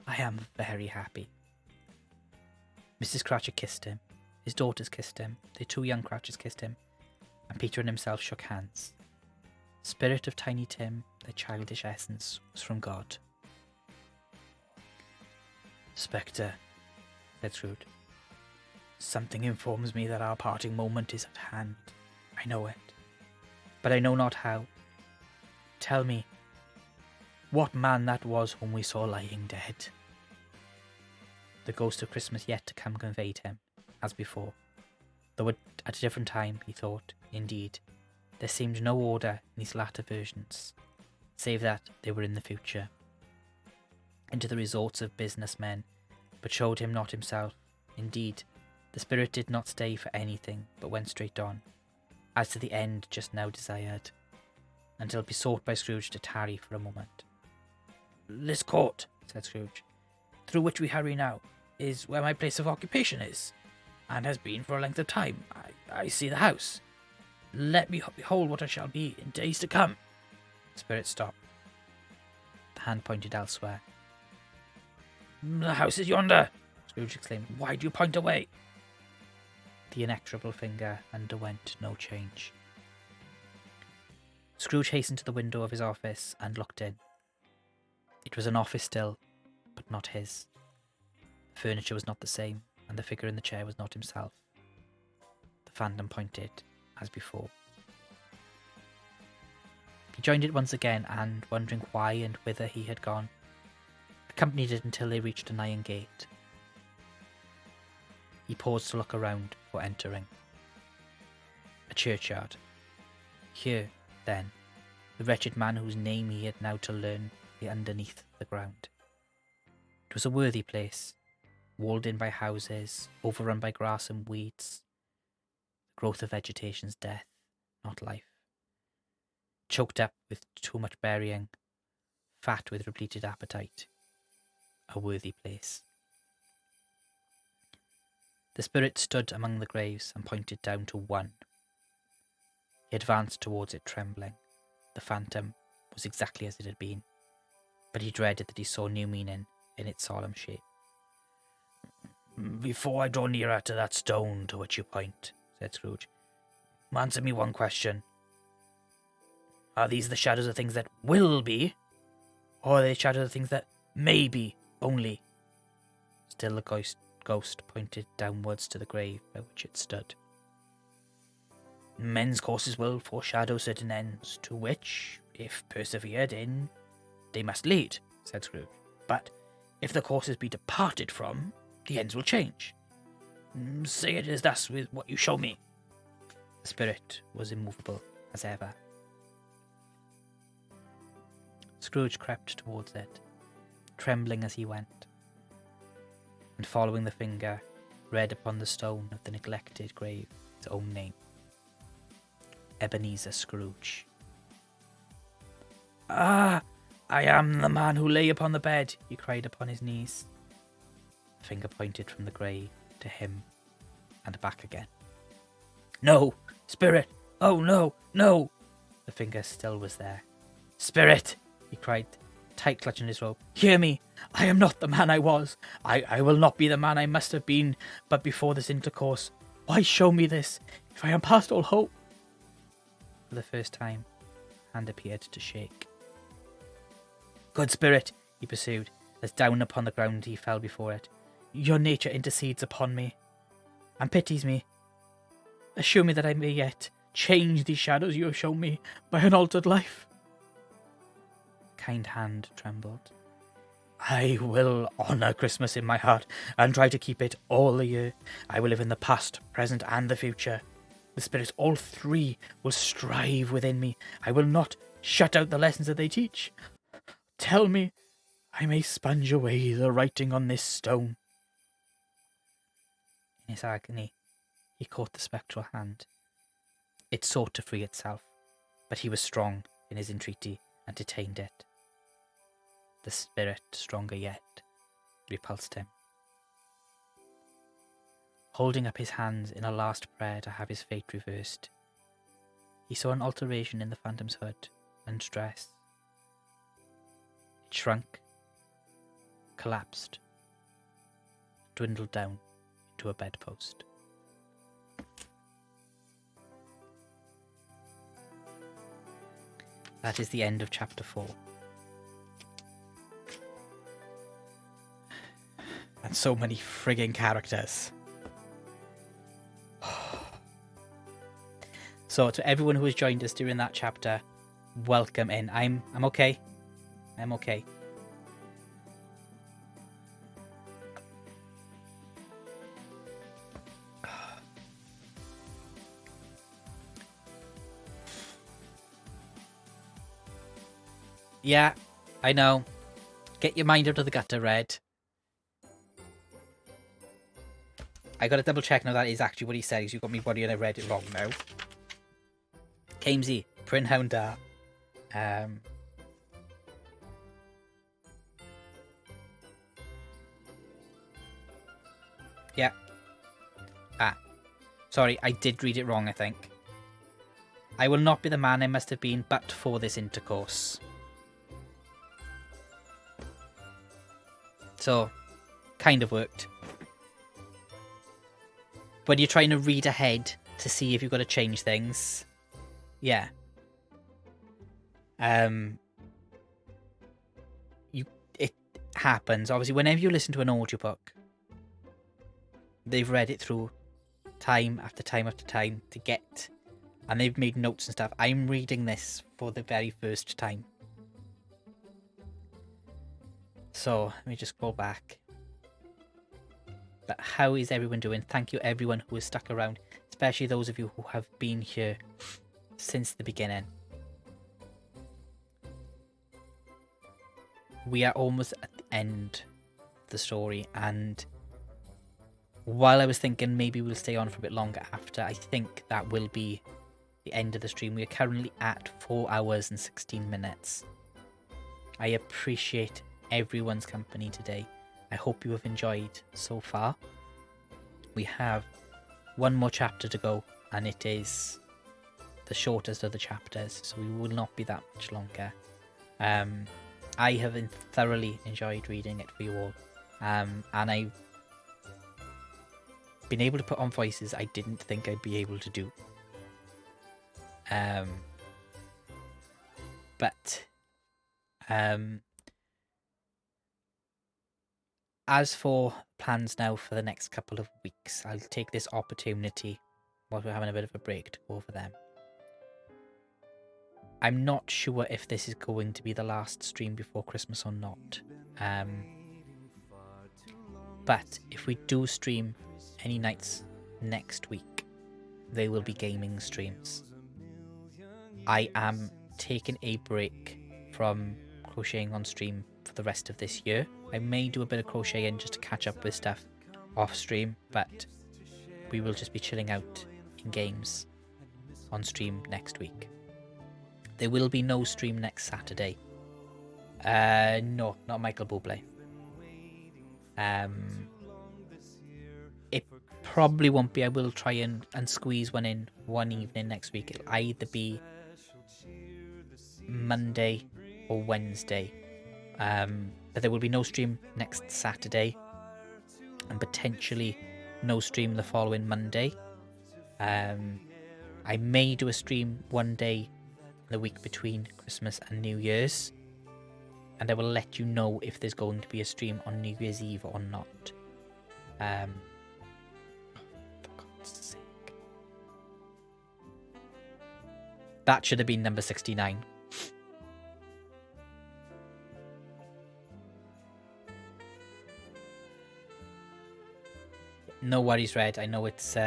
I am very happy. Mrs. Cratchit kissed him, his daughters kissed him, the two young Cratchits kissed him, and Peter and himself shook hands. The spirit of Tiny Tim, their childish essence, was from God. Spectre, said Scrooge, something informs me that our parting moment is at hand. I know it, but I know not how. Tell me, what man that was whom we saw lying dead? The ghost of Christmas yet to come conveyed him, as before, though at a different time, he thought, indeed, there seemed no order in these latter versions, save that they were in the future, into the resorts of business men, but showed him not himself. Indeed, the spirit did not stay for anything, but went straight on, as to the end just now desired, until besought by Scrooge to tarry for a moment. This court, said Scrooge, through which we hurry now, is where my place of occupation is, and has been for a length of time. I see the house. Let me behold what I shall be in days to come. The spirit stopped. The hand pointed elsewhere. The house is yonder, Scrooge exclaimed. Why do you point away? The inexorable finger underwent no change. Scrooge hastened to the window of his office and looked in. It was an office still, but not his. The furniture was not the same, and the figure in the chair was not himself. The phantom pointed, as before. He joined it once again, and, wondering why and whither he had gone, accompanied it until they reached an iron gate. He paused to look around before entering. A churchyard. Here, then, the wretched man whose name he had now to learn lay underneath the ground. It was a worthy place, walled in by houses, overrun by grass and weeds. The growth of vegetation's death, not life. Choked up with too much burying, fat with repleted appetite. A worthy place. The spirit stood among the graves and pointed down to one. He advanced towards it trembling. The phantom was exactly as it had been, but he dreaded that he saw new meaning in its solemn shape. "Before I draw nearer to that stone to which you point," said Scrooge, "answer me one question. Are these the shadows of things that will be, or are they shadows of things that may be only?" Still the ghost pointed downwards to the grave by which it stood. "Men's courses will foreshadow certain ends, to which, if persevered in, they must lead," said Scrooge. "But if the courses be departed from, the ends will change. Say it is thus with what you show me." The spirit was immovable as ever. Scrooge crept towards it, trembling as he went, and following the finger, read upon the stone of the neglected grave his own name. Ebenezer Scrooge. "Ah, I am the man who lay upon the bed," he cried upon his knees. The finger pointed from the grave to him and back again. "No, spirit! Oh, no, no!" The finger still was there. "Spirit!" he cried, tight clutching his robe. "Hear me! I am not the man I was. I will not be the man I must have been but before this intercourse. Why show me this, if I am past all hope?" For the first time, hand appeared to shake. "Good spirit," he pursued, as down upon the ground he fell before it, "your nature intercedes upon me, and pities me. Assure me that I may yet change these shadows you have shown me by an altered life." Kind hand trembled. "I will honour Christmas in my heart, and try to keep it all the year. I will live in the past, present, and the future. The spirits, all three, will strive within me. I will not shut out the lessons that they teach. Tell me, I may sponge away the writing on this stone." In his agony, he caught the spectral hand. It sought to free itself, but he was strong in his entreaty and detained it. The spirit, stronger yet, repulsed him. Holding up his hands in a last prayer to have his fate reversed, he saw an alteration in the phantom's hood and dress. It shrunk, collapsed, dwindled down into a bedpost. That is the end of chapter 4. And so many frigging characters. So to everyone who has joined us during that chapter, welcome in. I'm okay. I'm okay. Yeah, I know. Get your mind out of the gutter, Red. I gotta double check now that is actually what he said, because you got me worrying I read it wrong now. Kamesy, Prynhawn da. Yeah. Sorry, I did read it wrong, I think. I will not be the man I must have been but for this intercourse. So, kind of worked. When you're trying to read ahead to see if you've got to change things. Yeah. It happens. Obviously, whenever you listen to an audiobook, they've read it through time after time after time to get, and they've made notes and stuff. I'm reading this for the very first time. So, let me just go back. But how is everyone doing? Thank you everyone who has stuck around, especially those of you who have been here since the beginning. We are almost at the end of the story, and while I was thinking maybe we'll stay on for a bit longer after, I think that will be the end of the stream. We are currently at 4 hours and 16 minutes. I appreciate everyone's company today. I hope you have enjoyed so far. We have one more chapter to go, and it is the shortest of the chapters, so we will not be that much longer. I have thoroughly enjoyed reading it for you all, and I've been able to put on voices I didn't think I'd be able to do. As for plans now for the next couple of weeks, I'll take this opportunity while we're having a bit of a break to go over them. I'm not sure if this is going to be the last stream before Christmas or not. But if we do stream any nights next week, they will be gaming streams. I am taking a break from crocheting on stream for the rest of this year. I may do a bit of crocheting just to catch up with stuff off stream, but we will just be chilling out in games on stream next week. There will be no stream next Saturday. No, not Michael Bublé. It probably won't be. I will try and squeeze one in one evening next week. It'll either be Monday or Wednesday. But there will be no stream next Saturday, and potentially no stream the following Monday. I may do a stream one day the week between Christmas and New Year's, and I will let you know if there's going to be a stream on New Year's Eve or not. For God's sake. That should have been number 69. No worries, Red. I know it's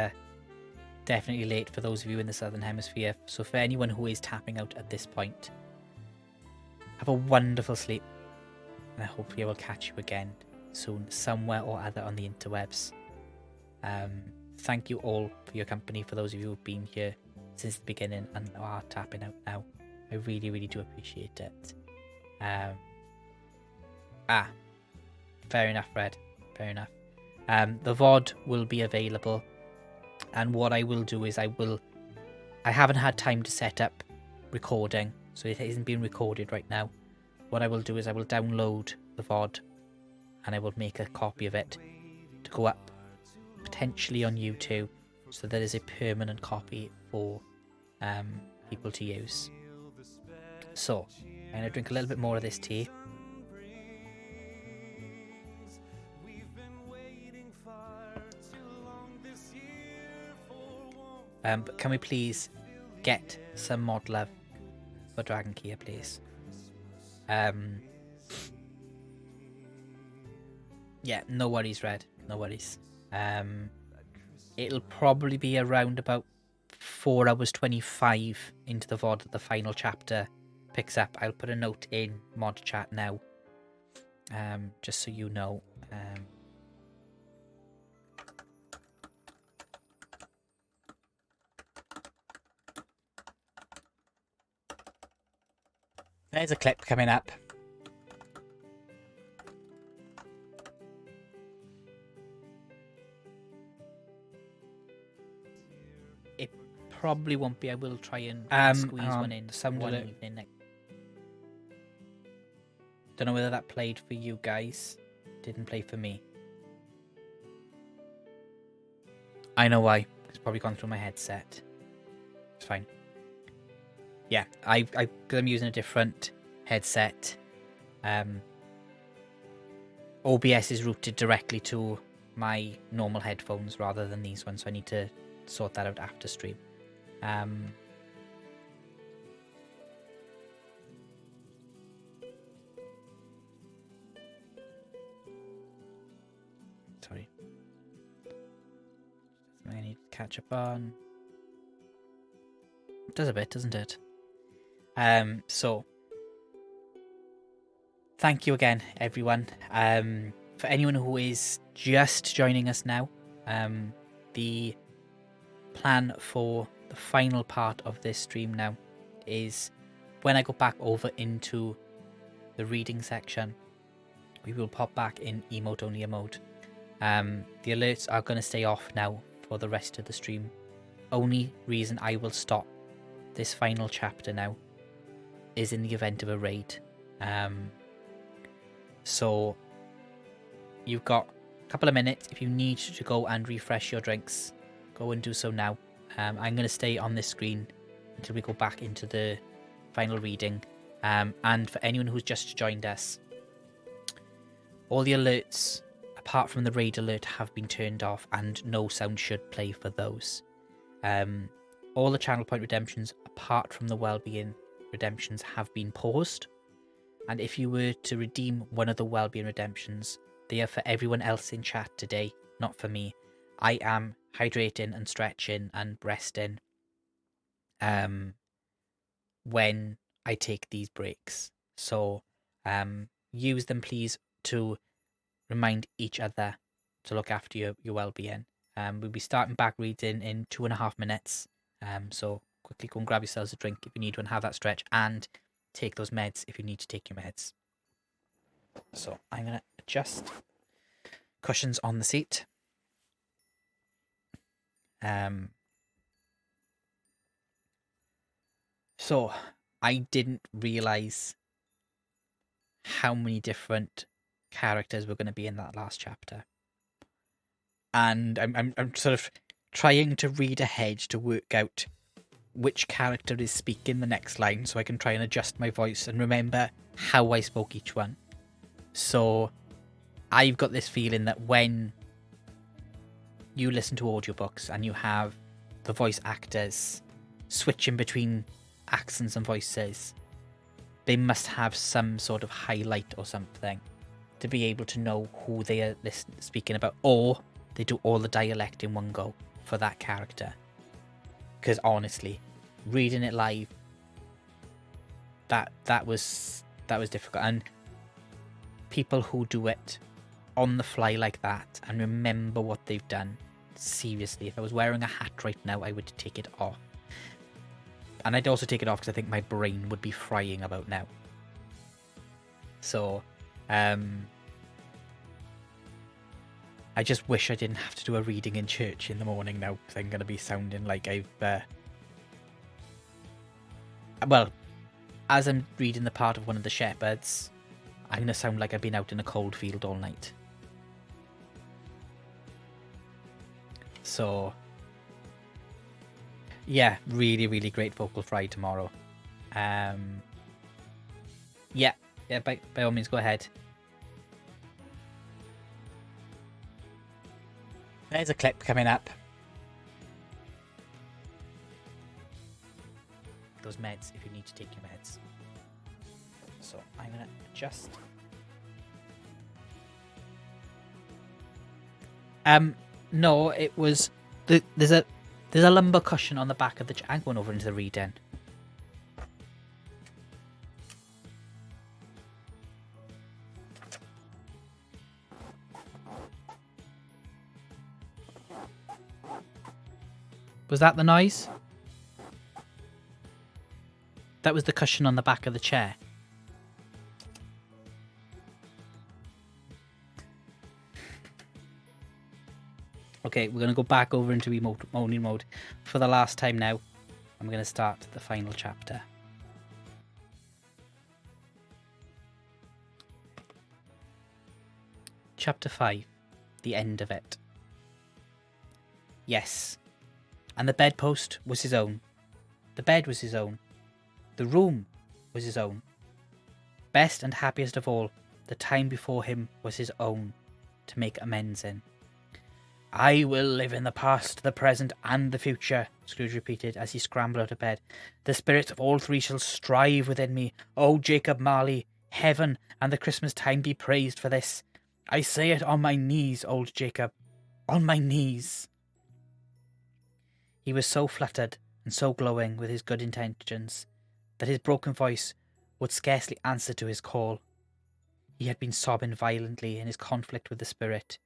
definitely late for those of you in the Southern Hemisphere. So for anyone who is tapping out at this point, have a wonderful sleep. And I hope I will catch you again soon, somewhere or other on the interwebs. Thank you all for your company, for those of you who have been here since the beginning and are tapping out now. I really, really do appreciate it. Fair enough, Red. Fair enough. The VOD will be available, and what I will do is I haven't had time to set up recording, so it isn't being recorded right now. What I will do is I will download the VOD and I will make a copy of it to go up potentially on YouTube, so there is a permanent copy for people to use. So I'm going to drink a little bit more of this tea. But can we please get some mod love for Dragon Kia, please? Yeah, no worries, Red. No worries. It'll probably be around about 4 hours 25 into the VOD that the final chapter picks up. I'll put a note in mod chat now, just so you know. There's a clip coming up. It probably won't be. I will try and squeeze one in one evening next. Don't know whether that played for you guys. Didn't play for me. I know why. It's probably gone through my headset. It's fine. Yeah, because I'm using a different headset. OBS is routed directly to my normal headphones rather than these ones, so I need to sort that out after stream. Sorry. catch up on. It does a bit, doesn't it? So thank you again, everyone. For anyone who is just joining us now, the plan for the final part of this stream now is when I go back over into the reading section, we will pop back in emote only mode. The alerts are going to stay off now for the rest of the stream. Only reason I will stop this final chapter now is in the event of a raid. So you've got a couple of minutes. If you need to go and refresh your drinks, go and do so now. I'm going to stay on this screen until we go back into the final reading. And for anyone who's just joined us, all the alerts apart from the raid alert have been turned off, and no sound should play for those. All the channel point redemptions apart from the wellbeing redemptions have been paused, and if you were to redeem one of the wellbeing redemptions, they are for everyone else in chat today, not for me. I am hydrating and stretching and resting when I take these breaks. So use them please to remind each other to look after your well-being. We'll be starting back reading in 2.5 minutes. So quickly go and grab yourselves a drink if you need one, have that stretch, and take those meds if you need to take your meds. So I'm going to adjust cushions on the seat. So I didn't realise how many different characters were going to be in that last chapter, and I'm sort of trying to read ahead to work out which character is speaking the next line, so I can try and adjust my voice and remember how I spoke each one. So I've got this feeling that when you listen to audiobooks and you have the voice actors switching between accents and voices, they must have some sort of highlight or something to be able to know who they are speaking about, or they do all the dialect in one go for that character. Because honestly, reading it live, that was difficult. And people who do it on the fly like that and remember what they've done, seriously, if I was wearing a hat right now, I would take it off. And I'd also take it off because I think my brain would be frying about now. So I just wish I didn't have to do a reading in church in the morning now, because I'm going to be sounding like I've... well, as I'm reading the part of one of the shepherds, I'm going to sound like I've been out in a cold field all night. So, yeah, really, really great vocal fry tomorrow. Yeah, by all means, go ahead. There's a clip coming up. Those meds, if you need to take your meds. So I'm gonna adjust. No, it was there's a lumbar cushion on the back of the chair. I'm going over into the read-in. Was that the noise? That was the cushion on the back of the chair. Okay, we're going to go back over into emote only mode for the last time now. I'm going to start the final chapter. Chapter 5. The end of it. Yes. And the bedpost was his own. The bed was his own. The room was his own. Best and happiest of all, the time before him was his own, to make amends in. I will live in the past, the present, and the future, Scrooge repeated as he scrambled out of bed. The spirits of all three shall strive within me. O Jacob Marley, heaven and the Christmas time be praised for this. I say it on my knees, old Jacob, on my knees. He was so fluttered and so glowing with his good intentions that his broken voice would scarcely answer to his call. He had been sobbing violently in his conflict with the spirit,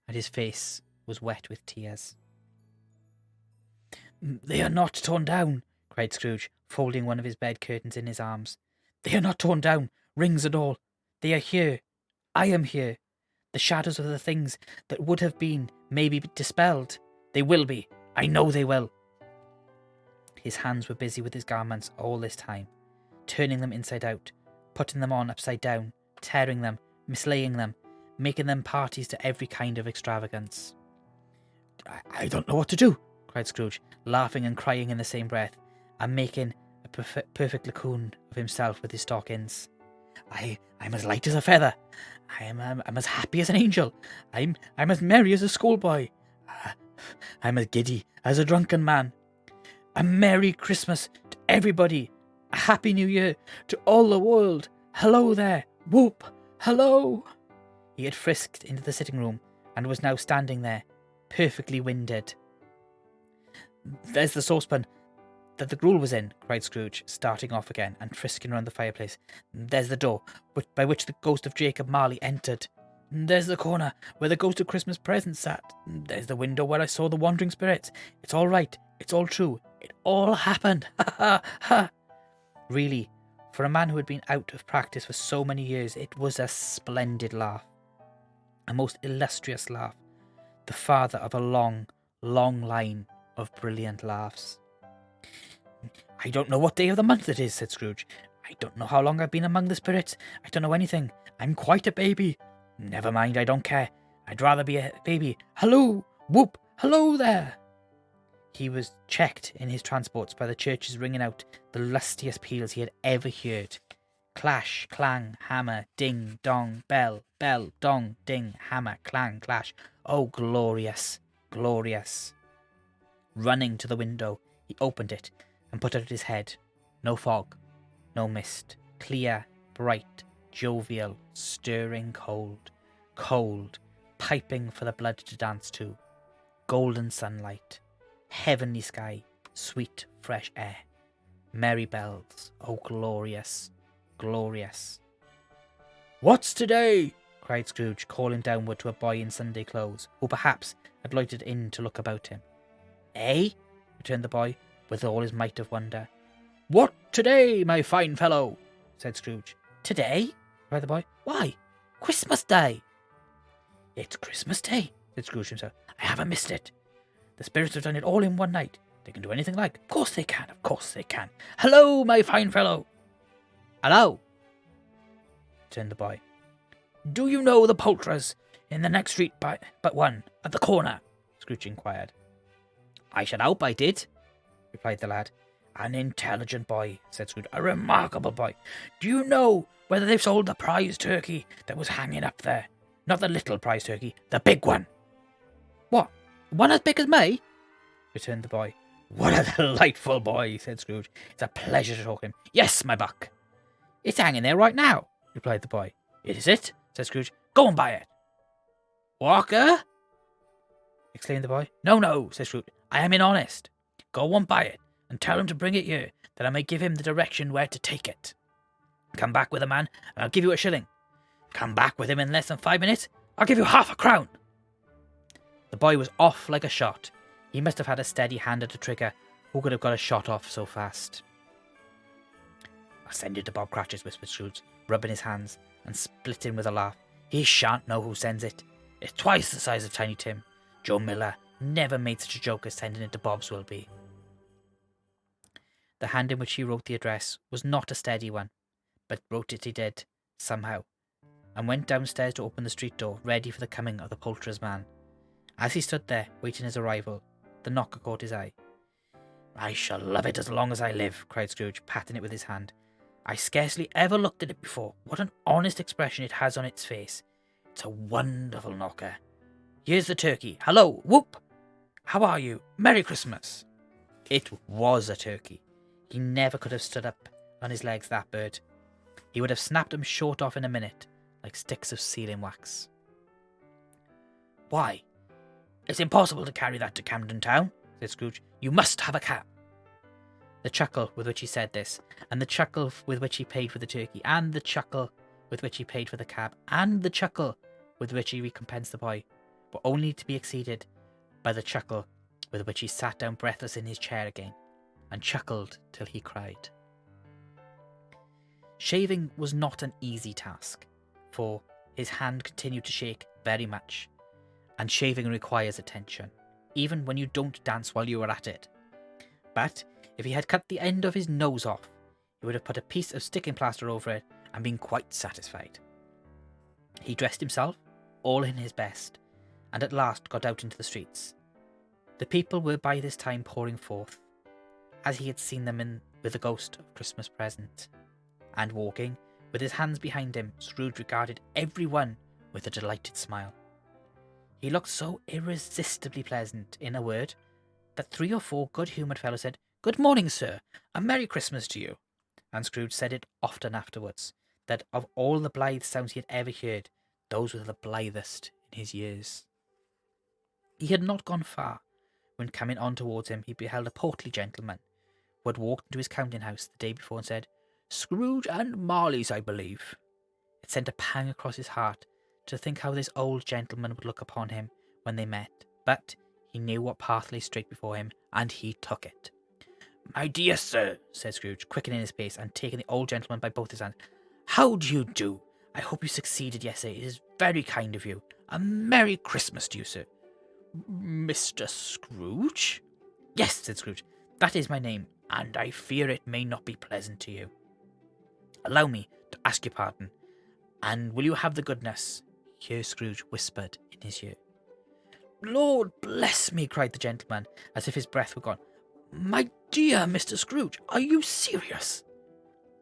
and his face was wet with tears. "They are not torn down," cried Scrooge, folding one of his bed curtains in his arms. "They are not torn down, rings and all. They are here. I am here. The shadows of the things that would have been may be dispelled. They will be. I know they will." His hands were busy with his garments all this time, turning them inside out, putting them on upside down, tearing them, mislaying them, making them parties to every kind of extravagance. I don't know what to do," cried Scrooge, laughing and crying in the same breath, and making a perfect lacoon of himself with his stockings. I'm as light as a feather. I'm as happy as an angel. I'm as merry as a schoolboy. I'm as giddy as a drunken man. A Merry Christmas to everybody. A Happy New Year to all the world. Hello there. Whoop. Hello. He had frisked into the sitting room and was now standing there, perfectly winded. "There's the saucepan that the gruel was in," cried Scrooge, starting off again and frisking round the fireplace. "There's the door by which the ghost of Jacob Marley entered. There's the corner where the ghost of Christmas present sat. There's the window where I saw the wandering spirits. It's all right. It's all true. It all happened. Ha ha ha." Really, for a man who had been out of practice for so many years, it was a splendid laugh. A most illustrious laugh. The father of a long, long line of brilliant laughs. "I don't know what day of the month it is," said Scrooge. "I don't know how long I've been among the spirits. I don't know anything. I'm quite a baby. Never mind, I don't care. I'd rather be a baby. Halloo! Whoop! Hello there!" He was checked in his transports by the churches ringing out the lustiest peals he had ever heard. Clash, clang, hammer, ding, dong, bell, bell, dong, ding, hammer, clang, clash. Oh, glorious, glorious. Running to the window, he opened it and put out his head. No fog, no mist. Clear, bright, jovial, stirring cold. Cold, piping for the blood to dance to. Golden sunlight. Heavenly sky, sweet fresh air, merry bells, oh glorious, glorious. "What's today?" cried Scrooge, calling downward to a boy in Sunday clothes, who perhaps had loitered in to look about him. "Eh?" returned the boy, with all his might of wonder. "What today, my fine fellow?" said Scrooge. "Today?" cried the boy. "Why, Christmas Day." "It's Christmas Day," said Scrooge himself. "I haven't missed it. The spirits have done it all in one night. They can do anything like. Of course they can. Of course they can. Hello, my fine fellow." "Hello," returned the boy. "Do you know the poulterers in the next street but one, at the corner?" Scrooge inquired. "I should hope I did," replied the lad. "An intelligent boy," said Scrooge. "A remarkable boy. Do you know whether they've sold the prize turkey that was hanging up there? Not the little prize turkey, the big one." "What? One as big as me?" returned the boy. "What a delightful boy," said Scrooge. "It's a pleasure to talk to him. Yes, my buck." "It's hanging there right now," replied the boy. "Is it?" said Scrooge. "Go and buy it." "Walker?" exclaimed the boy. No, said Scrooge. "I am in honest. Go and buy it, and tell him to bring it here, that I may give him the direction where to take it. Come back with a man, and I'll give you a shilling. Come back with him in less than 5 minutes, I'll give you half a crown." The boy was off like a shot. He must have had a steady hand at the trigger. Who could have got a shot off so fast? "I'll send it to Bob Cratchit's," whispered Scrooge, rubbing his hands and splitting with a laugh. "He shan't know who sends it. It's twice the size of Tiny Tim. Joe Miller never made such a joke as sending it to Bob's will be." The hand in which he wrote the address was not a steady one, but wrote it he did, somehow, and went downstairs to open the street door, ready for the coming of the poulterer's man. As he stood there, waiting his arrival, the knocker caught his eye. "I shall love it as long as I live," cried Scrooge, patting it with his hand. "I scarcely ever looked at it before. What an honest expression it has on its face. It's a wonderful knocker. Here's the turkey. Hello, whoop! How are you? Merry Christmas." It was a turkey. He never could have stood up on his legs, that bird. He would have snapped them short off in a minute, like sticks of sealing wax. "Why, it's impossible to carry that to Camden Town," said Scrooge. "You must have a cab." The chuckle with which he said this, and the chuckle with which he paid for the turkey, and the chuckle with which he paid for the cab, and the chuckle with which he recompensed the boy, were only to be exceeded by the chuckle with which he sat down breathless in his chair again, and chuckled till he cried. Shaving was not an easy task, for his hand continued to shake very much, and shaving requires attention, even when you don't dance while you are at it. But if he had cut the end of his nose off, he would have put a piece of sticking plaster over it and been quite satisfied. He dressed himself, all in his best, and at last got out into the streets. The people were by this time pouring forth, as he had seen them with the ghost of Christmas present, and walking, with his hands behind him, Scrooge regarded every one with a delighted smile. He looked so irresistibly pleasant, in a word, that 3 or 4 good-humoured fellows said, "Good morning, sir, and Merry Christmas to you." And Scrooge said it often afterwards, that of all the blithe sounds he had ever heard, those were the blithest in his years. He had not gone far, when coming on towards him, he beheld a portly gentleman, who had walked into his counting-house the day before and said, "Scrooge and Marley's, I believe." It sent a pang across his heart to think how this old gentleman would look upon him when they met, but he knew what path lay straight before him, and he took it. "My dear sir," said Scrooge, quickening his pace and taking the old gentleman by both his hands, "how do you do? I hope you succeeded yesterday. It is very kind of you. A Merry Christmas to you, sir." "Mr. Scrooge?" "Yes," said Scrooge, "that is my name, and I fear it may not be pleasant to you. Allow me to ask your pardon, and will you have the goodness—" Here Scrooge whispered in his ear. "Lord bless me!" cried the gentleman, as if his breath were gone. "My dear Mr. Scrooge, are you serious?"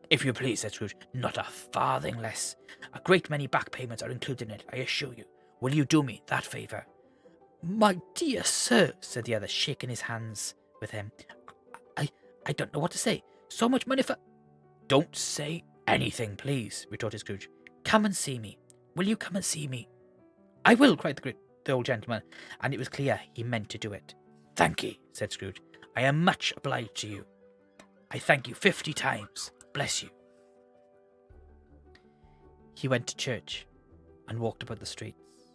"If you please," said Scrooge, "not a farthing less. A great many back payments are included in it, I assure you. Will you do me that favour?" "My dear sir," said the other, shaking his hands with him, I don't know what to say. So much money for—" "Don't say anything, please," retorted Scrooge. "Come and see me. Will you come and see me?" "I will," cried the old gentleman, and it was clear he meant to do it. "Thank ye," said Scrooge. "I am much obliged to you. I thank you 50 times. Bless you." He went to church, and walked about the streets,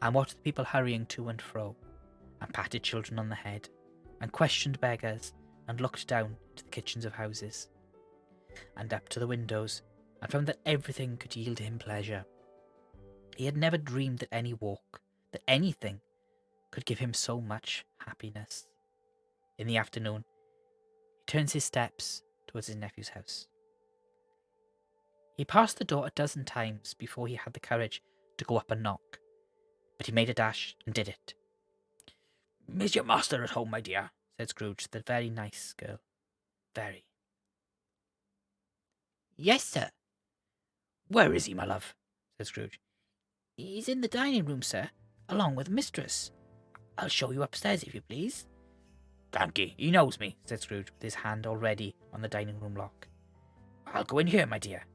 and watched the people hurrying to and fro, and patted children on the head, and questioned beggars, and looked down into the kitchens of houses, and up to the windows, and found that everything could yield him pleasure. He had never dreamed that any walk, that anything, could give him so much happiness. In the afternoon, he turns his steps towards his nephew's house. He passed the door a dozen times before he had the courage to go up and knock, but he made a dash and did it. "Is your master at home, my dear?" said Scrooge, the very nice girl. "Very." "Yes, sir." "Where is he, my love?" said Scrooge. "He's in the dining room, sir, along with mistress. I'll show you upstairs, if you please." "Thank ye, he knows me," said Scrooge, with his hand already on the dining room lock. "I'll go in here, my dear."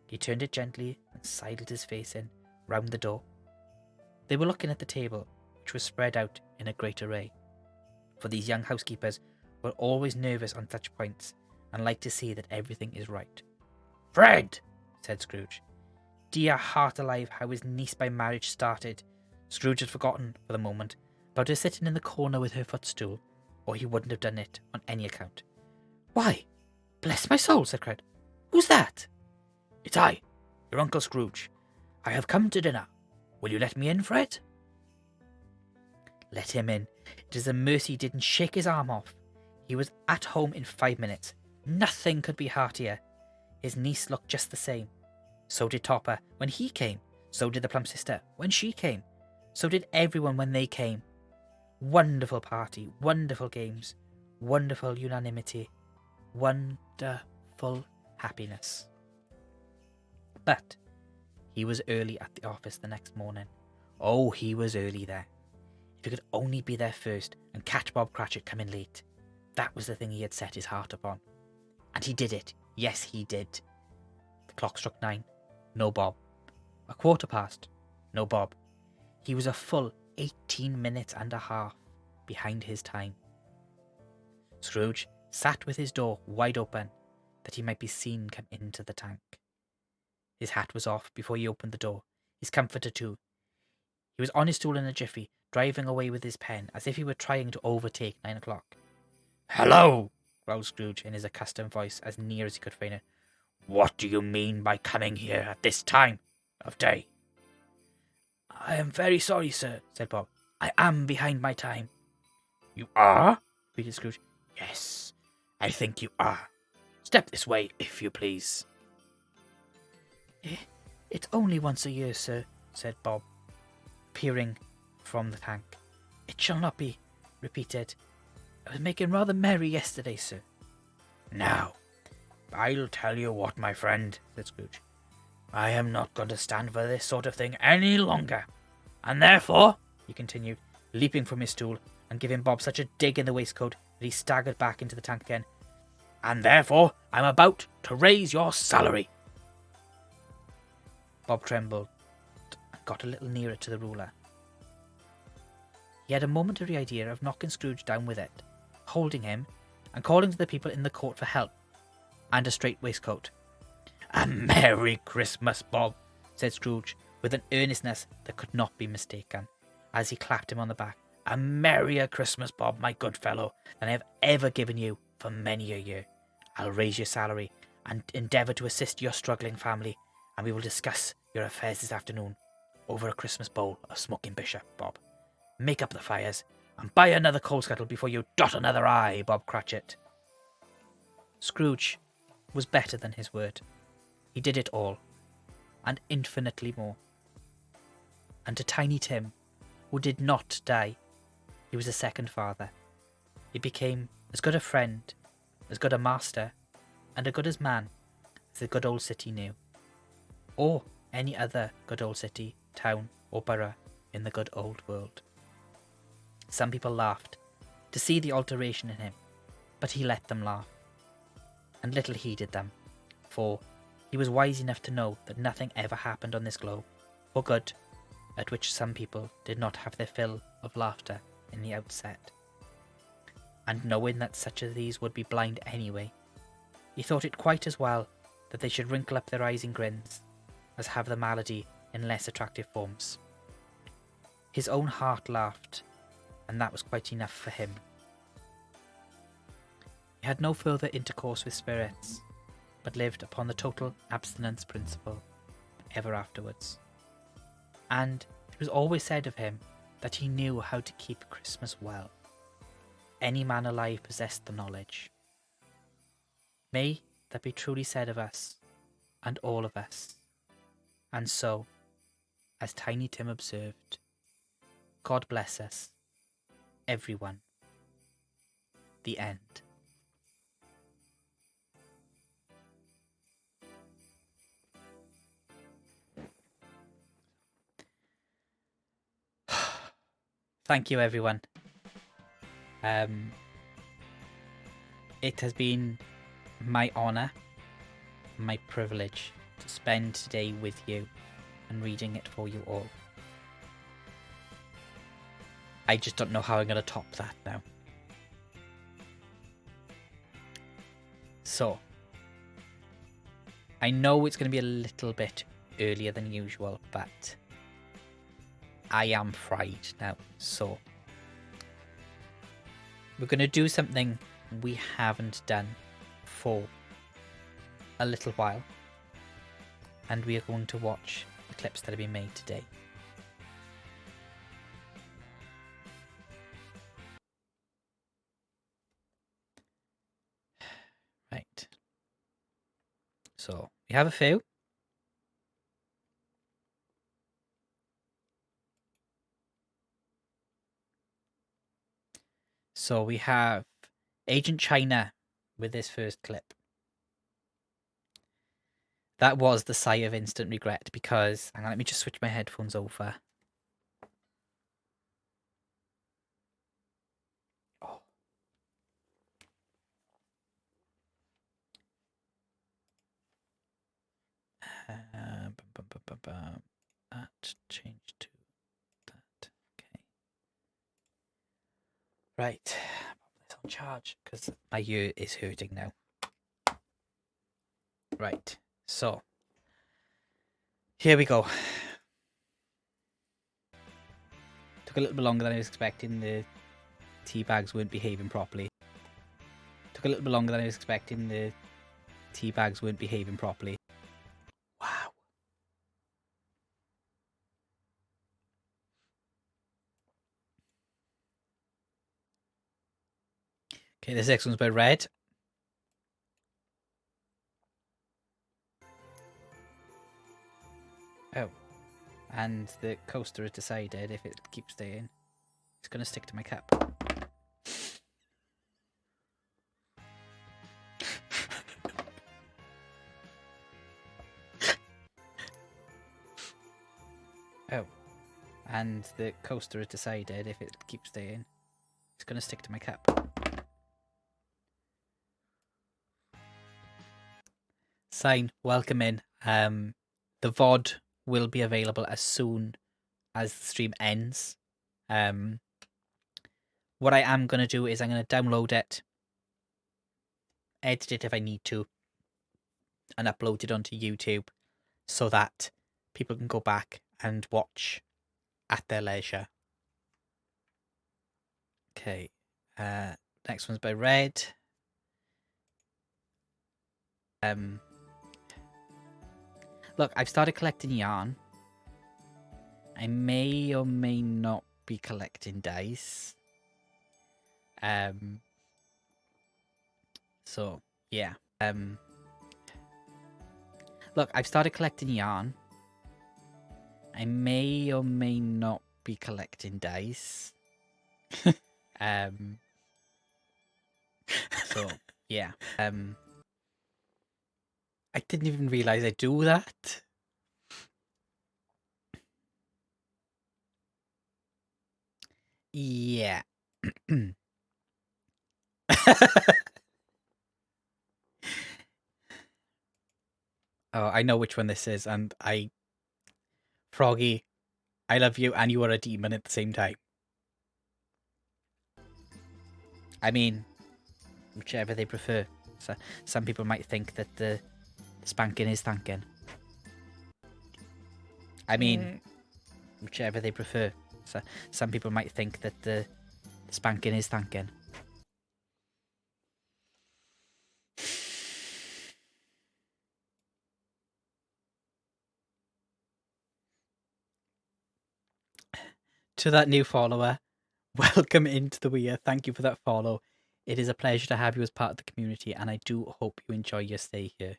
He turned it gently and sidled his face in, round the door. They were looking at the table, which was spread out in a great array, for these young housekeepers were always nervous on such points, and like to see that everything is right. "Fred!" said Scrooge. Dear heart alive, how his niece by marriage started. Scrooge had forgotten, for the moment, about her sitting in the corner with her footstool, or he wouldn't have done it on any account. "Why, bless my soul," said Fred. "Who's that?" "It's I, your Uncle Scrooge. I have come to dinner. Will you let me in, Fred?" Let him in. It is a mercy he didn't shake his arm off. He was at home in 5 minutes. Nothing could be heartier. His niece looked just the same. So did Topper when he came. So did the plump sister when she came. So did everyone when they came. Wonderful party, wonderful games, wonderful unanimity, wonderful happiness. But he was early at the office the next morning. Oh, he was early there. If he could only be there first and catch Bob Cratchit coming late. That was the thing he had set his heart upon. And he did it. Yes, he did. The clock struck 9. No Bob. 1:15. No Bob. He was a full 18 minutes and a half behind his time. Scrooge sat with his door wide open, that he might be seen come into the tank. His hat was off before he opened the door, his comforter too. He was on his stool in a jiffy, driving away with his pen, as if he were trying to overtake 9 o'clock. "Hello!" growled Scrooge in his accustomed voice, as near as he could feign it. "What do you mean by coming here at this time of day?" "I am very sorry, sir," said Bob. "I am behind my time." "You are?" repeated Scrooge. "Yes, I think you are. Step this way, if you please." "It's only once a year, sir," said Bob, peering from the tank. "It shall not be repeated. I was making rather merry yesterday, sir." "Now, I'll tell you what, my friend," said Scrooge. "I am not going to stand for this sort of thing any longer. And therefore," he continued, leaping from his stool and giving Bob such a dig in the waistcoat that he staggered back into the tank again, "and therefore I'm about to raise your salary." Bob trembled and got a little nearer to the ruler. He had a momentary idea of knocking Scrooge down with it, holding him, and calling to the people in the court for help and a straight waistcoat. "A Merry Christmas, Bob," said Scrooge, with an earnestness that could not be mistaken, as he clapped him on the back. "A merrier Christmas, Bob, my good fellow, than I have ever given you for many a year. I'll raise your salary and endeavour to assist your struggling family, and we will discuss your affairs this afternoon over a Christmas bowl of smoking bishop, Bob. Make up the fires, and buy another coal scuttle before you dot another I, Bob Cratchit." Scrooge was better than his word. He did it all, and infinitely more. And to Tiny Tim, who did not die, he was a second father. He became as good a friend, as good a master, and as good as man as the good old city knew, or any other good old city, town, or borough in the good old world. Some people laughed to see the alteration in him, but he let them laugh, and little heeded them, for he was wise enough to know that nothing ever happened on this globe for good at which some people did not have their fill of laughter in the outset. And knowing that such as these would be blind anyway, he thought it quite as well that they should wrinkle up their eyes in grins as have the malady in less attractive forms. His own heart laughed, and that was quite enough for him. He had no further intercourse with spirits, but lived upon the total abstinence principle ever afterwards. And it was always said of him that he knew how to keep Christmas well. Any man alive possessed the knowledge. May that be truly said of us, and all of us. And so, as Tiny Tim observed, God bless us, everyone. The end. Thank you, everyone. It has been my honour, my privilege to spend today with you and reading it for you all. I just don't know how I'm going to top that now. So, I know it's going to be a little bit earlier than usual, but I am fried now, so we're going to do something we haven't done for a little while, and we are going to watch the clips that have been made today. Right. So, we have a few. So we have Agent China with this first clip. That was the sigh of instant regret because, hang on, let me just switch my headphones over. Oh. That change to that. Okay. Right. Pop this on charge because my ear is hurting now. Right, so here we go. Took a little bit longer than I was expecting. The tea bags weren't behaving properly. Took a little bit longer than I was expecting. The tea bags weren't behaving properly. Wow. Okay, this next one's by Red. Oh. And the coaster has decided if it keeps staying, it's going to stick to my cup. Oh. And the coaster has decided if it keeps staying, it's going to stick to my cup. Sign, welcome in. The VOD will be available as soon as the stream ends. What I am going to do is I'm going to download it, edit it if I need to, and upload it onto YouTube so that people can go back and watch at their leisure. Okay, next one's by Red. Look, I've started collecting yarn. I may or may not be collecting dice. So, yeah. Look, I've started collecting yarn. I may or may not be collecting dice. So, yeah. I didn't even realize I do that. Yeah. Oh, I know which one this is, and Froggy, I love you, and you are a demon at the same time. I mean, whichever they prefer. So, some people might think that the spanking is thanking. I mean, whichever they prefer. So, some people might think that the spanking is thanking. To that new follower, welcome into the Weir. Thank you for that follow. It is a pleasure to have you as part of the community, and I do hope you enjoy your stay here.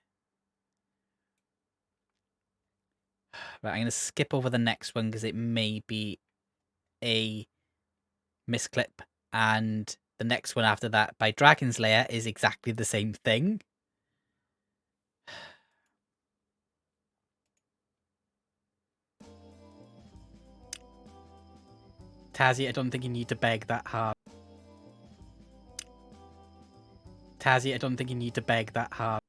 Right, I'm going to skip over the next one because it may be a misclip, and the next one after that by Dragon's Lair is exactly the same thing. Tazzy, I don't think you need to beg that hard. Tazzy, I don't think you need to beg that hard.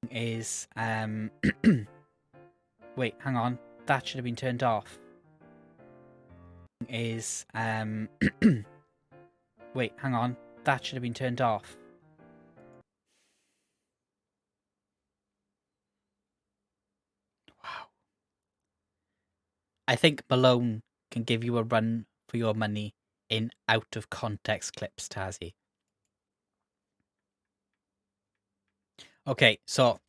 Is wait, hang on. That should have been turned off. Is wait, hang on. That should have been turned off. Wow. I think Malone can give you a run for your money in out of context clips, Tazzy. Okay, so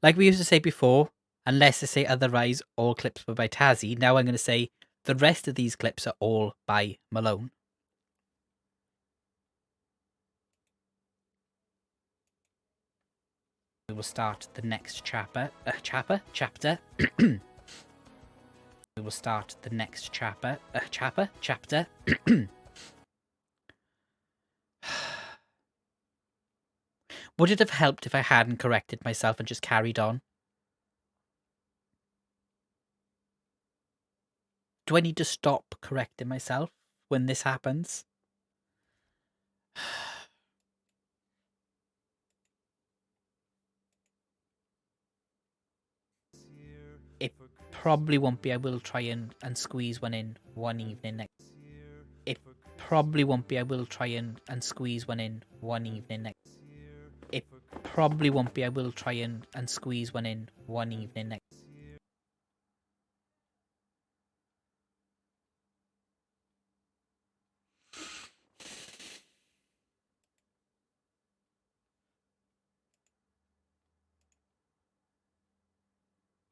like we used to say before, unless I say otherwise, all clips were by Tazzy. Now I'm going to say the rest of these clips are all by Malone. We will start the next chapter. We will start the next chapter. Would it have helped if I hadn't corrected myself and just carried on? Do I need to stop correcting myself when this happens? probably won't be. I will try and squeeze one in one evening next. It probably won't be. I will try and squeeze one in one evening next. It probably won't be. I will try and squeeze one in one evening next.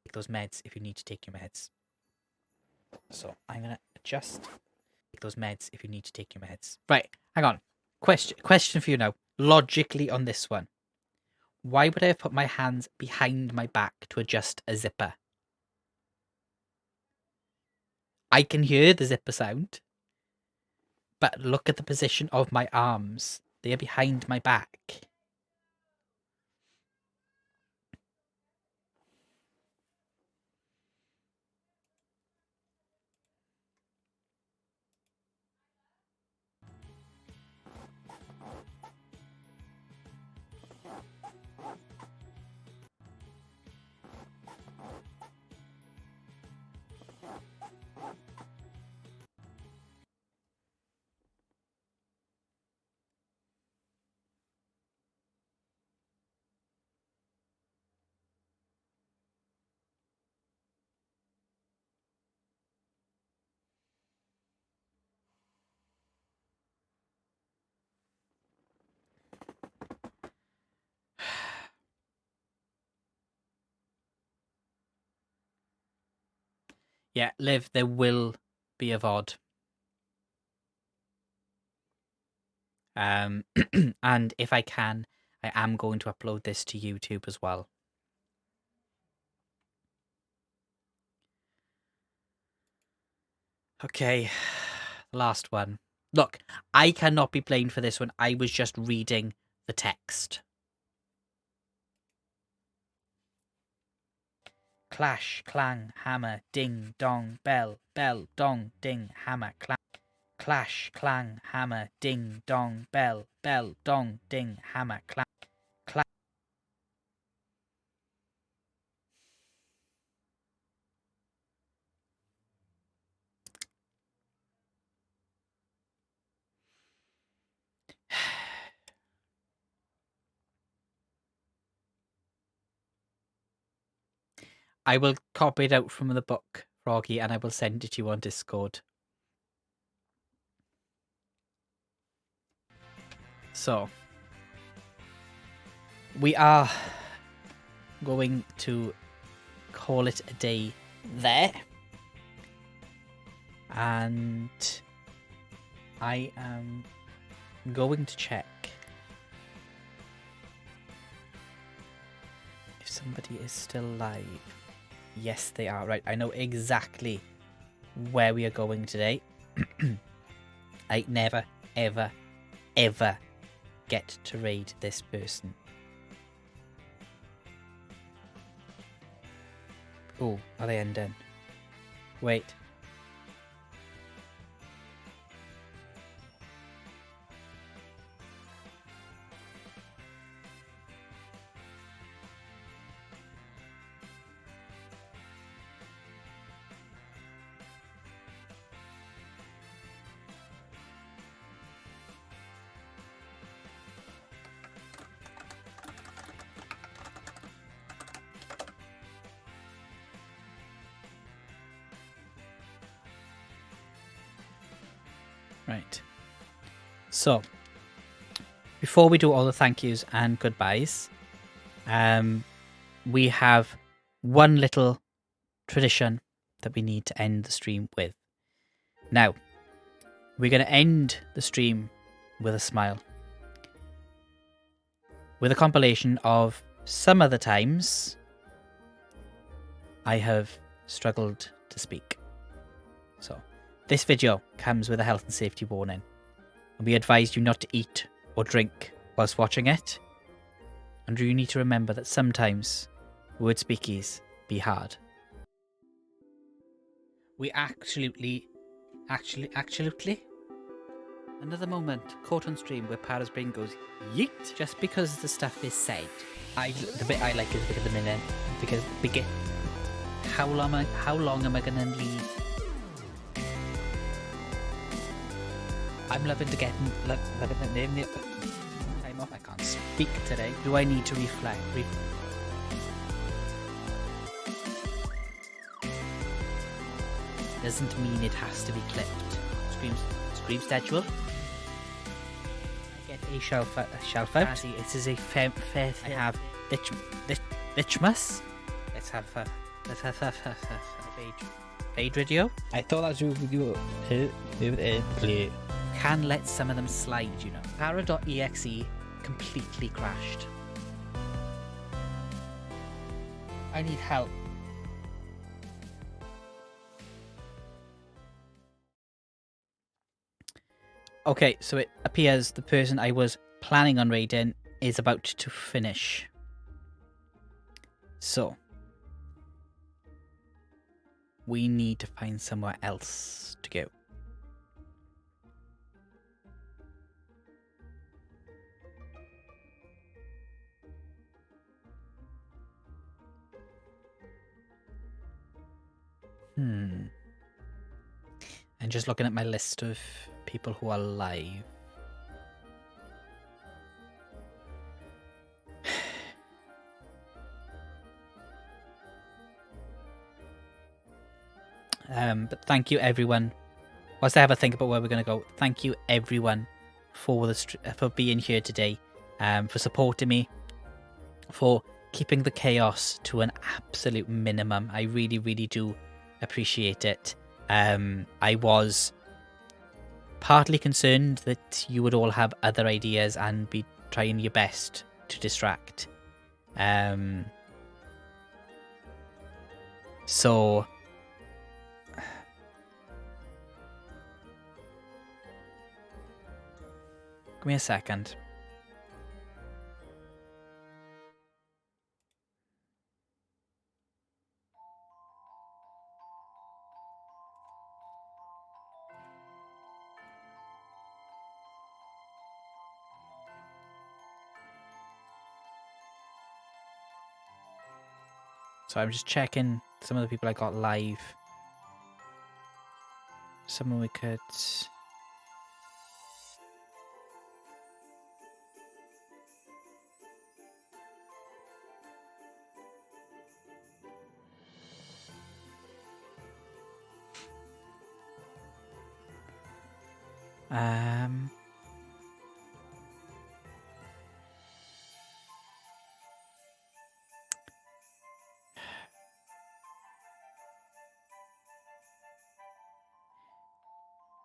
Take those meds if you need to take your meds. So I'm gonna adjust. Take those meds if you need to take your meds. Right, hang on. Question for you now. Logically on this one, why would I have put my hands behind my back to adjust a zipper? I can hear the zipper sound, but look at the position of my arms. They are behind my back. Yeah, Liv, there will be a VOD. And if I can, I am going to upload this to YouTube as well. Okay, last one. Look, I cannot be blamed for this one. I was just reading the text. Clash, clang, hammer, ding, dong, bell, bell, dong, ding, hammer, clang. Clash, clang, hammer, ding, dong, bell, bell, dong, ding, hammer, clang. Clash. I will copy it out from the book, Froggy, and I will send it to you on Discord. So, we are going to call it a day there. And I am going to check if somebody is still live. Yes, they are. Right, I know exactly where we are going today. I never, ever, ever get to raid this person. Oh, are they ending? Wait. Right. So, before we do all the thank yous and goodbyes, we have one little tradition that we need to end the stream with. Now, we're going to end the stream with a smile. With a compilation of some of the times I have struggled to speak. So, this video comes with a health and safety warning, and we advise you not to eat or drink whilst watching it. And you need to remember that sometimes word speakies be hard. We absolutely. Another moment caught on stream where Para's brain goes yeet just because the stuff is said. The bit I like is the bit at the minute because How long am I gonna leave? I'm loving to getting loving the name time off. I can't speak today. Do I need to reflect? Doesn't mean it has to be clipped. Scream schedule. I get a shelf out. It is a fair thing. I have Litchmas. Let's have a page video. I thought that you would play. Can let some of them slide, you know. Para.exe completely crashed. I need help. Okay, so it appears the person I was planning on raiding is about to finish. So we need to find somewhere else to go. I'm just looking at my list of people who are live. But thank you everyone. Whilst I have a think about where we're going to go, thank you everyone for for being here today, for supporting me, for keeping the chaos to an absolute minimum. I really, really do appreciate it. I was partly concerned that you would all have other ideas and be trying your best to distract. So give me a second. So I'm just checking some of the people I got live. Someone we could...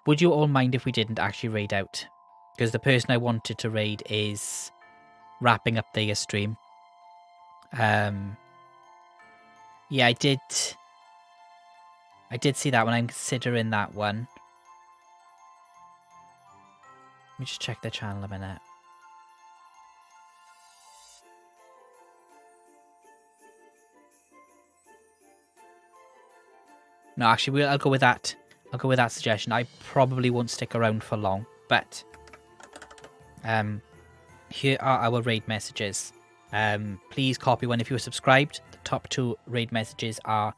Would you all mind if we didn't actually raid out? Because the person I wanted to raid is wrapping up their stream. Yeah, I did see that one. I'm considering that one. Let me just check their channel a minute. No, actually, I'll go with that. I'll go with that suggestion. I probably won't stick around for long, but here are our raid messages. Please copy one if you are subscribed. The top two raid messages are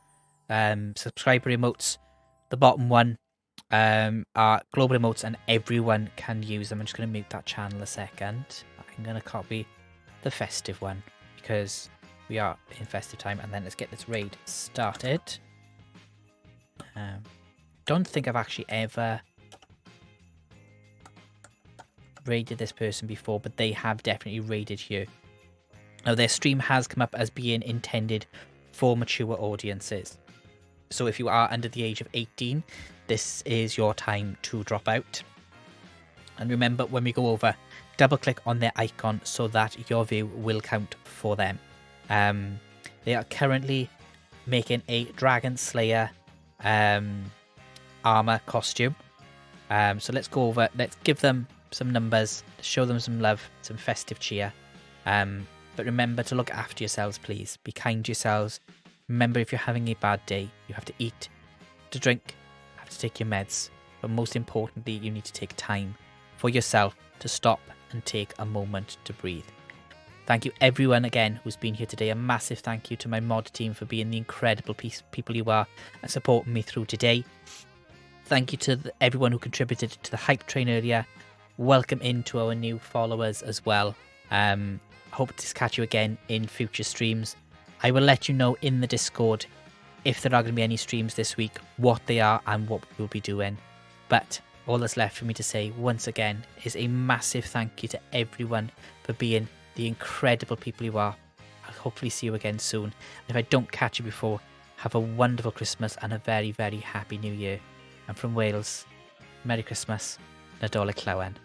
subscriber emotes. The bottom one are global emotes, and everyone can use them. I'm just going to mute that channel a second. I'm going to copy the festive one because we are in festive time, and then let's get this raid started. Don't think I've actually ever raided this person before, but they have definitely raided here. Now, their stream has come up as being intended for mature audiences. So if you are under the age of 18, this is your time to drop out. And remember, when we go over, double click on their icon so that your view will count for them. They are currently making a Dragon Slayer armor costume. So let's go over, let's give them some numbers, show them some love, some festive cheer. But remember to look after yourselves, please. Be kind to yourselves. Remember, if you're having a bad day, you have to eat, to drink, have to take your meds. But most importantly, you need to take time for yourself to stop and take a moment to breathe. Thank you everyone again who's been here today. A massive thank you to my mod team for being the incredible people you are and supporting me through today. Thank you to everyone who contributed to the hype train earlier. Welcome into our new followers as well. I hope to catch you again in future streams. I will let you know in the Discord if there are going to be any streams this week, what they are and what we'll be doing. But all that's left for me to say once again is a massive thank you to everyone for being the incredible people you are. I'll hopefully see you again soon. And if I don't catch you before, have a wonderful Christmas and a very, very happy New Year. And from Wales, Merry Christmas, Nadolig Llawen.